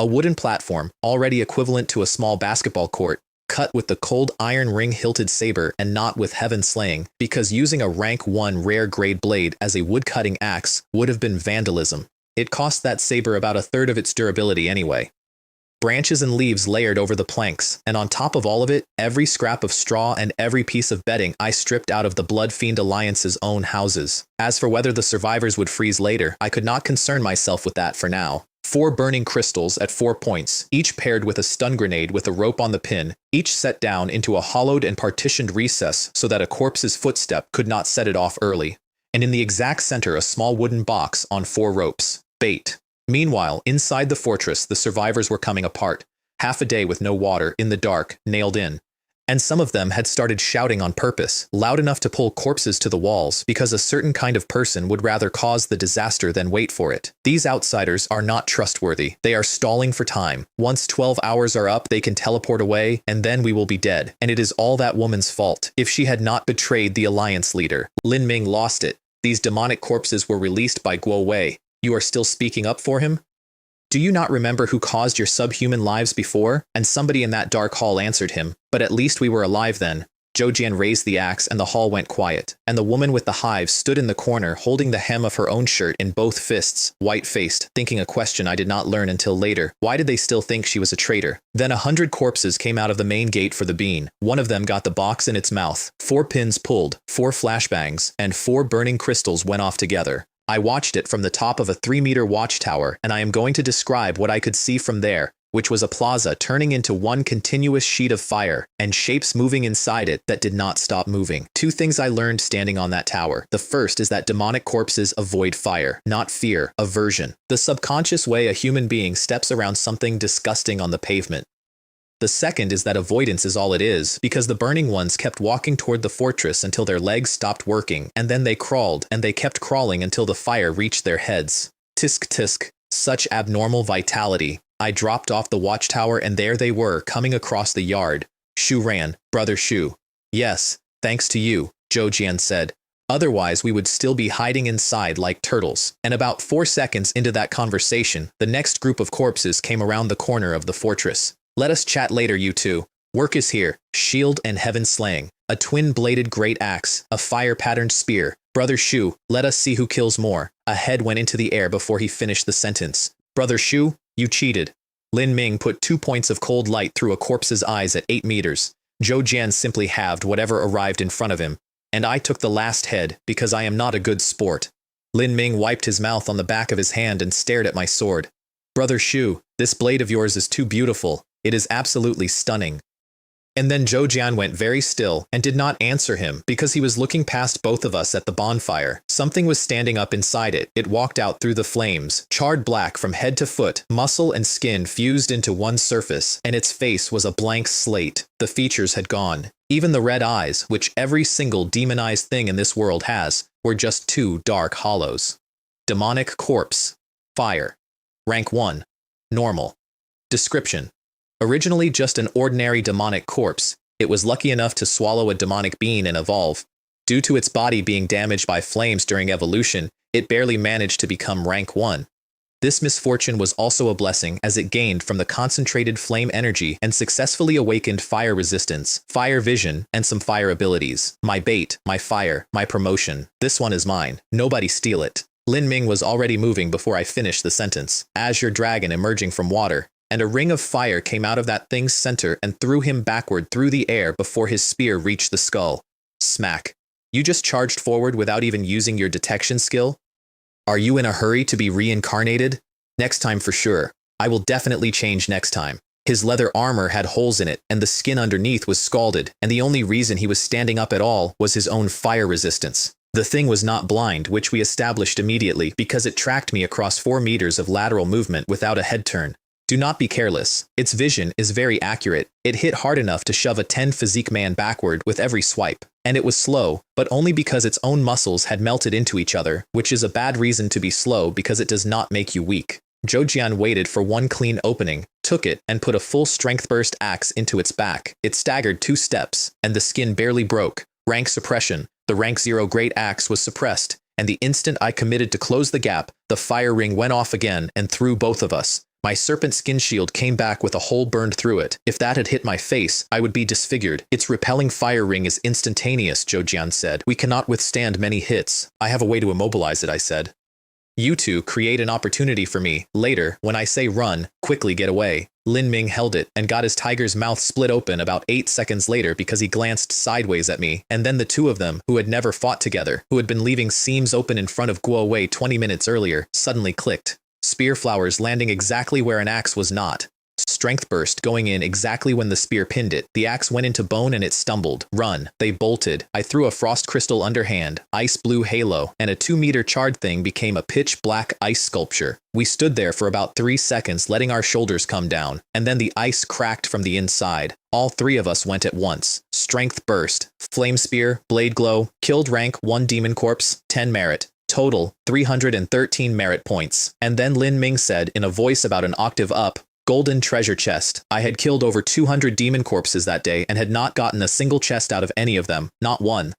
Speaker 1: A wooden platform, already equivalent to a small basketball court, cut with the cold iron ring-hilted saber and not with heaven slaying, because using a rank 1 rare grade blade as a wood-cutting axe would have been vandalism. It cost that saber about a third of its durability anyway. Branches and leaves layered over the planks, and on top of all of it, every scrap of straw and every piece of bedding I stripped out of the Blood Fiend Alliance's own houses. As for whether the survivors would freeze later, I could not concern myself with that for now. 4 burning crystals at 4 points, each paired with a stun grenade with a rope on the pin, each set down into a hollowed and partitioned recess so that a corpse's footstep could not set it off early. And in the exact center, a small wooden box on 4 ropes. Bait. Meanwhile, inside the fortress, the survivors were coming apart. Half a day with no water, in the dark, nailed in. And some of them had started shouting on purpose, loud enough to pull corpses to the walls, because a certain kind of person would rather cause the disaster than wait for it. These outsiders are not trustworthy. They are stalling for time. Once 12 hours are up, they can teleport away, and then we will be dead. And it is all that woman's fault. If she had not betrayed the alliance leader, Lin Ming lost it. These demonic corpses were released by Guo Wei. You are still speaking up for him? Do you not remember who caused your subhuman lives before? And somebody in that dark hall answered him. But at least we were alive then. Zhou Jian raised the axe and the hall went quiet. And the woman with the hives stood in the corner holding the hem of her own shirt in both fists, white-faced, thinking a question I did not learn until later. Why did they still think she was a traitor? Then 100 corpses came out of the main gate for the bean. One of them got the box in its mouth. 4 pins pulled, 4 flashbangs, and 4 burning crystals went off together. I watched it from the top of a 3-meter watchtower, and I am going to describe what I could see from there, which was a plaza turning into one continuous sheet of fire, and shapes moving inside it that did not stop moving. 2 things I learned standing on that tower. The first is that demonic corpses avoid fire, not fear, aversion. The subconscious way a human being steps around something disgusting on the pavement. The second is that avoidance is all it is, because the burning ones kept walking toward the fortress until their legs stopped working, and then they crawled, and they kept crawling until the fire reached their heads. Tisk tisk, such abnormal vitality. I dropped off the watchtower and there they were, coming across the yard. Shu ran, Brother Shu. Yes, thanks to you, Zhou Jian said. Otherwise we would still be hiding inside like turtles. And about 4 seconds into that conversation, the next group of corpses came around the corner of the fortress. Let us chat later, you two. Work is here. Shield and heaven slaying. A twin-bladed great axe. A fire-patterned spear. Brother Shu, let us see who kills more. A head went into the air before he finished the sentence. Brother Shu, you cheated. Lin Ming put 2 points of cold light through a corpse's eyes at 8 meters. Zhou Jian simply halved whatever arrived in front of him. And I took the last head, because I am not a good sport. Lin Ming wiped his mouth on the back of his hand and stared at my sword. Brother Shu, this blade of yours is too beautiful. It is absolutely stunning. And then Zhou Jian went very still and did not answer him because he was looking past both of us at the bonfire. Something was standing up inside it. It walked out through the flames, charred black from head to foot, muscle and skin fused into one surface, and its face was a blank slate. The features had gone. Even the red eyes, which every single demonized thing in this world has, were just 2 dark hollows. Demonic corpse. Fire. Rank 1. Normal. Description. Originally just an ordinary demonic corpse, it was lucky enough to swallow a demonic being and evolve. Due to its body being damaged by flames during evolution, it barely managed to become rank 1. This misfortune was also a blessing as it gained from the concentrated flame energy and successfully awakened fire resistance, fire vision, and some fire abilities. My bait, my fire, my promotion. This one is mine. Nobody steal it. Lin Ming was already moving before I finished the sentence. Azure dragon emerging from water. And a ring of fire came out of that thing's center and threw him backward through the air before his spear reached the skull. Smack. You just charged forward without even using your detection skill? Are you in a hurry to be reincarnated? Next time for sure. I will definitely change next time. His leather armor had holes in it, and the skin underneath was scalded, and the only reason he was standing up at all was his own fire resistance. The thing was not blind, which we established immediately because it tracked me across 4 meters of lateral movement without a head turn. Do not be careless. Its vision is very accurate. It hit hard enough to shove a 10 physique man backward with every swipe. And it was slow, but only because its own muscles had melted into each other, which is a bad reason to be slow because it does not make you weak. Zhou Jian waited for one clean opening, took it, and put a full strength burst axe into its back. It staggered 2 steps, and the skin barely broke. Rank suppression. The rank 0 great axe was suppressed, and the instant I committed to close the gap, the fire ring went off again and threw both of us. My serpent skin shield came back with a hole burned through it. If that had hit my face, I would be disfigured. Its repelling fire ring is instantaneous, Zhou Jian said. We cannot withstand many hits. I have a way to immobilize it, I said. You two create an opportunity for me. Later, when I say run, quickly get away. Lin Ming held it and got his tiger's mouth split open about 8 seconds later because he glanced sideways at me, and then the two of them, who had never fought together, who had been leaving seams open in front of Guo Wei 20 minutes earlier, suddenly clicked. Spear flowers landing exactly where an axe was not. Strength burst going in exactly when the spear pinned it. The axe went into bone and it stumbled. Run. They bolted. I threw a frost crystal underhand, ice blue halo, and a 2-meter charred thing became a pitch black ice sculpture. We stood there for about 3 seconds, letting our shoulders come down, and then the ice cracked from the inside. All 3 of us went at once. Strength burst. Flame spear, blade glow, killed rank 1 demon corpse, 10 merit. Total, 313 merit points. And then Lin Ming said, in a voice about an octave up, golden treasure chest. I had killed over 200 demon corpses that day and had not gotten a single chest out of any of them, not one.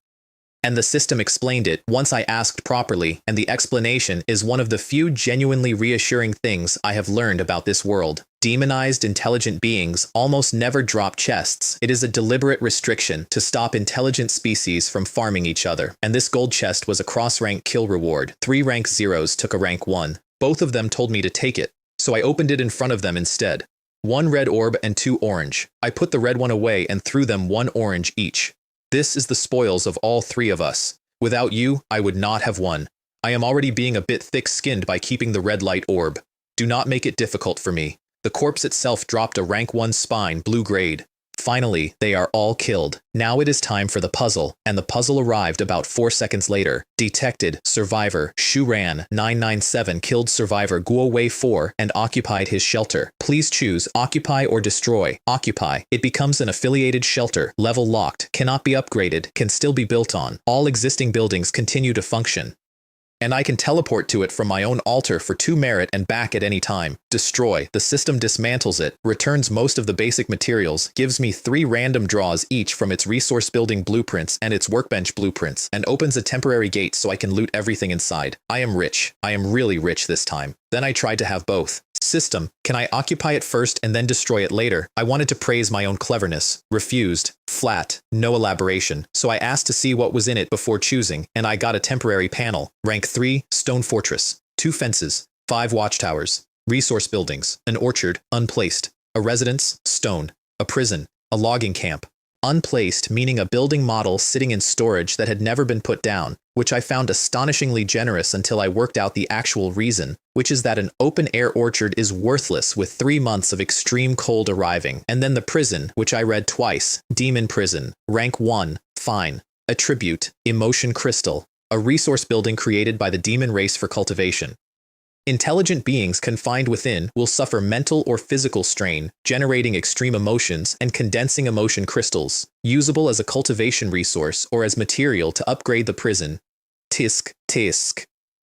Speaker 1: And the system explained it once I asked properly, and the explanation is one of the few genuinely reassuring things I have learned about this world. Demonized intelligent beings almost never drop chests. It is a deliberate restriction to stop intelligent species from farming each other. And this gold chest was a cross-rank kill reward. 3 rank 0s took a rank 1. Both of them told me to take it, so I opened it in front of them instead. 1 red orb and 2 orange. I put the red one away and threw them 1 orange each. This is the spoils of all 3 of us. Without you, I would not have won. I am already being a bit thick-skinned by keeping the red light orb. Do not make it difficult for me. The corpse itself dropped a rank 1 spine, blue grade. Finally, they are all killed. Now it is time for the puzzle, and the puzzle arrived about 4 seconds later. Detected, survivor, Shu Ran, 997 killed survivor Guo Wei 4 and occupied his shelter. Please choose occupy or destroy. Occupy. It becomes an affiliated shelter, level locked, cannot be upgraded, can still be built on. All existing buildings continue to function. And I can teleport to it from my own altar for 2 merit and back at any time. Destroy. The system dismantles it, returns most of the basic materials, gives me 3 random draws each from its resource building blueprints and its workbench blueprints, and opens a temporary gate so I can loot everything inside. I am rich. I am really rich this time. Then I tried to have both. System, can I occupy it first and then destroy it later? I wanted to praise my own cleverness. Refused. Flat. No elaboration. So I asked to see what was in it before choosing, and I got a temporary panel. Rank 3, stone fortress. 2 fences. 5 watchtowers. Resource buildings. An orchard. Unplaced. A residence. Stone. A prison. A logging camp. Unplaced, meaning a building model sitting in storage that had never been put down, which I found astonishingly generous until I worked out the actual reason, which is that an open-air orchard is worthless with 3 months of extreme cold arriving. And then the prison, which I read twice, demon prison, rank 1, fine. Attribute, emotion crystal, a resource building created by the demon race for cultivation. Intelligent beings confined within will suffer mental or physical strain, generating extreme emotions and condensing emotion crystals, usable as a cultivation resource or as material to upgrade the prison. Tisk, tisk.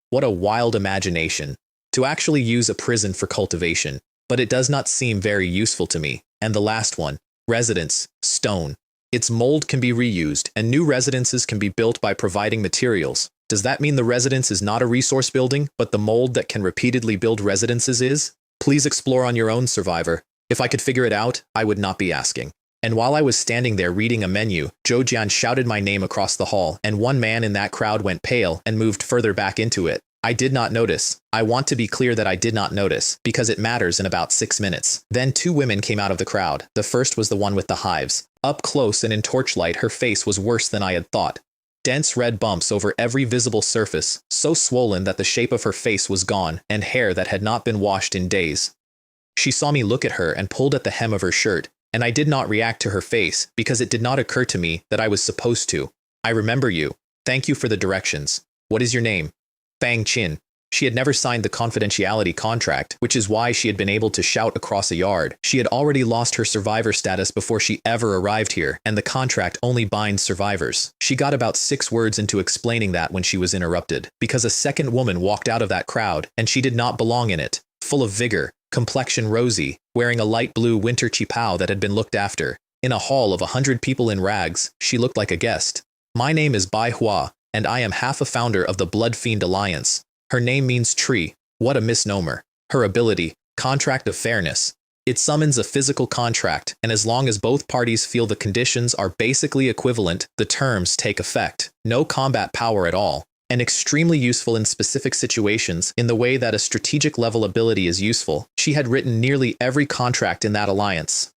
Speaker 1: What a wild imagination. To actually use a prison for cultivation, but it does not seem very useful to me. And the last one, residence, stone. Its mold can be reused, and new residences can be built by providing materials. Does that mean the residence is not a resource building, but the mold that can repeatedly build residences is? Please explore on your own, survivor. If I could figure it out, I would not be asking. And while I was standing there reading a menu, Zhou Jian shouted my name across the hall, and one man in that crowd went pale and moved further back into it. I did not notice. I want to be clear that I did not notice, because it matters in about 6 minutes. Then 2 women came out of the crowd. The first was the one with the hives. Up close and in torchlight, her face was worse than I had thought. Dense red bumps over every visible surface, so swollen that the shape of her face was gone, and hair that had not been washed in days. She saw me look at her and pulled at the hem of her shirt, and I did not react to her face because it did not occur to me that I was supposed to. I remember you. Thank you for the directions. What is your name? Fang Qin. She had never signed the confidentiality contract, which is why she had been able to shout across a yard. She had already lost her survivor status before she ever arrived here, and the contract only binds survivors. She got about 6 words into explaining that when she was interrupted, because a second woman walked out of that crowd, and she did not belong in it. Full of vigor, complexion rosy, wearing a light blue winter qipao that had been looked after. In a hall of 100 people in rags, she looked like a guest. My name is Bai Hua, and I am half a founder of the Blood Fiend Alliance. Her name means tree. What a misnomer. Her ability, Contract of fairness. It summons a physical contract, and as long as both parties feel the conditions are basically equivalent, the terms take effect. No combat power at all, and extremely useful in specific situations in the way that a strategic level ability is useful. She had written nearly every contract in that alliance.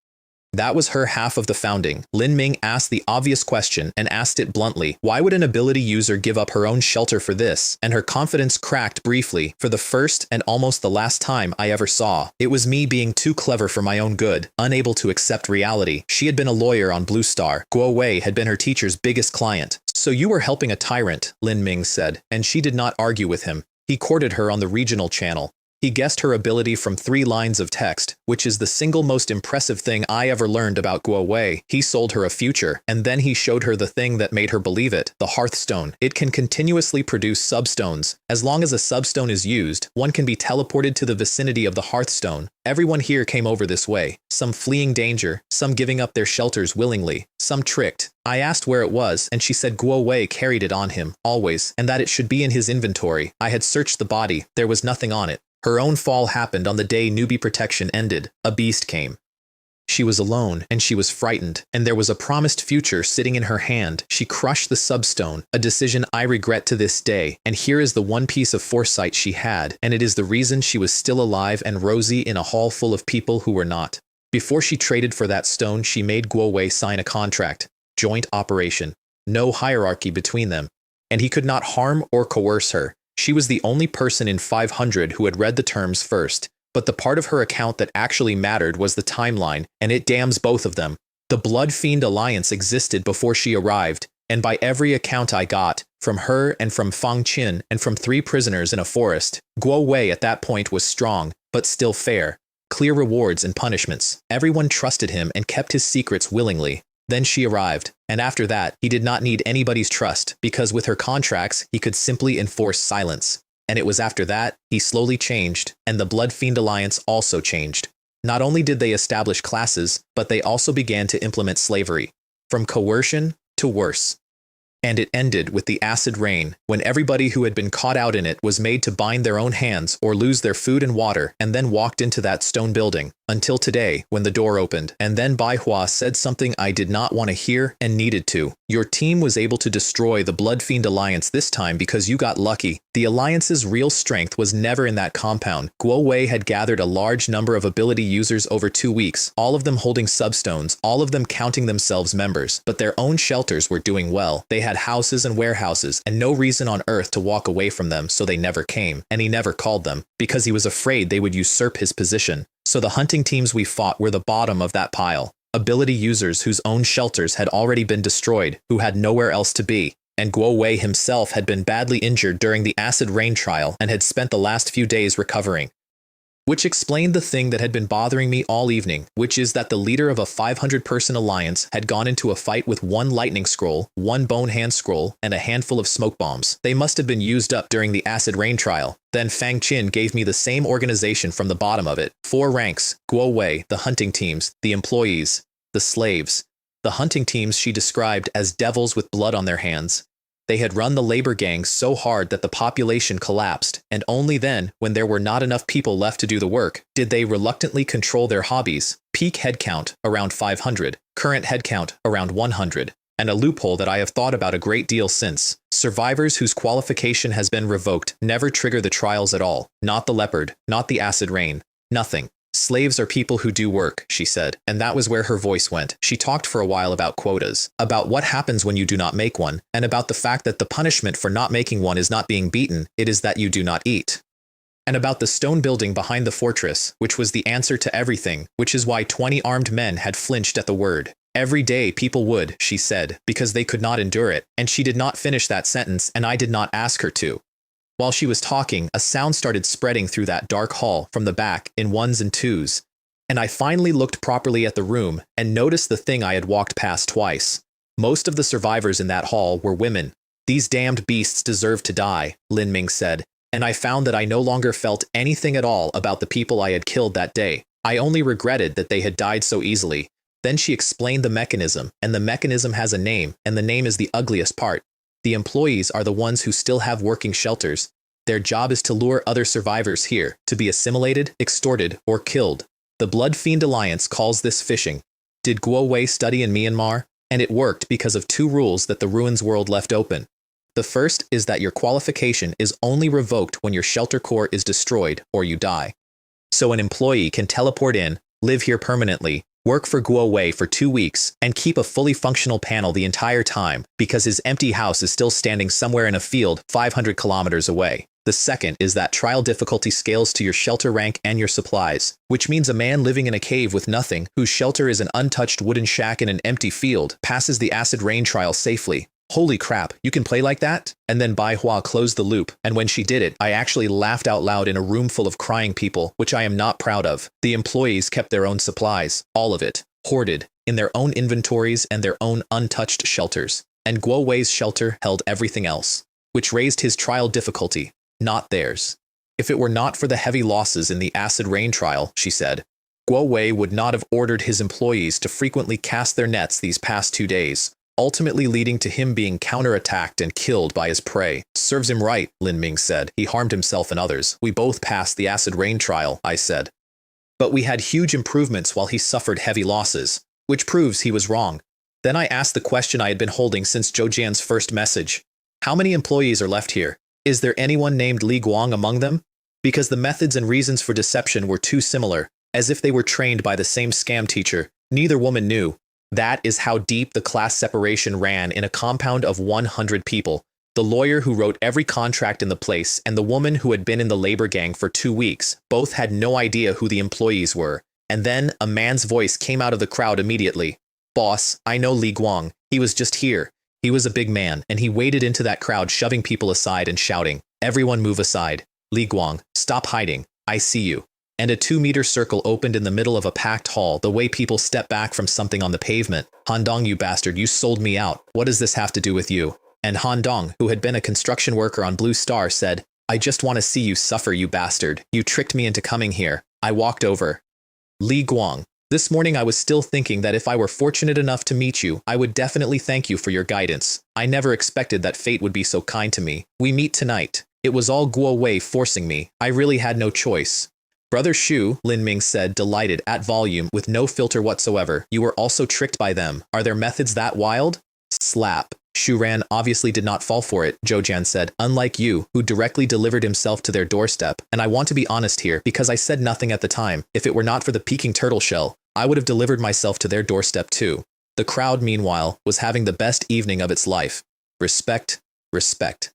Speaker 1: That was her half of the founding. Lin Ming asked the obvious question and asked it bluntly. Why would an ability user give up her own shelter for this? And her confidence cracked briefly, for the first and almost the last time I ever saw. It was me being too clever for my own good, unable to accept reality. She had been a lawyer on Blue Star. Guo Wei had been her teacher's biggest client. So you were helping a tyrant, Lin Ming said, and she did not argue with him. He courted her on the regional channel. He guessed her ability from 3 lines of text, which is the single most impressive thing I ever learned about Guo Wei. He sold her a future, and then he showed her the thing that made her believe it, the Hearthstone. It can continuously produce substones. As long as a substone is used, one can be teleported to the vicinity of the Hearthstone. Everyone here came over this way, some fleeing danger, some giving up their shelters willingly, some tricked. I asked where it was, and she said Guo Wei carried it on him, always, and that it should be in his inventory. I had searched the body, there was nothing on it. Her own fall happened on the day newbie protection ended. A beast came. She was alone, and she was frightened, and there was a promised future sitting in her hand. She crushed the substone, a decision I regret to this day, and here is the one piece of foresight she had, and it is the reason she was still alive and rosy in a hall full of people who were not. Before she traded for that stone, she made Guo Wei sign a contract. Joint operation. No hierarchy between them. And he could not harm or coerce her. She was the only person in 500 who had read the terms first, but the part of her account that actually mattered was the timeline, and it damns both of them. The Blood Fiend Alliance existed before she arrived, and by every account I got, from her and from Fang Qin and from 3 prisoners in a forest, Guo Wei at that point was strong, but still fair. Clear rewards and punishments. Everyone trusted him and kept his secrets willingly. Then she arrived, and after that, he did not need anybody's trust, because with her contracts, he could simply enforce silence. And it was after that, he slowly changed, and the Blood Fiend Alliance also changed. Not only did they establish classes, but they also began to implement slavery. From coercion to worse. And it ended with the acid rain, when everybody who had been caught out in it was made to bind their own hands or lose their food and water, and then walked into that stone building, until today, when the door opened. And then Manhwa said something I did not want to hear and needed to. Your team was able to destroy the Blood Fiend Alliance this time because you got lucky. The Alliance's real strength was never in that compound. Guo Wei had gathered a large number of ability users over 2 weeks, all of them holding substones, all of them counting themselves members, but their own shelters were doing well. They had houses and warehouses, and no reason on earth to walk away from them, so they never came, and he never called them, because he was afraid they would usurp his position. So the hunting teams we fought were the bottom of that pile. Ability users whose own shelters had already been destroyed, who had nowhere else to be. And Guo Wei himself had been badly injured during the acid rain trial and had spent the last few days recovering. Which explained the thing that had been bothering me all evening, which is that the leader of a 500-person alliance had gone into a fight with 1 lightning scroll, 1 bone hand scroll, and a handful of smoke bombs. They must have been used up during the acid rain trial. Then Fang Qin gave me the same organization from the bottom of it. 4 ranks: Guo Wei, the hunting teams, the employees, the slaves. The hunting teams she described as devils with blood on their hands. They had run the labor gangs so hard that the population collapsed, and only then, when there were not enough people left to do the work, did they reluctantly control their hobbies. Peak headcount, around 500. Current headcount, around 100. And a loophole that I have thought about a great deal since. Survivors whose qualification has been revoked never trigger the trials at all. Not the leopard, not the acid rain. Nothing. Slaves are people who do work, she said, and that was where her voice went. She talked for a while about quotas, about what happens when you do not make one, and about the fact that the punishment for not making one is not being beaten, it is that you do not eat. And about the stone building behind the fortress, which was the answer to everything, which is why 20 armed men had flinched at the word. Every day people would, she said, because they could not endure it, and she did not finish that sentence, and I did not ask her to. While she was talking, a sound started spreading through that dark hall from the back in 1s and 2s, and I finally looked properly at the room and noticed the thing I had walked past twice. Most of the survivors in that hall were women. These damned beasts deserved to die, Lin Ming said, and I found that I no longer felt anything at all about the people I had killed that day. I only regretted that they had died so easily. Then she explained the mechanism, and the mechanism has a name, and the name is the ugliest part. The employees are the ones who still have working shelters. Their job is to lure other survivors here, to be assimilated, extorted, or killed. The Blood Fiend Alliance calls this fishing. Did Guo Wei study in Myanmar? And it worked because of two rules that the Ruins world left open. The first is that your qualification is only revoked when your shelter core is destroyed or you die. So an employee can teleport in, live here permanently, work for Guo Wei for 2 weeks, and keep a fully functional panel the entire time because his empty house is still standing somewhere in a field 500 kilometers away. The second is that trial difficulty scales to your shelter rank and your supplies, which means a man living in a cave with nothing, whose shelter is an untouched wooden shack in an empty field, passes the acid rain trial safely. Holy crap, you can play like that? And then Bai Hua closed the loop, and when she did it, I actually laughed out loud in a room full of crying people, which I am not proud of. The employees kept their own supplies, all of it, hoarded, in their own inventories and their own untouched shelters. And Guo Wei's shelter held everything else, which raised his trial difficulty, not theirs. If it were not for the heavy losses in the acid rain trial, she said, Guo Wei would not have ordered his employees to frequently cast their nets these past 2 days, ultimately leading to him being counterattacked and killed by his prey. Serves him right, Lin Ming said. He harmed himself and others. We both passed the acid rain trial, I said. But we had huge improvements while he suffered heavy losses, which proves he was wrong. Then I asked the question I had been holding since Zhou Jian's first message. How many employees are left here? Is there anyone named Li Guang among them? Because the methods and reasons for deception were too similar, as if they were trained by the same scam teacher. Neither woman knew. That is how deep the class separation ran in a compound of 100 people. The lawyer who wrote every contract in the place and the woman who had been in the labor gang for 2 weeks both had no idea who the employees were. And then a man's voice came out of the crowd immediately. Boss, I know Li Guang. He was just here. He was a big man, and he waded into that crowd, shoving people aside and shouting, Everyone move aside. Li Guang, stop hiding. I see you. And a 2-meter circle opened in the middle of a packed hall, the way people step back from something on the pavement. Han Dong, you bastard, you sold me out. What does this have to do with you? And Han Dong, who had been a construction worker on Blue Star, said, I just want to see you suffer, you bastard. You tricked me into coming here. I walked over. Li Guang, this morning I was still thinking that if I were fortunate enough to meet you, I would definitely thank you for your guidance. I never expected that fate would be so kind to me. We meet tonight. It was all Guo Wei forcing me. I really had no choice. Brother Shu, Lin Ming said, delighted, at volume, with no filter whatsoever. You were also tricked by them. Are their methods that wild? Slap. Shu Ran obviously did not fall for it, Zhou Jian said, unlike you, who directly delivered himself to their doorstep. And I want to be honest here, because I said nothing at the time. If it were not for the peking turtle shell, I would have delivered myself to their doorstep too. The crowd, meanwhile, was having the best evening of its life. Respect, respect.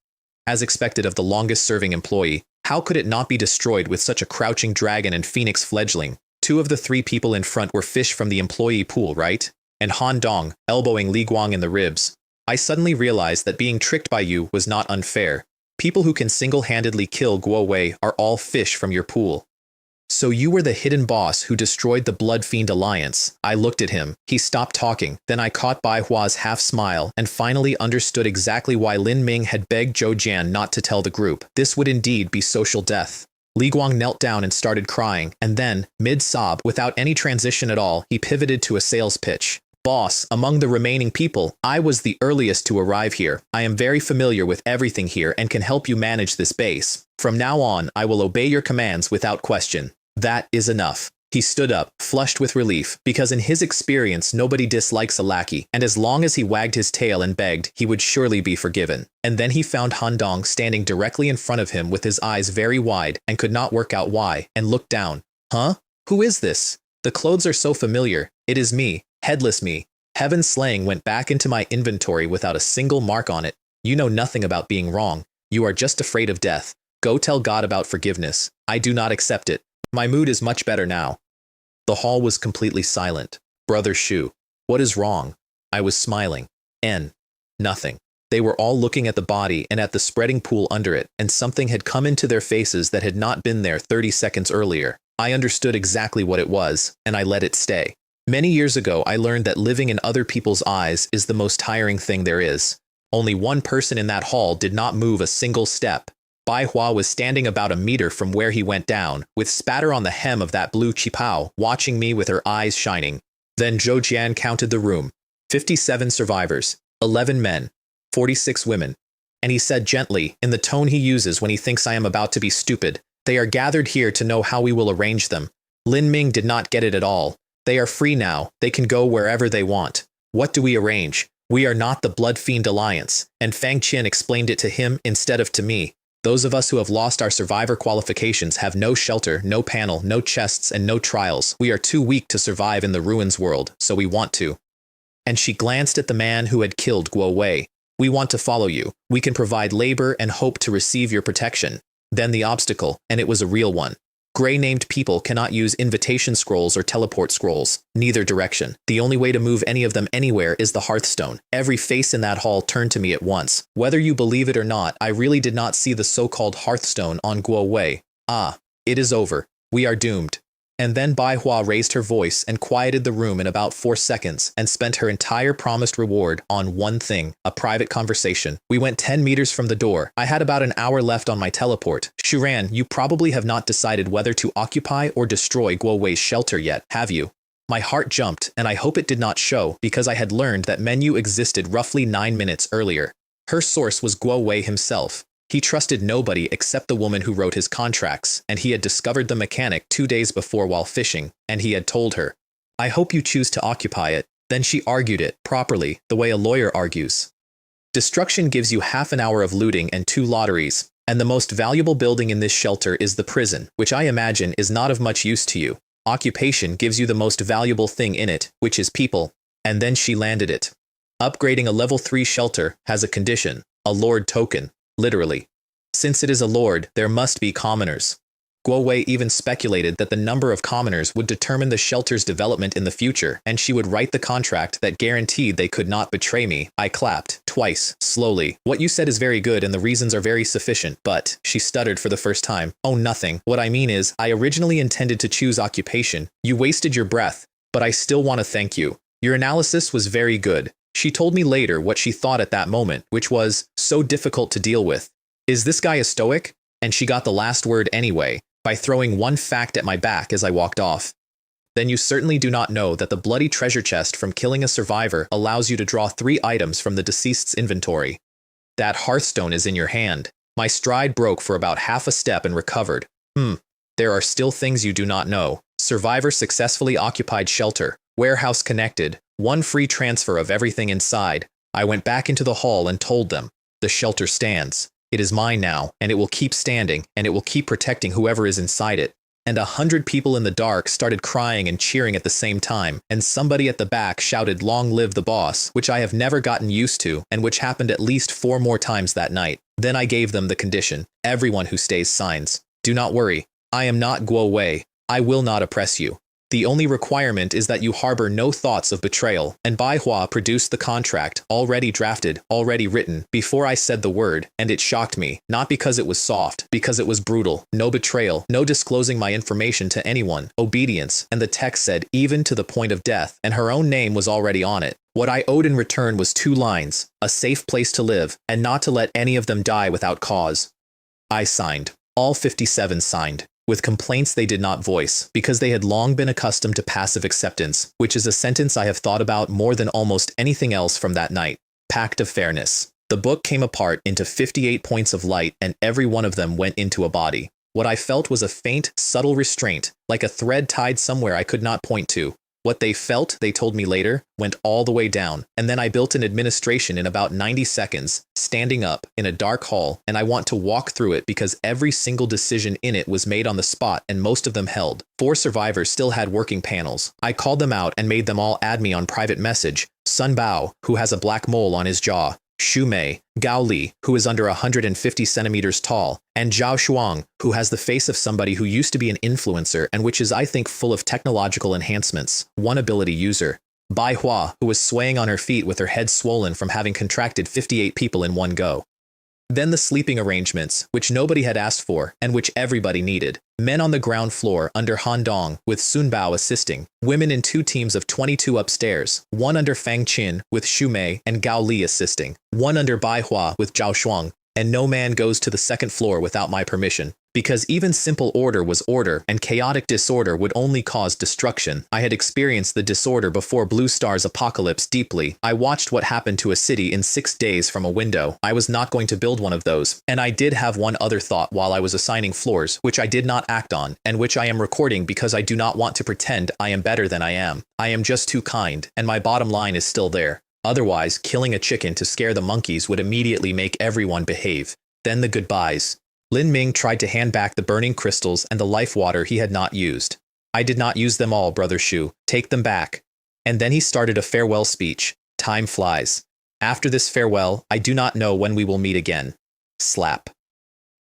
Speaker 1: As expected of the longest-serving employee, how could it not be destroyed with such a crouching dragon and phoenix fledgling? 2 of the 3 people in front were fish from the employee pool, right? And Han Dong, elbowing Li Guang in the ribs. I suddenly realized that being tricked by you was not unfair. People who can single-handedly kill Guo Wei are all fish from your pool. So you were the hidden boss who destroyed the Blood Fiend Alliance. I looked at him. He stopped talking. Then I caught Bai Hua's half-smile and finally understood exactly why Lin Ming had begged Zhou Jian not to tell the group. This would indeed be social death. Li Guang knelt down and started crying, and then, mid-sob, without any transition at all, he pivoted to a sales pitch. Boss, among the remaining people, I was the earliest to arrive here. I am very familiar with everything here and can help you manage this base. From now on, I will obey your commands without question. That is enough. He stood up, flushed with relief, because in his experience nobody dislikes a lackey, and as long as he wagged his tail and begged, he would surely be forgiven. And then he found Han Dong standing directly in front of him with his eyes very wide and could not work out why, and looked down. Huh? Who is this? The clothes are so familiar. It is me, headless me. Heaven's slaying went back into my inventory without a single mark on it. You know nothing about being wrong. You are just afraid of death. Go tell God about forgiveness. I do not accept it. My mood is much better now. The hall was completely silent. Brother Shu, what is wrong? I was smiling. Nothing. They were all looking at the body and at the spreading pool under it, and something had come into their faces that had not been there 30 seconds earlier. I understood exactly what it was, and I let it stay. Many years ago, I learned that living in other people's eyes is the most tiring thing there is. Only one person in that hall did not move a single step. Bai Hua was standing about a meter from where he went down, with spatter on the hem of that blue qipao, watching me with her eyes shining. Then Zhou Jian counted the room. 57 survivors, 11 men, 46 women, and he said gently, in the tone he uses when he thinks I am about to be stupid, "They are gathered here to know how we will arrange them." Lin Ming did not get it at all. "They are free now, they can go wherever they want. What do we arrange? We are not the Blood Fiend Alliance," and Fang Qin explained it to him instead of to me. "Those of us who have lost our survivor qualifications have no shelter, no panel, no chests, and no trials. We are too weak to survive in the ruins world, so we want to." And she glanced at the man who had killed Guo Wei. "We want to follow you. We can provide labor and hope to receive your protection." Then the obstacle, and it was a real one. Gray-named people cannot use invitation scrolls or teleport scrolls. Neither direction. The only way to move any of them anywhere is the Hearthstone. Every face in that hall turned to me at once. Whether you believe it or not, I really did not see the so-called Hearthstone on Guo Wei. "Ah, it is over. We are doomed." And then Bai Hua raised her voice and quieted the room in about 4 seconds and spent her entire promised reward on one thing, a private conversation. We went 10 meters from the door. I had about an hour left on my teleport. "Shuran, you probably have not decided whether to occupy or destroy Guo Wei's shelter yet, have you?" My heart jumped, and I hope it did not show, because I had learned that menu existed roughly 9 minutes earlier. Her source was Guo Wei himself. He trusted nobody except the woman who wrote his contracts, and he had discovered the mechanic 2 days before while fishing, and he had told her, "I hope you choose to occupy it." Then she argued it, properly, the way a lawyer argues. Destruction gives you half an hour of looting and 2 lotteries, and the most valuable building in this shelter is the prison, which I imagine is not of much use to you. Occupation gives you the most valuable thing in it, which is people. And then she landed it. Upgrading a level 3 shelter has a condition, a lord token. Literally. Since it is a lord, there must be commoners. Guo Wei even speculated that the number of commoners would determine the shelter's development in the future, and she would write the contract that guaranteed they could not betray me. I clapped, twice, slowly. "What you said is very good and the reasons are very sufficient, but," she stuttered for the first time, "oh, nothing. What I mean is, I originally intended to choose occupation. You wasted your breath, but I still want to thank you. Your analysis was very good." She told me later what she thought at that moment, which was so difficult to deal with. "Is this guy a stoic?" And she got the last word anyway, by throwing one fact at my back as I walked off. "Then you certainly do not know that the bloody treasure chest from killing a survivor allows you to draw 3 items from the deceased's inventory. That Hearthstone is in your hand." My stride broke for about half a step and recovered. There are still things you do not know. Survivor successfully occupied shelter. Warehouse connected. 1 free transfer of everything inside. I went back into the hall and told them, "The shelter stands. It is mine now, and it will keep standing, and it will keep protecting whoever is inside it." And 100 people in the dark started crying and cheering at the same time, and somebody at the back shouted, "Long live the boss," which I have never gotten used to, and which happened at least 4 more times that night. Then I gave them the condition. "Everyone who stays signs. Do not worry. I am not Guo Wei. I will not oppress you. The only requirement is that you harbor no thoughts of betrayal." And Bai Hua produced the contract, already drafted, already written, before I said the word, and it shocked me, not because it was soft, because it was brutal. No betrayal, no disclosing my information to anyone, obedience, and the text said, "even to the point of death," and her own name was already on it. What I owed in return was 2 lines, a safe place to live, and not to let any of them die without cause. I signed. All 57 signed. With complaints they did not voice, because they had long been accustomed to passive acceptance, which is a sentence I have thought about more than almost anything else from that night. Pact of Fairness. The book came apart into 58 points of light, and every one of them went into a body. What I felt was a faint, subtle restraint, like a thread tied somewhere I could not point to. What they felt, they told me later, went all the way down, and then I built an administration in about 90 seconds, standing up, in a dark hall, and I want to walk through it because every single decision in it was made on the spot and most of them held. 4 survivors still had working panels. I called them out and made them all add me on private message. Sun Bao, who has a black mole on his jaw. Xu Mei, Gao Li, who is under 150 centimeters tall, and Zhao Shuang, who has the face of somebody who used to be an influencer and which is, I think, full of technological enhancements. 1 ability user. Bai Hua, who was swaying on her feet with her head swollen from having contracted 58 people in one go. Then the sleeping arrangements, which nobody had asked for, and which everybody needed. Men on the ground floor under Han Dong, with Sun Bao assisting. Women in 2 teams of 22 upstairs, 1 under Fang Qin, with Xu Mei and Gao Li assisting. 1 under Bai Hua with Zhao Shuang, and no man goes to the 2nd floor without my permission. Because even simple order was order, and chaotic disorder would only cause destruction. I had experienced the disorder before Blue Star's apocalypse deeply. I watched what happened to a city in 6 days from a window. I was not going to build one of those. And I did have one other thought while I was assigning floors, which I did not act on, and which I am recording because I do not want to pretend I am better than I am. I am just too kind, and my bottom line is still there. Otherwise, killing a chicken to scare the monkeys would immediately make everyone behave. Then the goodbyes. Lin Ming tried to hand back the burning crystals and the life water he had not used. I did not use them all, Brother Shu. Take them back. And then he started a farewell speech. Time flies. After this farewell, I do not know when we will meet again. Slap.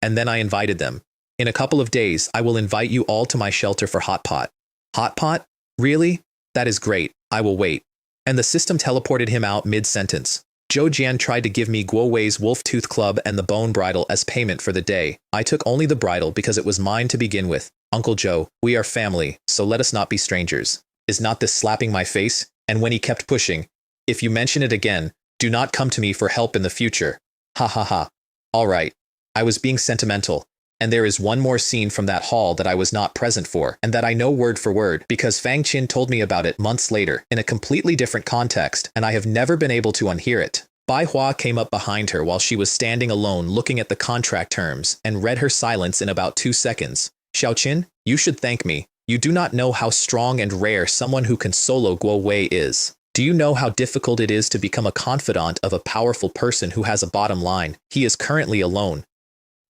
Speaker 1: And then I invited them. In a couple of days, I will invite you all to my shelter for hot pot. Hot pot? Really? That is great. I will wait. And the system teleported him out mid-sentence. Zhou Jian tried to give me Guo Wei's wolf tooth club and the bone bridle as payment for the day. I took only the bridle because it was mine to begin with. Uncle Joe, we are family, so let us not be strangers. Is not this slapping my face? And when he kept pushing, if you mention it again, do not come to me for help in the future. Ha ha ha. All right. I was being sentimental. And there is one more scene from that hall that I was not present for, and that I know word for word because Fang Qin told me about it months later in a completely different context, and I have never been able to unhear it. Bai Hua came up behind her while she was standing alone looking at the contract terms and read her silence in about 2 seconds. Xiao Qin, you should thank me. You do not know how strong and rare someone who can solo Guo Wei is. Do you know how difficult it is to become a confidant of a powerful person who has a bottom line? He is currently alone.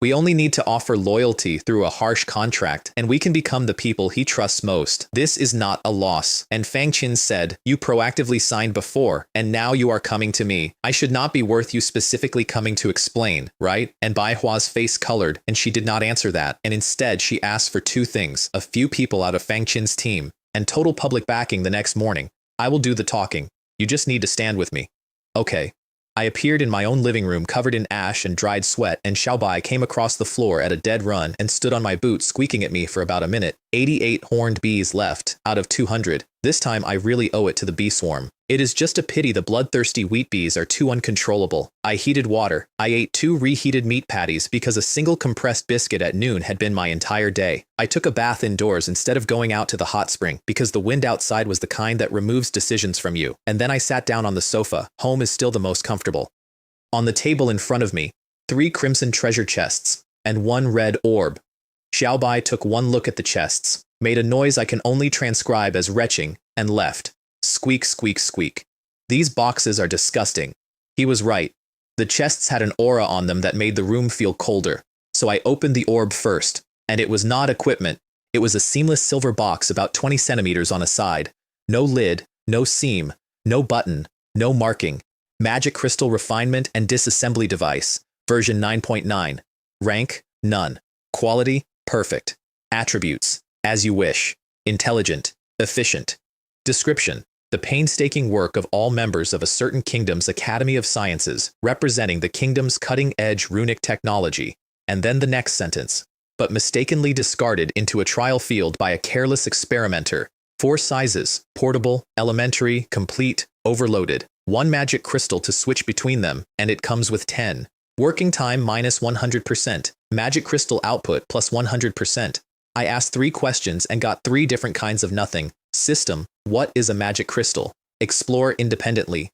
Speaker 1: We only need to offer loyalty through a harsh contract, and we can become the people he trusts most. This is not a loss. And Fang Qin said, you proactively signed before, and now you are coming to me. I should not be worth you specifically coming to explain, right? And Bai Hua's face colored, and she did not answer that. And instead, she asked for 2 things, a few people out of Fang Qin's team, and total public backing the next morning. I will do the talking. You just need to stand with me. Okay. I appeared in my own living room covered in ash and dried sweat, and Xiaobai came across the floor at a dead run and stood on my boots squeaking at me for about a minute. 88 horned bees left, out of 200. This time I really owe it to the bee swarm. It is just a pity the bloodthirsty wheat bees are too uncontrollable. I heated water. I ate 2 reheated meat patties because a single compressed biscuit at noon had been my entire day. I took a bath indoors instead of going out to the hot spring because the wind outside was the kind that removes decisions from you. And then I sat down on the sofa. Home is still the most comfortable. On the table in front of me, 3 crimson treasure chests and 1 red orb. Xiaobai took 1 look at the chests, made a noise I can only transcribe as retching, and left. Squeak, squeak, squeak. These boxes are disgusting. He was right. The chests had an aura on them that made the room feel colder. So I opened the orb first, and it was not equipment. It was a seamless silver box about 20 centimeters on a side. No lid, no seam, no button, no marking. Magic crystal refinement and disassembly device. Version 9.9. Rank, none. Quality, perfect. Attributes, as you wish. Intelligent, efficient. Description. The painstaking work of all members of a certain kingdom's Academy of Sciences, representing the kingdom's cutting-edge runic technology. And then the next sentence. But mistakenly discarded into a trial field by a careless experimenter. 4 sizes, portable, elementary, complete, overloaded. 1 magic crystal to switch between them, and it comes with 10. Working time minus 100%. Magic crystal output plus 100%. I asked 3 questions and got 3 different kinds of nothing. System. What is a magic crystal? Explore independently.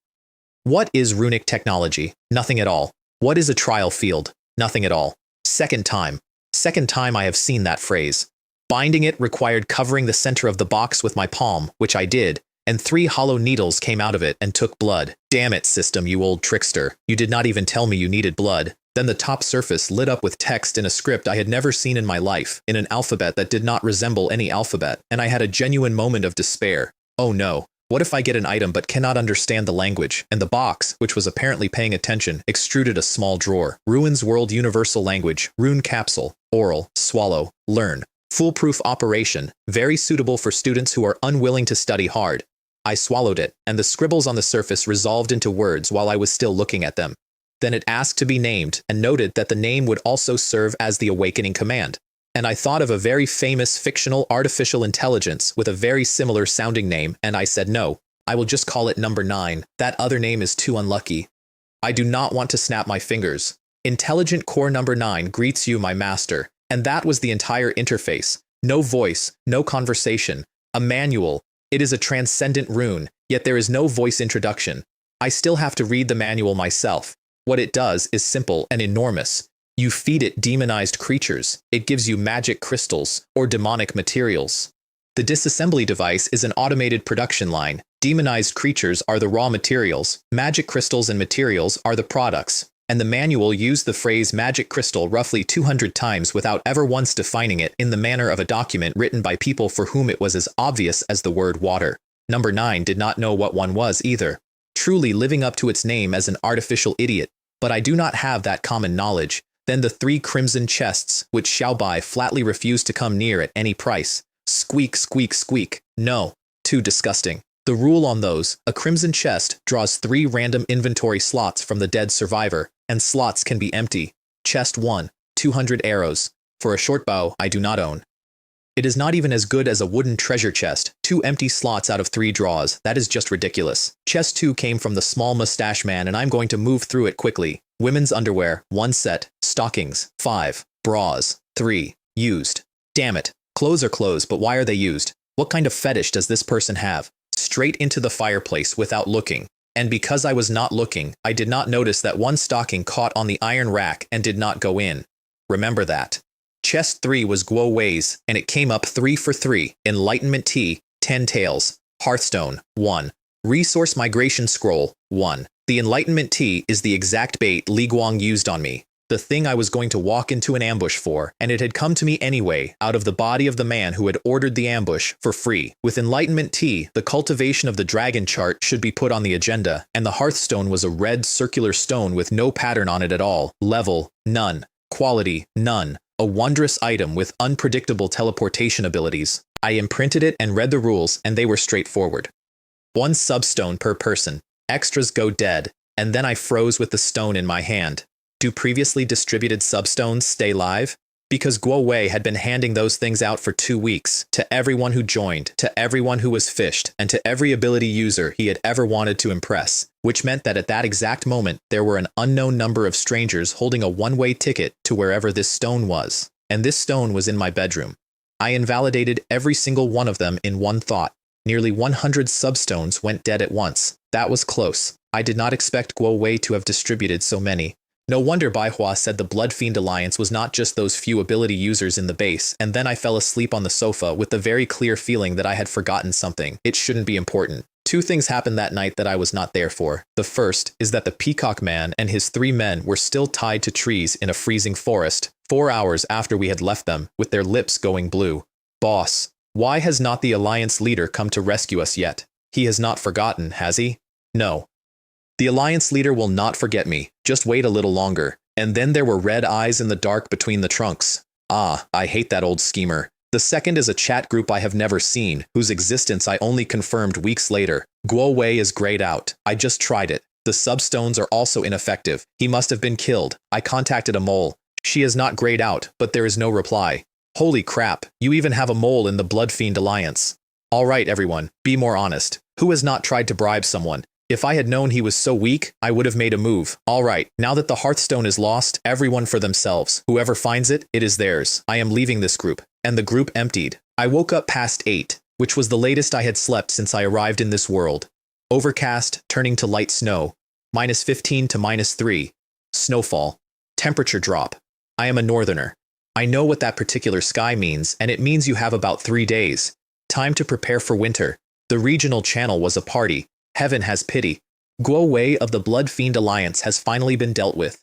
Speaker 1: What is runic technology? Nothing at all. What is a trial field? Nothing at all. Second time I have seen that phrase. Binding it required covering the center of the box with my palm, which I did, and 3 hollow needles came out of it and took blood. Damn it, system, you old trickster. You did not even tell me you needed blood. Then the top surface lit up with text in a script I had never seen in my life, in an alphabet that did not resemble any alphabet, and I had a genuine moment of despair. Oh no, what if I get an item but cannot understand the language? And the box, which was apparently paying attention, extruded a small drawer. Ruins World Universal Language, Rune Capsule, Oral, Swallow, Learn. Foolproof operation, very suitable for students who are unwilling to study hard. I swallowed it, and the scribbles on the surface resolved into words while I was still looking at them. Then it asked to be named, and noted that the name would also serve as the awakening command. And I thought of a very famous fictional artificial intelligence with a very similar sounding name, and I said no, I will just call it number 9. That other name is too unlucky. I do not want to snap my fingers. Intelligent Core number 9 greets you, my master. And that was the entire interface. No voice, no conversation. A manual. It is a transcendent rune, yet there is no voice introduction. I still have to read the manual myself. What it does is simple and enormous. You feed it demonized creatures. It gives you magic crystals or demonic materials. The disassembly device is an automated production line. Demonized creatures are the raw materials. Magic crystals and materials are the products. And the manual used the phrase magic crystal roughly 200 times without ever once defining it in the manner of a document written by people for whom it was as obvious as the word water. Number 9 did not know what one was either. Truly living up to its name as an artificial idiot. But I do not have that common knowledge. Then the 3 crimson chests, which Xiaobai flatly refused to come near at any price. Squeak, squeak, squeak. No. Too disgusting. The rule on those, a crimson chest draws 3 random inventory slots from the dead survivor, and slots can be empty. Chest 1, 200 arrows. For a short bow, I do not own. It is not even as good as a wooden treasure chest. 2 empty slots out of 3 draws. That is just ridiculous. Chest 2 came from the small mustache man and I'm going to move through it quickly. Women's underwear, 1 set. Stockings, 5. Bras, 3. Used. Damn it. Clothes are clothes, but why are they used? What kind of fetish does this person have? Straight into the fireplace without looking. And because I was not looking, I did not notice that 1 stocking caught on the iron rack and did not go in. Remember that. Chest 3 was Guo Wei's, and it came up 3 for 3. Enlightenment Tea, 10 taels. Hearthstone, 1. Resource Migration Scroll, 1. The Enlightenment Tea is the exact bait Li Guang used on me. The thing I was going to walk into an ambush for, and it had come to me anyway, out of the body of the man who had ordered the ambush, for free. With Enlightenment Tea, the cultivation of the dragon chart should be put on the agenda, and the Hearthstone was a red circular stone with no pattern on it at all. Level, none. Quality, none. A wondrous item with unpredictable teleportation abilities. I imprinted it and read the rules, and they were straightforward. 1 substone per person. Extras go dead, and then I froze with the stone in my hand. Do previously distributed substones stay live? Because Guo Wei had been handing those things out for 2 weeks, to everyone who joined, to everyone who was fished, and to every ability user he had ever wanted to impress, which meant that at that exact moment there were an unknown number of strangers holding a one-way ticket to wherever this stone was. And this stone was in my bedroom. I invalidated every single one of them in one thought. Nearly 100 substones went dead at once. That was close. I did not expect Guo Wei to have distributed so many. No wonder Manhwa said the Blood Fiend Alliance was not just those few ability users in the base, and then I fell asleep on the sofa with the very clear feeling that I had forgotten something. It shouldn't be important. 2 things happened that night that I was not there for. The first is that the Peacock Man and his 3 men were still tied to trees in a freezing forest, 4 hours after we had left them, with their lips going blue. Boss, why has not the Alliance leader come to rescue us yet? He has not forgotten, has he? No. The Alliance leader will not forget me. Just wait a little longer. And then there were red eyes in the dark between the trunks. Ah, I hate that old schemer. The second is a chat group I have never seen, whose existence I only confirmed weeks later. Guo Wei is grayed out. I just tried it. The substones are also ineffective. He must have been killed. I contacted a mole. She is not grayed out, but there is no reply. Holy crap, you even have a mole in the Blood Fiend Alliance. All right, everyone, be more honest. Who has not tried to bribe someone? If I had known he was so weak, I would have made a move. All right, now that the Hearthstone is lost, everyone for themselves. Whoever finds it, it is theirs. I am leaving this group. And the group emptied. I woke up past 8, which was the latest I had slept since I arrived in this world. Overcast, turning to light snow. -15 to -3. Snowfall. Temperature drop. I am a northerner. I know what that particular sky means, and it means you have about 3 days. Time to prepare for winter. The regional channel was a party. Heaven has pity. Guo Wei of the Blood Fiend Alliance has finally been dealt with.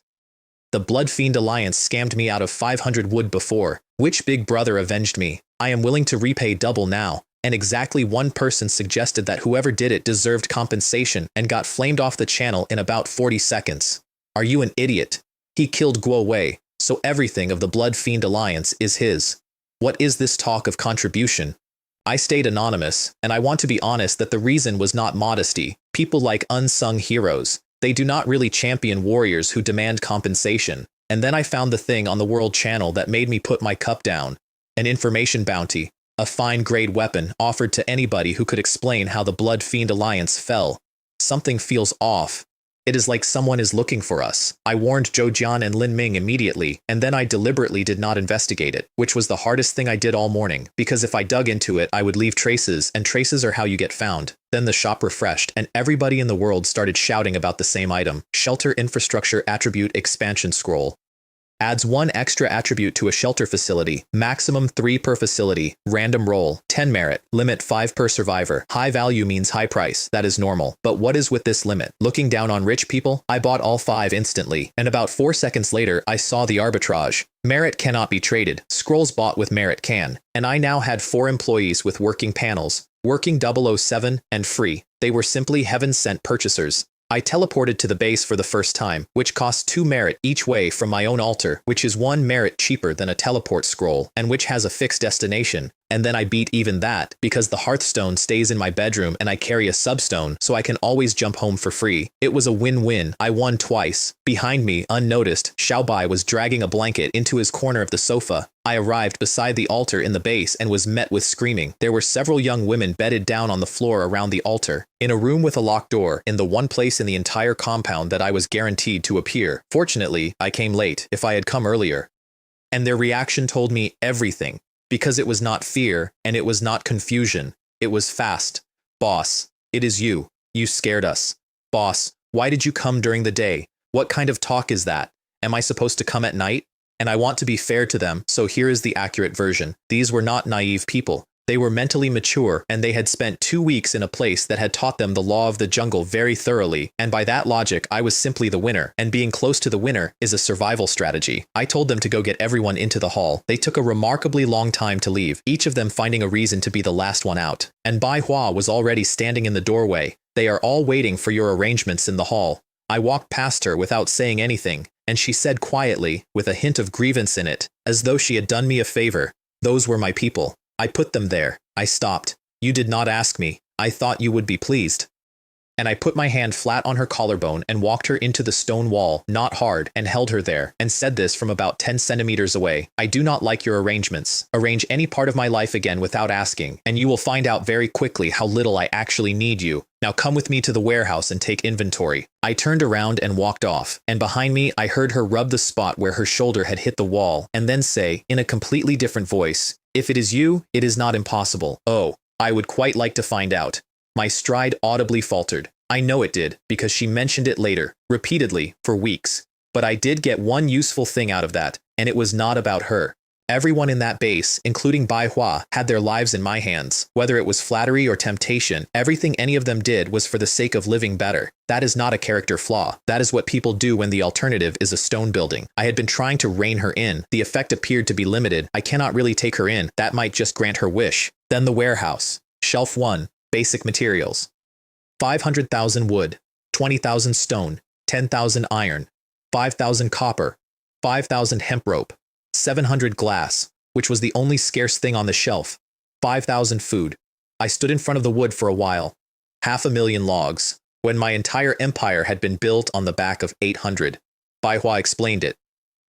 Speaker 1: The Blood Fiend Alliance scammed me out of 500 wood before. Which big brother avenged me? I am willing to repay double now. And exactly 1 person suggested that whoever did it deserved compensation and got flamed off the channel in about 40 seconds. Are you an idiot? He killed Guo Wei, so everything of the Blood Fiend Alliance is his. What is this talk of contribution? I stayed anonymous, and I want to be honest that the reason was not modesty. People like unsung heroes. They do not really champion warriors who demand compensation. And then I found the thing on the World Channel that made me put my cup down. An information bounty. A fine-grade weapon offered to anybody who could explain how the Blood Fiend Alliance fell. Something feels off. It is like someone is looking for us. I warned Zhou Jian and Lin Ming immediately, and then I deliberately did not investigate it, which was the hardest thing I did all morning, because if I dug into it, I would leave traces, and traces are how you get found. Then the shop refreshed, and everybody in the world started shouting about the same item. Shelter Infrastructure Attribute Expansion Scroll. Adds 1 extra attribute to a shelter facility, maximum 3 per facility, random roll, 10 merit, limit 5 per survivor. High value means high price, that is normal. But what is with this limit? Looking down on rich people, I bought all 5 instantly, and about 4 seconds later, I saw the arbitrage. Merit cannot be traded, scrolls bought with merit can, and I now had 4 employees with working panels, working 007, and free. They were simply heaven-sent purchasers. I teleported to the base for the first time, which costs 2 merit each way from my own altar, which is 1 merit cheaper than a teleport scroll, and which has a fixed destination. And then I beat even that, because the Hearthstone stays in my bedroom and I carry a substone, so I can always jump home for free. It was a win-win. I won twice. Behind me, unnoticed, Xiaobai was dragging a blanket into his corner of the sofa. I arrived beside the altar in the base and was met with screaming. There were several young women bedded down on the floor around the altar, in a room with a locked door, in the one place in the entire compound that I was guaranteed to appear. Fortunately, I came late, if I had come earlier. And their reaction told me everything. Because it was not fear, and it was not confusion. It was fast. Boss, it is you. You scared us. Boss, why did you come during the day? What kind of talk is that? Am I supposed to come at night? And I want to be fair to them, so here is the accurate version. These were not naive people. They were mentally mature, and they had spent 2 weeks in a place that had taught them the law of the jungle very thoroughly, and by that logic, I was simply the winner, and being close to the winner is a survival strategy. I told them to go get everyone into the hall. They took a remarkably long time to leave, each of them finding a reason to be the last one out. And Manhwa was already standing in the doorway. They are all waiting for your arrangements in the hall. I walked past her without saying anything, and she said quietly, with a hint of grievance in it, as though she had done me a favor, "Those were my people. I put them there." I stopped. "You did not ask me. I thought you would be pleased." And I put my hand flat on her collarbone and walked her into the stone wall, not hard, and held her there, and said this from about 10 centimeters away. "I do not like your arrangements. Arrange any part of my life again without asking, and you will find out very quickly how little I actually need you. Now come with me to the warehouse and take inventory." I turned around and walked off, and behind me I heard her rub the spot where her shoulder had hit the wall, and then say, in a completely different voice, "If it is you, it is not impossible. Oh, I would quite like to find out." My stride audibly faltered. I know it did, because she mentioned it later, repeatedly, for weeks. But I did get one useful thing out of that, and it was not about her. Everyone in that base, including Bai Hua, had their lives in my hands. Whether it was flattery or temptation, everything any of them did was for the sake of living better. That is not a character flaw. That is what people do when the alternative is a stone building. I had been trying to rein her in. The effect appeared to be limited. I cannot really take her in. That might just grant her wish. Then the warehouse. Shelf 1. Basic materials. 500,000 wood, 20,000 stone, 10,000 iron, 5,000 copper, 5,000 hemp rope, 700 glass, which was the only scarce thing on the shelf, 5,000 food. I stood in front of the wood for a while. 500,000 logs, when my entire empire had been built on the back of 800. Bai Hua explained it.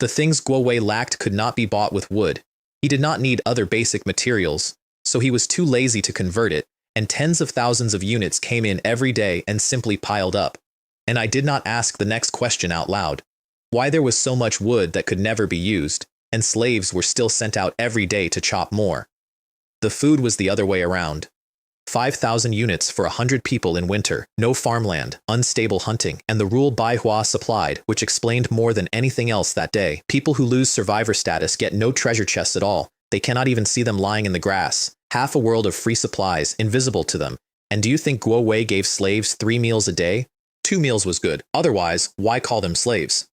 Speaker 1: The things Guo Wei lacked could not be bought with wood. He did not need other basic materials, so he was too lazy to convert it, and tens of thousands of units came in every day and simply piled up. And I did not ask the next question out loud. Why there was so much wood that could never be used, and slaves were still sent out every day to chop more. The food was the other way around. 5,000 units for 100 people in winter, no farmland, unstable hunting, and the rule Bai Hua supplied, which explained more than anything else that day. People who lose survivor status get no treasure chests at all. They cannot even see them lying in the grass. Half a world of free supplies, invisible to them. And do you think Guo Wei gave slaves 3 meals a day? 2 meals was good. Otherwise, why call them slaves?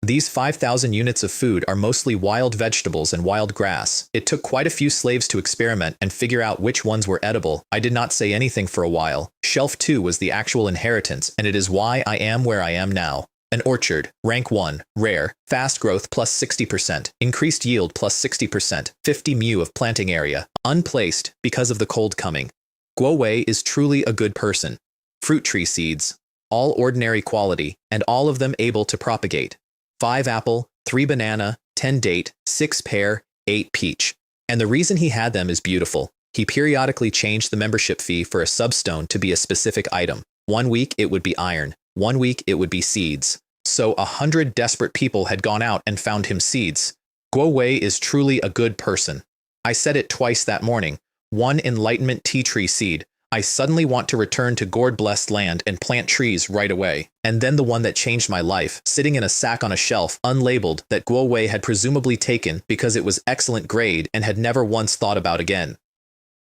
Speaker 1: These 5,000 units of food are mostly wild vegetables and wild grass. It took quite a few slaves to experiment and figure out which ones were edible. I did not say anything for a while. Shelf 2 was the actual inheritance, and it is why I am where I am now. An orchard, rank 1, rare, fast growth plus 60%, increased yield plus 60%, 50 mu of planting area, unplaced because of the cold coming. Guo Wei is truly a good person. Fruit tree seeds, all ordinary quality, and all of them able to propagate. 5 apple, 3 banana, 10 date, 6 pear, 8 peach. And the reason he had them is beautiful. He periodically changed the membership fee for a substone to be a specific item. 1 week it would be iron. 1 week it would be seeds. So 100 desperate people had gone out and found him seeds. Guo Wei is truly a good person. I said it twice that morning. 1 enlightenment tea tree seed. I suddenly want to return to God-blessed land and plant trees right away. And then the one that changed my life, sitting in a sack on a shelf, unlabeled, that Guo Wei had presumably taken because it was excellent grade and had never once thought about again.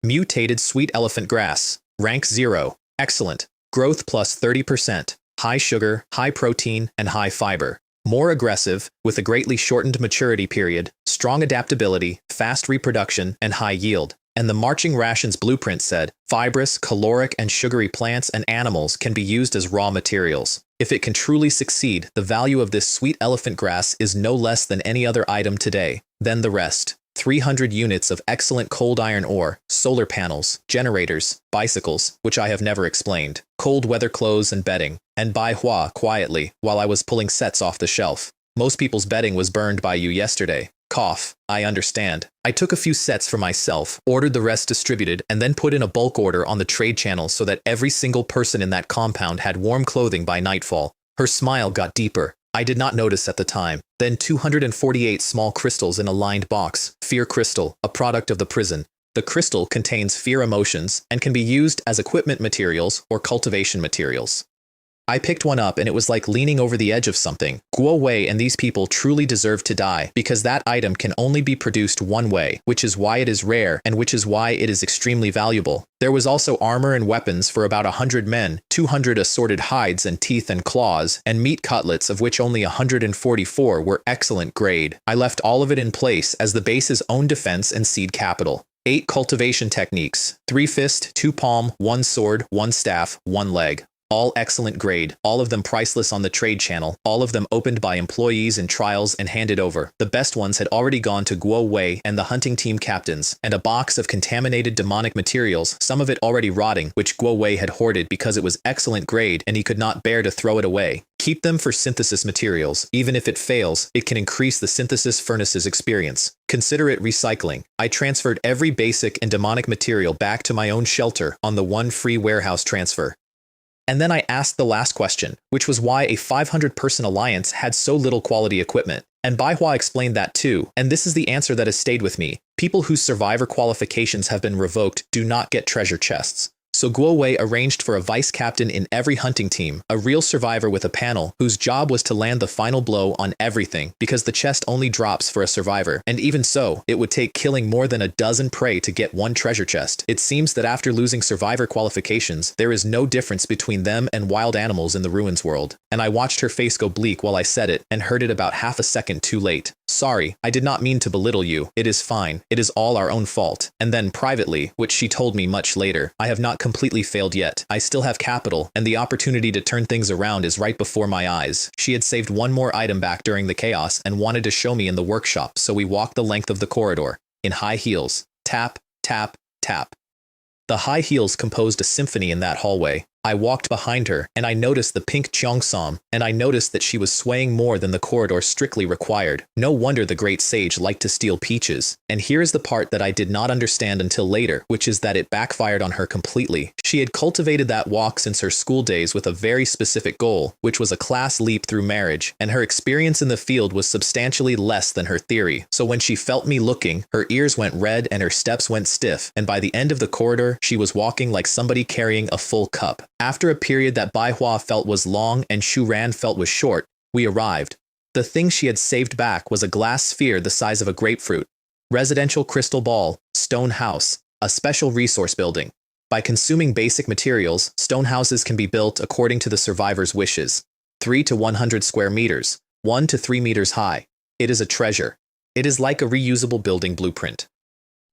Speaker 1: Mutated sweet elephant grass. Rank 0. Excellent. Growth plus 30%. High sugar, high protein, and high fiber. More aggressive, with a greatly shortened maturity period, strong adaptability, fast reproduction, and high yield. And the marching rations blueprint said, fibrous, caloric, and sugary plants and animals can be used as raw materials. If it can truly succeed, the value of this sweet elephant grass is no less than any other item today. Then the rest. 300 units of excellent cold iron ore, solar panels, generators, bicycles, which I have never explained, cold weather clothes and bedding, and Manhwa quietly while I was pulling sets off the shelf. Most people's bedding was burned by you yesterday. Cough. I understand. I took a few sets for myself, ordered the rest distributed, and then put in a bulk order on the trade channel so that every single person in that compound had warm clothing by nightfall. Her smile got deeper. I did not notice at the time. Then 248 small crystals in a lined box. Fear crystal, a product of the prison. The crystal contains fear emotions and can be used as equipment materials or cultivation materials. I picked one up and it was like leaning over the edge of something. Guo Wei and these people truly deserve to die because that item can only be produced one way, which is why it is rare and which is why it is extremely valuable. There was also armor and weapons for about 100 men, 200 assorted hides and teeth and claws, and meat cutlets of which only 144 were excellent grade. I left all of it in place as the base's own defense and seed capital. 8 cultivation techniques, 3 fist, 2 palm, 1 sword, 1 staff, 1 leg. All excellent grade, all of them priceless on the trade channel, all of them opened by employees in trials and handed over. The best ones had already gone to Guo Wei and the hunting team captains, and a box of contaminated demonic materials, some of it already rotting, which Guo Wei had hoarded because it was excellent grade and he could not bear to throw it away. Keep them for synthesis materials. Even if it fails, it can increase the synthesis furnace's experience. Consider it recycling. I transferred every basic and demonic material back to my own shelter on the 1 free warehouse transfer. And then I asked the last question, which was why a 500-person alliance had so little quality equipment. And Baihua explained that too, and this is the answer that has stayed with me. People whose survivor qualifications have been revoked do not get treasure chests. So Guo Wei arranged for a vice captain in every hunting team, a real survivor with a panel, whose job was to land the final blow on everything, because the chest only drops for a survivor, and even so, it would take killing more than a dozen prey to get 1 treasure chest. It seems that after losing survivor qualifications, there is no difference between them and wild animals in the ruins world. And I watched her face go bleak while I said it, and heard it about half a second too late. Sorry, I did not mean to belittle you. It is fine. It is all our own fault. And then privately, which she told me much later, I have not completely failed yet. I still have capital, and the opportunity to turn things around is right before my eyes. She had saved 1 more item back during the chaos and wanted to show me in the workshop, so we walked the length of the corridor, in high heels. Tap, tap, tap. The high heels composed a symphony in that hallway. I walked behind her, and I noticed the pink cheongsam, and I noticed that she was swaying more than the corridor strictly required. No wonder the great sage liked to steal peaches. And here is the part that I did not understand until later, which is that it backfired on her completely. She had cultivated that walk since her school days with a very specific goal, which was a class leap through marriage, and her experience in the field was substantially less than her theory. So when she felt me looking, her ears went red and her steps went stiff, and by the end of the corridor, she was walking like somebody carrying a full cup. After a period that Baihua felt was long and Shu Ran felt was short, we arrived. The thing she had saved back was a glass sphere the size of a grapefruit, residential crystal ball, stone house, a special resource building. By consuming basic materials, stone houses can be built according to the survivor's wishes. 3 to 100 square meters, 1 to 3 meters high. It is a treasure. It is like a reusable building blueprint.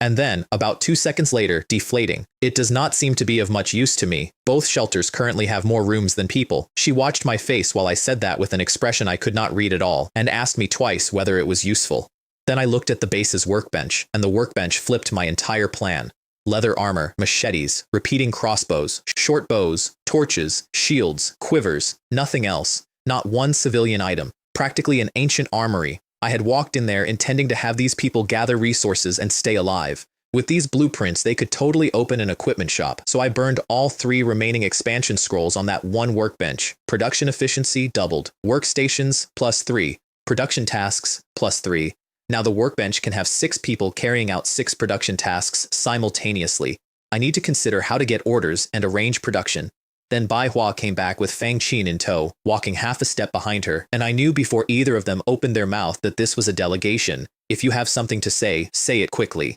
Speaker 1: And then, about 2 seconds later, deflating. It does not seem to be of much use to me. Both shelters currently have more rooms than people. She watched my face while I said that with an expression I could not read at all, and asked me twice whether it was useful. Then I looked at the base's workbench, and the workbench flipped my entire plan. Leather armor, machetes, repeating crossbows, short bows, torches, shields, quivers, nothing else. Not 1 civilian item. Practically an ancient armory. I had walked in there intending to have these people gather resources and stay alive. With these blueprints, they could totally open an equipment shop, so I burned all 3 remaining expansion scrolls on that one workbench. Production efficiency doubled. Workstations +3. Production tasks +3. Now the workbench can have 6 people carrying out 6 production tasks simultaneously. I need to consider how to get orders and arrange production. Then Manhwa came back with Fang Qin in tow, walking half a step behind her, and I knew before either of them opened their mouth that this was a delegation. If you have something to say it quickly.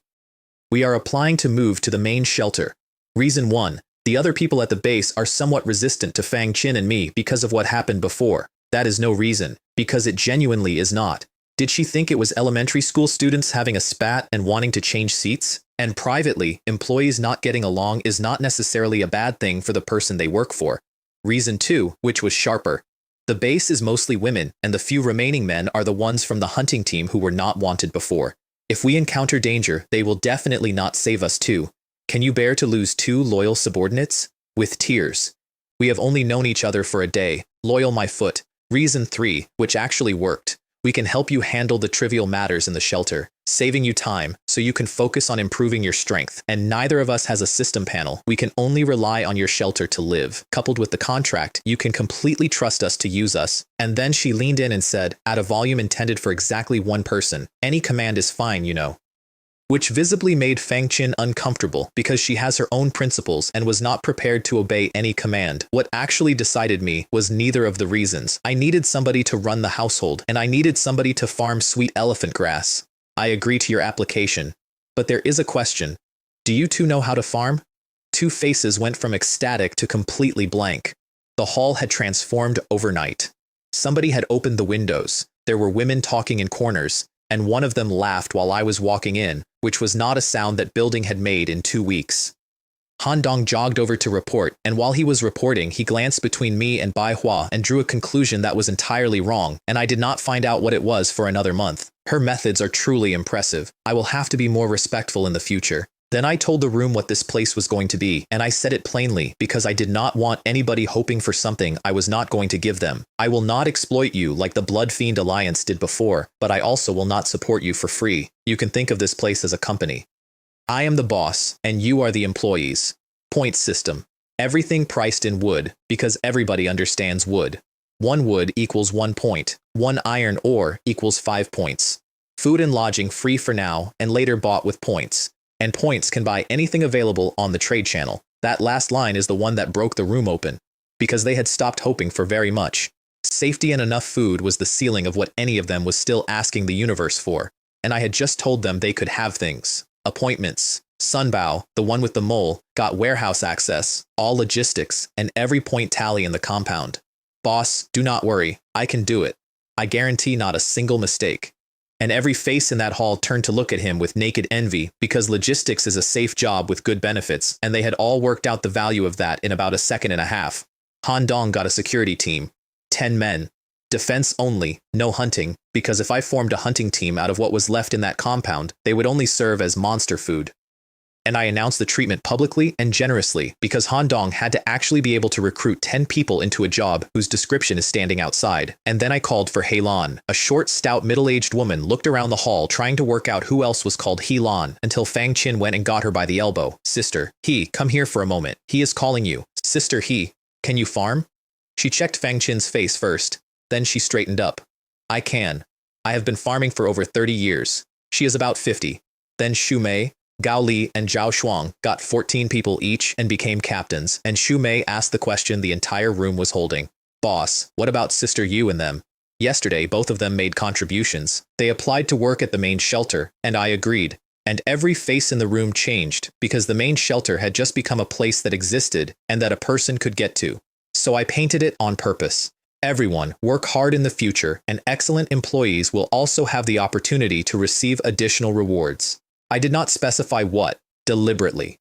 Speaker 1: We are applying to move to the main shelter. Reason 1. The other people at the base are somewhat resistant to Fang Qin and me because of what happened before. That is no reason, because it genuinely is not. Did she think it was elementary school students having a spat and wanting to change seats? And privately, employees not getting along is not necessarily a bad thing for the person they work for. Reason 2, which was sharper. The base is mostly women, and the few remaining men are the ones from the hunting team who were not wanted before. If we encounter danger, they will definitely not save us too. Can you bear to lose 2 loyal subordinates? With tears. We have only known each other for a day. Loyal my foot. Reason 3, which actually worked. We can help you handle the trivial matters in the shelter, saving you time so you can focus on improving your strength. And neither of us has a system panel. We can only rely on your shelter to live. Coupled with the contract, you can completely trust us to use us. And then she leaned in and said, at a volume intended for exactly 1 person, any command is fine, you know. Which visibly made Fang Qin uncomfortable because she has her own principles and was not prepared to obey any command. What actually decided me was neither of the reasons. I needed somebody to run the household, and I needed somebody to farm sweet elephant grass. I agree to your application. But there is a question. Do you 2 know how to farm? 2 faces went from ecstatic to completely blank. The hall had transformed overnight. Somebody had opened the windows. There were women talking in corners, and one of them laughed while I was walking in, which was not a sound that building had made in 2 weeks. Han Dong jogged over to report, and while he was reporting, he glanced between me and Bai Hua and drew a conclusion that was entirely wrong, and I did not find out what it was for another month. Her methods are truly impressive. I will have to be more respectful in the future. Then I told the room what this place was going to be, and I said it plainly because I did not want anybody hoping for something I was not going to give them. I will not exploit you like the Blood Fiend Alliance did before, but I also will not support you for free. You can think of this place as a company. I am the boss, and you are the employees. Point system. Everything priced in wood, because everybody understands wood. 1 wood equals 1 point. 1 iron ore equals 5 points. Food and lodging free for now, and later bought with points. And points can buy anything available on the trade channel. That last line is the one that broke the room open, because they had stopped hoping for very much. Safety and enough food was the ceiling of what any of them was still asking the universe for, and I had just told them they could have things. Appointments. Sunbow, the one with the mole, got warehouse access, all logistics, and every point tally in the compound. Boss, do not worry, I can do it. I guarantee not a single mistake. And every face in that hall turned to look at him with naked envy because logistics is a safe job with good benefits, and they had all worked out the value of that in about a second and a half. Han Dong got a security team. 10 men. Defense only, no hunting, because if I formed a hunting team out of what was left in that compound, they would only serve as monster food. And I announced the treatment publicly and generously because Han Dong had to actually be able to recruit 10 people into a job whose description is standing outside. And then I called for Helan. A short, stout, middle-aged woman looked around the hall trying to work out who else was called Helan until Fang Qin went and got her by the elbow. Sister, He, come here for a moment. He is calling you. Sister He, can you farm? She checked Fang Qin's face first. Then she straightened up. I can. I have been farming for over 30 years. She is about 50. Then Xu Mei, Gao Li, and Zhao Shuang got 14 people each and became captains, and Xu Mei asked the question the entire room was holding. Boss, what about Sister Yu and them? Yesterday, both of them made contributions. They applied to work at the main shelter, and I agreed. And every face in the room changed, because the main shelter had just become a place that existed and that a person could get to. So I painted it on purpose. Everyone, work hard in the future, and excellent employees will also have the opportunity to receive additional rewards. I did not specify what, deliberately.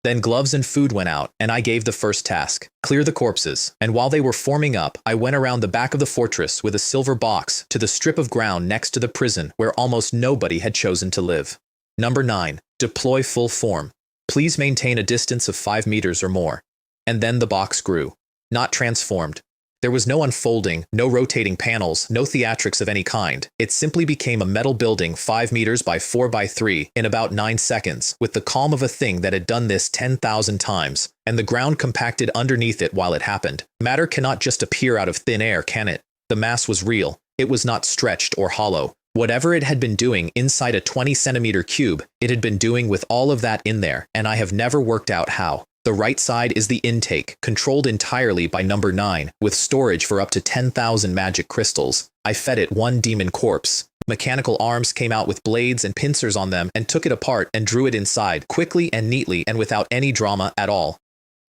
Speaker 1: Then gloves and food went out, and I gave the first task, clear the corpses, and while they were forming up, I went around the back of the fortress with a silver box to the strip of ground next to the prison where almost nobody had chosen to live. Number 9, deploy full form. Please maintain a distance of 5 meters or more. And then the box grew. Not transformed. There was no unfolding, no rotating panels, no theatrics of any kind. It simply became a metal building 5 meters by 4 by 3 in about 9 seconds, with the calm of a thing that had done this 10,000 times, and the ground compacted underneath it while it happened. Matter cannot just appear out of thin air, can it? The mass was real. It was not stretched or hollow. Whatever it had been doing inside a 20-centimeter cube, it had been doing with all of that in there, and I have never worked out how. The right side is the intake, controlled entirely by number 9, with storage for up to 10,000 magic crystals. I fed it one demon corpse. Mechanical arms came out with blades and pincers on them and took it apart and drew it inside, quickly and neatly and without any drama at all.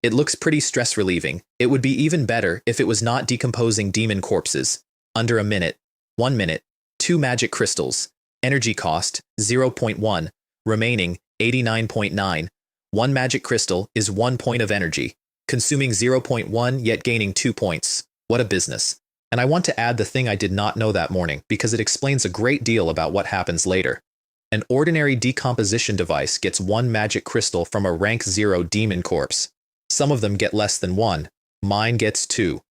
Speaker 1: It looks pretty stress-relieving. It would be even better if it was not decomposing demon corpses. Under a minute. 1 minute. 2 magic crystals. Energy cost, 0.1. Remaining, 89.9. 1 magic crystal is 1 point of energy, consuming 0.1 yet gaining 2 points. What a business. And I want to add the thing I did not know that morning because it explains a great deal about what happens later. An ordinary decomposition device gets 1 magic crystal from a rank 0 demon corpse. Some of them get less than 1. Mine gets 2.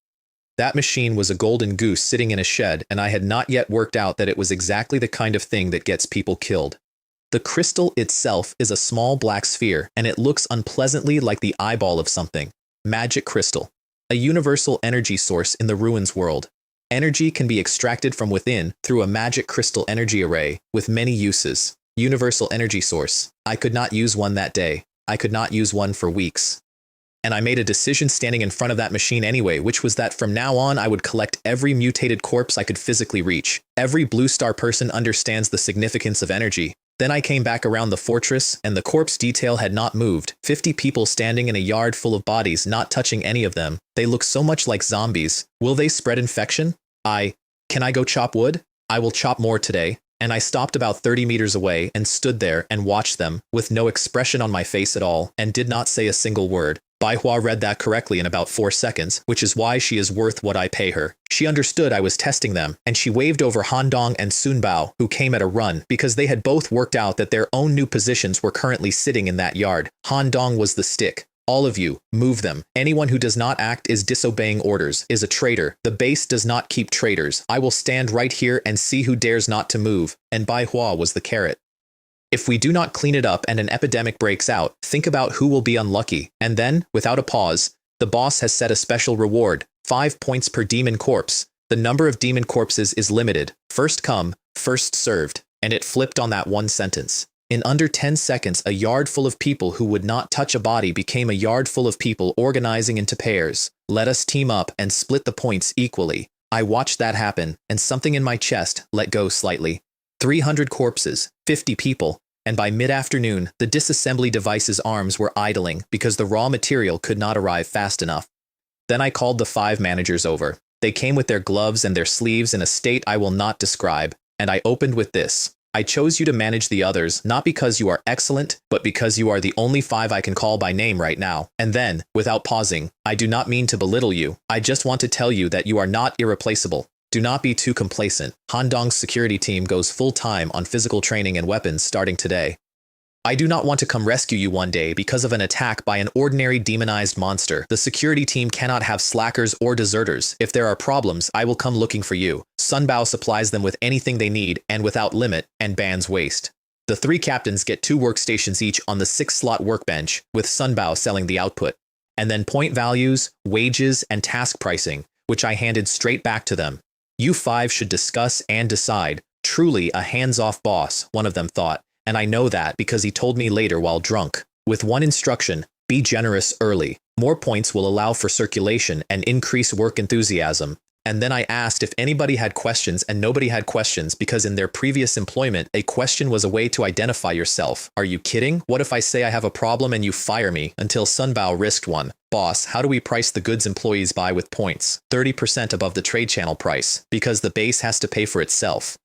Speaker 1: That machine was a golden goose sitting in a shed, and I had not yet worked out that it was exactly the kind of thing that gets people killed. The crystal itself is a small black sphere, and it looks unpleasantly like the eyeball of something. Magic crystal. A universal energy source in the ruins world. Energy can be extracted from within through a magic crystal energy array, with many uses. Universal energy source. I could not use one that day. I could not use one for weeks. And I made a decision standing in front of that machine anyway, which was that from now on I would collect every mutated corpse I could physically reach. Every Blue Star person understands the significance of energy. Then I came back around the fortress, and the corpse detail had not moved. 50 people standing in a yard full of bodies, not touching any of them. They look so much like zombies. Will they spread infection? Can I go chop wood? I will chop more today. And I stopped about 30 meters away and stood there and watched them, with no expression on my face at all, and did not say a single word. Manhwa read that correctly in about 4 seconds, which is why she is worth what I pay her. She understood I was testing them, and she waved over Handong and Sunbao, who came at a run, because they had both worked out that their own new positions were currently sitting in that yard. Handong was the stick. All of you, move them. Anyone who does not act is disobeying orders, is a traitor. The base does not keep traitors. I will stand right here and see who dares not to move. And Manhwa was the carrot. If we do not clean it up and an epidemic breaks out, think about who will be unlucky. And then, without a pause, the boss has set a special reward, 5 points per demon corpse. The number of demon corpses is limited. First come, first served. And it flipped on that one sentence. In under 10 seconds, a yard full of people who would not touch a body became a yard full of people organizing into pairs. Let us team up and split the points equally. I watched that happen, and something in my chest let go slightly. 300 corpses, 50 people, and by mid-afternoon, the disassembly device's arms were idling because the raw material could not arrive fast enough. Then I called the 5 managers over. They came with their gloves and their sleeves in a state I will not describe, and I opened with this. I chose you to manage the others, not because you are excellent, but because you are the only 5 I can call by name right now. And then, without pausing, I do not mean to belittle you. I just want to tell you that you are not irreplaceable. Do not be too complacent. Handong's security team goes full-time on physical training and weapons starting today. I do not want to come rescue you one day because of an attack by an ordinary demonized monster. The security team cannot have slackers or deserters. If there are problems, I will come looking for you. Sunbao supplies them with anything they need and without limit, and bans waste. The 3 captains get 2 workstations each on the 6-slot workbench, with Sunbao selling the output. And then point values, wages, and task pricing, which I handed straight back to them. You 5 should discuss and decide. Truly a hands-off boss, one of them thought. And I know that because he told me later while drunk. With one instruction, be generous early. More points will allow for circulation and increase work enthusiasm. And then I asked if anybody had questions, and nobody had questions because in their previous employment, a question was a way to identify yourself. Are you kidding? What if I say I have a problem and you fire me? Until Sunbao risked one. Boss, how do we price the goods employees buy with points? 30% above the trade channel price, because the base has to pay for itself.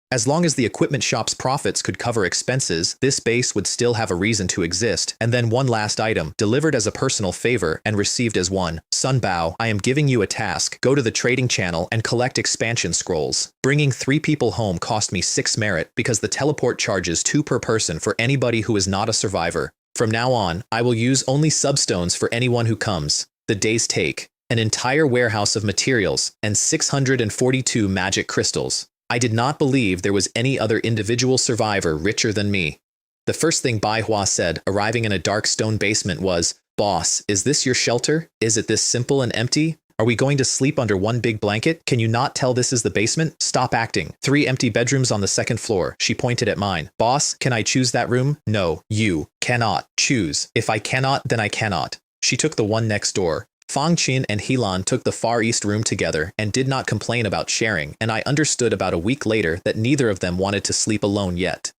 Speaker 1: As long as the equipment shop's profits could cover expenses, this base would still have a reason to exist. And then one last item, delivered as a personal favor and received as one. Sunbao, I am giving you a task. Go to the trading channel and collect expansion scrolls. Bringing 3 people home cost me 6 merit because the teleport charges 2 per person for anybody who is not a survivor. From now on, I will use only substones for anyone who comes. The day's take. an entire warehouse of materials, and 642 magic crystals. I did not believe there was any other individual survivor richer than me. The first thing Bai Hua said, arriving in a dark stone basement, was, "Boss, is this your shelter? Is it this simple and empty? Are we going to sleep under one big blanket? Can you not tell this is the basement? Stop acting. 3 empty bedrooms on the 2nd floor." She pointed at mine. "Boss, can I choose that room?" "No, you cannot choose. If I cannot, then I cannot." She took the one next door. Fang Qin and Helan took the Far East room together and did not complain about sharing, and I understood about a week later that neither of them wanted to sleep alone yet.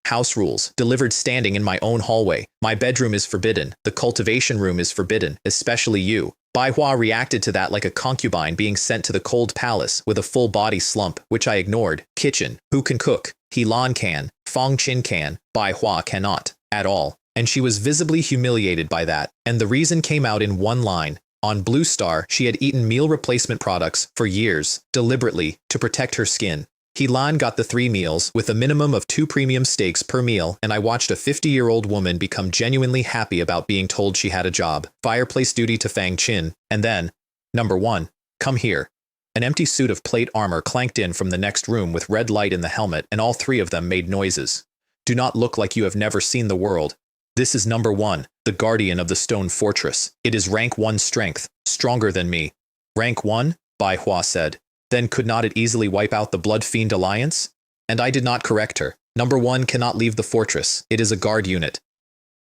Speaker 1: House rules, delivered standing in my own hallway. My bedroom is forbidden. The cultivation room is forbidden, especially you. Bai Hua reacted to that like a concubine being sent to the cold palace with a full body slump, which I ignored. Kitchen. Who can cook? Helan can. Fang Qin can. Bai Hua cannot. At all. And she was visibly humiliated by that. And the reason came out in one line. On Blue Star, she had eaten meal replacement products for years, deliberately, to protect her skin. Helan got the 3 meals, with a minimum of 2 premium steaks per meal, and I watched a 50-year-old woman become genuinely happy about being told she had a job. Fireplace duty to Fang Qin, and then, "Number 1, come here." An empty suit of plate armor clanked in from the next room with red light in the helmet, and all 3 of them made noises. "Do not look like you have never seen the world. This is number 1, the guardian of the stone fortress. It is rank 1 strength, stronger than me." "Rank 1? Bai Hua said. "Then could not it easily wipe out the Blood Fiend Alliance?" And I did not correct her. "Number 1 cannot leave the fortress. It is a guard unit.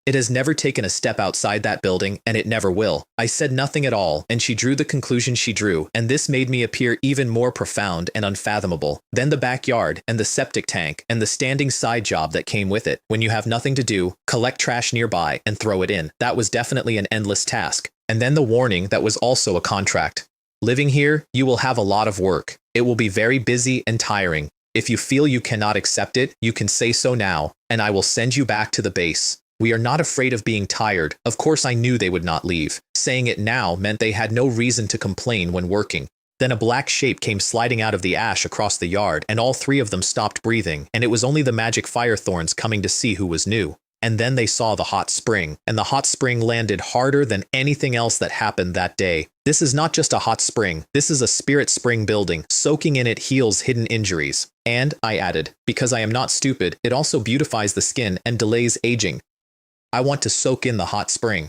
Speaker 1: It has never taken a step outside that building, and it never will." I said nothing at all, and she drew the conclusion she drew, and this made me appear even more profound and unfathomable. Then the backyard, and the septic tank, and the standing side job that came with it. When you have nothing to do, collect trash nearby and throw it in. That was definitely an endless task. And then the warning that was also a contract. "Living here, you will have a lot of work. It will be very busy and tiring. If you feel you cannot accept it, you can say so now, and I will send you back to the base. We are not afraid of being tired." Of course I knew they would not leave. Saying it now meant they had no reason to complain when working. Then a black shape came sliding out of the ash across the yard, and all 3 of them stopped breathing, and it was only the magic fire thorns coming to see who was new. And then they saw the hot spring, and the hot spring landed harder than anything else that happened that day. This is not just a hot spring, this is a spirit spring building. Soaking in it heals hidden injuries. And, I added, because I am not stupid, it also beautifies the skin and delays aging. I want to soak in the hot spring.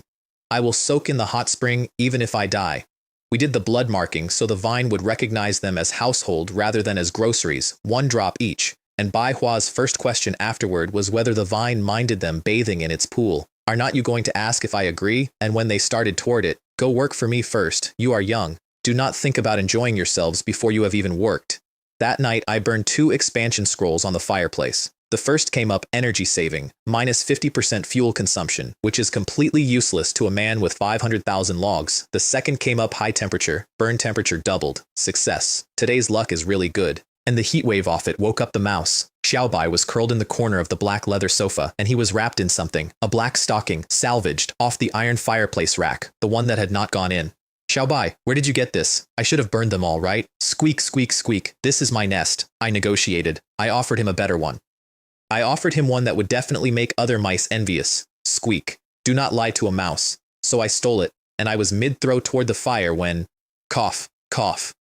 Speaker 1: I will soak in the hot spring even if I die. We did the blood marking so the vine would recognize them as household rather than as groceries, 1 drop each. And Bai Hua's first question afterward was whether the vine minded them bathing in its pool. "Are not you going to ask if I agree?" And when they started toward it, "Go work for me first. You are young. Do not think about enjoying yourselves before you have even worked." That night, I burned 2 expansion scrolls on the fireplace. The first came up energy saving, minus 50% fuel consumption, which is completely useless to a man with 500,000 logs. The second came up high temperature, burn temperature doubled. Success. Today's luck is really good. And the heat wave off it woke up the mouse. Xiaobai was curled in the corner of the black leather sofa, and he was wrapped in something, a black stocking, salvaged, off the iron fireplace rack, the one that had not gone in. "Xiaobai, where did you get this? I should have burned them all, right?" "Squeak, squeak, squeak. This is my nest." I negotiated. I offered him a better one. I offered him one that would definitely make other mice envious. Squeak. Do not lie to a mouse. So I stole it, and I was mid-throw toward the fire when... Cough, cough.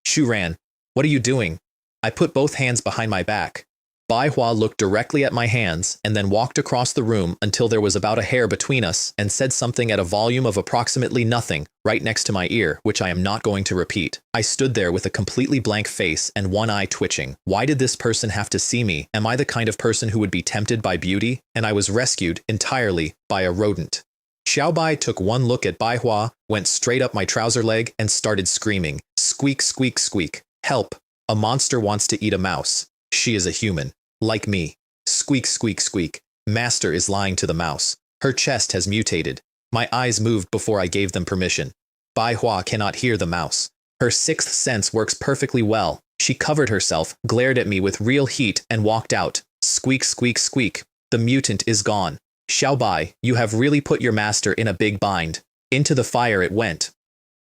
Speaker 1: Shu ran. "What are you doing?" I put both hands behind my back. Bai Hua looked directly at my hands and then walked across the room until there was about a hair between us and said something at a volume of approximately nothing right next to my ear, which I am not going to repeat. I stood there with a completely blank face and one eye twitching. Why did this person have to see me? Am I the kind of person who would be tempted by beauty? And I was rescued entirely by a rodent. Xiaobai took one look at Bai Hua, went straight up my trouser leg, and started screaming. Squeak, squeak, squeak. Help. A monster wants to eat a mouse. She is a human. Like me. Squeak, squeak, squeak. Master is lying to the mouse. Her chest has mutated. My eyes moved before I gave them permission. Bai Hua cannot hear the mouse. Her 6th sense works perfectly well. She covered herself, glared at me with real heat, and walked out. Squeak, squeak, squeak. The mutant is gone. Xiaobai, you have really put your master in a big bind. Into the fire it went.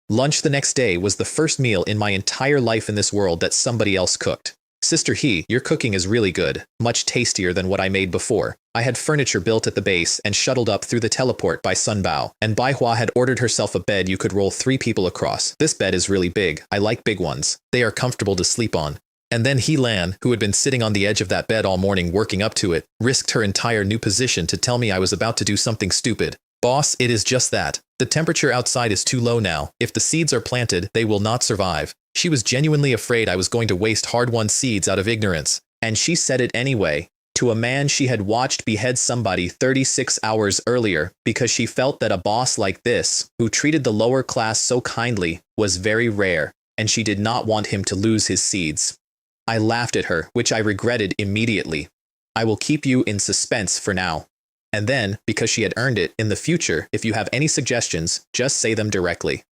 Speaker 1: Lunch the next day was the first meal in my entire life in this world that somebody else cooked. Sister He, your cooking is really good, much tastier than what I made before. I had furniture built at the base and shuttled up through the teleport by Sunbao, and Bai Hua had ordered herself a bed you could roll 3 people across. This bed is really big. I like big ones. They are comfortable to sleep on. And then He Lan, who had been sitting on the edge of that bed all morning working up to it, risked her entire new position to tell me I was about to do something stupid. Boss, it is just that. The temperature outside is too low now. If the seeds are planted, they will not survive. She was genuinely afraid I was going to waste hard-won seeds out of ignorance. And she said it anyway, to a man she had watched behead somebody 36 hours earlier, because she felt that a boss like this, who treated the lower class so kindly, was very rare, and she did not want him to lose his seeds. I laughed at her, which I regretted immediately. I will keep you in suspense for now. And then, because she had earned it, in the future, if you have any suggestions, just say them directly.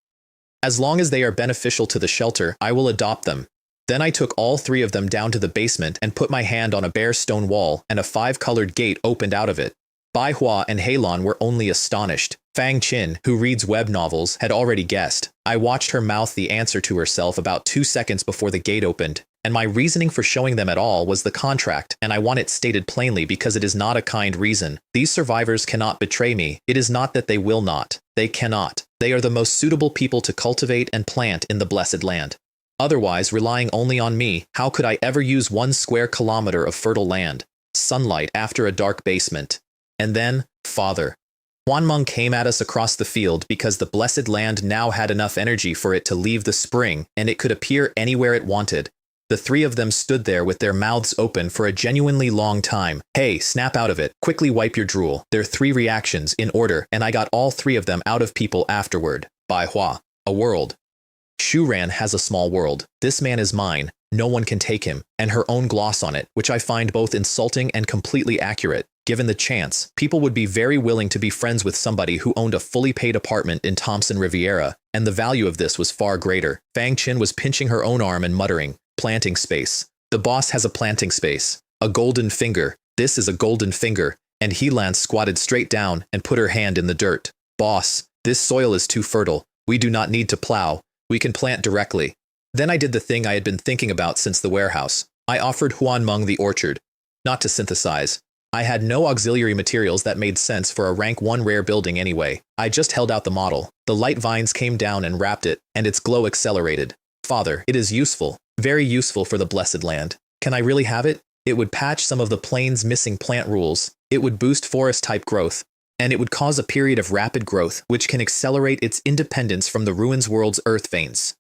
Speaker 1: As long as they are beneficial to the shelter, I will adopt them. Then I took all 3 of them down to the basement and put my hand on a bare stone wall, and a 5-colored gate opened out of it. Bai Hua and Heilon were only astonished. Fang Qin, who reads web novels, had already guessed. I watched her mouth the answer to herself about 2 seconds before the gate opened, and my reasoning for showing them at all was the contract, and I want it stated plainly because it is not a kind reason. These survivors cannot betray me. It is not that they will not. They cannot. They are the most suitable people to cultivate and plant in the blessed land. Otherwise, relying only on me, how could I ever use 1 square kilometer of fertile land? Sunlight after a dark basement. And then, Father. Huanmeng came at us across the field because the blessed land now had enough energy for it to leave the spring, and it could appear anywhere it wanted. The 3 of them stood there with their mouths open for a genuinely long time. Hey, snap out of it. Quickly wipe your drool. There are 3 reactions, in order, and I got all 3 of them out of people afterward. Bai Hua. A world. Shuran has a small world. This man is mine. No one can take him. And her own gloss on it, which I find both insulting and completely accurate. Given the chance, people would be very willing to be friends with somebody who owned a fully paid apartment in Thompson Riviera, and the value of this was far greater. Fang Qin was pinching her own arm and muttering, planting space. The boss has a planting space. A golden finger. This is a golden finger. And Helan squatted straight down and put her hand in the dirt. Boss, this soil is too fertile. We do not need to plow. We can plant directly. Then I did the thing I had been thinking about since the warehouse. I offered Huanmeng the orchard. Not to synthesize. I had no auxiliary materials that made sense for a rank 1 rare building anyway. I just held out the model. The light vines came down and wrapped it, and its glow accelerated. Father, it is useful. Very useful for the blessed land. Can I really have it? It would patch some of the plane's missing plant rules. It would boost forest-type growth. And it would cause a period of rapid growth, which can accelerate its independence from the ruins world's earth veins.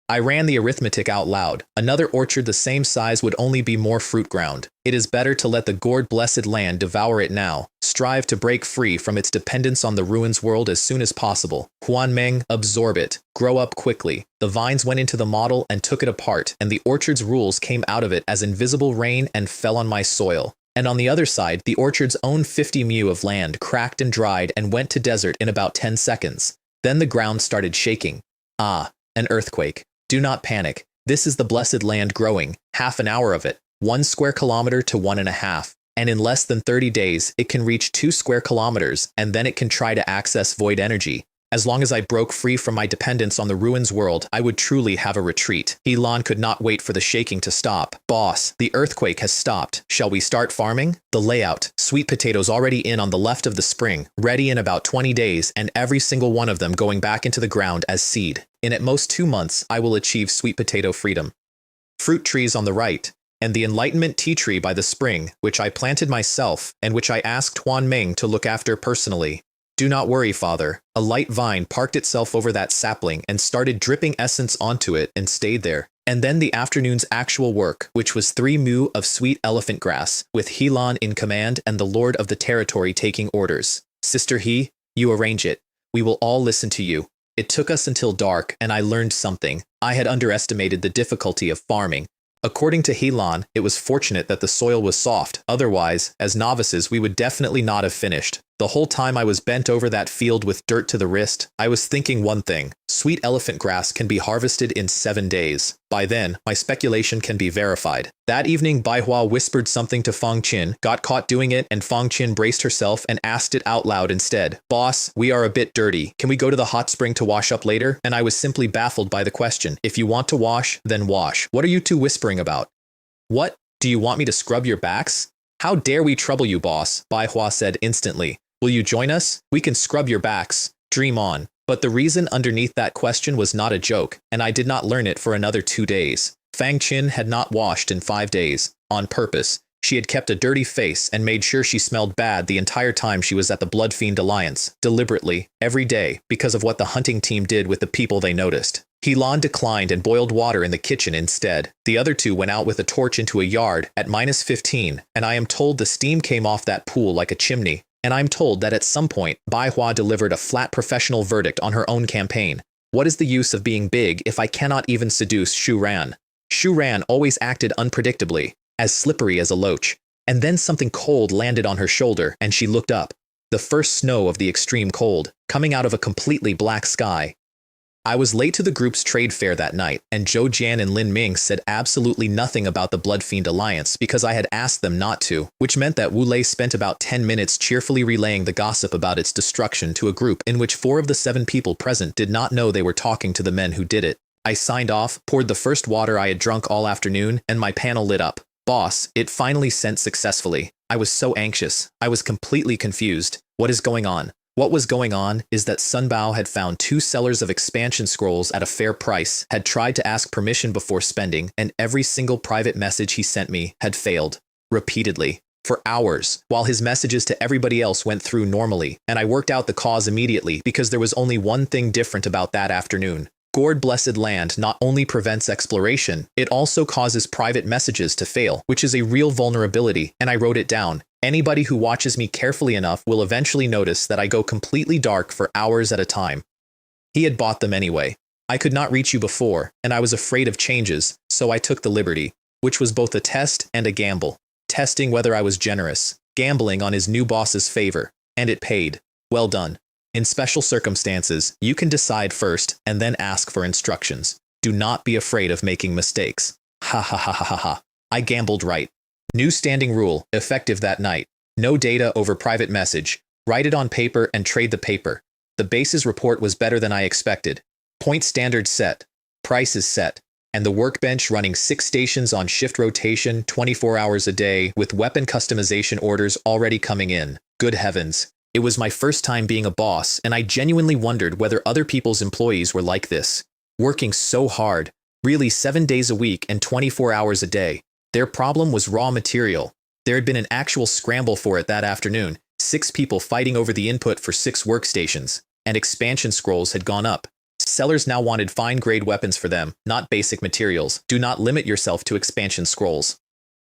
Speaker 1: I ran the arithmetic out loud. Another orchard the same size would only be more fruit ground. It is better to let the gourd blessed land devour it now. Strive to break free from its dependence on the ruins world as soon as possible. Huanmeng, absorb it. Grow up quickly. The vines went into the model and took it apart, and the orchard's rules came out of it as invisible rain and fell on my soil. And on the other side, the orchard's own 50 mu of land cracked and dried and went to desert in about 10 seconds. Then the ground started shaking. Ah, an earthquake. Do not panic. This is the blessed land growing, half an hour of it, 1 square kilometer to 1.5. And in less than 30 days, it can reach 2 square kilometers, and then it can try to access void energy. As long as I broke free from my dependence on the ruins world, I would truly have a retreat. Helan could not wait for the shaking to stop. Boss, the earthquake has stopped. Shall we start farming? The layout. Sweet potatoes already in on the left of the spring, ready in about 20 days, and every single one of them going back into the ground as seed. In at most 2 months, I will achieve sweet potato freedom. Fruit trees on the right, and the enlightenment tea tree by the spring, which I planted myself, and which I asked Huanmeng to look after personally. Do not worry, Father. A light vine parked itself over that sapling and started dripping essence onto it and stayed there. And then the afternoon's actual work, which was 3 mu of sweet elephant grass, with Helan in command and the lord of the territory taking orders. Sister He, you arrange it. We will all listen to you. It took us until dark, and I learned something. I had underestimated the difficulty of farming. According to Helan, it was fortunate that the soil was soft. Otherwise, as novices, we would definitely not have finished. The whole time I was bent over that field with dirt to the wrist, I was thinking one thing. Sweet elephant grass can be harvested in 7 days. By then, my speculation can be verified. That evening, Bai Hua whispered something to Fang Qin, got caught doing it, and Fang Qin braced herself and asked it out loud instead. Boss, we are a bit dirty. Can we go to the hot spring to wash up later? And I was simply baffled by the question. If you want to wash, then wash. What are you two whispering about? What? Do you want me to scrub your backs? How dare we trouble you, boss, Manhwa said instantly. Will you join us? We can scrub your backs. Dream on. But the reason underneath that question was not a joke, and I did not learn it for another 2 days. Fang Qin had not washed in 5 days, on purpose. She had kept a dirty face and made sure she smelled bad the entire time she was at the Blood Fiend Alliance, deliberately, every day, because of what the hunting team did with the people they noticed. Helan declined and boiled water in the kitchen instead. The other two went out with a torch into a yard at -15, and I am told the steam came off that pool like a chimney. And I'm told that at some point, Manhwa delivered a flat professional verdict on her own campaign. What is the use of being big if I cannot even seduce Shu Ran? Shu Ran always acted unpredictably, as slippery as a loach. And then something cold landed on her shoulder, and she looked up. The first snow of the extreme cold, coming out of a completely black sky. I was late to the group's trade fair that night, and Zhou Jian and Lin Ming said absolutely nothing about the Blood Fiend Alliance because I had asked them not to, which meant that Wu Lei spent about 10 minutes cheerfully relaying the gossip about its destruction to a group in which 4 of the 7 people present did not know they were talking to the men who did it. I signed off, poured the first water I had drunk all afternoon, and my panel lit up. Boss, it finally sent successfully. I was so anxious. I was completely confused. What is going on? What was going on is that Sun Bao had found 2 sellers of expansion scrolls at a fair price, had tried to ask permission before spending, and every single private message he sent me had failed. Repeatedly. For hours, while his messages to everybody else went through normally, and I worked out the cause immediately because there was only one thing different about that afternoon. Gourd Blessed Land not only prevents exploration, it also causes private messages to fail, which is a real vulnerability, and I wrote it down. Anybody who watches me carefully enough will eventually notice that I go completely dark for hours at a time. He had bought them anyway. I could not reach you before, and I was afraid of changes, so I took the liberty, which was both a test and a gamble. Testing whether I was generous, gambling on his new boss's favor, and it paid. Well done. In special circumstances, you can decide first and then ask for instructions. Do not be afraid of making mistakes. Ha ha ha ha ha ha. I gambled right. New standing rule, effective that night. No data over private message. Write it on paper and trade the paper. The base's report was better than I expected. Point standard set. Price is set. And the workbench running 6 stations on shift rotation 24 hours a day with weapon customization orders already coming in. Good heavens. It was my first time being a boss, and I genuinely wondered whether other people's employees were like this. Working so hard. Really 7 days a week and 24 hours a day. Their problem was raw material. There had been an actual scramble for it that afternoon, 6 people fighting over the input for 6 workstations, and expansion scrolls had gone up. Sellers now wanted fine-grade weapons for them, not basic materials. Do not limit yourself to expansion scrolls.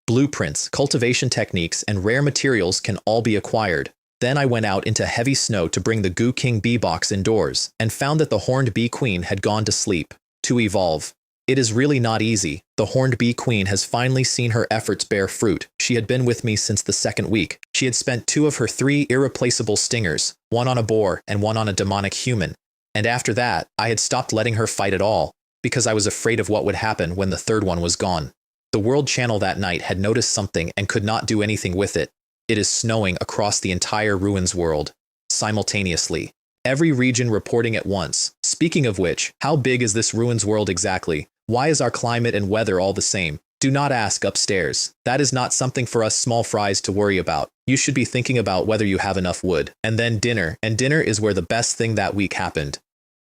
Speaker 1: Blueprints, cultivation techniques, and rare materials can all be acquired. Then I went out into heavy snow to bring the Goo King bee box indoors, and found that the Horned Bee Queen had gone to sleep. To evolve. It is really not easy. The Horned Bee Queen has finally seen her efforts bear fruit. She had been with me since the 2nd week. She had spent 2 of her 3 irreplaceable stingers, one on a boar and one on a demonic human. And after that, I had stopped letting her fight at all, because I was afraid of what would happen when the 3rd one was gone. The World Channel that night had noticed something and could not do anything with it. It is snowing across the entire Ruins world, simultaneously. Every region reporting at once. Speaking of which, how big is this Ruins world exactly? Why is our climate and weather all the same? Do not ask upstairs. That is not something for us small fries to worry about. You should be thinking about whether you have enough wood. And then dinner, and dinner is where the best thing that week happened.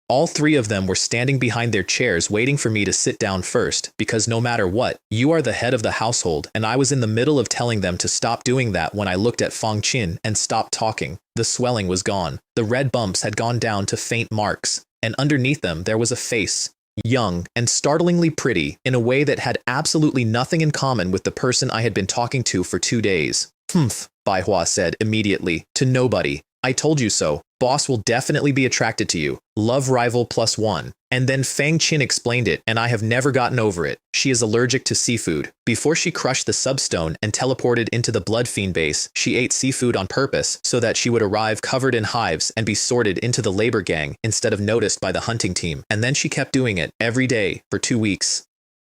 Speaker 1: All 3 of them were standing behind their chairs waiting for me to sit down first, because no matter what, you are the head of the household, and I was in the middle of telling them to stop doing that when I looked at Fang Qin and stopped talking. The swelling was gone. The red bumps had gone down to faint marks, and underneath them there was a face. Young and startlingly pretty in a way that had absolutely nothing in common with the person I had been talking to for 2 days. Humph, Manhwa said immediately, to nobody. I told you so. Boss will definitely be attracted to you. Love rival +1. And then Fang Qin explained it, and I have never gotten over it. She is allergic to seafood. Before she crushed the substone and teleported into the Blood Fiend base, she ate seafood on purpose so that she would arrive covered in hives and be sorted into the labor gang instead of noticed by the hunting team. And then she kept doing it every day for 2 weeks.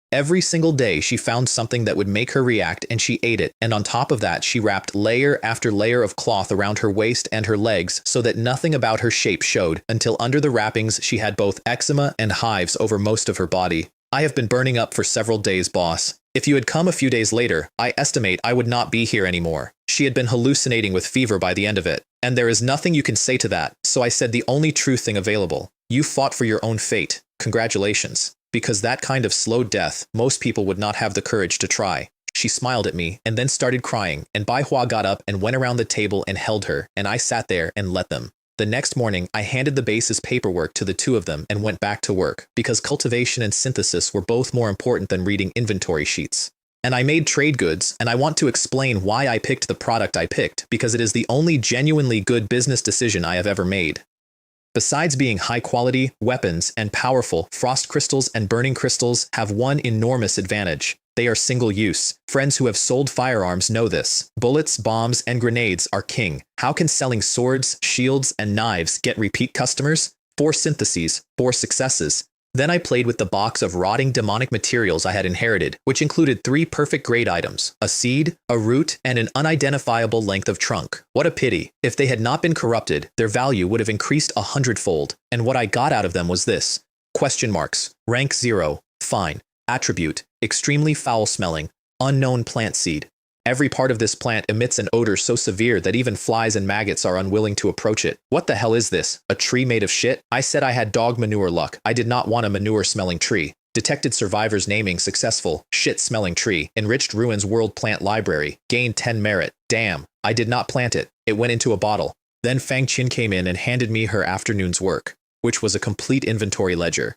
Speaker 1: Every single day she found something that would make her react and she ate it, and on top of that she wrapped layer after layer of cloth around her waist and her legs so that nothing about her shape showed, until under the wrappings she had both eczema and hives over most of her body. I have been burning up for several days, boss. If you had come a few days later, I estimate I would not be here anymore. She had been hallucinating with fever by the end of it, and there is nothing you can say to that, so I said the only true thing available. You fought for your own fate. Congratulations. Because that kind of slow death, most people would not have the courage to try. She smiled at me and then started crying, and Bai Hua got up and went around the table and held her, and I sat there and let them. The next morning, I handed the base's paperwork to the two of them and went back to work, because cultivation and synthesis were both more important than reading inventory sheets. And I made trade goods, and I want to explain why I picked the product I picked, because it is the only genuinely good business decision I have ever made. Besides being high quality, weapons and powerful, frost crystals and burning crystals have one enormous advantage. They are single use. Friends who have sold firearms know this. Bullets, bombs, and grenades are king. How can selling swords, shields, and knives get repeat customers? 4 syntheses, 4 successes. Then I played with the box of rotting demonic materials I had inherited, which included 3 perfect grade items, a seed, a root, and an unidentifiable length of trunk. What a pity. If they had not been corrupted, their value would have increased 100-fold, and what I got out of them was this. Question marks. Rank 0. Fine. Attribute. Extremely foul-smelling. Unknown plant seed. Every part of this plant emits an odor so severe that even flies and maggots are unwilling to approach it. What the hell is this? A tree made of shit? I said I had dog manure luck. I did not want a manure-smelling tree. Detected survivors naming successful, shit-smelling tree. Enriched Ruins World Plant Library. Gained 10 merit. Damn. I did not plant it. It went into a bottle. Then Fang Qin came in and handed me her afternoon's work, which was a complete inventory ledger.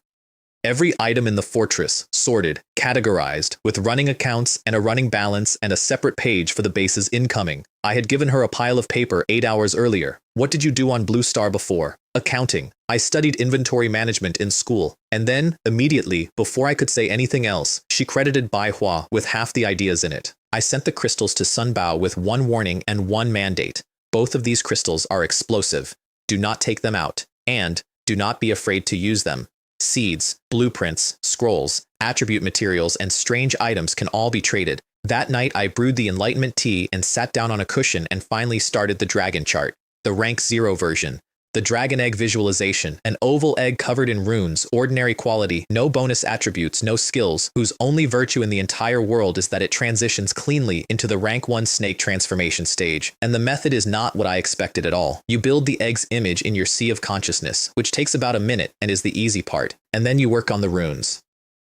Speaker 1: Every item in the fortress, sorted, categorized, with running accounts and a running balance and a separate page for the base's incoming. I had given her a pile of paper 8 hours earlier. What did you do on Blue Star before? Accounting. I studied inventory management in school. And then, immediately, before I could say anything else, she credited Bai Hua with half the ideas in it. I sent the crystals to Sun Bao with 1 warning and 1 mandate. Both of these crystals are explosive. Do not take them out. And do not be afraid to use them. Seeds, blueprints, scrolls, attribute materials, and strange items can all be traded. That night, I brewed the Enlightenment tea and sat down on a cushion and finally started the dragon chart, the rank 0 version. The dragon egg visualization, an oval egg covered in runes, ordinary quality, no bonus attributes, no skills, whose only virtue in the entire world is that it transitions cleanly into the rank 1 snake transformation stage. And the method is not what I expected at all. You build the egg's image in your sea of consciousness, which takes about a minute and is the easy part, and then you work on the runes.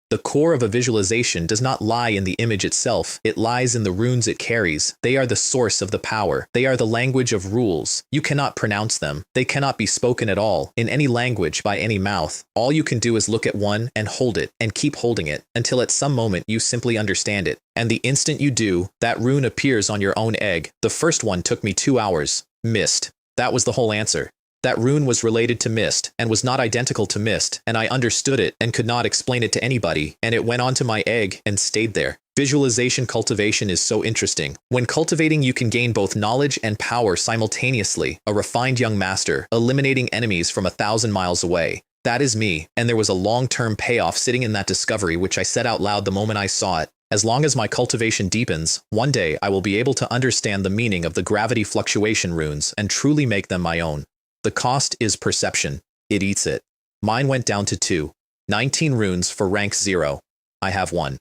Speaker 1: The core of a visualization does not lie in the image itself, it lies in the runes it carries. They are the source of the power. They are the language of rules. You cannot pronounce them. They cannot be spoken at all, in any language by any mouth. All you can do is look at one and hold it, and keep holding it, until at some moment you simply understand it. And the instant you do, that rune appears on your own egg. The first one took me 2 hours. Mist. That was the whole answer. That rune was related to mist, and was not identical to mist, and I understood it and could not explain it to anybody, and it went onto my egg and stayed there. Visualization cultivation is so interesting. When cultivating, you can gain both knowledge and power simultaneously, a refined young master, eliminating enemies from 1,000 miles away. That is me, and there was a long-term payoff sitting in that discovery which I said out loud the moment I saw it. As long as my cultivation deepens, one day I will be able to understand the meaning of the gravity fluctuation runes and truly make them my own. The cost is perception. It eats it. Mine went down to 2. 19 runes for rank 0. I have 1.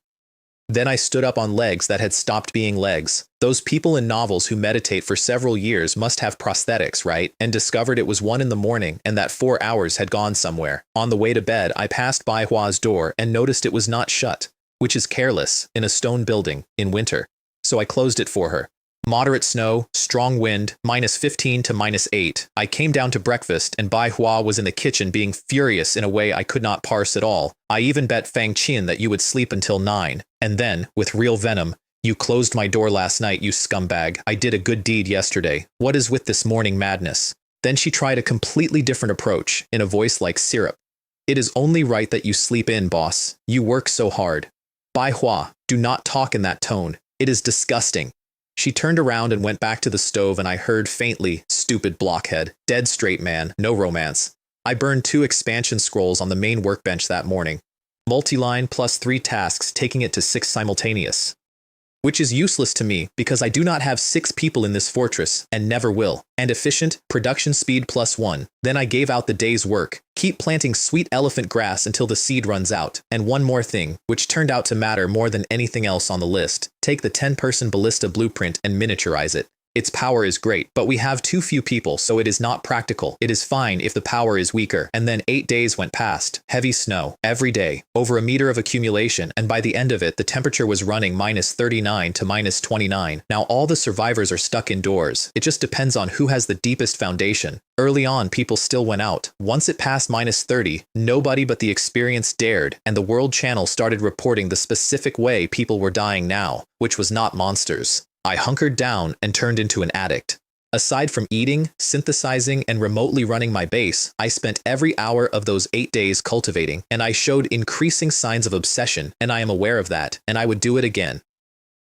Speaker 1: Then I stood up on legs that had stopped being legs. Those people in novels who meditate for several years must have prosthetics, right? And discovered it was 1 in the morning and that 4 hours had gone somewhere. On the way to bed, I passed Bai Hua's door and noticed it was not shut, which is careless, in a stone building, in winter. So I closed it for her. Moderate snow, strong wind, -15 to -8. I came down to breakfast and Bai Hua was in the kitchen being furious in a way I could not parse at all. I even bet Fang Qin that you would sleep until 9. And then, with real venom, you closed my door last night, you scumbag. I did a good deed yesterday. What is with this morning madness? Then she tried a completely different approach, in a voice like syrup. It is only right that you sleep in, boss. You work so hard. Bai Hua, do not talk in that tone. It is disgusting. She turned around and went back to the stove and I heard faintly, stupid blockhead, dead straight man, no romance. I burned 2 expansion scrolls on the main workbench that morning. Multi-line plus 3 tasks, taking it to 6 simultaneous. Which is useless to me because I do not have 6 people in this fortress and never will. And efficient, production speed +1. Then I gave out the day's work, Keep planting sweet elephant grass until the seed runs out. And one more thing, which turned out to matter more than anything else on the list. Take the 10-person ballista blueprint and miniaturize it. Its power is great, but we have too few people, so it is not practical. It is fine if the power is weaker. And then 8 days went past. Heavy snow. Every day. Over a meter of accumulation, and by the end of it, the temperature was running -39 to -29. Now all the survivors are stuck indoors. It just depends on who has the deepest foundation. Early on, people still went out. Once it passed -30, nobody but the experienced dared, and the World Channel started reporting the specific way people were dying now, which was not monsters. I hunkered down and turned into an addict. Aside from eating, synthesizing, and remotely running my base, I spent every hour of those 8 days cultivating, and I showed increasing signs of obsession, and I am aware of that, and I would do it again.